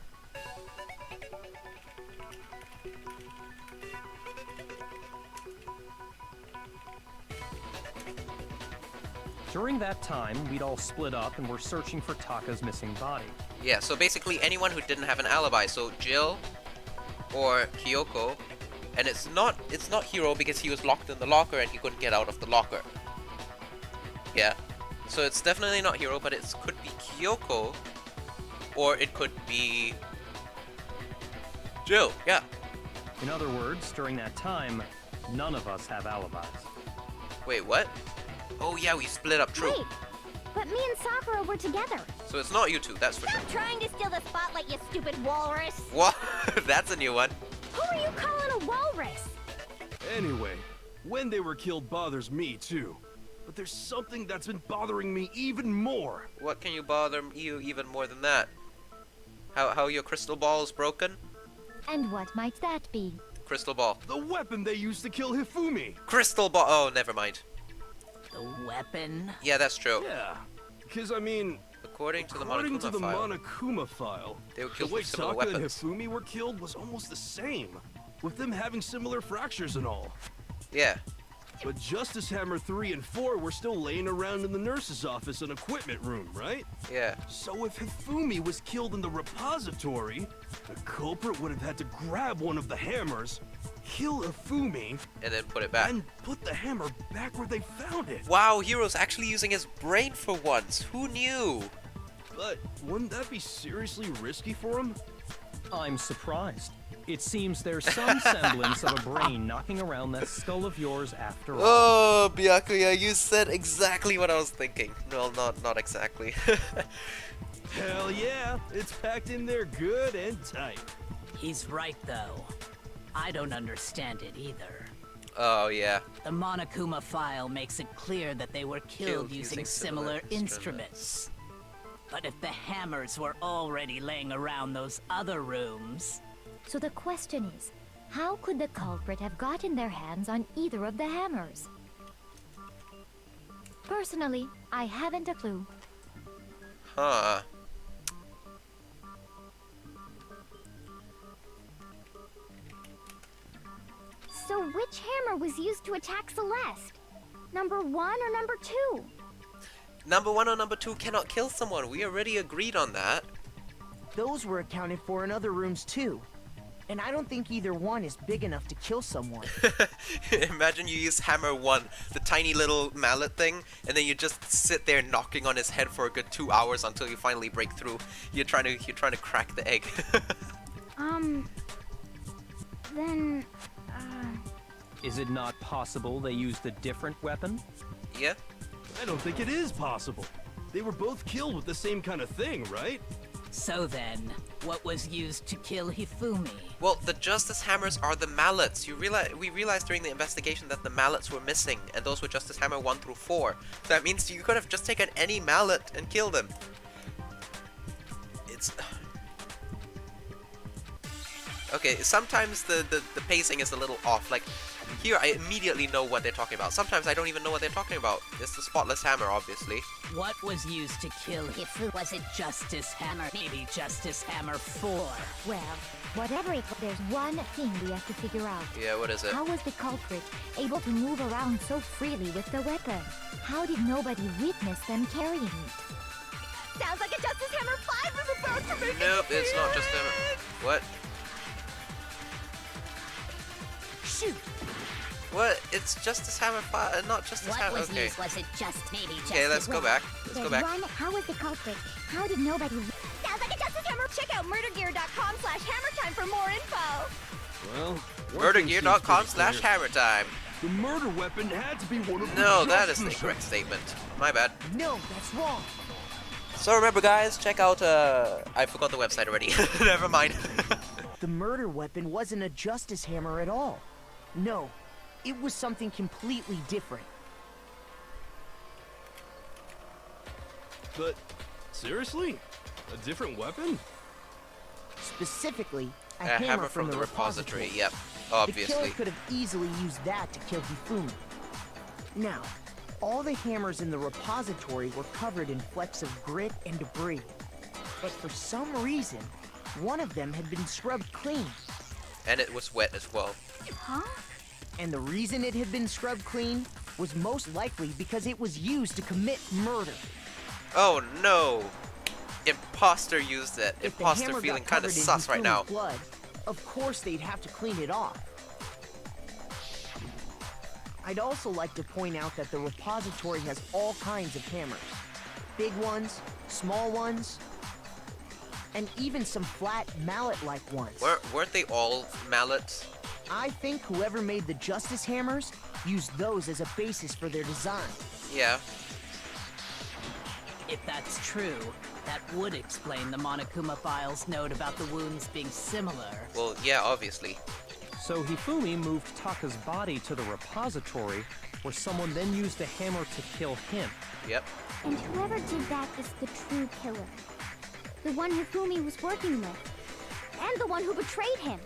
Speaker 4: During that time, we'd all split up and were searching for Taka's missing body.
Speaker 1: Yeah, so basically anyone who didn't have an alibi. So Jill or Kyoko, and it's not Hiro because he was locked in the locker and he couldn't get out of the locker. Yeah. So it's definitely not Hiro, but it could be Kyoko or it could be Jill. Yeah.
Speaker 4: In other words, during that time, none of us have alibis.
Speaker 1: Wait, what? Oh yeah, we split up. True.
Speaker 2: Wait, but me and Sakura were together.
Speaker 1: So it's not you two, that's for sure.
Speaker 2: Stop trying to steal the spotlight, you stupid walrus.
Speaker 1: What? That's a new one.
Speaker 2: Who are you calling a walrus?
Speaker 9: Anyway, when they were killed bothers me too. But there's something that's been bothering me even more.
Speaker 1: What can you bother you even more than that? How your crystal ball is broken?
Speaker 11: And what might that be?
Speaker 1: Crystal ball.
Speaker 9: The weapon they used to kill Hifumi.
Speaker 1: Crystal ball. Oh, never mind.
Speaker 7: The weapon?
Speaker 1: Yeah, that's true.
Speaker 9: Yeah, because I mean,
Speaker 1: According to the
Speaker 9: according to the
Speaker 1: file,
Speaker 9: Monokuma file,
Speaker 1: they were
Speaker 9: the
Speaker 1: killed
Speaker 9: way
Speaker 1: with similar
Speaker 9: Taka and
Speaker 1: weapons.
Speaker 9: Hifumi were killed was almost the same, with them having similar fractures and all.
Speaker 1: Yeah.
Speaker 9: But Justice Hammer 3 and 4 were still laying around in the nurse's office and equipment room, right?
Speaker 1: Yeah.
Speaker 9: So if Hifumi was killed in the repository, the culprit would have had to grab one of the hammers, kill Hifumi,
Speaker 1: And then put it back.
Speaker 9: and put the hammer back where they found it.
Speaker 1: Wow, Hero's actually using his brain for once. Who knew?
Speaker 9: But wouldn't that be seriously risky for him?
Speaker 4: I'm surprised. It seems there's some semblance of a brain knocking around that skull of yours after all.
Speaker 1: Oh, Byakuya, you said exactly what I was thinking. No, not exactly.
Speaker 9: Hell yeah, it's packed in there good and tight.
Speaker 7: He's right, though. I don't understand it either.
Speaker 1: Oh, yeah.
Speaker 7: The Monokuma file makes it clear that they were killed using similar instruments. But if the hammers were already laying around those other rooms...
Speaker 11: So the question is, how could the culprit have gotten their hands on either of the hammers? Personally, I haven't a clue.
Speaker 1: Huh.
Speaker 2: So which hammer was used to attack Celeste? Number 1 or number 2?
Speaker 1: Number 1 or number 2 cannot kill someone. We already agreed on that.
Speaker 10: Those were accounted for in other rooms too. And I don't think either one is big enough to kill someone.
Speaker 1: Imagine you use hammer 1, the tiny little mallet thing, and then you just sit there knocking on his head for a good 2 hours until you finally break through. You're trying to crack the egg.
Speaker 2: Then,
Speaker 4: Is it not possible they used a different weapon?
Speaker 1: Yeah?
Speaker 9: I don't think it is possible. They were both killed with the same kind of thing, right?
Speaker 7: So then, what was used to kill Hifumi?
Speaker 1: Well, the Justice Hammers are the mallets. We realized during the investigation that the mallets were missing, and those were Justice Hammer 1 through 4. So that means you could have just taken any mallet and killed them. It's... Okay, sometimes the pacing is a little off. Like, here I immediately know what they're talking about. Sometimes I don't even know what they're talking about. It's the Spotless Hammer, obviously.
Speaker 7: What was used to kill Hifu? Was it Justice Hammer? Maybe Justice Hammer 4.
Speaker 11: Well, whatever it was, there's one thing we have to figure out.
Speaker 1: Yeah, what is it?
Speaker 11: How was the culprit able to move around so freely with the weapon? How did nobody witness them carrying it?
Speaker 2: sounds like a Justice Hammer 5 is about to make
Speaker 1: Nope, it's not just Hammer. What?
Speaker 5: Shoot!
Speaker 1: What? It's Justice Hammer 5, not Justice
Speaker 5: What
Speaker 1: Hammer.
Speaker 5: was
Speaker 1: Okay.
Speaker 5: used? Was it just maybe just
Speaker 1: Okay, let's go back. Let's go back.
Speaker 11: One, how was the culprit? How did nobody...
Speaker 2: Sounds like a Justice Hammer. Check out murdergear.com/hammertime for more info.
Speaker 9: Well,
Speaker 1: Murdergear.com/hammertime.
Speaker 9: the murder weapon had to be one of the
Speaker 1: No, that is the
Speaker 9: Justice
Speaker 1: incorrect statement. My bad.
Speaker 10: No, that's wrong.
Speaker 1: So remember, guys, check out, I forgot the website already. Never mind.
Speaker 10: The murder weapon wasn't a justice hammer at all. No, it was something completely different.
Speaker 9: But, seriously? A different weapon?
Speaker 10: Specifically, a
Speaker 1: A
Speaker 10: hammer from the repository.
Speaker 1: Yep,
Speaker 10: The
Speaker 1: obviously.
Speaker 10: killer could have easily used that to kill Hifumi. Now, all the hammers in the repository were covered in flecks of grit and debris. But for some reason, one of them had been scrubbed clean.
Speaker 1: And it was wet as well.
Speaker 2: Huh?
Speaker 10: And the reason it had been scrubbed clean was most likely because it was used to commit murder.
Speaker 1: Oh no! Imposter used it.
Speaker 10: If the
Speaker 1: Imposter
Speaker 10: hammer
Speaker 1: feeling
Speaker 10: got
Speaker 1: kind of
Speaker 10: covered in
Speaker 1: sus right
Speaker 10: Hifumi's
Speaker 1: now.
Speaker 10: blood, of course they'd have to clean it off. I'd also like to point out that the repository has all kinds of hammers. Big ones, small ones, and even some flat mallet-like ones.
Speaker 1: Weren't they all mallets?
Speaker 10: I think whoever made the Justice Hammers used those as a basis for their design.
Speaker 1: Yeah.
Speaker 7: If that's true, that would explain the Monokuma Files note about the wounds being similar.
Speaker 1: Well, yeah, obviously.
Speaker 4: So Hifumi moved Taka's body to the repository, where someone then used the hammer to kill him.
Speaker 1: Yep.
Speaker 2: And whoever did that is the true killer. The one Hifumi was working with. And the one who betrayed him.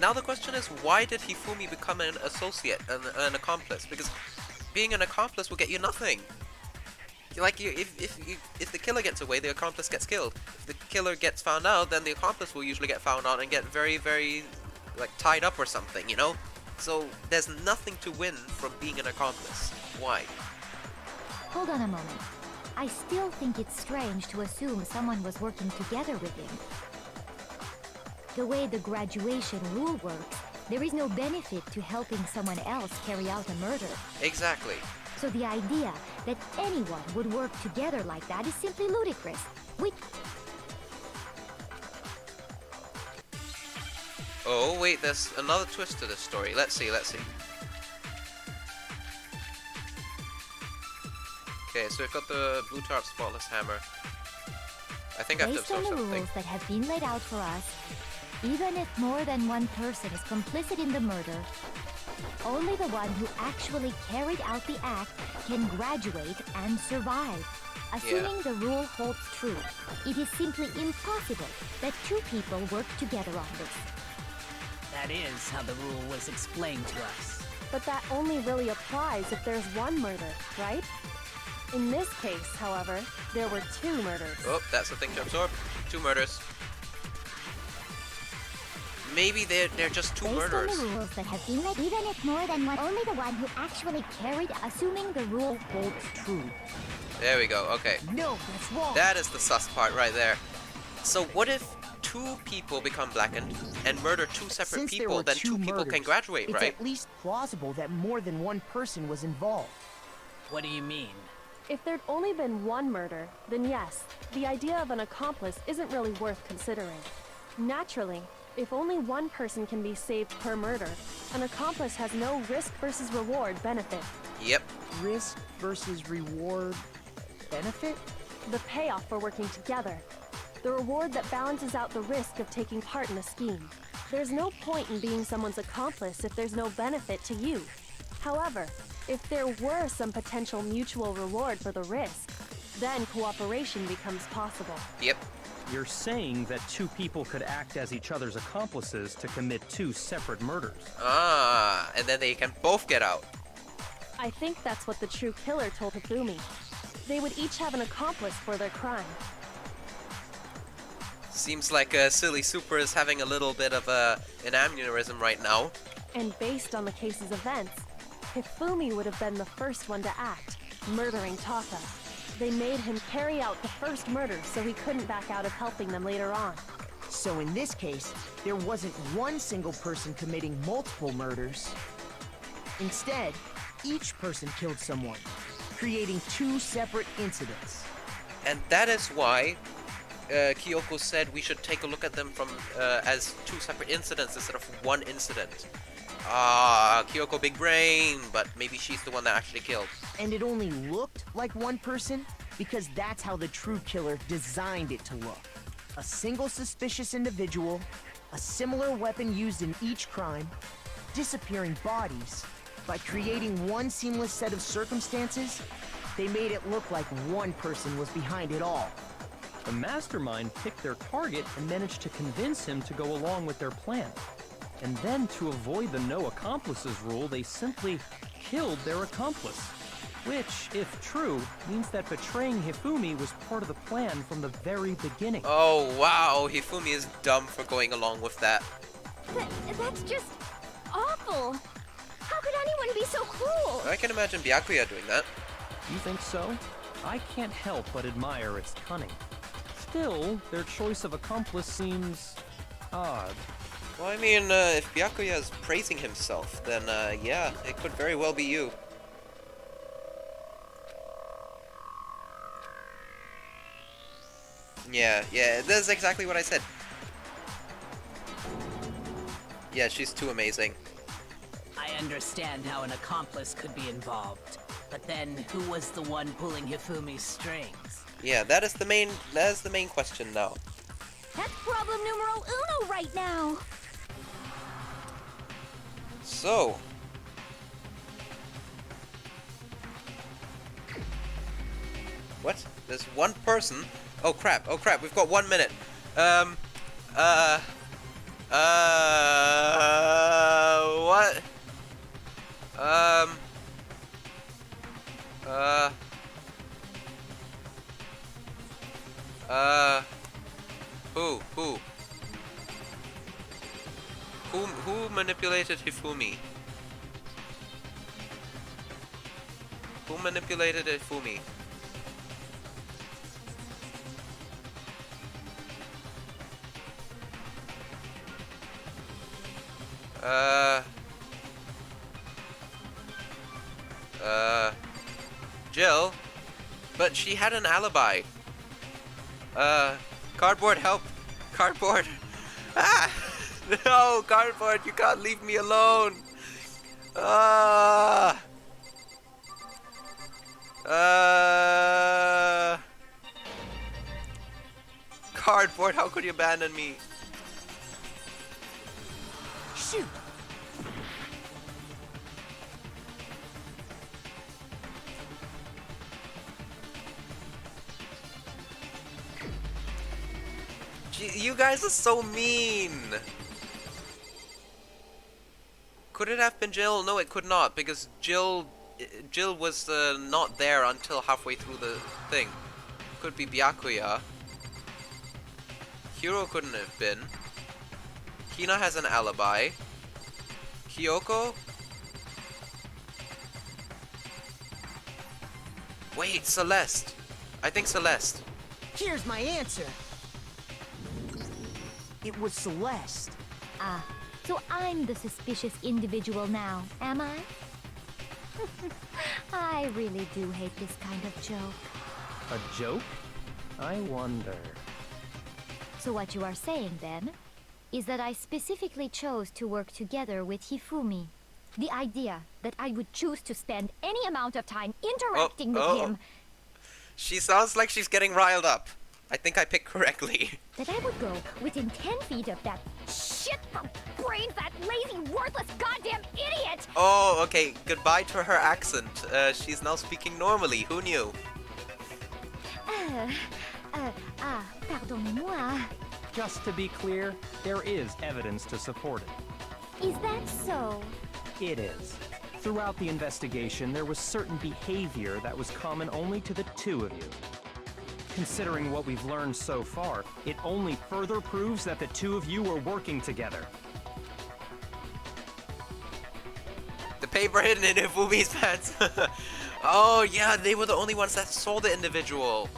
Speaker 1: Now the question is, why did Hifumi become an associate, an accomplice? Because being an accomplice will get you nothing. Like, if the killer gets away, the accomplice gets killed. If the killer gets found out, then the accomplice will usually get found out and get very, very, like, tied up or something, you know? So there's nothing to win from being an accomplice. Why?
Speaker 11: Hold on a moment. I still think it's strange to assume someone was working together with him. The way the graduation rule works, there is no benefit to helping someone else carry out a murder.
Speaker 1: Exactly.
Speaker 11: So the idea that anyone would work together like that is simply ludicrous.
Speaker 1: Oh, wait, there's another twist to this story. Let's see. Okay, so we've got the blue tarp spotless hammer. I think I have to
Speaker 11: Based on
Speaker 1: observe
Speaker 11: the
Speaker 1: something.
Speaker 11: rules that have been laid out for us, even if more than one person is complicit in the murder, only the one who actually carried out the act can graduate and survive. Assuming the rule holds true, it is simply impossible that two people work together on this.
Speaker 7: That is how the rule was explained to us.
Speaker 8: But that only really applies if there's one murder, right? In this case, however, there were two murders.
Speaker 1: Oh, that's the thing to absorb. 2 murders. Maybe they're just 2 murderers.
Speaker 11: Based on the rules that have been laid, even if more than one, only the one who actually carried, assuming the rule holds true.
Speaker 1: There we go, okay.
Speaker 10: No, that's wrong.
Speaker 1: That is the sus part right there. So what if 2 people become blackened and murder 2 separate
Speaker 10: Since there
Speaker 1: people,
Speaker 10: were
Speaker 1: then
Speaker 10: 2
Speaker 1: 2 people can
Speaker 10: murders,
Speaker 1: graduate,
Speaker 10: it's
Speaker 1: right?
Speaker 10: at least plausible that more than one person was involved.
Speaker 7: What do you mean?
Speaker 8: If there'd only been one murder, then yes, the idea of an accomplice isn't really worth considering. Naturally, If only one person can be saved per murder, an accomplice has no risk versus reward benefit.
Speaker 1: Yep.
Speaker 10: Risk versus reward benefit?
Speaker 8: The payoff for working together. The reward that balances out the risk of taking part in a scheme. There's no point in being someone's accomplice if there's no benefit to you. However, if there were some potential mutual reward for the risk, then cooperation becomes possible.
Speaker 1: Yep.
Speaker 4: You're saying that two people could act as each other's accomplices to commit two separate murders.
Speaker 1: Ah, and then they can both get out.
Speaker 8: I think that's what the true killer told Hifumi. They would each have an accomplice for their crime.
Speaker 1: Seems like Silly Super is having a little bit of an aneurysm right now.
Speaker 8: And based on the case's events, Hifumi would have been the first one to act, murdering Taka. They made him carry out the first murder so he couldn't back out of helping them later on.
Speaker 10: So in this case, there wasn't one single person committing multiple murders. Instead, each person killed someone, creating two separate incidents.
Speaker 1: And that is why Kyoko said we should take a look at them from as two separate incidents instead of one incident. Ah, Kyoko big brain, but maybe she's the one that actually killed.
Speaker 10: And it only looked like one person because that's how the true killer designed it to look. A single suspicious individual, a similar weapon used in each crime, disappearing bodies. By creating one seamless set of circumstances, they made it look like one person was behind it all.
Speaker 4: The mastermind picked their target and managed to convince him to go along with their plan. And then, to avoid the no accomplices rule, they simply killed their accomplice. Which, if true, means that betraying Hifumi was part of the plan from the very beginning.
Speaker 1: Oh wow, Hifumi is dumb for going along with that.
Speaker 2: That's just awful. How could anyone be so cruel?
Speaker 1: I can imagine Byakuya doing that.
Speaker 4: You think so? I can't help but admire its cunning. Still, their choice of accomplice seems odd.
Speaker 1: Well, I mean, if Byakuya is praising himself, then yeah, it could very well be you. Yeah, that's exactly what I said. Yeah, she's too amazing.
Speaker 7: I understand how an accomplice could be involved, but then who was the one pulling Hifumi's strings?
Speaker 1: Yeah, that is the main question now.
Speaker 2: That's problem numero uno right now.
Speaker 1: So, what? There's one person. Oh crap! We've got 1 minute. What? Who manipulated Hifumi? Who manipulated Hifumi? Jill? But she had an alibi. Cardboard, help! Cardboard! Ah! No, Cardboard, you can't leave me alone! Cardboard, how could you abandon me?
Speaker 10: Shoot!
Speaker 1: You guys are so mean! Could it have been Jill? No, it could not, because Jill was not there until halfway through the thing. Could be Byakuya. Hiro couldn't have been. Hina has an alibi. Kyoko? Wait, Celeste. I think Celeste.
Speaker 10: Here's my answer. It was Celeste.
Speaker 11: Ah, so I'm the suspicious individual now, am I? I really do hate this kind of joke.
Speaker 4: A joke? I wonder.
Speaker 11: So what you are saying then is that I specifically chose to work together with Hifumi. The idea that I would choose to spend any amount of time interacting with him.
Speaker 1: She sounds like she's getting riled up. I think I picked correctly.
Speaker 11: That I would go within 10 feet of that shit for brain fat, lazy, worthless, goddamn idiot!
Speaker 1: Oh, okay. Goodbye to her accent. She's now speaking normally. Who knew?
Speaker 11: Pardonnez-moi.
Speaker 4: Just to be clear, there is evidence to support it.
Speaker 11: Is that so?
Speaker 4: It is. Throughout the investigation, there was certain behavior that was common only to the two of you. Considering what we've learned so far, it only further proves that the two of you were working together.
Speaker 1: The paper hidden in Hifumi's pants. Oh yeah, they were the only ones that saw the individual.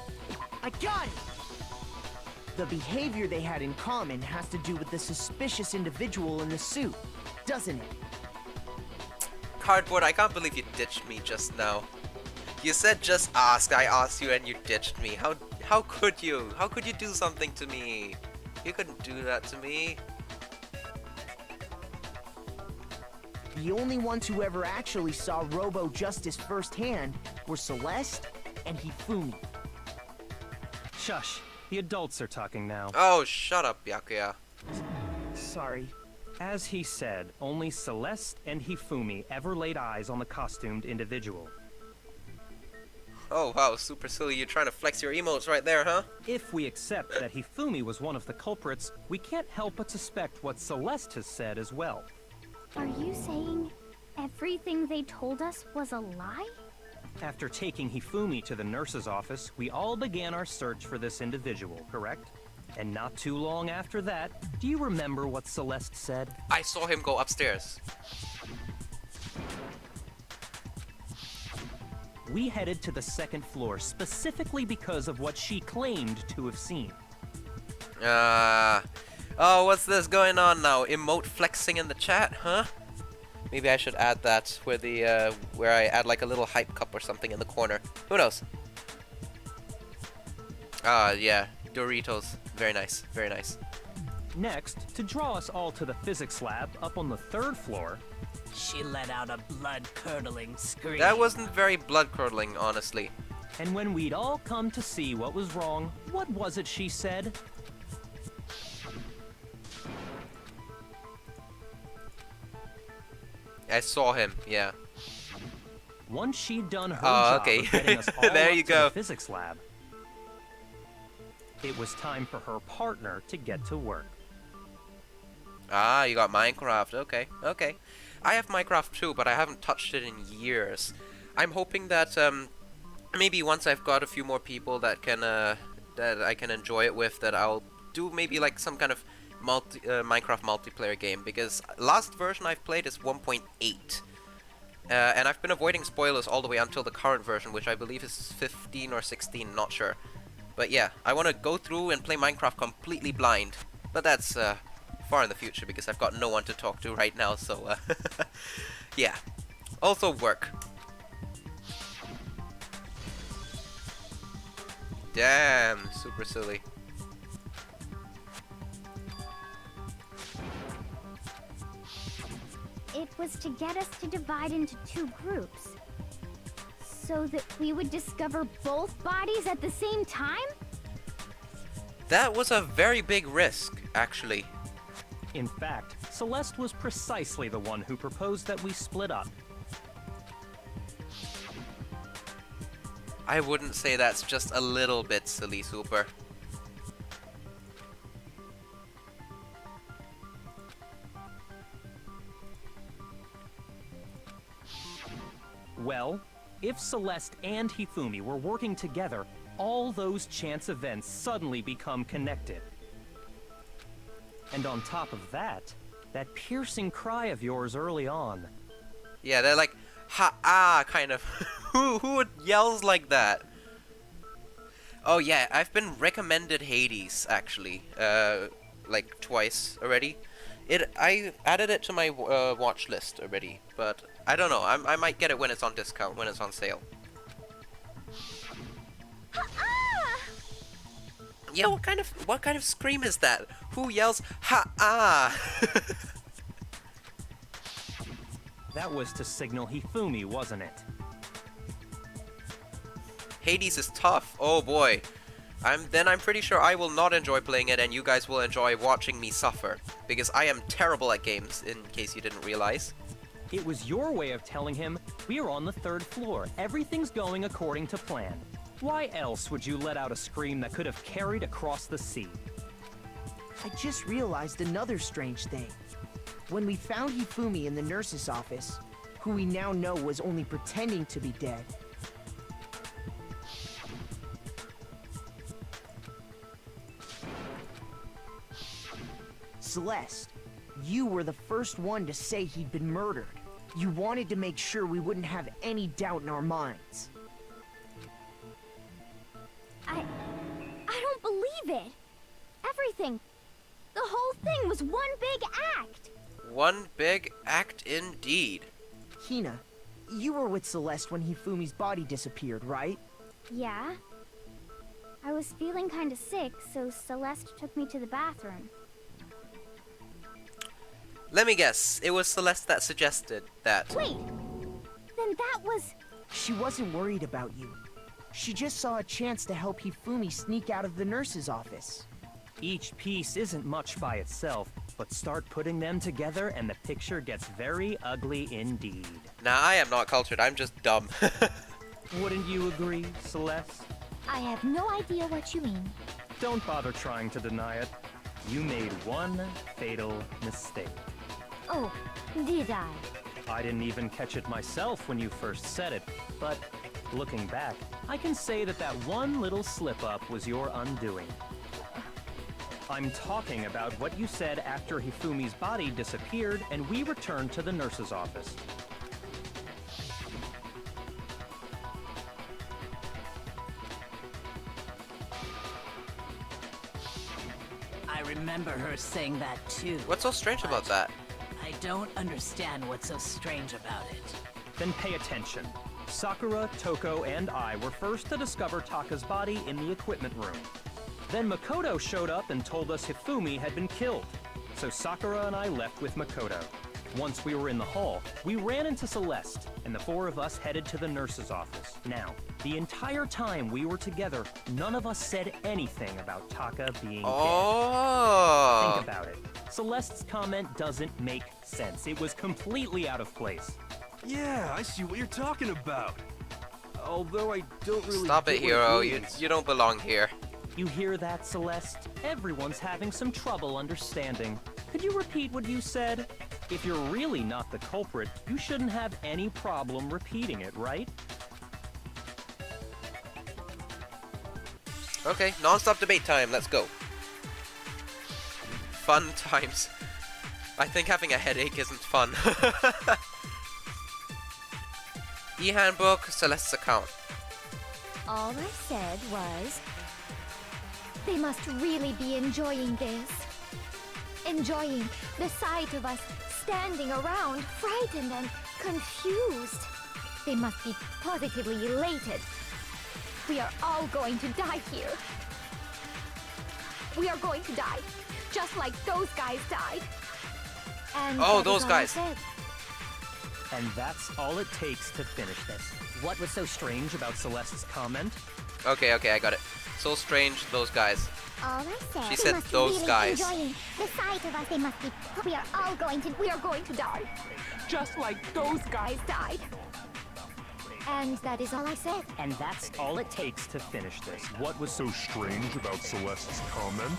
Speaker 10: I got it! The behavior they had in common has to do with the suspicious individual in the suit, doesn't it?
Speaker 1: Cardboard, I can't believe you ditched me just now. You said just ask, I asked you and you ditched me. How could you? How could you do something to me? You couldn't do that to me.
Speaker 10: The only ones who ever actually saw Robo Justice firsthand were Celeste and Hifumi.
Speaker 4: Shush. The adults are talking now.
Speaker 1: Oh, shut up, Byakuya.
Speaker 10: Sorry.
Speaker 4: As he said, only Celeste and Hifumi ever laid eyes on the costumed individual.
Speaker 1: Oh wow, super silly. You're trying to flex your emotes right there, huh?
Speaker 4: If we accept that Hifumi was one of the culprits, we can't help but suspect what Celeste has said as well.
Speaker 2: Are you saying everything they told us was a lie?
Speaker 4: After taking Hifumi to the nurse's office, we all began our search for this individual, correct? And not too long after that, do you remember what Celeste said?
Speaker 1: I saw him go upstairs.
Speaker 4: We headed to the second floor specifically because of what she claimed to have seen.
Speaker 1: Oh, what's this going on now? Emote flexing in the chat, huh? Maybe I should add that where the where I add like a little hype cup or something in the corner. Who knows? Yeah, Doritos. Very nice, very nice.
Speaker 4: Next, to draw us all to the physics lab up on the third floor,
Speaker 7: She let out a blood-curdling scream.
Speaker 1: That wasn't very blood-curdling, honestly.
Speaker 4: and when we'd all come to see what was wrong, what was it she said?
Speaker 1: I saw him, yeah.
Speaker 4: Once she'd done her
Speaker 1: Oh,
Speaker 4: job
Speaker 1: okay.
Speaker 4: of getting us all
Speaker 1: There
Speaker 4: up
Speaker 1: you
Speaker 4: to
Speaker 1: go.
Speaker 4: the physics lab, it was time for her partner to get to work.
Speaker 1: Ah, you got Minecraft. Okay, okay. I have Minecraft too, but I haven't touched it in years. I'm hoping that maybe once I've got a few more people that can that I can enjoy it with, that I'll do maybe like some kind of Minecraft multiplayer game, because last version I've played is 1.8. And I've been avoiding spoilers all the way until the current version, which I believe is 15 or 16, not sure. But yeah, I want to go through and play Minecraft completely blind. But that's far in the future, because I've got no one to talk to right now, so yeah. Also work. Damn, super silly.
Speaker 2: It was to get us to divide into two groups, so that we would discover both bodies at the same time?
Speaker 1: That was a very big risk, actually.
Speaker 4: In fact, Celeste was precisely the one who proposed that we split up.
Speaker 1: I wouldn't say that's just a little bit silly, Super.
Speaker 4: Well, if Celeste and Hifumi were working together, all those chance events suddenly become connected. And on top of that, that piercing cry of yours early on.
Speaker 1: Yeah, they're like, ha-ah, kind of. Who yells like that? Oh yeah, I've been recommended Hades, actually, like twice already. I added it to my watch list already, but I don't know. I might get it when it's on discount, when it's on sale. Yeah, what kind of scream is that? Who yells ha ah?
Speaker 4: That was to signal Hifumi, wasn't it?
Speaker 1: Hades is tough. Oh boy. I'm pretty sure I will not enjoy playing it, and you guys will enjoy watching me suffer, because I am terrible at games, in case you didn't realize.
Speaker 4: It was your way of telling him, we're on the 3rd floor, everything's going according to plan. Why else would you let out a scream that could have carried across the sea?
Speaker 10: I just realized another strange thing. When we found Hifumi in the nurse's office, who we now know was only pretending to be dead, Celeste, you were the first one to say he'd been murdered. You wanted to make sure we wouldn't have any doubt in our minds.
Speaker 2: I don't believe it. Everything. The whole thing was one big act.
Speaker 1: One big act indeed.
Speaker 10: Hina, you were with Celeste when Hifumi's body disappeared, right?
Speaker 2: Yeah. I was feeling kinda sick, so Celeste took me to the bathroom.
Speaker 1: Let me guess, it was Celeste that suggested that.
Speaker 2: Wait! Then that was...
Speaker 10: She wasn't worried about you. She just saw a chance to help Hifumi sneak out of the nurse's office.
Speaker 4: Each piece isn't much by itself, but start putting them together and the picture gets very ugly indeed.
Speaker 1: Nah, I am not cultured, I'm just dumb.
Speaker 4: Wouldn't you agree, Celeste?
Speaker 11: I have no idea what you mean.
Speaker 4: Don't bother trying to deny it. You made one fatal mistake.
Speaker 11: Oh, did I?
Speaker 4: I didn't even catch it myself when you first said it, but looking back, I can say that that one little slip-up was your undoing. I'm talking about what you said after Hifumi's body disappeared and we returned to the nurse's office.
Speaker 7: I remember her saying that too.
Speaker 1: What's so strange about that?
Speaker 7: I don't understand what's so strange about it.
Speaker 4: Then pay attention. Sakura, Toko, and I were first to discover Taka's body in the equipment room. Then Makoto showed up and told us Hifumi had been killed. So Sakura and I left with Makoto. Once we were in the hall, we ran into Celeste, and the 4 of us headed to the nurse's office. Now, the entire time we were together, none of us said anything about Taka being dead. Think about it. Celeste's comment doesn't make sense. It was completely out of place.
Speaker 9: Yeah, I see what you're talking about. Although I don't really...
Speaker 1: Stop it,
Speaker 9: get what
Speaker 1: Hero.
Speaker 9: means.
Speaker 1: You don't belong here.
Speaker 4: You hear that, Celeste? Everyone's having some trouble understanding. Could you repeat what you said? If you're really not the culprit, you shouldn't have any problem repeating it, right?
Speaker 1: Okay, non-stop debate time. Let's go. Fun times. I think having a headache isn't fun. E-handbook, Celeste's account.
Speaker 11: All I said was... They must really be enjoying this. Enjoying the sight of us standing around, frightened and confused. They must be positively elated. We are all going to die here. We are going to die, just like those guys died. And
Speaker 1: Oh,
Speaker 11: that is
Speaker 1: those
Speaker 11: all I
Speaker 1: guys.
Speaker 11: said.
Speaker 4: And that's all it takes to finish this. What was so strange about Celeste's comment?
Speaker 1: Okay, I got it. So strange, those guys.
Speaker 11: All I said.
Speaker 1: She said those guys.
Speaker 11: Enjoying the sight of us. They must be. We are going to die, just like those guys died. And that is all I said.
Speaker 4: And that's all it takes to finish this.
Speaker 12: What was so strange about Celeste's comment?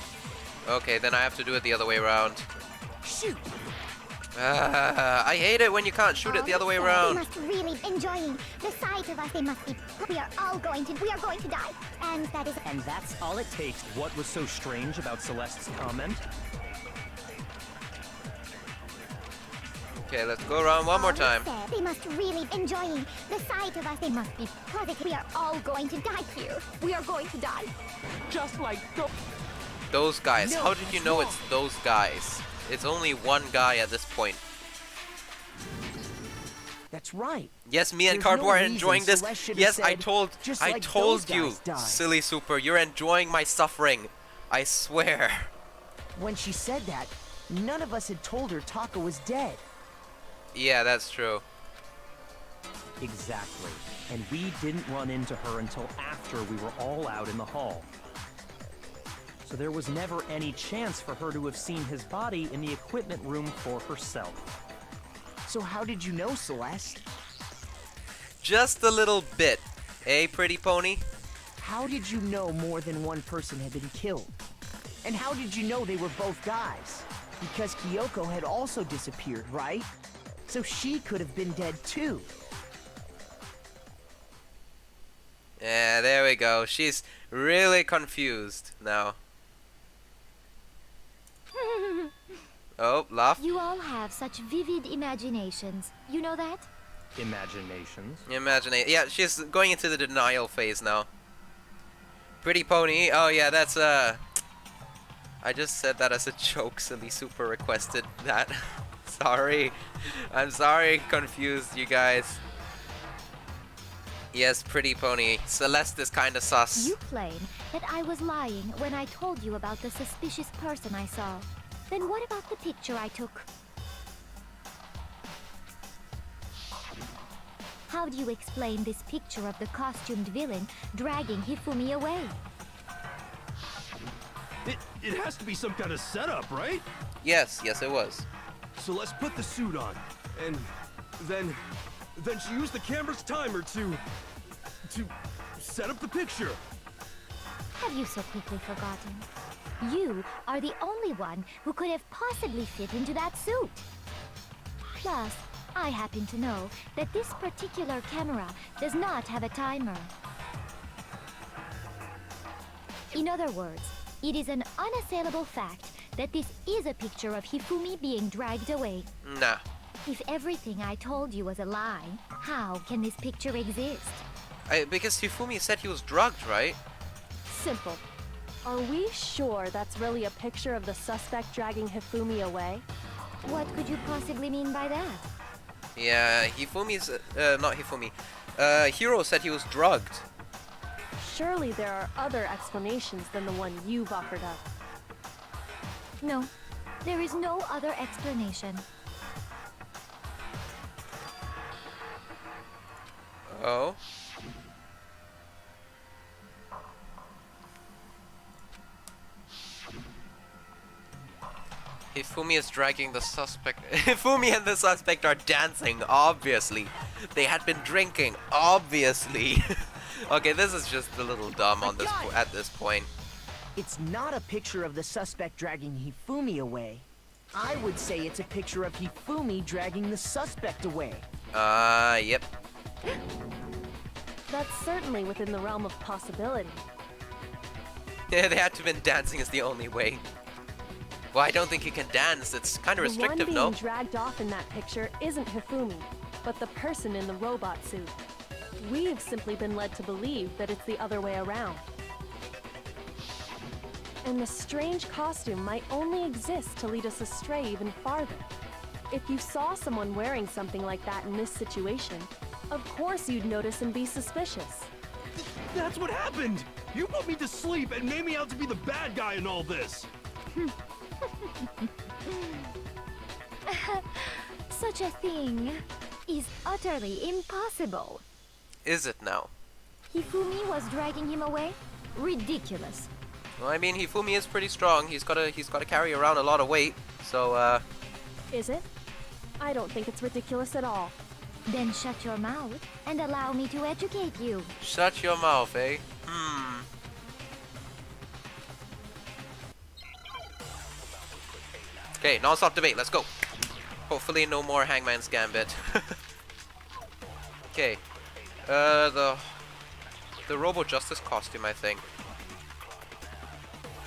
Speaker 1: Okay, then I have to do it the other way around.
Speaker 10: Shoot!
Speaker 1: I hate it when you can't shoot it the other way around.
Speaker 11: They must really enjoying the sight of us. They must be. We are going to die. And that is.
Speaker 4: And that's all it takes. What was so strange about Celeste's comment?
Speaker 1: Okay, let's go around one more time.
Speaker 11: They must really enjoying the sight of us. They must be positive. We are all going to die here. We are going to die, just like
Speaker 1: Those guys.
Speaker 10: No,
Speaker 1: How did you know it's those guys? It's only one guy at this point.
Speaker 10: That's right.
Speaker 1: Yes, me and
Speaker 10: There's
Speaker 1: Cardboard
Speaker 10: no
Speaker 1: are
Speaker 10: reason
Speaker 1: enjoying this.
Speaker 10: Celeste should have
Speaker 1: Yes, I
Speaker 10: said,
Speaker 1: told
Speaker 10: "Just
Speaker 1: I
Speaker 10: like
Speaker 1: told
Speaker 10: those
Speaker 1: you,
Speaker 10: guys died."
Speaker 1: silly super, you're enjoying my suffering. I swear.
Speaker 10: When she said that, none of us had told her Taka was dead.
Speaker 1: Yeah, that's true.
Speaker 4: Exactly. And we didn't run into her until after we were all out in the hall. So there was never any chance for her to have seen his body in the equipment room for herself.
Speaker 10: So how did you know, Celeste?
Speaker 1: Just a little bit. Eh, pretty pony?
Speaker 10: How did you know more than one person had been killed? And how did you know they were both guys? Because Kyoko had also disappeared, right? So she could have been dead too.
Speaker 1: Yeah, there we go. She's really confused now. Oh, laugh.
Speaker 11: You all have such vivid imaginations. You know that?
Speaker 4: Imaginations.
Speaker 1: Yeah, she's going into the denial phase now. Pretty pony. Oh yeah, that's I just said that as a joke. Silly Super requested that. Sorry. I'm sorry, confused you guys. Yes, pretty pony. Celeste is kinda sus.
Speaker 11: You claim that I was lying when I told you about the suspicious person I saw. Then what about the picture I took? How do you explain this picture of the costumed villain dragging Hifumi away?
Speaker 9: It has to be some kind of setup, right?
Speaker 1: Yes, it was.
Speaker 9: So let's put the suit on, and then she used the camera's timer to set up the picture.
Speaker 11: Have you so quickly forgotten? You are the only one who could have possibly fit into that suit. Plus, I happen to know that this particular camera does not have a timer. In other words, it is an unassailable fact that this is a picture of Hifumi being dragged away.
Speaker 1: Nah.
Speaker 11: If everything I told you was a lie, how can this picture exist?
Speaker 1: Because Hifumi said he was drugged, right?
Speaker 8: Simple. Are we sure that's really a picture of the suspect dragging Hifumi away?
Speaker 11: What could you possibly mean by that?
Speaker 1: Yeah, Hifumi's not Hifumi. Hiro said he was drugged.
Speaker 8: Surely there are other explanations than the one you've offered up.
Speaker 11: No, there is no other explanation.
Speaker 1: Oh? Hifumi is dragging the suspect. Hifumi and the suspect are dancing, obviously. They had been drinking, obviously. Okay, this is just a little dumb on at this point.
Speaker 10: It's not a picture of the suspect dragging Hifumi away. I would say it's a picture of Hifumi dragging the suspect away.
Speaker 1: Yep.
Speaker 8: That's certainly within the realm of possibility.
Speaker 1: Yeah, they had to have been dancing is the only way. Well, I don't think he can dance. It's kind of restrictive,
Speaker 8: the
Speaker 1: no?
Speaker 8: one being dragged off in that picture isn't Hifumi, but the person in the robot suit. We've simply been led to believe that it's the other way around. And the strange costume might only exist to lead us astray even farther. If you saw someone wearing something like that in this situation, of course you'd notice and be suspicious.
Speaker 9: That's what happened! You put me to sleep and made me out to be the bad guy in all this!
Speaker 11: Such a thing is utterly impossible.
Speaker 1: Is it now?
Speaker 11: Hifumi was dragging him away? Ridiculous.
Speaker 1: Well, I mean, Hifumi is pretty strong. He's gotta carry around a lot of weight. So,
Speaker 8: Is it? I don't think it's ridiculous at all.
Speaker 11: Then shut your mouth and allow me to educate you.
Speaker 1: Shut your mouth, eh? Okay, non-stop debate. Let's go. Hopefully, no more Hangman's Gambit. Okay. The Robo Justice costume, I think.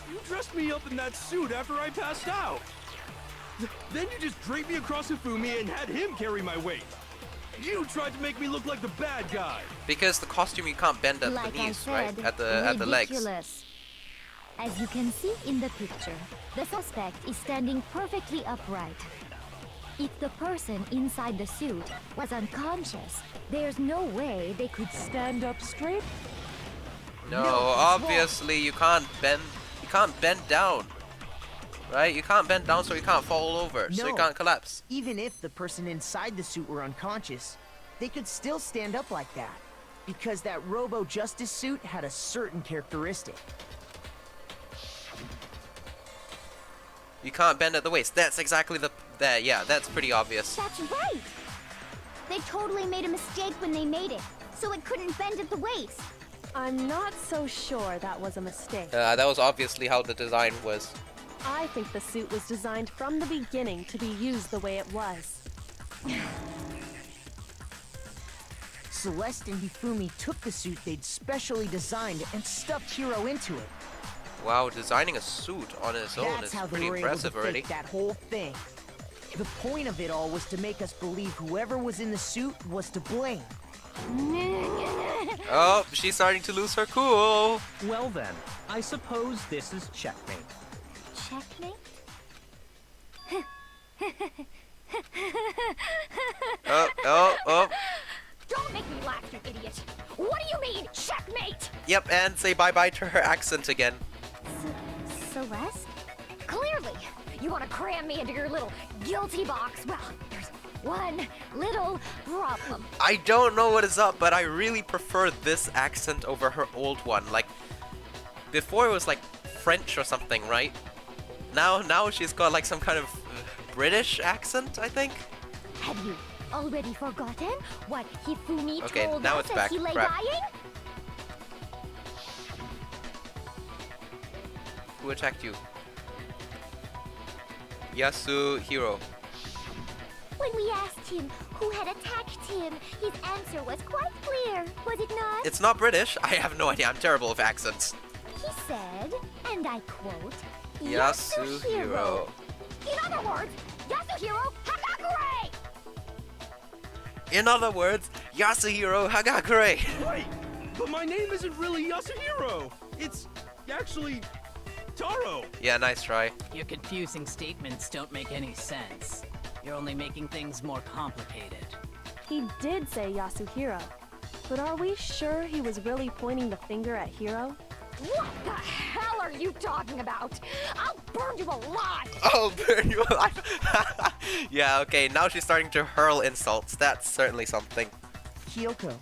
Speaker 9: You dressed me up in that suit after I passed out. Then you just draped me across Hifumi and had him carry my weight. You tried to make me look like the bad guy.
Speaker 1: Because the costume you can't bend at
Speaker 11: Like
Speaker 1: the knees,
Speaker 11: I said,
Speaker 1: right? At the legs.
Speaker 11: ridiculous. As you can see in the picture, the suspect is standing perfectly upright. If the person inside the suit was unconscious, there's no way they could stand up straight.
Speaker 1: No, obviously you can't can't bend down. Right? You can't bend down so you can't fall over. So you
Speaker 10: No.
Speaker 1: can't collapse.
Speaker 10: Even if the person inside the suit were unconscious, they could still stand up like that. Because that Robo Justice suit had a certain characteristic.
Speaker 1: You can't bend at the waist. That's exactly yeah, that's pretty obvious.
Speaker 2: That's right! They totally made a mistake when they made it, so it couldn't bend at the waist.
Speaker 8: I'm not so sure that was a mistake.
Speaker 1: That was obviously how the design was.
Speaker 8: I think the suit was designed from the beginning to be used the way it was.
Speaker 10: Celeste and Hifumi took the suit they'd specially designed and stuffed Hiro into it.
Speaker 1: Wow, designing a suit on its own
Speaker 10: That's
Speaker 1: is
Speaker 10: how they
Speaker 1: pretty
Speaker 10: were able to
Speaker 1: impressive already.
Speaker 10: fake that whole thing. The point of it all was to make us believe whoever was in the suit was to blame.
Speaker 1: Oh, she's starting to lose her cool.
Speaker 4: Well then, I suppose this is checkmate.
Speaker 2: Checkmate?
Speaker 1: Oh.
Speaker 2: Don't make me laugh, you idiot! What do you mean, checkmate?
Speaker 1: Yep, and say bye-bye to her accent again.
Speaker 2: Celeste? Clearly! You want to cram me into your little guilty box? Well, there's one little problem.
Speaker 1: I don't know what is up, but I really prefer this accent over her old one. Like, before it was like French or something, right? Now she's got like some kind of British accent, I think.
Speaker 2: Have you already forgotten what Hifumi
Speaker 1: Okay,
Speaker 2: told
Speaker 1: now
Speaker 2: us
Speaker 1: it's
Speaker 2: as
Speaker 1: back.
Speaker 2: he lay
Speaker 1: Crap.
Speaker 2: dying?
Speaker 1: Who attacked you? Yasuhiro.
Speaker 2: When we asked him who had attacked him, his answer was quite clear, was it not?
Speaker 1: It's not British. I have no idea. I'm terrible with accents.
Speaker 2: He said, and I quote,
Speaker 1: Yasuhiro.
Speaker 2: In other words, Yasuhiro Hagakure!
Speaker 1: In other words, Yasuhiro Hagakure.
Speaker 9: Wait, but my name isn't really Yasuhiro. It's actually Taro.
Speaker 1: Yeah, nice try.
Speaker 7: Your confusing statements don't make any sense. You're only making things more complicated.
Speaker 8: He did say Yasuhiro, but are we sure he was really pointing the finger at Hiro?
Speaker 2: What the hell are you talking about? I'll burn you alive!
Speaker 1: Oh, burn you alive. Yeah, okay, now she's starting to hurl insults. That's certainly something.
Speaker 10: Kyoko,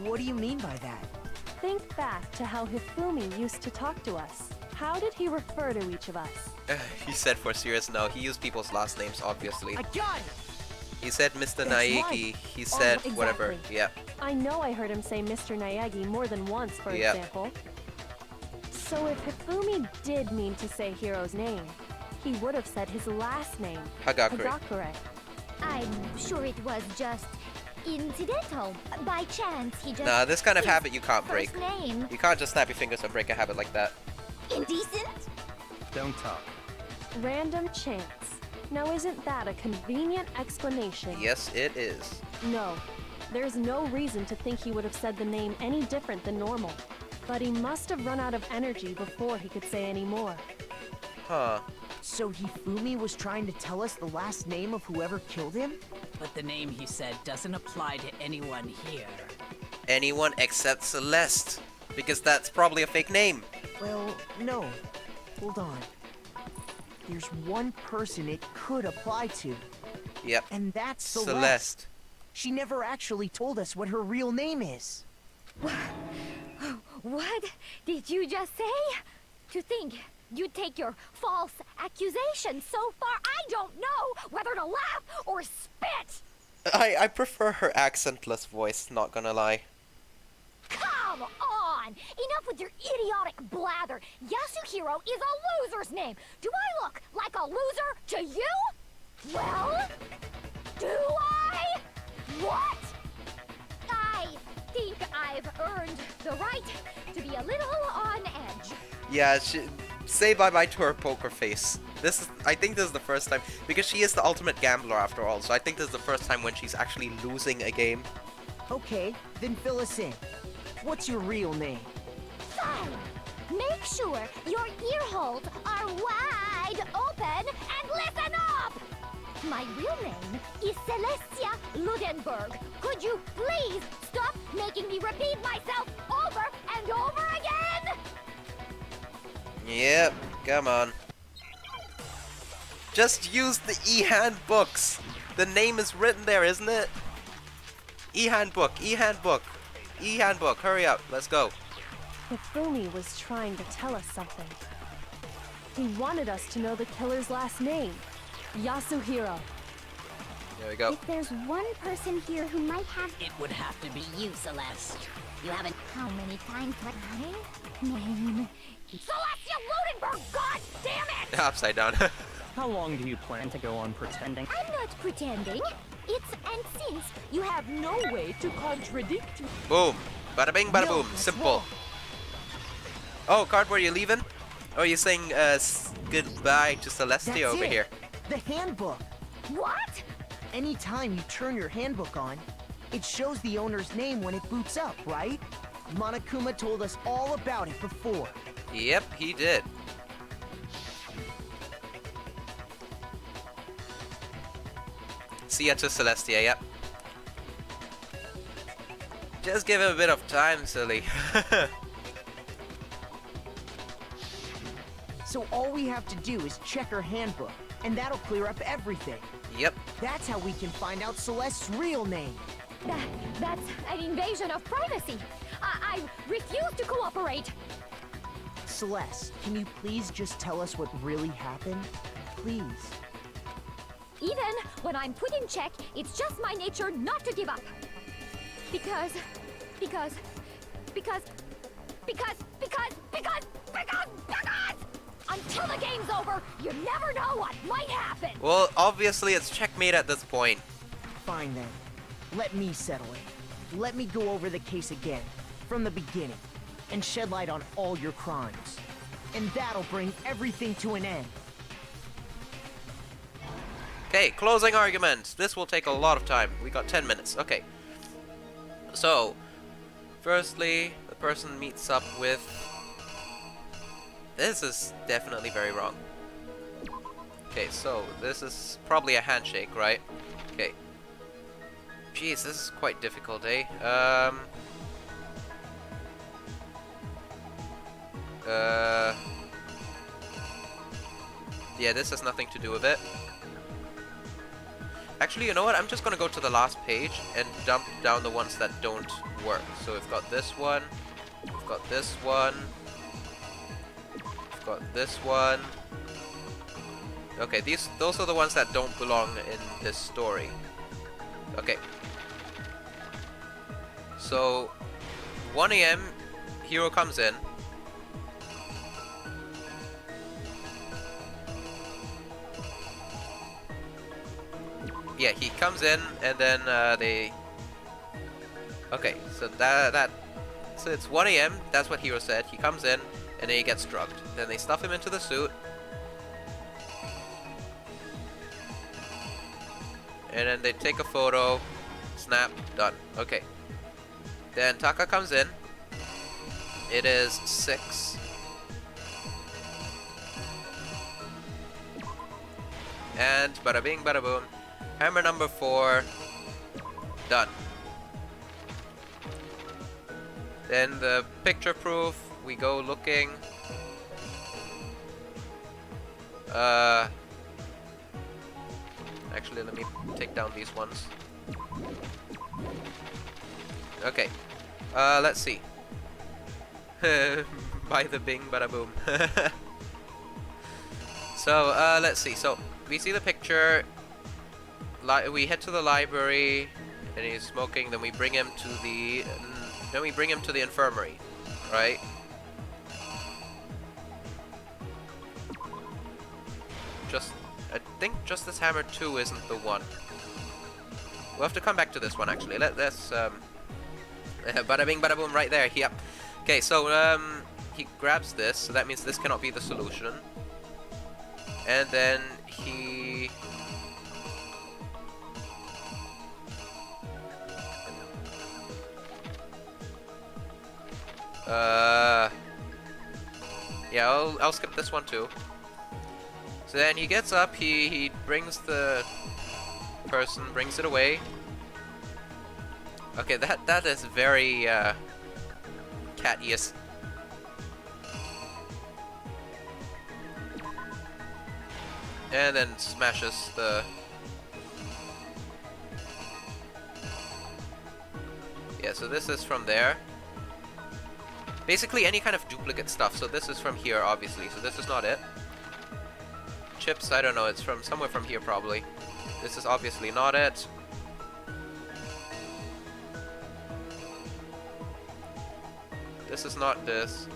Speaker 10: what do you mean by that?
Speaker 8: Think back to how Hifumi used to talk to us. How did he refer to each of us?
Speaker 1: He said for serious no. He used people's last names, obviously.
Speaker 10: I got it!
Speaker 1: He said Mr.
Speaker 10: That's
Speaker 1: Naegi.
Speaker 10: right.
Speaker 1: He said
Speaker 8: exactly.
Speaker 1: whatever. Yeah.
Speaker 8: I know I heard him say Mr. Naegi more than once, for
Speaker 1: Yep.
Speaker 8: example. So if Hifumi did mean to say Hiro's name, he would have said his last name,
Speaker 1: Hagakure.
Speaker 8: Hagakure.
Speaker 2: I'm sure it was just incidental. By chance, he just...
Speaker 1: Nah, this kind of
Speaker 2: his
Speaker 1: habit you can't break.
Speaker 2: first name.
Speaker 1: You can't just snap your fingers and break a habit like that.
Speaker 2: Indecent?
Speaker 4: Don't talk.
Speaker 8: Random chance. Now isn't that a convenient explanation?
Speaker 1: Yes, it is.
Speaker 8: No. There's no reason to think he would have said the name any different than normal. But he must have run out of energy before he could say any more.
Speaker 1: Huh.
Speaker 10: So Hifumi was trying to tell us the last name of whoever killed him?
Speaker 7: But the name he said doesn't apply to anyone here.
Speaker 1: Anyone except Celeste. Because that's probably a fake name.
Speaker 10: Well, no. Hold on. There's one person it could apply to,
Speaker 1: Yep.
Speaker 10: and that's Celeste.
Speaker 1: Celeste.
Speaker 10: She never actually told us what her real name is.
Speaker 2: What did you just say? To think you'd take your false accusation so far, I don't know whether to laugh or spit!
Speaker 1: I prefer her accentless voice, not gonna lie.
Speaker 2: Come on! Enough with your idiotic blather! Yasuhiro is a loser's name! Do I look like a loser to you? Well, do I? What? I think I've earned the right to be a little on edge.
Speaker 1: Yeah, say bye-bye to her poker face. I think this is the first time, because she is the ultimate gambler after all, so I think this is the first time when she's actually losing a game.
Speaker 10: Okay, then fill us in. What's your real name?
Speaker 2: Fine. Make sure your ear holes are wide open and listen up! My real name is Celestia Ludenberg. Could you please stop making me repeat myself over and over again?
Speaker 1: Yep, come on. Just use the e-handbooks. The name is written there, isn't it? E-handbook, e-handbook, e-handbook. Hurry up, let's go.
Speaker 8: Hifumi was trying to tell us something. He wanted us to know the killer's last name, Yasuhiro.
Speaker 1: There we go.
Speaker 2: If there's one person here who might have...
Speaker 7: It would have to be you, Celeste. You haven't...
Speaker 2: How many times my name? Celestia Ludenberg, god damn it!
Speaker 1: Upside down.
Speaker 4: How long do you plan to go on pretending?
Speaker 2: I'm not pretending. And since you have no way to contradict me.
Speaker 1: Boom. Bada bing, bada boom. Simple. Oh, Cardboard, you leaving? Oh, you're saying goodbye to Celestia over here.
Speaker 10: The handbook.
Speaker 2: What?
Speaker 10: Anytime you turn your handbook on, it shows the owner's name when it boots up, right? Monokuma told us all about it before.
Speaker 1: Yep, he did. See ya to Celestia, yep. Just give him a bit of time, silly.
Speaker 10: So all we have to do is check her handbook, and that'll clear up everything.
Speaker 1: Yep.
Speaker 10: That's how we can find out Celeste's real name.
Speaker 2: That's an invasion of privacy. I refuse to cooperate.
Speaker 10: Celeste, can you please just tell us what really happened? Please.
Speaker 2: Even when I'm put in check, it's just my nature not to give up. Because until the game's over, you never know what might happen.
Speaker 1: Well, obviously it's checkmate at this point.
Speaker 10: Fine then. Let me settle it. Let me go over the case again, from the beginning, and shed light on all your crimes. And that'll bring everything to an end.
Speaker 1: Okay, closing argument. This will take a lot of time. We got 10 minutes. Okay. So, firstly, the person meets up with... This is definitely very wrong. Okay, so this is probably a handshake, right? Okay. Jeez, this is quite difficult, eh? Yeah, this has nothing to do with it. Actually, you know what? I'm just gonna go to the last page and dump down the ones that don't work. So we've got this one, we've got this one, we've got this one. Okay, those are the ones that don't belong in this story. Okay. So 1 AM, Hero comes in. Yeah, he comes in and then they... Okay, so so it's 1 AM, that's what Hero said. He comes in and then he gets drugged. Then they stuff him into the suit. And then they take a photo, snap, done. Okay. Then Taka comes in. It is 6. And bada bing, bada boom. Hammer number 4, done. Then the picture proof, we go looking. Actually, let me take down these ones. Okay. Let's see. By the bing, bada boom. So, let's see. So, we see the picture. We head to the library, and he's smoking. Then we bring him to the... infirmary, right? I think Justice Hammer 2 isn't the one. We'll have to come back to this one, actually. Let's bada bing, bada boom, right there. Yep. Okay, so he grabs this, so that means this cannot be the solution. And then he... Yeah, I'll skip this one too. So then he gets up, he brings the person, brings it away. Okay, that is very cat-ious. And then smashes the... Yeah, so this is from there. Basically any kind of duplicate stuff. So this is from here, obviously. So this is not it. Chips, I don't know. It's from somewhere from here, probably. This is obviously not it. This is not this.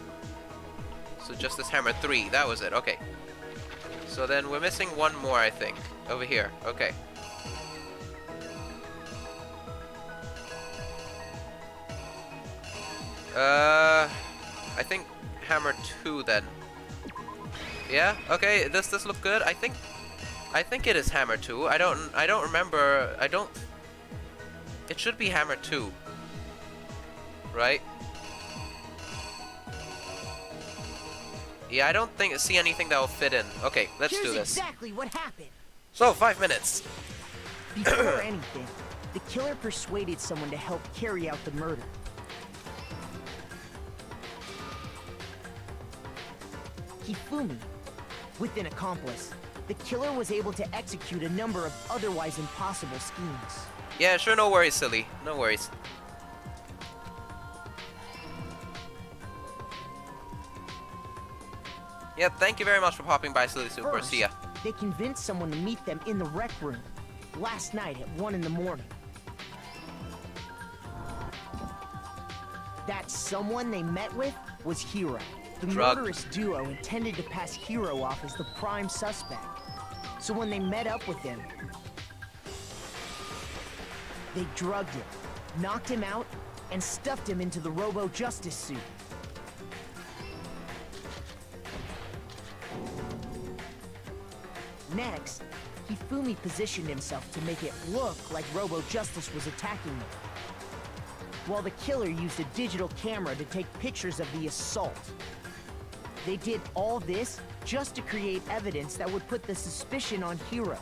Speaker 1: So just this hammer 3. That was it. Okay. So then we're missing one more, I think. Over here. Okay. I think hammer 2 then. Yeah? Okay, does this look good? I think it is hammer 2. I don't remember. It should be hammer 2. Right? Yeah, I don't see anything that will fit in. Okay, let's do this.
Speaker 10: Here's exactly what happened.
Speaker 1: So, 5 minutes.
Speaker 10: Before anything, the killer persuaded someone to help carry out the murder. Hifumi. With an accomplice, the killer was able to execute a number of otherwise impossible schemes.
Speaker 1: Yeah, sure, no worries, silly. No worries. Yep, thank you very much for popping by, Silly Super.
Speaker 10: First,
Speaker 1: See ya.
Speaker 10: they convinced someone to meet them in the rec room last night at 1 in the morning. That someone they met with was Hiro. The murderous duo intended to pass Hiro off as the prime suspect. So when they met up with him, they drugged him, knocked him out, and stuffed him into the Robo Justice suit. Next, Hifumi positioned himself to make it look like Robo Justice was attacking them, while the killer used a digital camera to take pictures of the assault. They did all this just to create evidence that would put the suspicion on Hiro.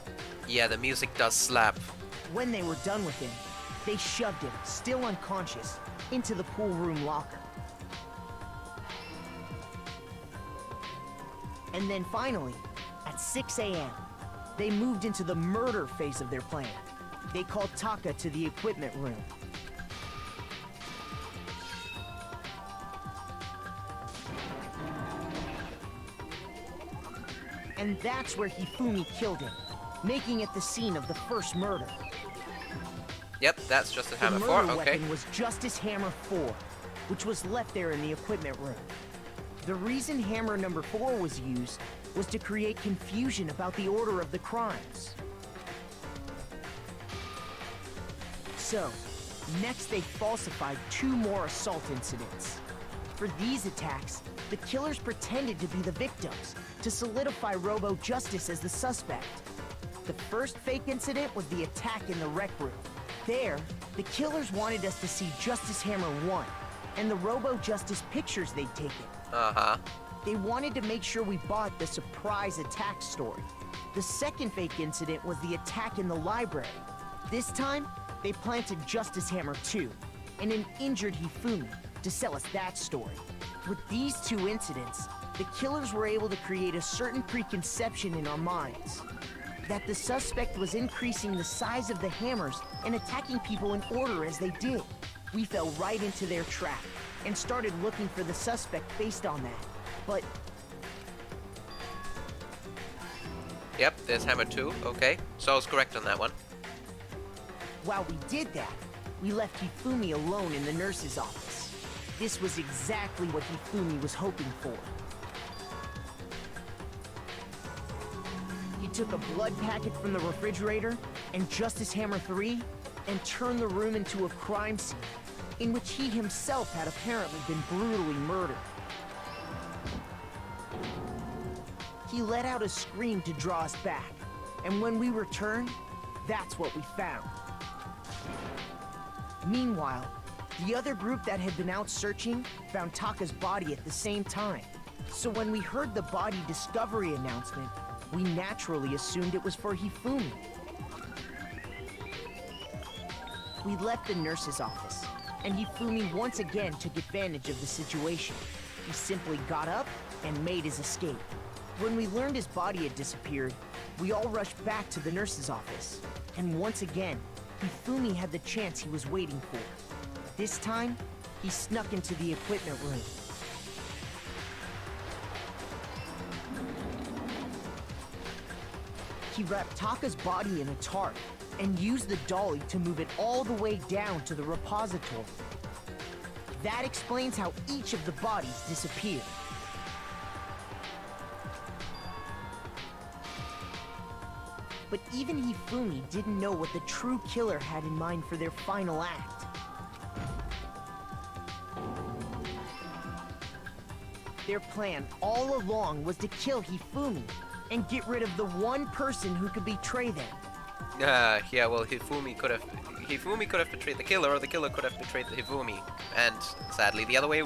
Speaker 1: Yeah, the music does slap.
Speaker 10: When they were done with him, they shoved him, still unconscious, into the pool room locker. And then finally, at 6 a.m., they moved into the murder phase of their plan. They called Taka to the equipment room. And that's where Hifumi killed him, making it the scene of the first murder.
Speaker 1: Yep, that's just a hammer 4,
Speaker 10: The murder
Speaker 1: okay.
Speaker 10: weapon was Justice Hammer 4, which was left there in the equipment room. The reason hammer number 4 was used was to create confusion about the order of the crimes. So, next they falsified 2 more assault incidents. For these attacks, the killers pretended to be the victims, to solidify Robo Justice as the suspect. The first fake incident was the attack in the rec room. There, the killers wanted us to see Justice Hammer 1, and the Robo Justice pictures they'd taken.
Speaker 1: Uh-huh.
Speaker 10: They wanted to make sure we bought the surprise attack story. The second fake incident was the attack in the library. This time, they planted Justice Hammer 2, and an injured Hifumi, to sell us that story. With these 2 incidents, the killers were able to create a certain preconception in our minds. That the suspect was increasing the size of the hammers and attacking people in order as they did. We fell right into their trap, and started looking for the suspect based on that. But...
Speaker 1: Yep, there's hammer 2, okay. So I was correct on that one.
Speaker 10: while we did that, we left Hifumi alone in the nurse's office. This was exactly what Hifumi was hoping for. He took a blood packet from the refrigerator and Justice Hammer 3 and turned the room into a crime scene in which he himself had apparently been brutally murdered. He let out a scream to draw us back, and when we returned, that's what we found. Meanwhile, the other group that had been out searching found Taka's body at the same time. So when we heard the body discovery announcement, we naturally assumed it was for Hifumi. We left the nurse's office, and Hifumi once again took advantage of the situation. He simply got up and made his escape. When we learned his body had disappeared, we all rushed back to the nurse's office. And once again, Hifumi had the chance he was waiting for. This time, he snuck into the equipment room. He wrapped Taka's body in a tarp and used the dolly to move it all the way down to the repository. That explains how each of the bodies disappeared. But even Hifumi didn't know what the true killer had in mind for their final act. Their plan all along was to kill Hifumi and get rid of the one person who could betray them.
Speaker 1: Yeah, well, Hifumi could have betrayed the killer, or the killer could have betrayed Hifumi. And sadly, the other way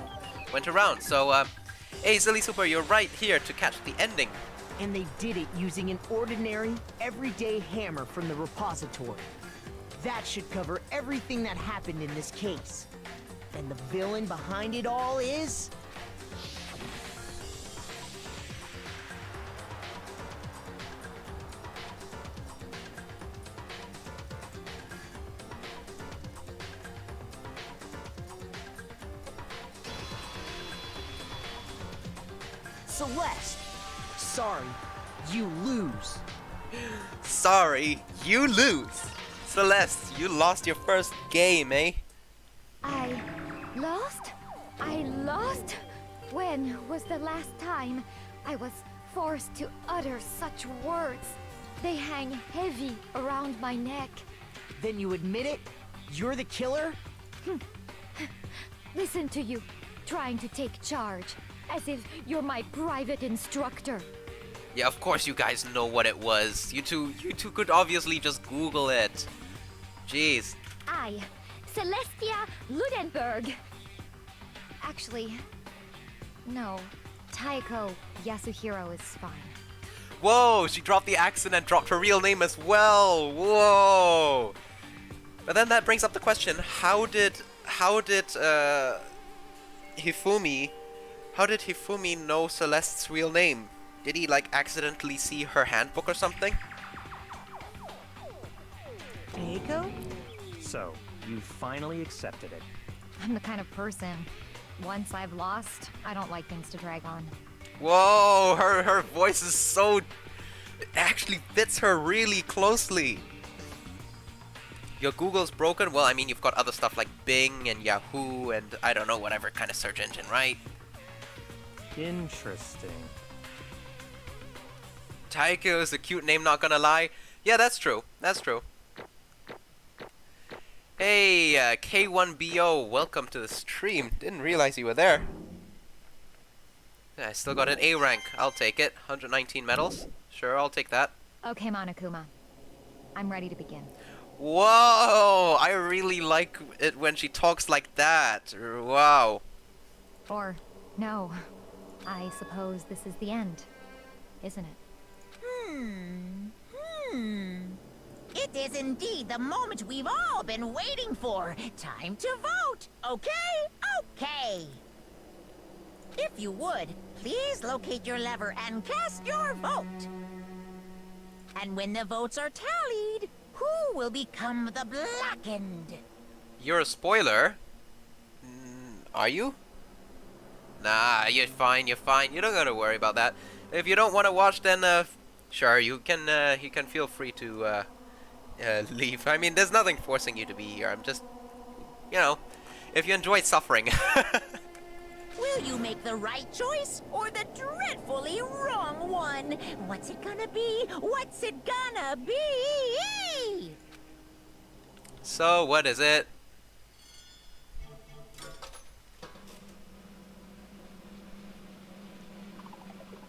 Speaker 1: went around. So, hey, Silly Super, you're right here to catch the ending.
Speaker 10: And they did it using an ordinary, everyday hammer from the repository. That should cover everything that happened in this case. And the villain behind it all is... Celeste. Sorry, you lose.
Speaker 1: Sorry, you lose. Celeste, you lost your first game, eh?
Speaker 11: I lost? I lost? When was the last time I was forced to utter such words? They hang heavy around my neck.
Speaker 10: Then you admit it? You're the killer?
Speaker 11: Listen to you, trying to take charge, as if you're my private instructor.
Speaker 1: Yeah, of course you guys know what it was. You two could obviously just Google it. Jeez.
Speaker 11: I, Celestia Ludenberg. Actually, no. Taiko Yasuhiro is fine.
Speaker 1: Whoa, she dropped the accent and dropped her real name as well. Whoa. But then that brings up the question, how did Hifumi know Celeste's real name? Did he, like, accidentally see her handbook or something?
Speaker 10: Taiko?
Speaker 4: So, you finally accepted it.
Speaker 11: I'm the kind of person, once I've lost, I don't like things to drag on.
Speaker 1: Whoa, her voice is so... It actually fits her really closely. Your Google's broken? Well, I mean, you've got other stuff like Bing and Yahoo and I don't know, whatever kind of search engine, right?
Speaker 4: Interesting.
Speaker 1: Taiko is a cute name, not gonna lie. Yeah, that's true. That's true. Hey, K1BO, welcome to the stream. Didn't realize you were there. I still got an A rank. I'll take it. 119 medals. Sure, I'll take that.
Speaker 11: Okay, Monokuma. I'm ready to begin.
Speaker 1: Whoa! I really like it when she talks like that. Wow.
Speaker 11: Or, no. I suppose this is the end, isn't it?
Speaker 5: It is indeed the moment we've all been waiting for. Time to vote. Okay? If you would, please locate your lever and cast your vote. And when the votes are tallied, who will become the blackened?
Speaker 1: You're a spoiler? Are you? Nah, you're fine, you're fine. You don't gotta worry about that. If you don't want to watch, then, sure, you can feel free to, leave. I mean, there's nothing forcing you to be here. I'm just, you know, if you enjoy suffering.
Speaker 5: Will you make the right choice or the dreadfully wrong one? What's it gonna be? What's it gonna be?
Speaker 1: So, what is it?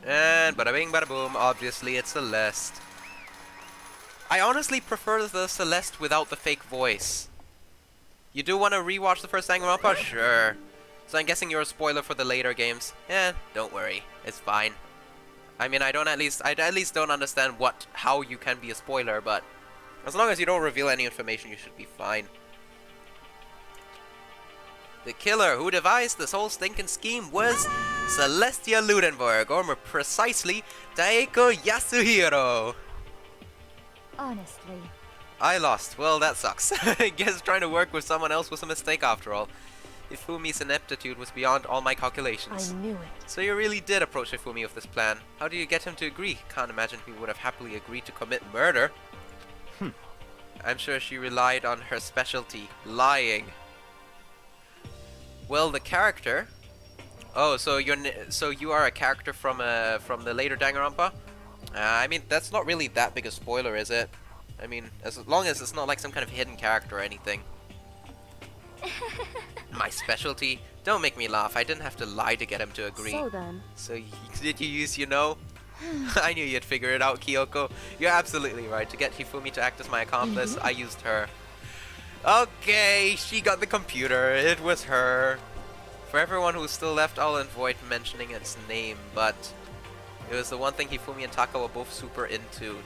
Speaker 1: And bada bing bada boom, obviously it's Celeste. I honestly prefer the Celeste without the fake voice. You do want to rewatch the first Danganronpa? Sure. So I'm guessing you're a spoiler for the later games. Don't worry. It's fine. I mean, I at least don't understand how you can be a spoiler, but as long as you don't reveal any information, you should be fine. The killer who devised this whole stinking scheme was Celestia Ludenberg, or more precisely, Taeko Yasuhiro.
Speaker 11: Honestly.
Speaker 1: I lost. Well, that sucks. I guess trying to work with someone else was a mistake after all. Hifumi's ineptitude was beyond all my calculations.
Speaker 8: I knew it.
Speaker 1: So you really did approach Hifumi with this plan. How did you get him to agree? Can't imagine he would have happily agreed to commit murder. I'm sure she relied on her specialty, lying. Well, the character... Oh, so you are a character from the later Danganronpa? I mean, that's not really that big a spoiler, is it? I mean, as long as it's not like some kind of hidden character or anything. My specialty? Don't make me laugh. I didn't have to lie to get him to agree.
Speaker 8: So then...
Speaker 1: So did you use you know? I knew you'd figure it out, Kyoko. You're absolutely right. To get Hifumi to act as my accomplice, I used her. Okay, she got the computer. It was her. For everyone who's still left, I'll avoid mentioning its name, but it was the one thing Hifumi and Taka were both super into.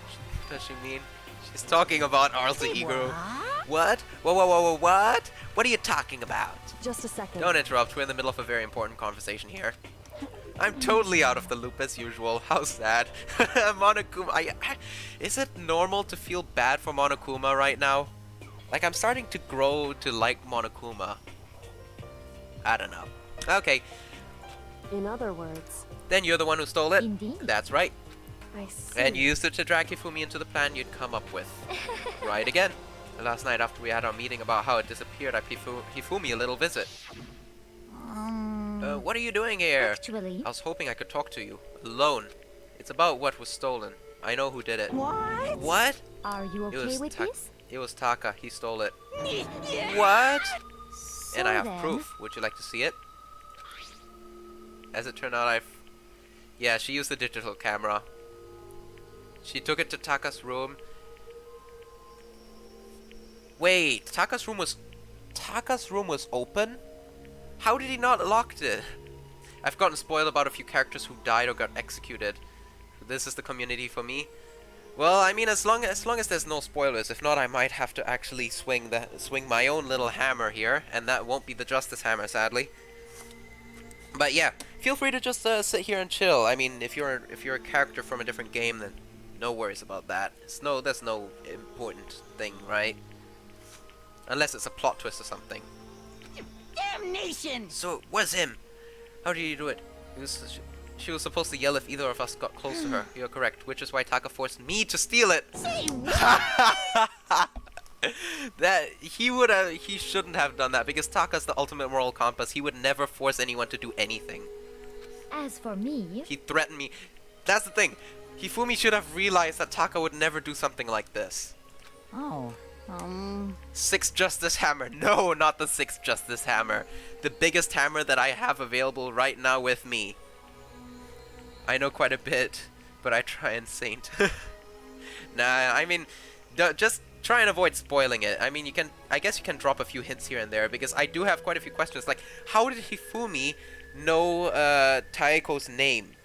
Speaker 1: Does she mean? She's talking about alter ego. What? Whoa, what? What are you talking about?
Speaker 8: Just a second.
Speaker 1: Don't interrupt, we're in the middle of a very important conversation here. I'm totally out of the loop as usual. How sad. Monokuma, is it normal to feel bad for Monokuma right now? Like, I'm starting to grow to like Monokuma. I don't know. Okay.
Speaker 8: In other words...
Speaker 1: Then you're the one who stole it?
Speaker 11: Indeed.
Speaker 1: That's right.
Speaker 8: I see.
Speaker 1: And you used it to drag Hifumi into the plan you'd come up with. Right again. Last night after we had our meeting about how it disappeared, I paid Hifumi a little visit. What are you doing here?
Speaker 11: Actually...
Speaker 1: I was hoping I could talk to you. Alone. It's about what was stolen. I know who did it.
Speaker 5: What?
Speaker 1: What?
Speaker 11: Are you okay with this?
Speaker 1: It was Taka. He stole it. What?
Speaker 11: So
Speaker 1: And I have
Speaker 11: then,
Speaker 1: proof. Would you like to see it? As it turned out, yeah, she used the digital camera. She took it to Taka's room. Wait, Taka's room was open? How did he not lock it? I've gotten spoiled about a few characters who died or got executed. This is the community for me. Well, I mean, as long as there's no spoilers. If not, I might have to actually swing my own little hammer here, and that won't be the Justice Hammer, sadly. But yeah, feel free to just sit here and chill. I mean, if you're a character from a different game, then no worries about that. There's no important thing, right? Unless it's a plot twist or something.
Speaker 5: Damnation!
Speaker 1: So it was him. How did he do it? She was supposed to yell if either of us got close to her. You're correct, which is why Taka forced me to steal it.
Speaker 5: Say what?
Speaker 1: That he shouldn't have done that because Taka's the ultimate moral compass. He would never force anyone to do anything.
Speaker 11: As for me...
Speaker 1: He threatened me. That's the thing. Hifumi should have realized that Taka would never do something like this.
Speaker 5: Oh,
Speaker 1: Sixth Justice Hammer. No, not the Sixth Justice Hammer. The biggest hammer that I have available right now with me. I know quite a bit, but I try and saint. Nah, I mean, just try and avoid spoiling it. I mean, I guess you can drop a few hints here and there, because I do have quite a few questions. Like, how did Hifumi know Taeko's name?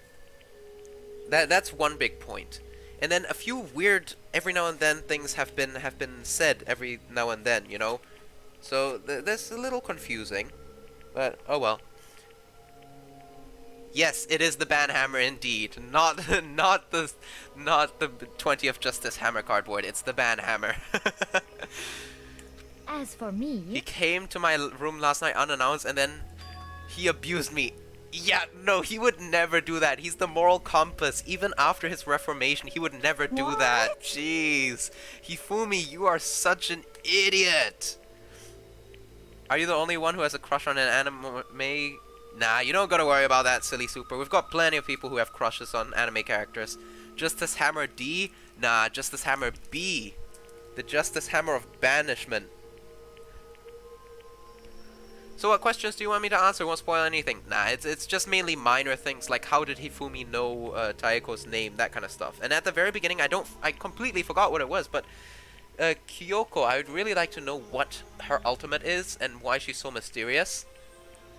Speaker 1: That's one big point. And then a few weird, every now and then, things have been said every now and then, you know? So, that's a little confusing. But, oh well. Yes, it is the Banhammer indeed. Not the 20th Justice Hammer cardboard. It's the Banhammer.
Speaker 11: As for me...
Speaker 1: He came to my room last night unannounced and then he abused me. Yeah, no, he would never do that. He's the moral compass. Even after his reformation, he would never do that. Jeez. Hifumi, you are such an idiot. Are you the only one who has a crush on an anime? Nah, you don't gotta worry about that, silly super. We've got plenty of people who have crushes on anime characters. Justice Hammer D? Nah, Justice Hammer B. The Justice Hammer of Banishment. So what questions do you want me to answer? Won't spoil anything. Nah, it's just mainly minor things like how did Hifumi know Taeko's name, that kind of stuff. And at the very beginning, I completely forgot what it was, but Kyoko, I would really like to know what her ultimate is and why she's so mysterious.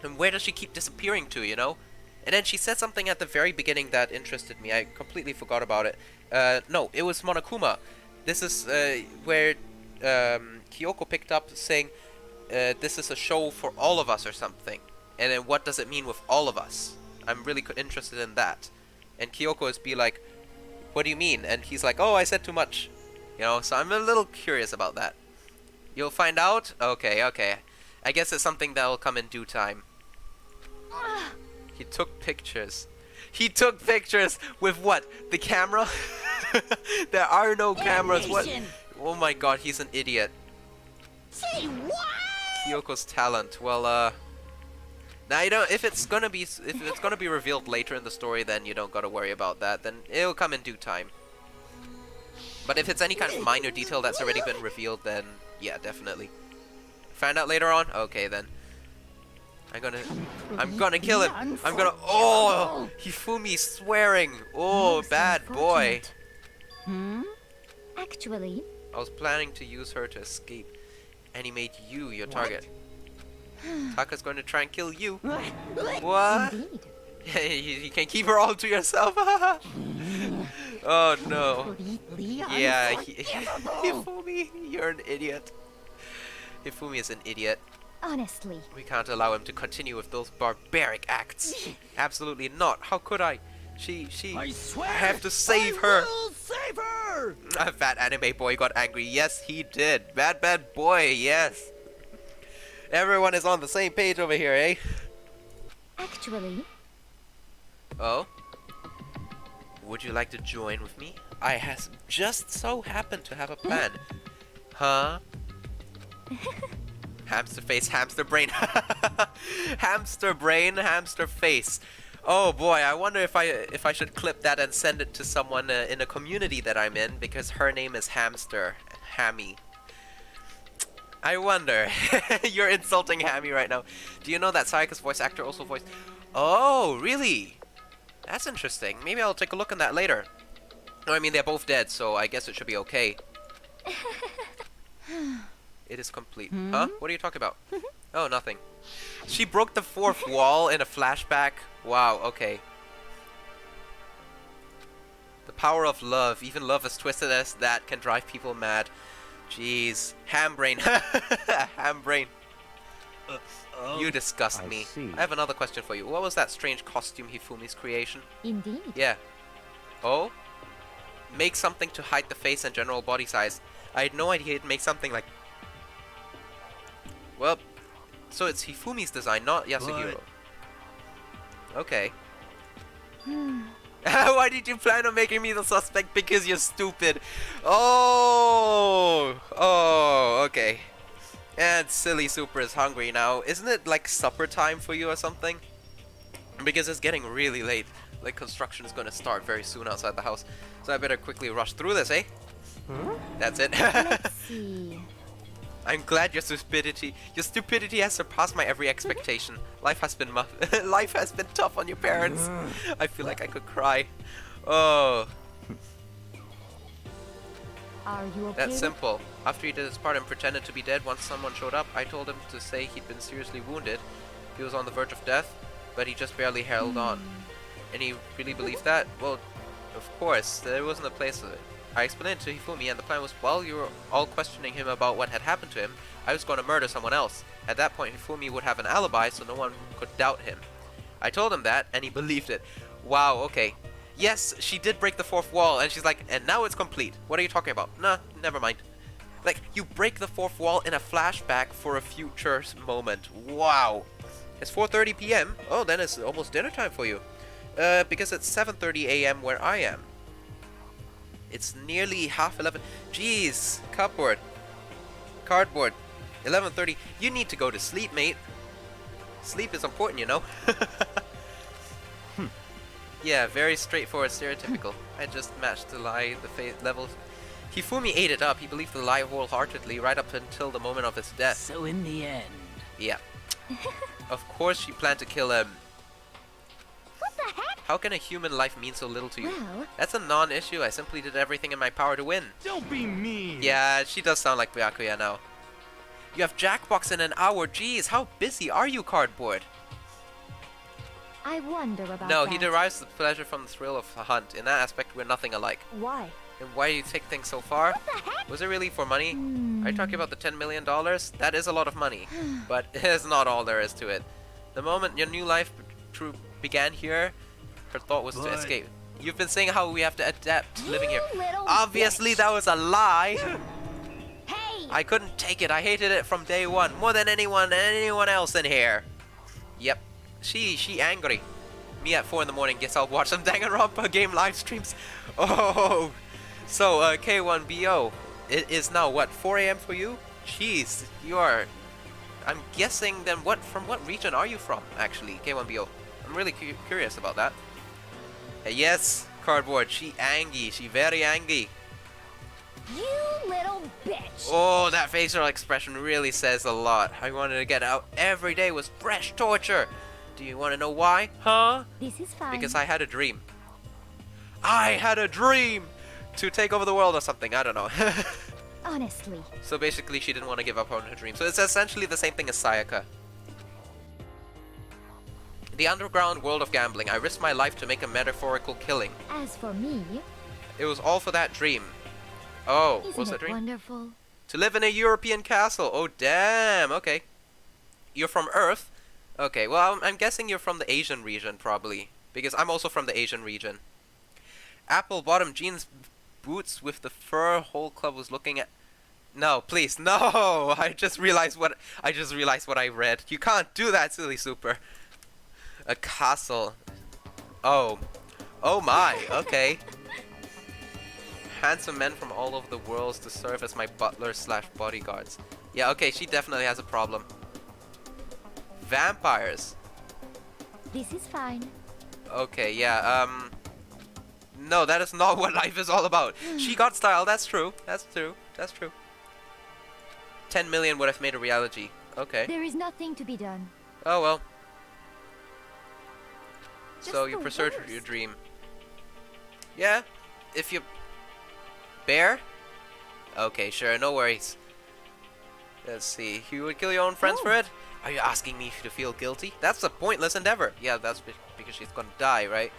Speaker 1: And where does she keep disappearing to, you know? And then she said something at the very beginning that interested me. I completely forgot about it. No, it was Monokuma. This is where Kyoko picked up saying, this is a show for all of us or something. And then what does it mean with all of us? I'm really interested in that. And Kyoko is be like, what do you mean? And he's like, oh, I said too much. You know, so I'm a little curious about that. You'll find out? Okay, okay. I guess it's something that'll come in due time. He took pictures. He took pictures with what? The camera? There are no cameras. What? Oh my god, he's an idiot.
Speaker 5: Say what?
Speaker 1: Kyoko's talent. Well, now you don't. If it's gonna be revealed later in the story, then you don't gotta worry about that. Then it'll come in due time. But if it's any kind of minor detail that's already been revealed, then yeah, definitely. Find out later on. Okay, then. I'm gonna kill it. I'm gonna. Oh, Hifumi swearing. Oh, bad boy.
Speaker 11: Actually,
Speaker 1: I was planning to use her to escape, and he made you your target. Taka's going to try and kill you. What? You can keep her all to yourself. Oh no. Yeah, Hifumi, you're an idiot. Hifumi is an idiot.
Speaker 11: honestly.
Speaker 1: We can't allow him to continue with those barbaric acts. Absolutely not. How could I? I
Speaker 9: swear,
Speaker 1: I have to save her.
Speaker 9: Will save her.
Speaker 1: A fat anime boy got angry. Yes, he did. Bad boy. Yes. Everyone is on the same page over here, eh?
Speaker 11: Actually.
Speaker 1: Oh? Would you like to join with me? I has just so happened to have a plan. Huh? Hamster face, hamster brain. Hamster brain, hamster face. Oh boy, I wonder if I should clip that and send it to someone in a community that I'm in, because her name is Hamster. Hammy. I wonder. You're insulting Hammy right now. Do you know that Sayaka's voice actor also voiced... Oh, really? That's interesting. Maybe I'll take a look at that later. No, I mean, they're both dead, so I guess it should be okay. It is complete. Huh? What are you talking about? Oh, nothing. She broke the fourth wall in a flashback. Wow, okay. The power of love. Even love as twisted as that can drive people mad. Jeez. Ham brain. Ham brain. You disgust me. I have another question for you. What was that strange costume Hifumi's creation?
Speaker 11: Indeed.
Speaker 1: Yeah. Oh? Make something to hide the face and general body size. I had no idea it'd make something like... Well, so it's Hifumi's design, not Yasuhiro. Okay. Why did you plan on making me the suspect? Because you're stupid. Oh! Oh, okay. And Silly Super is hungry now. Isn't it like supper time for you or something? Because it's getting really late. Like construction is gonna start very soon outside the house. So I better quickly rush through this, eh? That's it.
Speaker 11: Let's see.
Speaker 1: I'm glad your stupidity has surpassed my every expectation. Life has been life has been tough on your parents. I feel like I could cry. Oh.
Speaker 11: Are you okay?
Speaker 1: That's simple. After he did his part and pretended to be dead once someone showed up, I told him to say he'd been seriously wounded. He was on the verge of death, but he just barely held on. And he really believed that? Well, of course, there wasn't a place of it. I explained to Hifumi, and the plan was, while you were all questioning him about what had happened to him, I was going to murder someone else. At that point, Hifumi would have an alibi, so no one could doubt him. I told him that, and he believed it. Wow, okay. Yes, she did break the fourth wall, and she's like, and now it's complete. What are you talking about? Nah, never mind. Like, you break the fourth wall in a flashback for a future moment. Wow. It's 4:30 p.m. Oh, then it's almost dinner time for you. Because it's 7:30 a.m. where I am. It's nearly 11:30. Jeez, cardboard. 11:30. You need to go to sleep, mate. Sleep is important, you know. Yeah, very straightforward, stereotypical. I just matched the lie, the levels. Hifumi ate it up. He believed the lie wholeheartedly right up until the moment of his death.
Speaker 7: So in the end...
Speaker 1: Yeah. Of course she planned to kill him.
Speaker 11: What the heck?
Speaker 1: How can a human life mean so little to you?
Speaker 11: Well...
Speaker 1: That's a non-issue. I simply did everything in my power to win.
Speaker 9: Don't be mean.
Speaker 1: Yeah, she does sound like Byakuya now. You have Jackbox in an hour. Jeez, how busy are you, Cardboard?
Speaker 11: I wonder about
Speaker 1: No,
Speaker 11: that.
Speaker 1: he derives the pleasure from the thrill of the hunt. In that aspect, we're nothing alike.
Speaker 8: Why?
Speaker 1: And why do you take things so far?
Speaker 11: What the heck?
Speaker 1: Was it really for money? Are you talking about the $10 million? That is a lot of money. But it's not all there is to it. The moment your new life began here, her thought was to
Speaker 9: But-
Speaker 1: escape. You've been saying how we have to adapt to living here.
Speaker 2: little
Speaker 1: Obviously,
Speaker 2: bitch.
Speaker 1: that was a lie.
Speaker 2: Hey!
Speaker 1: I couldn't take it. I hated it from day one, more than anyone else in here. Yep, she angry. Me at 4 in the morning. Guess I'll watch some Danganronpa game live streams. Oh, so K1BO. It is now what, 4 a.m. for you? Jeez, you are. I'm guessing then from what region are you from? Actually, K1BO. I'm really curious about that. Yes, Cardboard. She angry. She very angry.
Speaker 2: You little bitch!
Speaker 1: Oh, that facial expression really says a lot. I wanted to get out every day was fresh torture. Do you want to know why? Huh?
Speaker 11: This is fine.
Speaker 1: Because I had a dream. I had a dream to take over the world or something. I don't know.
Speaker 11: Honestly.
Speaker 1: So basically, she didn't want to give up on her dream. So it's essentially the same thing as Sayaka. The underground world of gambling. I risked my life to make a metaphorical killing.
Speaker 11: As for me,
Speaker 1: It was all for that dream. Oh, what was
Speaker 11: isn't
Speaker 1: that
Speaker 11: it
Speaker 1: dream?
Speaker 11: wonderful?
Speaker 1: To live in a European castle. Oh, damn. Okay. You're from Earth? Okay, well, I'm guessing you're from the Asian region, probably. Because I'm also from the Asian region. Apple bottom jeans boots with the fur. Whole club was looking at... No, please, no! I just realized what I read. You can't do that, silly super. A castle. Oh. Oh my, okay. Handsome men from all over the world to serve as my butler/bodyguards. Yeah, okay, she definitely has a problem. Vampires.
Speaker 11: This is fine.
Speaker 1: Okay, yeah, no, that is not what life is all about. She got style, that's true. That's true. That's true. 10 million would have made a reality. Okay.
Speaker 11: There is nothing to be done.
Speaker 1: Oh well.
Speaker 2: Just
Speaker 1: So you
Speaker 2: the
Speaker 1: pursued
Speaker 2: worst.
Speaker 1: your dream. Yeah, if you... Bear? Okay, sure, no worries. Let's see. You would kill your own friends for it? Are you asking me to feel guilty? That's a pointless endeavor. Yeah, that's because she's gonna die, right?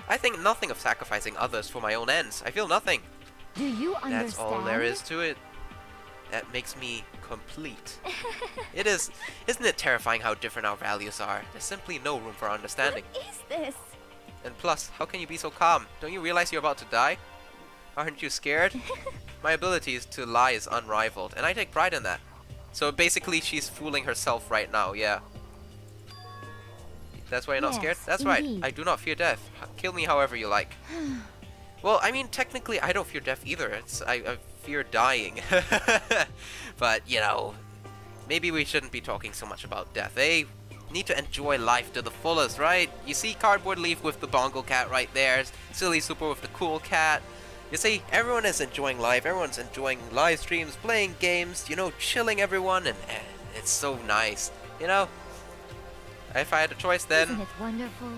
Speaker 1: I think nothing of sacrificing others for my own ends. I feel nothing.
Speaker 11: Do you understand?
Speaker 1: That's all there is to it. That makes me complete. It is. Isn't it terrifying how different our values are? There's simply no room for understanding.
Speaker 2: What is this?
Speaker 1: And plus, how can you be so calm? Don't you realize you're about to die? Aren't you scared? My ability to lie is unrivaled, and I take pride in that. So basically, she's fooling herself right now, yeah. That's why you're not scared?
Speaker 11: Yes,
Speaker 1: That's right.
Speaker 11: indeed.
Speaker 1: I do not fear death. Kill me however you like. Well, I mean, technically, I don't fear death either. I fear dying. But, you know, maybe we shouldn't be talking so much about death, eh? Need to enjoy life to the fullest, right? You see Cardboard Leaf with the bongo cat right there. Silly Super with the cool cat. You see, everyone is enjoying life. Everyone's enjoying live streams, playing games, you know, chilling everyone, and it's so nice, you know? If I had a choice, then
Speaker 11: Isn't it wonderful?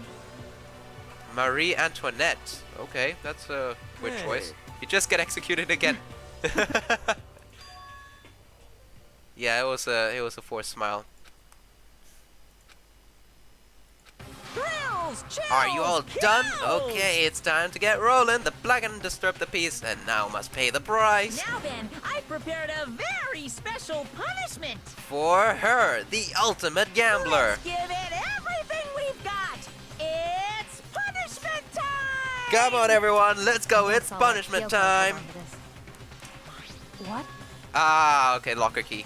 Speaker 1: Marie Antoinette. Okay, that's a weird choice. You just get executed again. Yeah, it was a forced smile.
Speaker 5: Thrills, chills,
Speaker 1: Are you all done?
Speaker 5: kills.
Speaker 1: Okay, it's time to get rolling. The Blacken disturbed the peace, and now must pay the price.
Speaker 5: Now then, I've prepared a very special punishment.
Speaker 1: For her, the ultimate gambler.
Speaker 5: Let's give it everything we've got. It's punishment time.
Speaker 1: Come on, everyone, let's go. It's
Speaker 11: That's all I
Speaker 1: punishment
Speaker 11: feel for
Speaker 1: time.
Speaker 11: this. What?
Speaker 1: Ah, okay, locker key.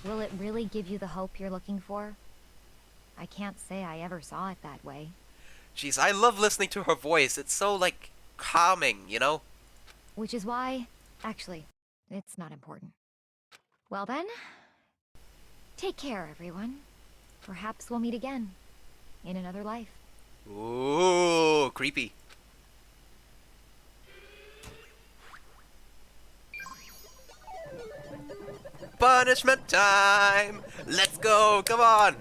Speaker 11: Will it really give you the hope you're looking for? I can't say I ever saw it that way.
Speaker 1: Jeez, I love listening to her voice. It's so, like, calming, you know?
Speaker 11: Which is why... Actually, it's not important. Well then... Take care, everyone. Perhaps we'll meet again. In another life.
Speaker 1: Ooh, creepy. Punishment time! Let's go, come on!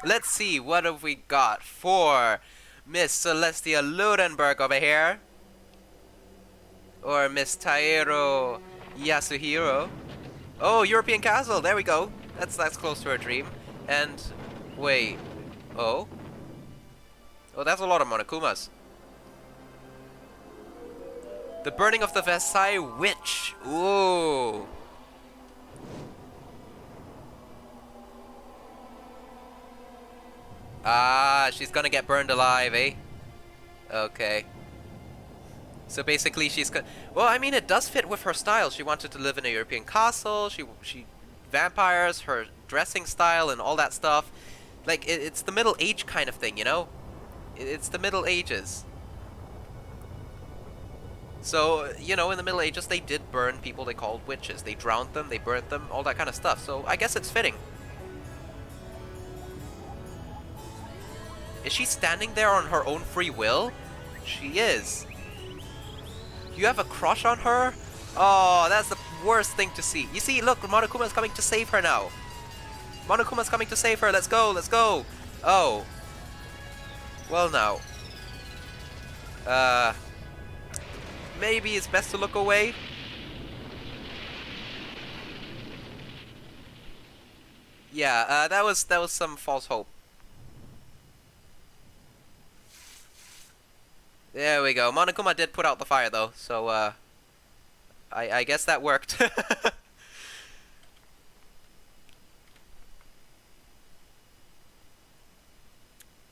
Speaker 1: Let's see, what have we got for Miss Celestia Ludenberg over here? Or Miss Tairo Yasuhiro? Oh, European Castle, there we go. That's close to her dream. And, wait, oh? Oh, that's a lot of Monokumas. The Burning of the Versailles Witch. Ooh. Ah, she's gonna get burned alive, eh? Okay. So basically she's well, I mean, it does fit with her style. She wanted to live in a European castle. She vampires, her dressing style and all that stuff. Like, it's the Middle Age kind of thing, you know? It's the Middle Ages. So, you know, in the Middle Ages, they did burn people they called witches. They drowned them, they burnt them, all that kind of stuff. So I guess it's fitting. Is she standing there on her own free will? She is. You have a crush on her? Oh, that's the worst thing to see. You see, look, Monokuma's coming to save her now. Monokuma's coming to save her. Let's go, let's go. Oh. Well, now. Maybe it's best to look away. Yeah, that was some false hope. There we go. Monokuma did put out the fire though, so I guess that worked.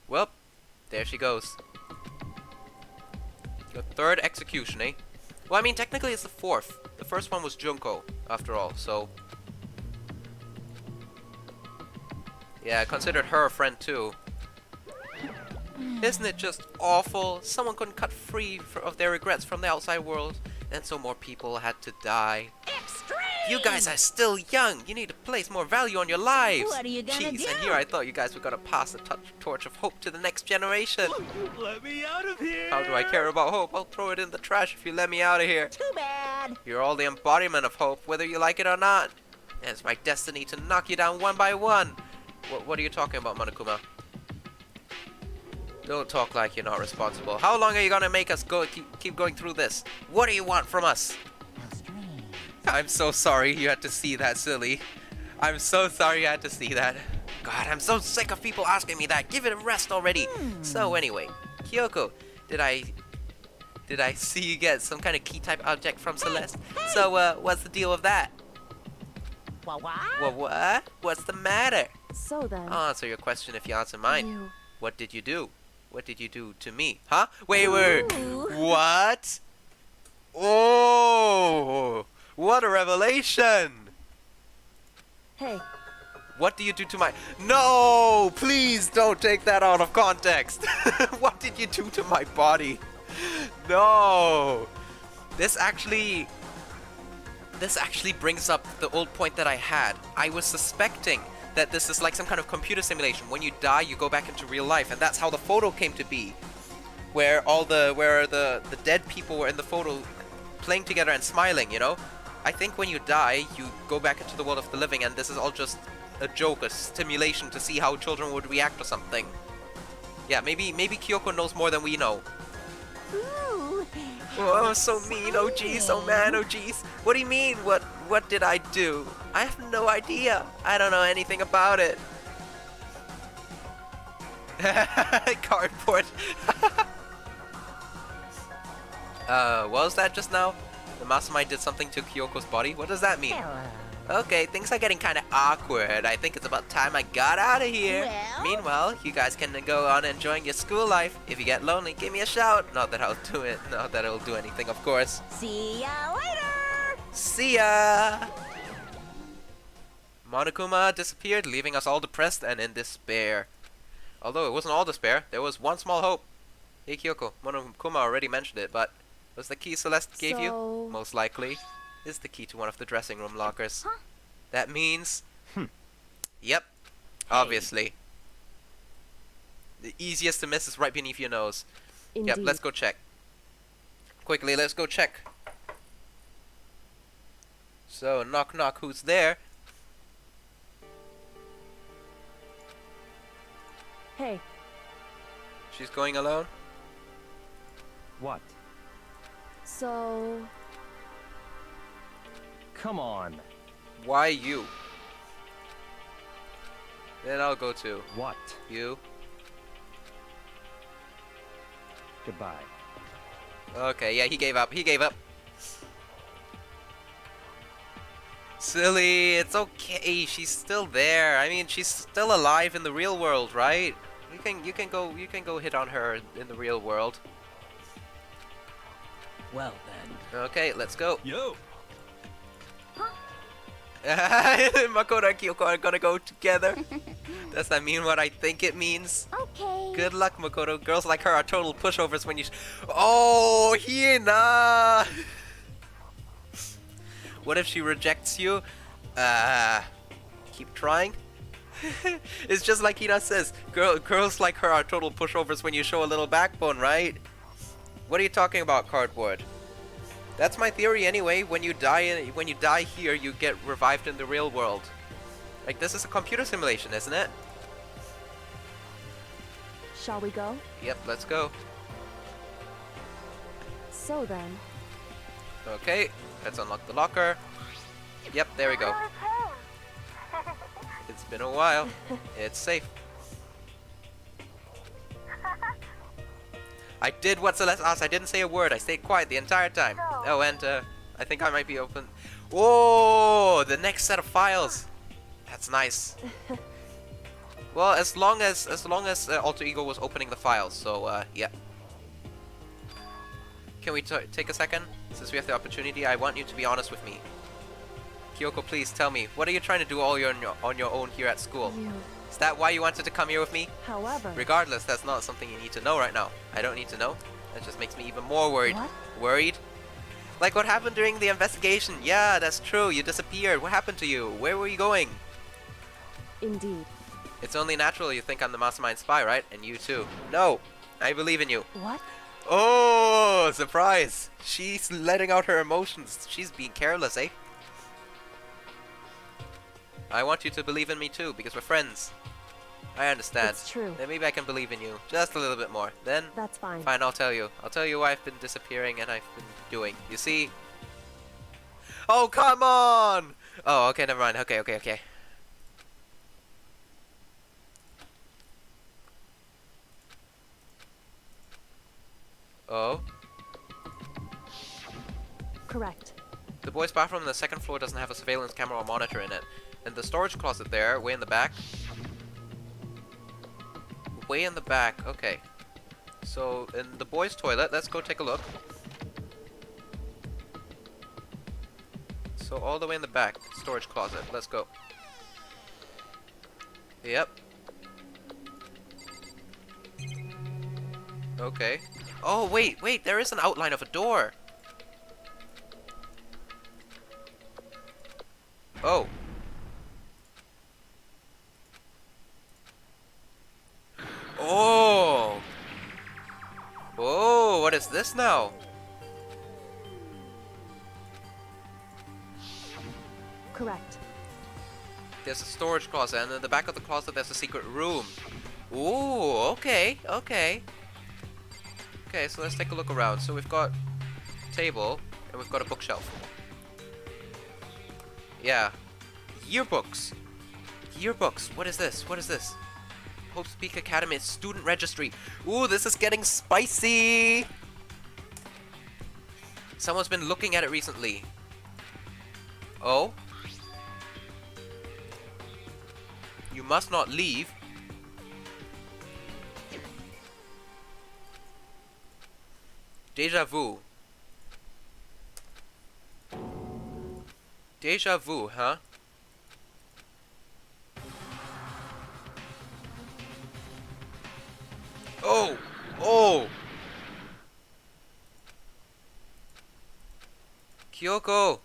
Speaker 1: Well, there she goes. The third execution, eh? Well, I mean, technically it's the fourth. The first one was Junko, after all, so... Yeah, I considered her a friend too. Isn't it just awful? Someone couldn't cut free of their regrets from the outside world, and so more people had to die.
Speaker 5: Extreme!
Speaker 1: You guys are still young. You need to place more value on your lives.
Speaker 5: What are you gonna do?
Speaker 1: And here I thought you guys were gonna pass the torch of hope to the next generation.
Speaker 9: Let me out of here!
Speaker 1: How do I care about hope? I'll throw it in the trash if you let me out of here.
Speaker 5: Too bad.
Speaker 1: You're all the embodiment of hope, whether you like it or not. And it's my destiny to knock you down one by one. What are you talking about, Monokuma? Don't talk like you're not responsible. How long are you gonna make us keep going through this? What do you want from us? I'm so sorry you had to see that, silly. I'm so sorry you had to see that. God, I'm so sick of people asking me that. Give it a rest already. So anyway, Kyoko, did I see you get some kind of key type object from Celeste? So what's the deal with that?
Speaker 5: What?
Speaker 1: Well, what? What's the matter?
Speaker 8: So then...
Speaker 1: I'll answer your question if you answer mine.
Speaker 8: You...
Speaker 1: What did you do? What did you do to me? Huh? Wait. What? Oh! What a revelation!
Speaker 8: Hey.
Speaker 1: What do you do to my... No! Please don't take that out of context! What did you do to my body? No! This actually brings up the old point that I had. I was suspecting that this is like some kind of computer simulation. When you die, you go back into real life, and that's how the photo came to be. Where the dead people were in the photo playing together and smiling, you know? I think when you die, you go back into the world of the living, and this is all just a joke, a stimulation to see how children would react to something. Yeah, maybe Kyoko knows more than we know.
Speaker 5: Ooh,
Speaker 1: Oh, I'm so mean, oh jeez, oh man, oh jeez. What do you mean, what did I do? I have no idea. I don't know anything about it. Cardboard. What was that just now? The mastermind did something to Kyoko's body? What does that mean? Okay, things are getting kind of awkward. I think it's about time I got out of here.
Speaker 5: Well?
Speaker 1: Meanwhile, you guys can go on enjoying your school life. If you get lonely, give me a shout. Not that I'll do it. Not that it'll do anything, of course.
Speaker 5: see ya later.
Speaker 1: See ya! Monokuma disappeared, leaving us all depressed and in despair. Although it wasn't all despair, there was one small hope. Hey Kyoko, Monokuma already mentioned it, but was the key Celeste gave you? Most likely. Is the key to one of the dressing room lockers.
Speaker 2: Huh?
Speaker 1: That means... Yep. Obviously. The easiest to miss is right beneath your nose.
Speaker 8: Indeed.
Speaker 1: Yep, let's go check. Quickly, let's go check. So, knock knock, who's there?
Speaker 8: Hey.
Speaker 1: She's going alone?
Speaker 4: What?
Speaker 8: So...
Speaker 4: Come on.
Speaker 1: Why you? Then I'll go too.
Speaker 4: What?
Speaker 1: You?
Speaker 4: Goodbye.
Speaker 1: Okay, yeah, he gave up. He gave up. Silly, it's okay. She's still there. I mean, she's still alive in the real world, right? You can go hit on her in the real world.
Speaker 7: Well then.
Speaker 1: Okay, let's go.
Speaker 9: Yo!
Speaker 1: Makoto and Kyoko are gonna go together. Does that mean what I think it means?
Speaker 2: Okay.
Speaker 1: Good luck, Makoto. Girls like her are total pushovers when you. Oh, Hina! What if she rejects you? Keep trying. It's just like Hina says. Girls like her are total pushovers when you show a little backbone, right? What are you talking about, Cardboard? That's my theory anyway. When you die here, you get revived in the real world. Like, this is a computer simulation, isn't it?
Speaker 8: Shall we go?
Speaker 1: Yep, let's go.
Speaker 8: So then,
Speaker 1: Okay, let's unlock the locker. Yep, there we go. It's been a while. It's safe. I did what Celeste asked. I didn't say a word. I stayed quiet the entire time. Oh, and I think I might be open. Whoa, the next set of files. That's nice. Well, as long as Alter Ego was opening the files, so yeah. Can we take a second? Since we have the opportunity, I want you to be honest with me. Kyoko, please tell me, what are you trying to do all on your own here at school? Is that why you wanted to come here with me?
Speaker 8: however,
Speaker 1: Regardless, that's not something you need to know right now. I don't need to know. That just makes me even more worried.
Speaker 8: What?
Speaker 1: Worried? Like what happened during the investigation. Yeah, that's true. You disappeared. What happened to you? Where were you going?
Speaker 8: indeed.
Speaker 1: It's only natural you think I'm the mastermind spy, right? And you too. No, I believe in you.
Speaker 8: What?
Speaker 1: Oh, surprise! She's letting out her emotions. She's being careless, eh? I want you to believe in me too, because we're friends. I understand.
Speaker 8: It's true.
Speaker 1: Then maybe I can believe in you just a little bit more. Then,
Speaker 8: That's fine.
Speaker 1: fine, I'll tell you. I'll tell you what I've been disappearing and I've been doing. You see? Oh, come on! Oh, okay, never mind. Okay. Oh?
Speaker 8: Correct.
Speaker 1: The boys' bathroom on the second floor doesn't have a surveillance camera or monitor in it. And the storage closet there, way in the back. Way in the back, okay. So, in the boys' toilet, let's go take a look. So, all the way in the back, storage closet, let's go. Yep. Okay. Oh, wait, there is an outline of a door. Oh. Oh! Oh, what is this now?
Speaker 8: Correct.
Speaker 1: There's a storage closet, and in the back of the closet there's a secret room. Ooh, okay. Okay, so let's take a look around. So we've got a table, and we've got a bookshelf. Yeah. Yearbooks! What is this? Hope Speak Academy student registry. Ooh, this is getting spicy! Someone's been looking at it recently. Oh? You must not leave. Deja vu. Deja vu, huh? Oh! Oh! Kyoko!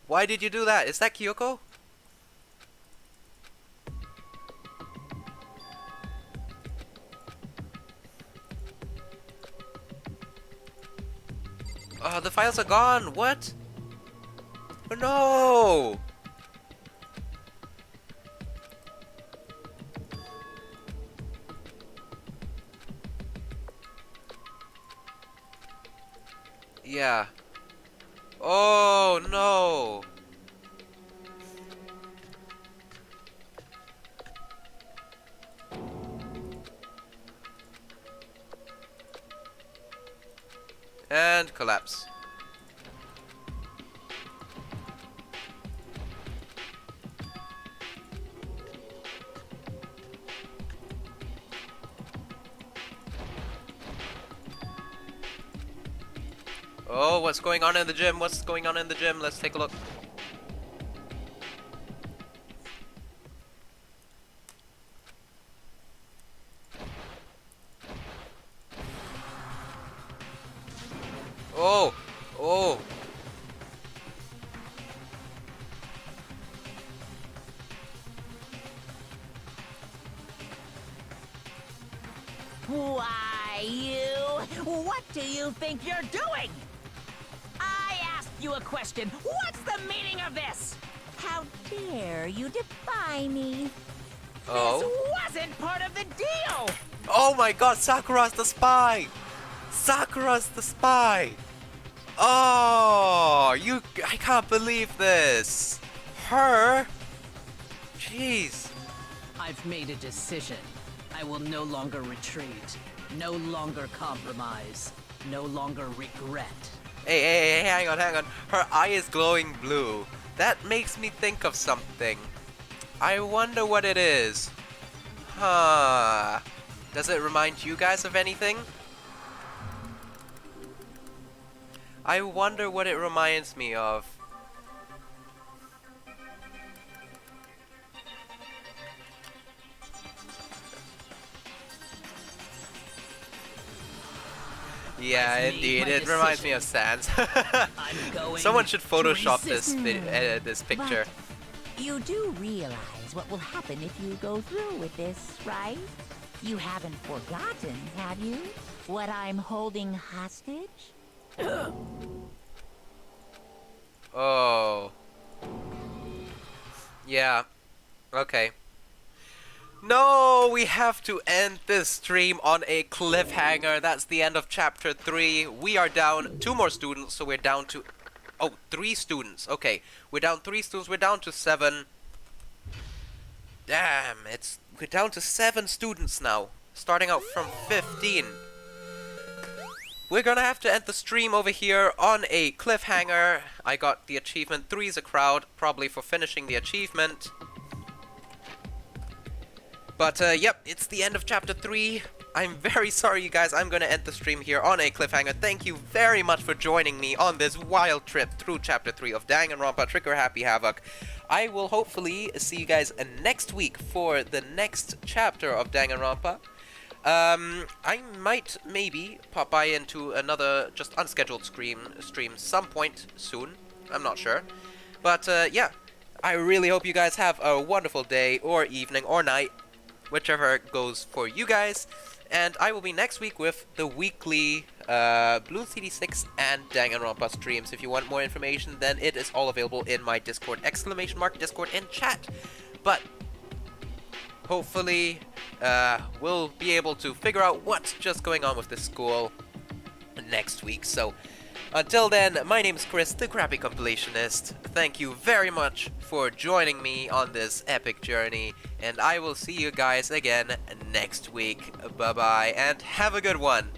Speaker 1: Why did you do that? Is that Kyoko? Oh, the files are gone! What? Oh, no! Yeah. Oh, no! And collapse. Oh, what's going on in the gym? What's going on in the gym? Let's take a look. Oh! Oh!
Speaker 5: Why, you? What do you think you're doing? I asked you a question. What's the meaning of this? How dare you defy me?
Speaker 1: Oh.
Speaker 5: This wasn't part of the deal!
Speaker 1: Oh my god, Sakura's the spy! Sakura's the spy! Oh, I can't believe this! Her? Jeez.
Speaker 7: I've made a decision. I will no longer retreat, no longer compromise, no longer regret.
Speaker 1: Hey, hang on. Her eye is glowing blue. That makes me think of something. I wonder what it is. Huh. Does it remind you guys of anything? I wonder what it reminds me of. Yeah, indeed. It reminds me of Sans. Someone should Photoshop this picture.
Speaker 5: But you do realize what will happen if you go through with this, right? You haven't forgotten, have you? What I'm holding hostage?
Speaker 1: Oh. Yeah. Okay. No, we have to end this stream on a cliffhanger. That's the end of chapter 3. We are down 2 more students, so we're down to... Oh, 3 students. Okay, we're down 3 students. We're down to 7. Damn, we're down to 7 students now, starting out from 15. We're gonna have to end the stream over here on a cliffhanger. I got the achievement. 3's a crowd, probably for finishing the achievement. But, yep, it's the end of chapter 3. I'm very sorry, you guys. I'm gonna end the stream here on a cliffhanger. Thank you very much for joining me on this wild trip through chapter 3 of Danganronpa Trigger Happy Havoc. I will hopefully see you guys next week for the next chapter of Danganronpa. I might maybe pop by into another just unscheduled stream some point soon. I'm not sure. But, yeah. I really hope you guys have a wonderful day or evening or night, whichever goes for you guys. And I will be next week with the weekly Blue CD6 and Danganronpa streams. If you want more information, then it is all available in my Discord, !Discord in chat. But hopefully we'll be able to figure out what's just going on with this school next week. So until then, my name is Chris, the Crappy Compilationist. Thank you very much for joining me on this epic journey, and I will see you guys again next week. Bye-bye, and have a good one!